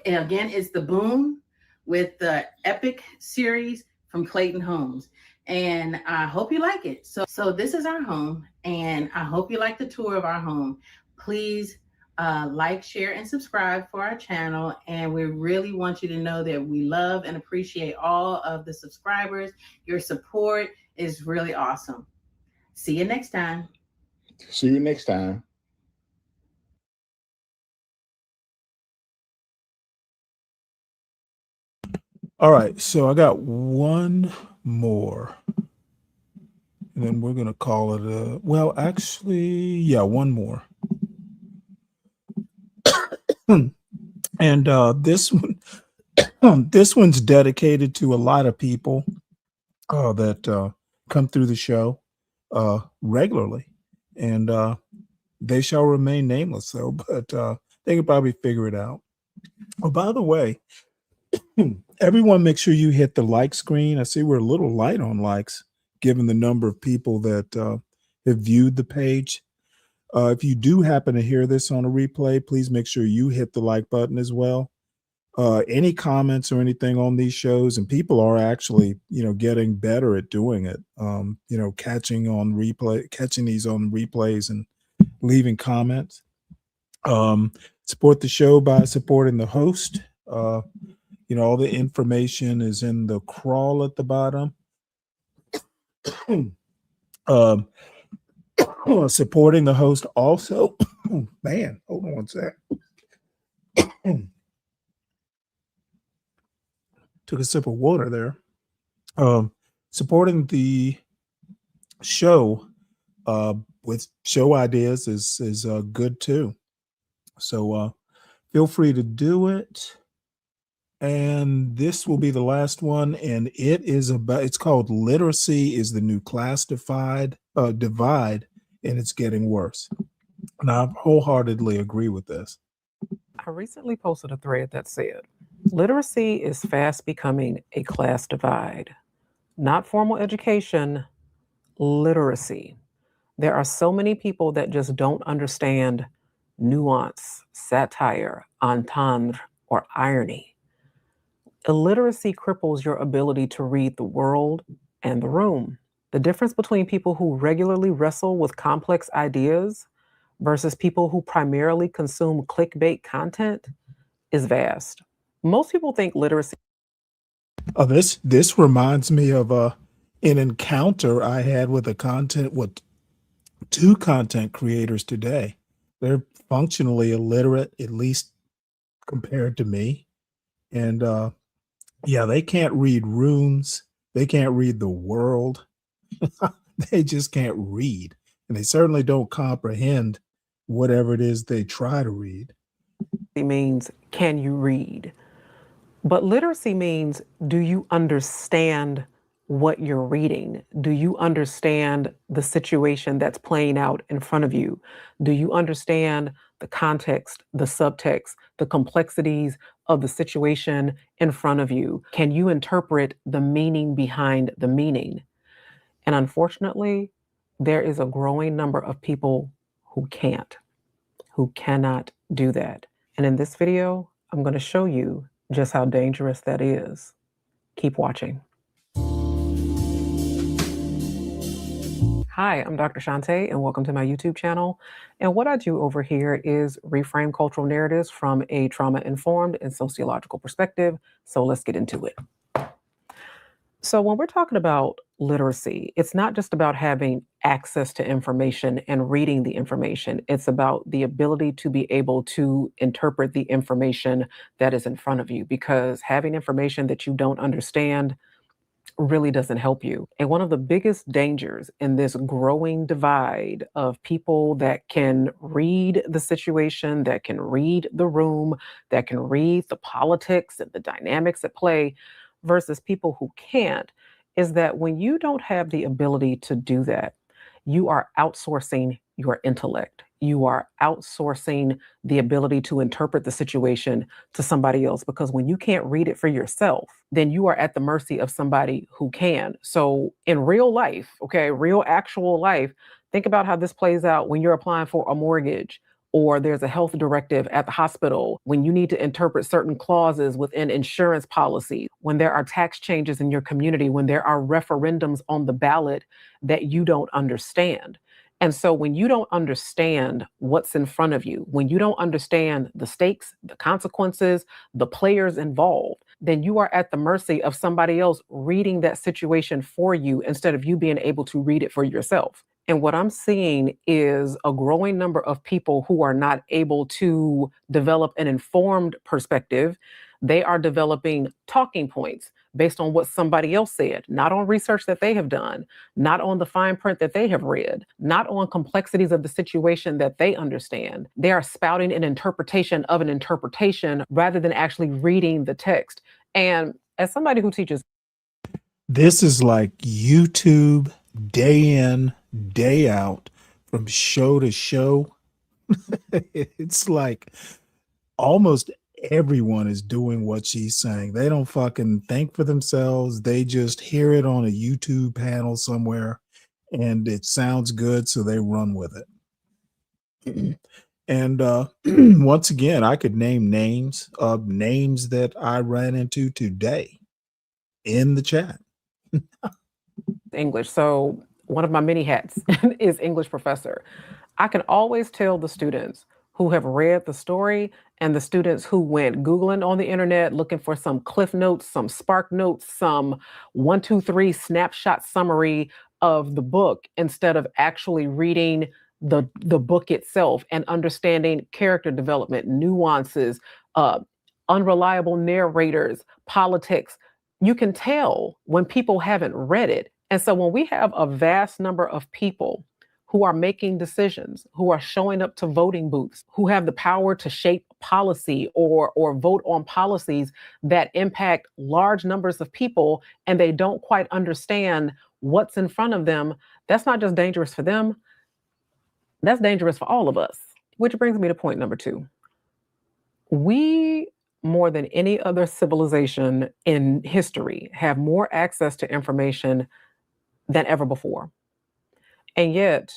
Speaker 10: And again, it's the Boom with the Epic series from Clayton Homes. And I hope you like it. So this is our home, and I hope you like the tour of our home. Please like, share, and subscribe for our channel. And we really want you to know that we love and appreciate all of the subscribers. Your support is really awesome. See you next time.
Speaker 11: See you next time.
Speaker 1: All right, so I got one more. And then we're going to call it well, actually, yeah, one more. And this one, this one's dedicated to a lot of people that come through the show regularly, and they shall remain nameless, though. But they can probably figure it out. Oh, by the way, everyone, make sure you hit the like screen. I see we're a little light on likes, given the number of people that have viewed the page. If you do happen to hear this on a replay, please make sure you hit the like button as well. Any comments or anything on these shows, and people are actually, getting better at doing it. Catching these on replays and leaving comments. Support the show by supporting the host. All the information is in the crawl at the bottom. Supporting the host also. Man, hold on one sec. Took a sip of water there. Supporting the show with show ideas is good too. So feel free to do it. And this will be the last one, and it's called Literacy is the New Class Divide, and it's getting worse. And I wholeheartedly agree with this.
Speaker 12: I recently posted a thread that said, literacy is fast becoming a class divide. Not formal education, literacy. There are so many people that just don't understand nuance, satire, entendre, or irony. Illiteracy cripples your ability to read the world and the room. The difference between people who regularly wrestle with complex ideas versus people who primarily consume clickbait content is vast. Most people think literacy.
Speaker 1: Oh, this reminds me of an encounter I had with two content creators today. They're functionally illiterate, at least compared to me. And yeah, they can't read rooms. They can't read the world. They just can't read. And they certainly don't comprehend whatever it is they try to read.
Speaker 12: It means, can you read? But literacy means, do you understand what you're reading? Do you understand the situation that's playing out in front of you? Do you understand the context, the subtext, the complexities of the situation in front of you? Can you interpret the meaning behind the meaning? And unfortunately, there is a growing number of people who cannot do that. And in this video, I'm going to show you just how dangerous that is. Keep watching. Hi, I'm Dr. Shantae, and welcome to my YouTube channel. And what I do over here is reframe cultural narratives from a trauma-informed and sociological perspective. So let's get into it. So when we're talking about literacy, it's not just about having access to information and reading the information. It's about the ability to be able to interpret the information that is in front of you, because having information that you don't understand really doesn't help you. And one of the biggest dangers in this growing divide of people that can read the situation, that can read the room, that can read the politics and the dynamics at play, versus people who can't, is that when you don't have the ability to do that, you are outsourcing your intellect. You are outsourcing the ability to interpret the situation to somebody else, because when you can't read it for yourself, then you are at the mercy of somebody who can. So in real life, okay, real actual life, think about how this plays out when you're applying for a mortgage, or there's a health directive at the hospital, when you need to interpret certain clauses within insurance policy, when there are tax changes in your community, when there are referendums on the ballot that you don't understand. And so when you don't understand what's in front of you, when you don't understand the stakes, the consequences, the players involved, then you are at the mercy of somebody else reading that situation for you instead of you being able to read it for yourself. And what I'm seeing is a growing number of people who are not able to develop an informed perspective. They are developing talking points based on what somebody else said, not on research that they have done, not on the fine print that they have read, not on complexities of the situation that they understand. They are spouting an interpretation of an interpretation rather than actually reading the text. And as somebody who teaches,
Speaker 1: this is like YouTube day in, day out, from show to show. It's like almost everyone is doing what she's saying. They don't fucking think for themselves. They just hear it on a YouTube panel somewhere and it sounds good, so they run with it. And once again, I could name names of names that I ran into today in the chat.
Speaker 12: English. So one of my many hats is English professor. I can always tell the students who have read the story and the students who went Googling on the internet looking for some Cliff Notes, some Spark Notes, some 1, 2, 3 snapshot summary of the book instead of actually reading the book itself and understanding character development, nuances, unreliable narrators, politics. You can tell when people haven't read it. And so when we have a vast number of people who are making decisions, who are showing up to voting booths, who have the power to shape policy or vote on policies that impact large numbers of people, and they don't quite understand what's in front of them, that's not just dangerous for them, that's dangerous for all of us. Which brings me to point number 2. We, more than any other civilization in history, have more access to information than ever before. And yet,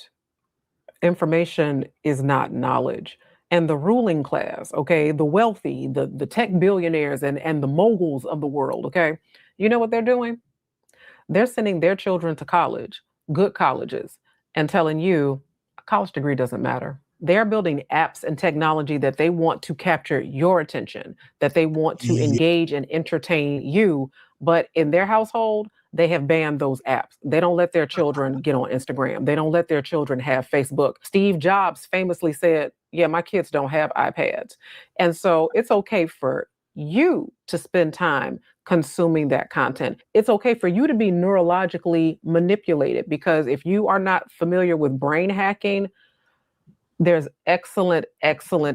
Speaker 12: information is not knowledge. and the ruling class, okay, the wealthy, the tech billionaires and the moguls of the world, okay, you know what they're doing? They're sending their children to college, good colleges, and telling you a college degree doesn't matter. They're building apps and technology that they want to capture your attention, that they want to engage and entertain you. But in their household, they have banned those apps. They don't let their children get on Instagram. They don't let their children have Facebook. Steve Jobs famously said, yeah, my kids don't have iPads. And so it's okay for you to spend time consuming that content. It's okay for you to be neurologically manipulated, because if you are not familiar with brain hacking, there's excellent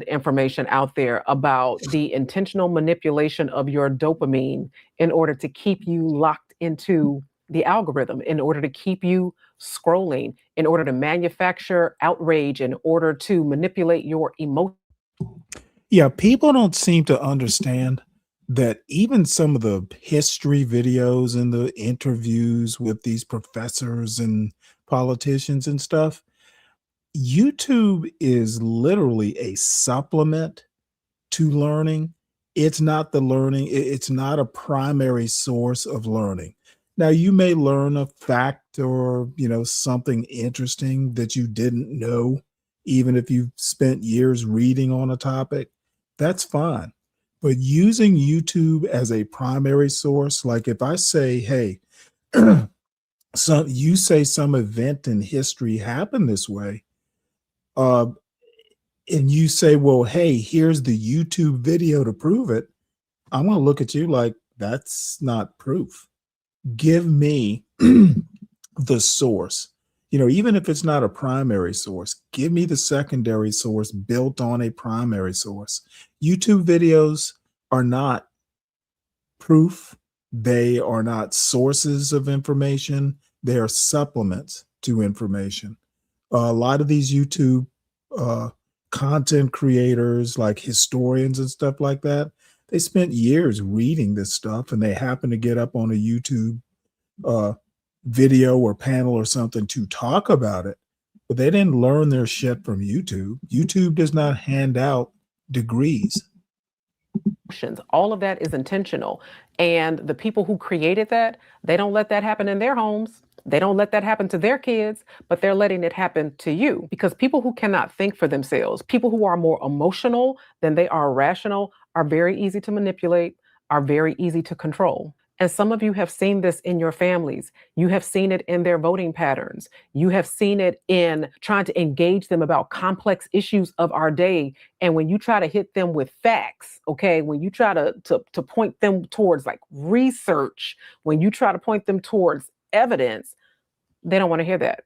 Speaker 12: information out there about the intentional manipulation of your dopamine in order to keep you locked into the algorithm, in order to keep you scrolling, in order to manufacture outrage, in order to manipulate your emotions.
Speaker 1: Yeah, people don't seem to understand that even some of the history videos and the interviews with these professors and politicians and stuff, YouTube is literally a supplement to learning. It's not the learning, it's not a primary source of learning. Now, you may learn a fact or, something interesting that you didn't know, even if you've spent years reading on a topic. That's fine. But using YouTube as a primary source, like if I say, hey, you say some event in history happened this way, and you say, well, hey, here's the YouTube video to prove it, I'm going to look at you like, that's not proof. Give me the source. Even if it's not a primary source, give me the secondary source built on a primary source. YouTube videos are not proof. They are not sources of information. They are supplements to information. A lot of these YouTube content creators, like historians and stuff like that, they spent years reading this stuff, and they happen to get up on a YouTube video or panel or something to talk about it, but they didn't learn their shit from YouTube. YouTube does not hand out degrees.
Speaker 12: All of that is intentional. And the people who created that, they don't let that happen in their homes. They don't let that happen to their kids, but they're letting it happen to you, because people who cannot think for themselves, people who are more emotional than they are rational, are very easy to manipulate, are very easy to control. And some of you have seen this in your families. You have seen it in their voting patterns. You have seen it in trying to engage them about complex issues of our day. And when you try to hit them with facts, okay, when you try to point them towards like research, when you try to point them towards evidence, they don't want to hear that.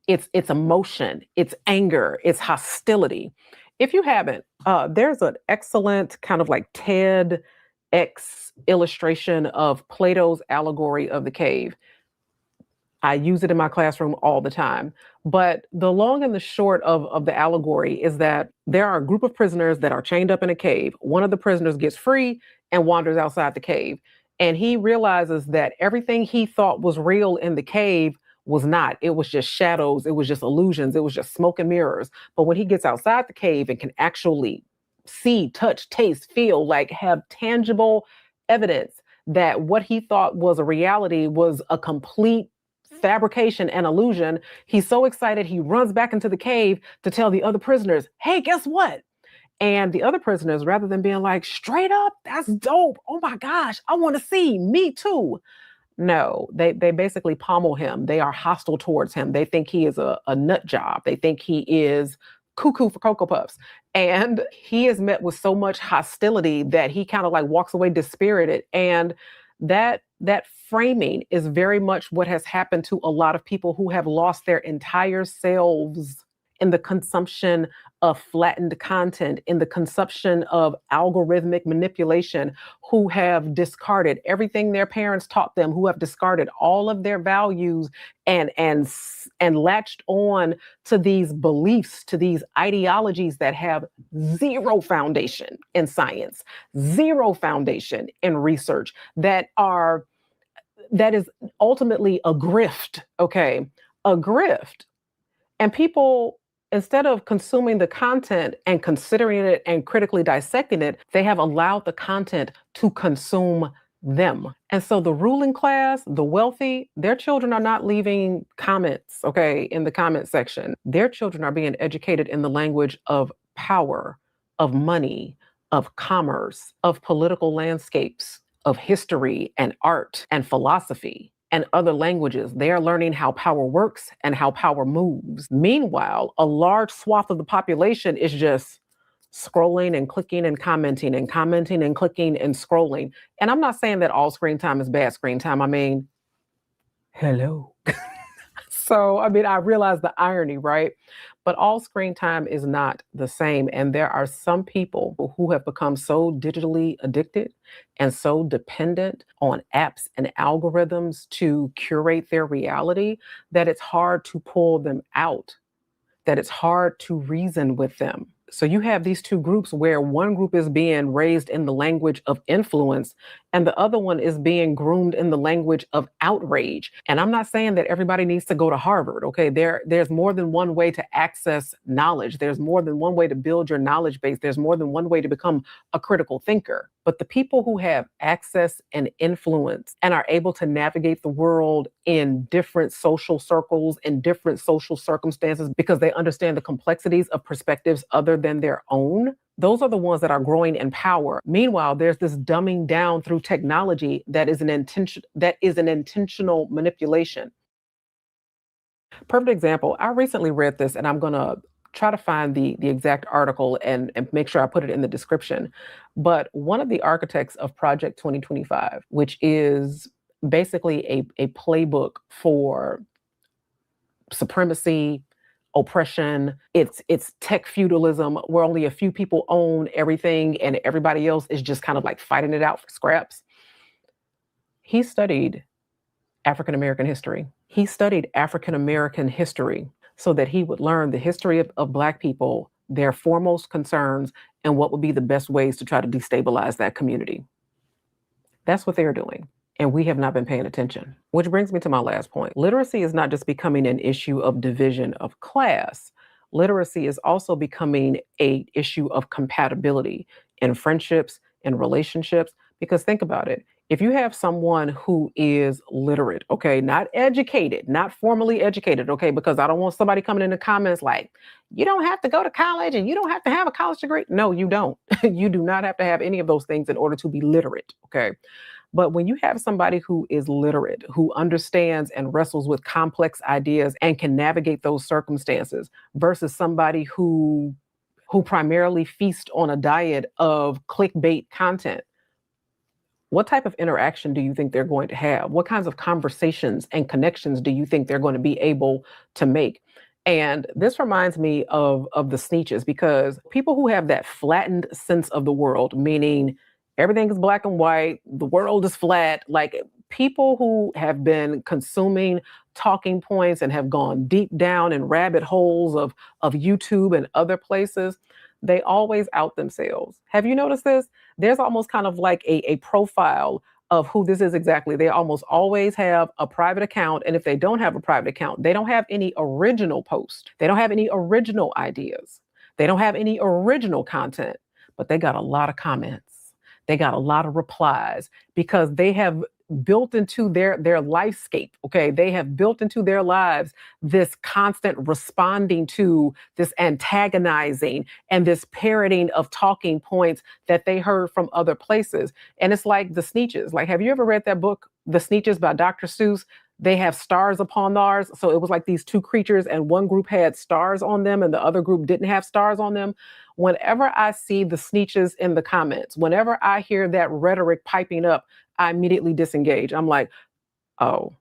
Speaker 12: It's emotion, it's anger, it's hostility. If you haven't, there's an excellent kind of like TEDx illustration of Plato's allegory of the cave. I use it in my classroom all the time. But the long and the short of the allegory is that there are a group of prisoners that are chained up in a cave. One of the prisoners gets free and wanders outside the cave. And he realizes that everything he thought was real in the cave was not. It was just shadows. It was just illusions. It was just smoke and mirrors. But when he gets outside the cave and can actually see, touch, taste, feel, like have tangible evidence that what he thought was a reality was a complete fabrication and illusion, he's so excited he runs back into the cave to tell the other prisoners, hey, guess what? And the other prisoners, rather than being like, straight up, that's dope. Oh my gosh, I want to see, me too. No, they basically pommel him. They are hostile towards him. They think he is a nut job. They think he is cuckoo for Cocoa Puffs. And he is met with so much hostility that he kind of like walks away dispirited. And that framing is very much what has happened to a lot of people who have lost their entire selves in the consumption of flattened content, in the consumption of algorithmic manipulation, who have discarded everything their parents taught them, who have discarded all of their values and latched on to these beliefs, to these ideologies that have zero foundation in science, zero foundation in research, that is ultimately a grift, okay? A grift. And people instead of consuming the content and considering it and critically dissecting it, they have allowed the content to consume them. And so the ruling class, the wealthy, their children are not leaving comments, okay, in the comment section. Their children are being educated in the language of power, of money, of commerce, of political landscapes, of history and art and philosophy and other languages. They are learning how power works and how power moves. Meanwhile, a large swath of the population is just scrolling and clicking and commenting and commenting and clicking and scrolling. And I'm not saying that all screen time is bad screen time. I mean, hello. So, I mean, I realize the irony, right? But all screen time is not the same. And there are some people who have become so digitally addicted and so dependent on apps and algorithms to curate their reality that it's hard to pull them out, that it's hard to reason with them. So you have these two groups where one group is being raised in the language of influence and the other one is being groomed in the language of outrage. And I'm not saying that everybody needs to go to Harvard, okay? There's more than one way to access knowledge. There's more than one way to build your knowledge base. There's more than one way to become a critical thinker. But the people who have access and influence and are able to navigate the world in different social circles, in different social circumstances, because they understand the complexities of perspectives other than their own, those are the ones that are growing in power. Meanwhile, there's this dumbing down through technology that is an intentional manipulation. Perfect example. I recently read this, and I'm going to try to find the exact article and make sure I put it in the description. But one of the architects of Project 2025, which is basically a playbook for supremacy, oppression, it's tech feudalism where only a few people own everything and everybody else is just kind of like fighting it out for scraps. He studied African American history. He studied African American history so that he would learn the history of Black people, their foremost concerns, and what would be the best ways to try to destabilize that community. That's what they're doing. And we have not been paying attention. Which brings me to my last point. Literacy is not just becoming an issue of division of class. Literacy is also becoming an issue of compatibility in friendships, in relationships. Because think about it. If you have someone who is literate, okay, not educated, not formally educated, okay, because I don't want somebody coming in the comments like, you don't have to go to college and you don't have to have a college degree. No, you don't. You do not have to have any of those things in order to be literate, okay? But when you have somebody who is literate, who understands and wrestles with complex ideas and can navigate those circumstances versus somebody who primarily feast on a diet of clickbait content, what type of interaction do you think they're going to have? What kinds of conversations and connections do you think they're going to be able to make? And this reminds me of the Sneetches, because people who have that flattened sense of the world, meaning everything is black and white, the world is flat, like people who have been consuming talking points and have gone deep down in rabbit holes of YouTube and other places, they always out themselves. Have you noticed this? There's almost kind of like a profile of who this is exactly. They almost always have a private account. And if they don't have a private account, they don't have any original posts. They don't have any original ideas. They don't have any original content, but they got a lot of comments. They got a lot of replies because they have built into their lifescape, okay? They have built into their lives this constant responding to, this antagonizing, and this parroting of talking points that they heard from other places. And it's like the Sneetches. Like, have you ever read that book, The Sneetches by Dr. Seuss? They have stars upon theirs. So it was like these two creatures and one group had stars on them and the other group didn't have stars on them. Whenever I see the Sneetches in the comments, whenever I hear that rhetoric piping up, I immediately disengage. I'm like, oh,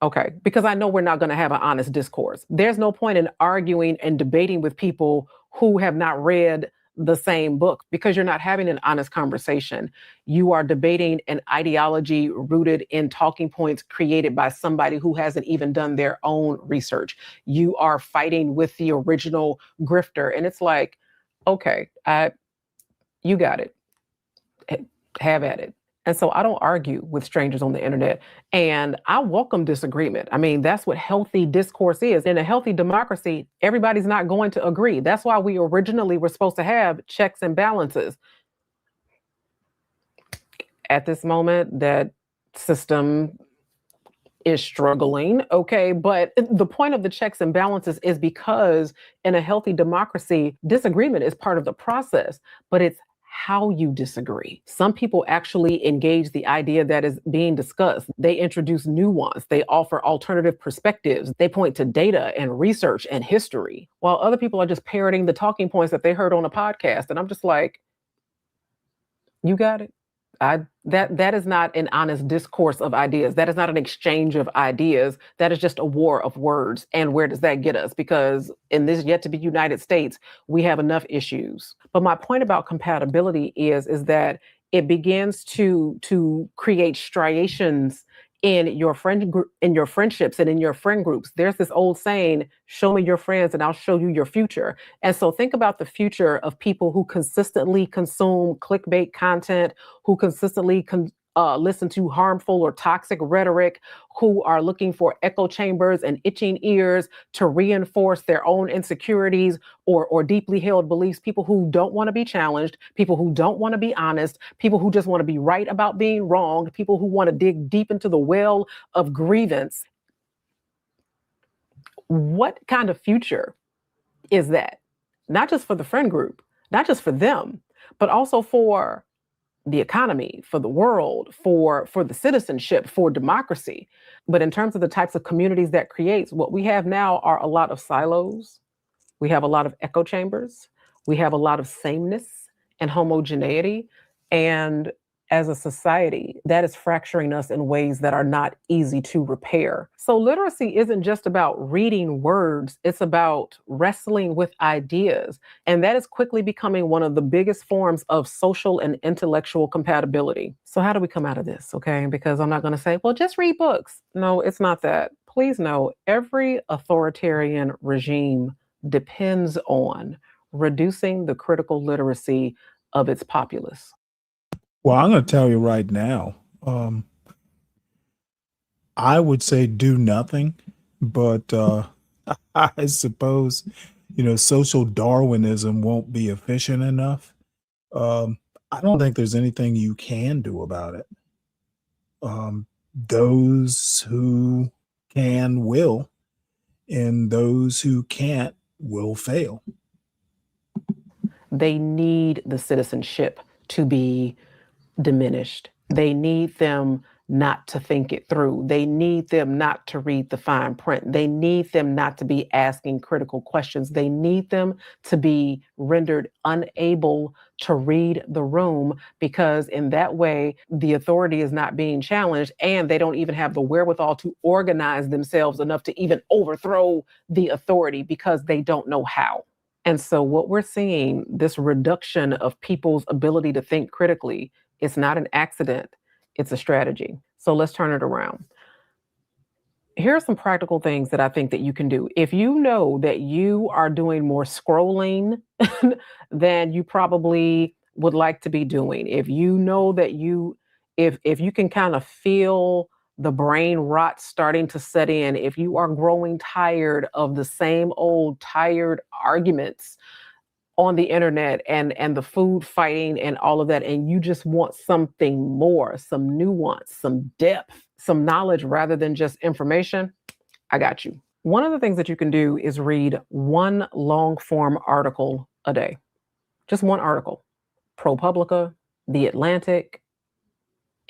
Speaker 12: okay. Because I know we're not going to have an honest discourse. There's no point in arguing and debating with people who have not read the same book, because you're not having an honest conversation. You are debating an ideology rooted in talking points created by somebody who hasn't even done their own research. You are fighting with the original grifter. And it's like, okay, you got it. Have at it. And so I don't argue with strangers on the internet, and I welcome disagreement. I mean, that's what healthy discourse is. In a healthy democracy, everybody's not going to agree. That's why we originally were supposed to have checks and balances. At this moment, that system is struggling, okay? But the point of the checks and balances is because in a healthy democracy, disagreement is part of the process, but it's how you disagree. Some people actually engage the idea that is being discussed. They introduce nuance. They offer alternative perspectives. They point to data and research and history, while other people are just parroting the talking points that they heard on a podcast. And I'm just like, you got it. That is not an honest discourse of ideas. That is not an exchange of ideas. That is just a war of words. And where does that get us? Because in this yet to be United States, we have enough issues. But my point about compatibility is that it begins to create striations in your in your friendships and in your friend groups. There's this old saying, show me your friends and I'll show you your future. And so think about the future of people who consistently consume clickbait content, who consistently listen to harmful or toxic rhetoric, who are looking for echo chambers and itching ears to reinforce their own insecurities or deeply held beliefs, people who don't want to be challenged, people who don't want to be honest, people who just want to be right about being wrong, people who want to dig deep into the well of grievance. What kind of future is that? Not just for the friend group, not just for them, but also for the economy, for the world, for the citizenship, for democracy. But in terms of the types of communities that creates, what we have now are a lot of silos. We have a lot of echo chambers. We have a lot of sameness and homogeneity. And as a society, that is fracturing us in ways that are not easy to repair. So literacy isn't just about reading words, it's about wrestling with ideas. And that is quickly becoming one of the biggest forms of social and intellectual compatibility. So how do we come out of this, okay? Because I'm not gonna say, well, just read books. No, it's not that. Please know, every authoritarian regime depends on reducing the critical literacy of its populace.
Speaker 1: Well, I'm going to tell you right now, I would say do nothing, but I suppose, social Darwinism won't be efficient enough. I don't think there's anything you can do about it. Those who can will, and those who can't will fail.
Speaker 12: They need the citizenship to be diminished. They need them not to think it through. They need them not to read the fine print. They need them not to be asking critical questions. They need them to be rendered unable to read the room, because in that way, the authority is not being challenged and they don't even have the wherewithal to organize themselves enough to even overthrow the authority because they don't know how. And so what we're seeing, this reduction of people's ability to think critically, it's not an accident, it's a strategy. So let's turn it around. Here are some practical things that I think that you can do. If you know that you are doing more scrolling than you probably would like to be doing, if you know that if you can kind of feel the brain rot starting to set in, if you are growing tired of the same old tired arguments on the internet and the food fighting and all of that, and you just want something more, some nuance, some depth, some knowledge rather than just information, I got you. One of the things that you can do is read one long form article a day. Just one article. ProPublica, The Atlantic,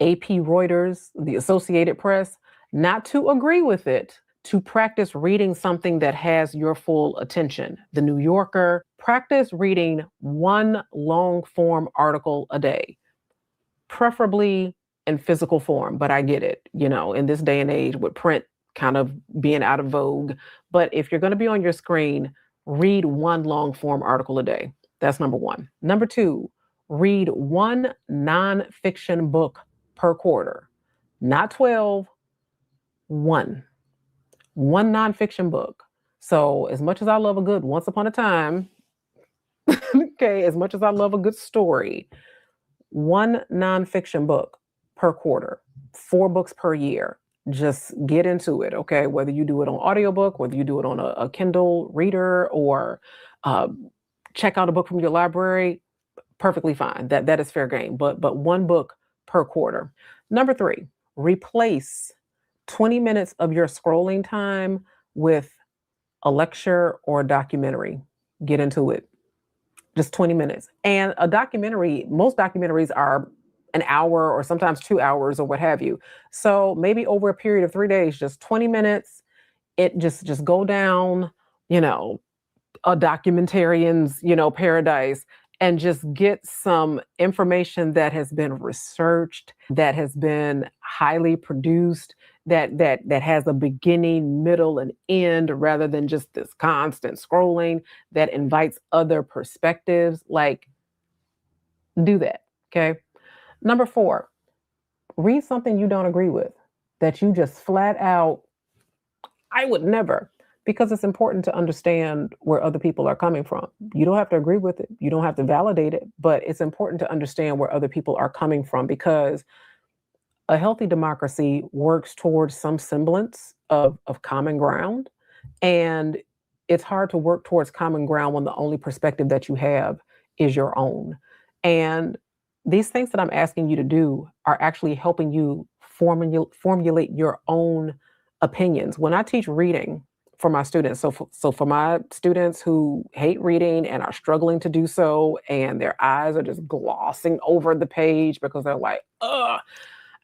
Speaker 12: AP Reuters, the Associated Press, not to agree with it, to practice reading something that has your full attention. The New Yorker, practice reading one long form article a day, preferably in physical form, but I get it, in this day and age with print kind of being out of vogue. But if you're going to be on your screen, read one long form article a day. That's number one. Number two, read one nonfiction book per quarter, not 12, one nonfiction book. So as much as I love a good Once Upon a Time, okay, as much as I love a good story, one nonfiction book per quarter, 4 books per year. Just get into it, okay? Whether you do it on audiobook, whether you do it on a Kindle reader, or check out a book from your library, perfectly fine. That is fair game. But 1 book per quarter. Number 3, replace 20 minutes of your scrolling time with a lecture or a documentary. Get into it. Just 20 minutes. And a documentary, most documentaries are an hour or sometimes 2 hours or what have you. So maybe over a period of 3 days, just 20 minutes, it just go down, you know, a documentarian's, you know, paradise, and just get some information that has been researched, that has been highly produced, that has a beginning, middle, and end, rather than just this constant scrolling that invites other perspectives. Like, do that, okay? Number 4, read something you don't agree with, that you just flat out, I would never, because it's important to understand where other people are coming from. You don't have to agree with it. You don't have to validate it, but it's important to understand where other people are coming from, because a healthy democracy works towards some semblance of common ground. And it's hard to work towards common ground when the only perspective that you have is your own. And these things that I'm asking you to do are actually helping you formulate your own opinions. When I teach reading for my students, so for my students who hate reading and are struggling to do so, and their eyes are just glossing over the page because they're like, ugh,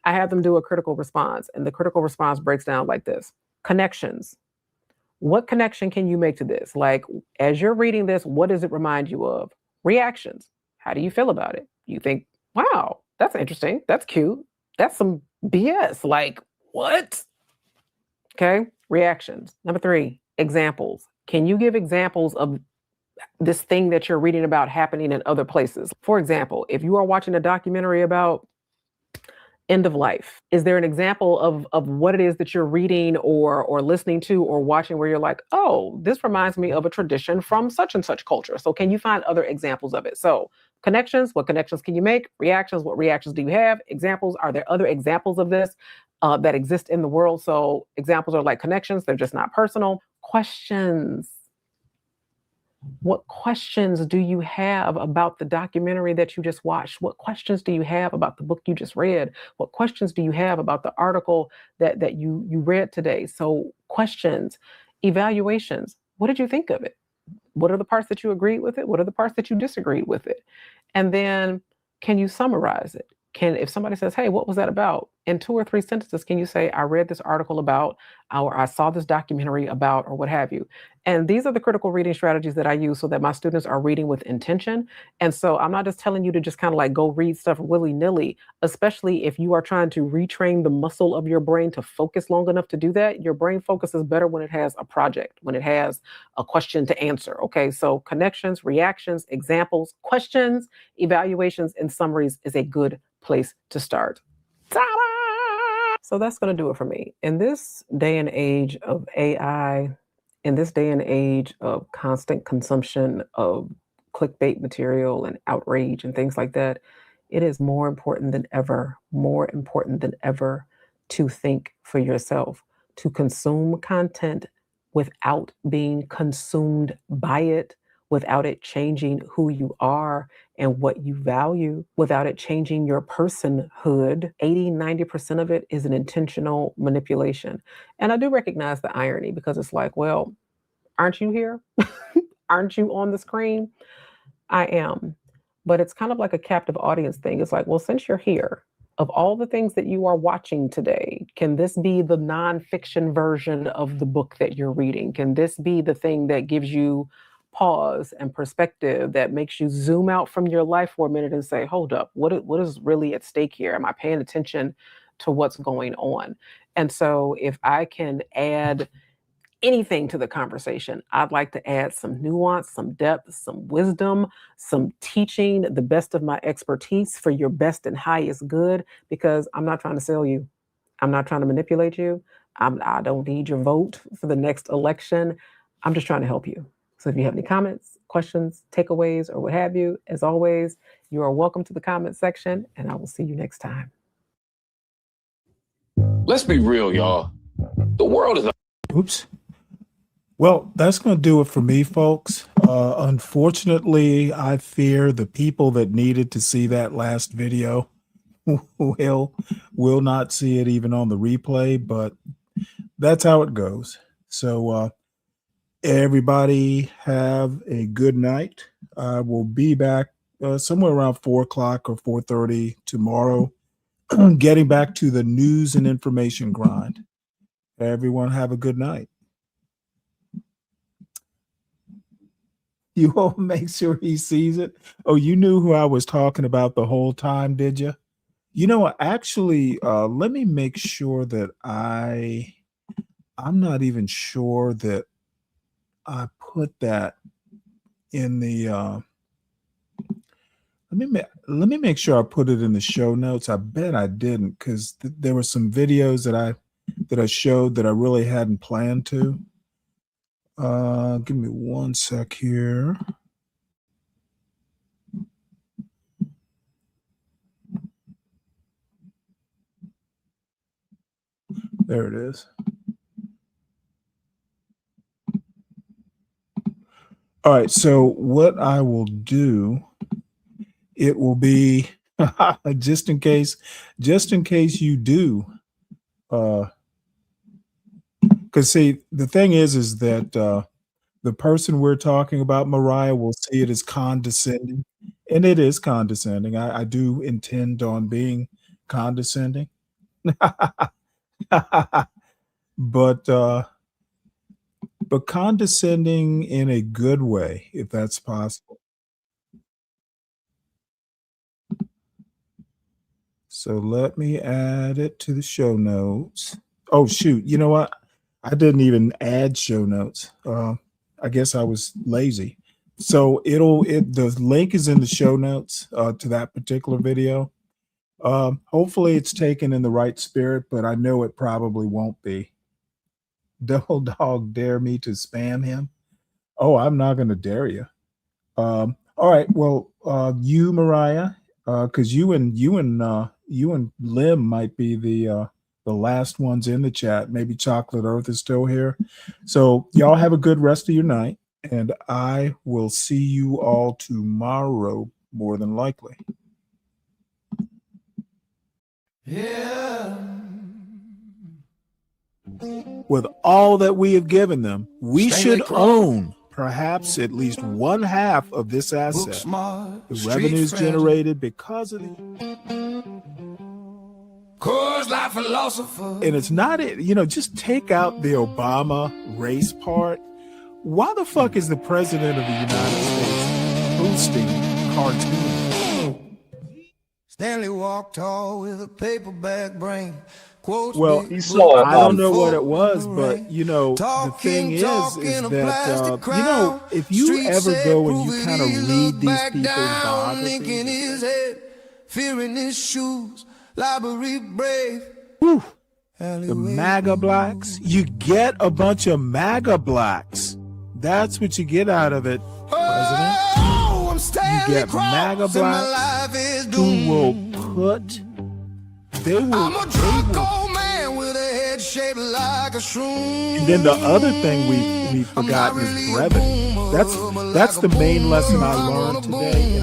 Speaker 12: I have them do a critical response. And the critical response breaks down like this: connections. What connection can you make to this? Like, as you're reading this, what does it remind you of? Reactions. How do you feel about it? You think, wow, that's interesting. That's cute. That's some BS. Like, what? Okay. Reactions. Number 3, examples. Can you give examples of this thing that you're reading about happening in other places? For example, if you are watching a documentary about end of life, is there an example of what it is that you're reading or listening to or watching where you're like, oh, this reminds me of a tradition from such and such culture? So can you find other examples of it? So connections, what connections can you make? Reactions, what reactions do you have? Examples, are there other examples of this that exist in the world? So examples are like connections, they're just not personal. Questions. What questions do you have about the documentary that you just watched? What questions do you have about the book you just read? What questions do you have about the article that you read today? So questions, evaluations. What did you think of it? What are the parts that you agreed with it? What are the parts that you disagreed with it? And then can you summarize it? If somebody says, hey, what was that about? In 2 or 3 sentences, can you say, I read this article about, or I saw this documentary about, or what have you? And these are the critical reading strategies that I use so that my students are reading with intention. And so I'm not just telling you to just kind of like go read stuff willy-nilly, especially if you are trying to retrain the muscle of your brain to focus long enough to do that. Your brain focuses better when it has a project, when it has a question to answer. Okay, so connections, reactions, examples, questions, evaluations, and summaries is a good place to start. Ta-da! So that's going to do it for me. In this day and age of AI, in this day and age of constant consumption of clickbait material and outrage and things like that, it is more important than ever to think for yourself, to consume content without being consumed by it, without it changing who you are and what you value, without it changing your personhood. 80-90% of it is an intentional manipulation. And I do recognize the irony, because it's like, well, aren't you here? Aren't you on the screen? I am. But it's kind of like a captive audience thing. It's like, well, since you're here, of all the things that you are watching today, can this be the nonfiction version of the book that you're reading? Can this be the thing that gives you pause and perspective, that makes you zoom out from your life for a minute and say, hold up, what is really at stake here? Am I paying attention to what's going on? And so if I can add anything to the conversation, I'd like to add some nuance, some depth, some wisdom, some teaching, the best of my expertise for your best and highest good, because I'm not trying to sell you. I'm not trying to manipulate you. I don't need your vote for the next election. I'm just trying to help you. So if you have any comments, questions, takeaways, or what have you, as always, you are welcome to the comment section, and I will see you next time.
Speaker 5: Let's be real, y'all. The world is a
Speaker 1: Oops. Well, that's going to do it for me, folks. Unfortunately, I fear the people that needed to see that last video will not see it even on the replay, but that's how it goes. So everybody have a good night. I will be back somewhere around 4 o'clock or 4:30 tomorrow, getting back to the news and information grind. Everyone have a good night. You all make sure he sees it. Oh, you knew who I was talking about the whole time, did you? You know what? Actually, let me make sure that I'm not even sure that I put that in the let me make sure I put it in the show notes. I bet I didn't, because there were some videos that I showed that I really hadn't planned to. Give me one sec here. There it is. All right, so what I will do, it will be just in case you do, because see, the thing is that the person we're talking about, Mariah, will see it as condescending, and it is condescending. I do intend on being condescending, but condescending in a good way, if that's possible. So let me add it to the show notes. Oh, shoot. You know what? I didn't even add show notes. I guess I was lazy. So the link is in the show notes to that particular video. Hopefully it's taken in the right spirit, but I know it probably won't be. Double Dog dare me to spam him. Oh, I'm not going to dare you. All right. Well, you, Mariah, because you and Lim might be the last ones in the chat. Maybe Chocolate Earth is still here. So y'all have a good rest of your night, and I will see you all tomorrow, more than likely.
Speaker 13: Yeah.
Speaker 1: With all that we have given them, we should own perhaps at least one half of this asset. The revenues generated because of it.
Speaker 13: Like philosopher.
Speaker 1: And it's not it, just take out the Obama race part. Why the fuck is the president of the United States hosting cartoons?
Speaker 13: Stanley walked tall with a paperback brain.
Speaker 1: Well, I don't know what it was, but the thing is that if you ever go and you kind of read these people's biographies,
Speaker 13: fearing his shoes, library brave.
Speaker 1: The MAGA blacks, you get a bunch of MAGA blacks. That's what you get out of it, President. You get MAGA blacks who will put. They will.
Speaker 13: Old man with a head shaped like a shroom.
Speaker 1: And then the other thing we've forgotten is brevity. That's the main lesson I learned today.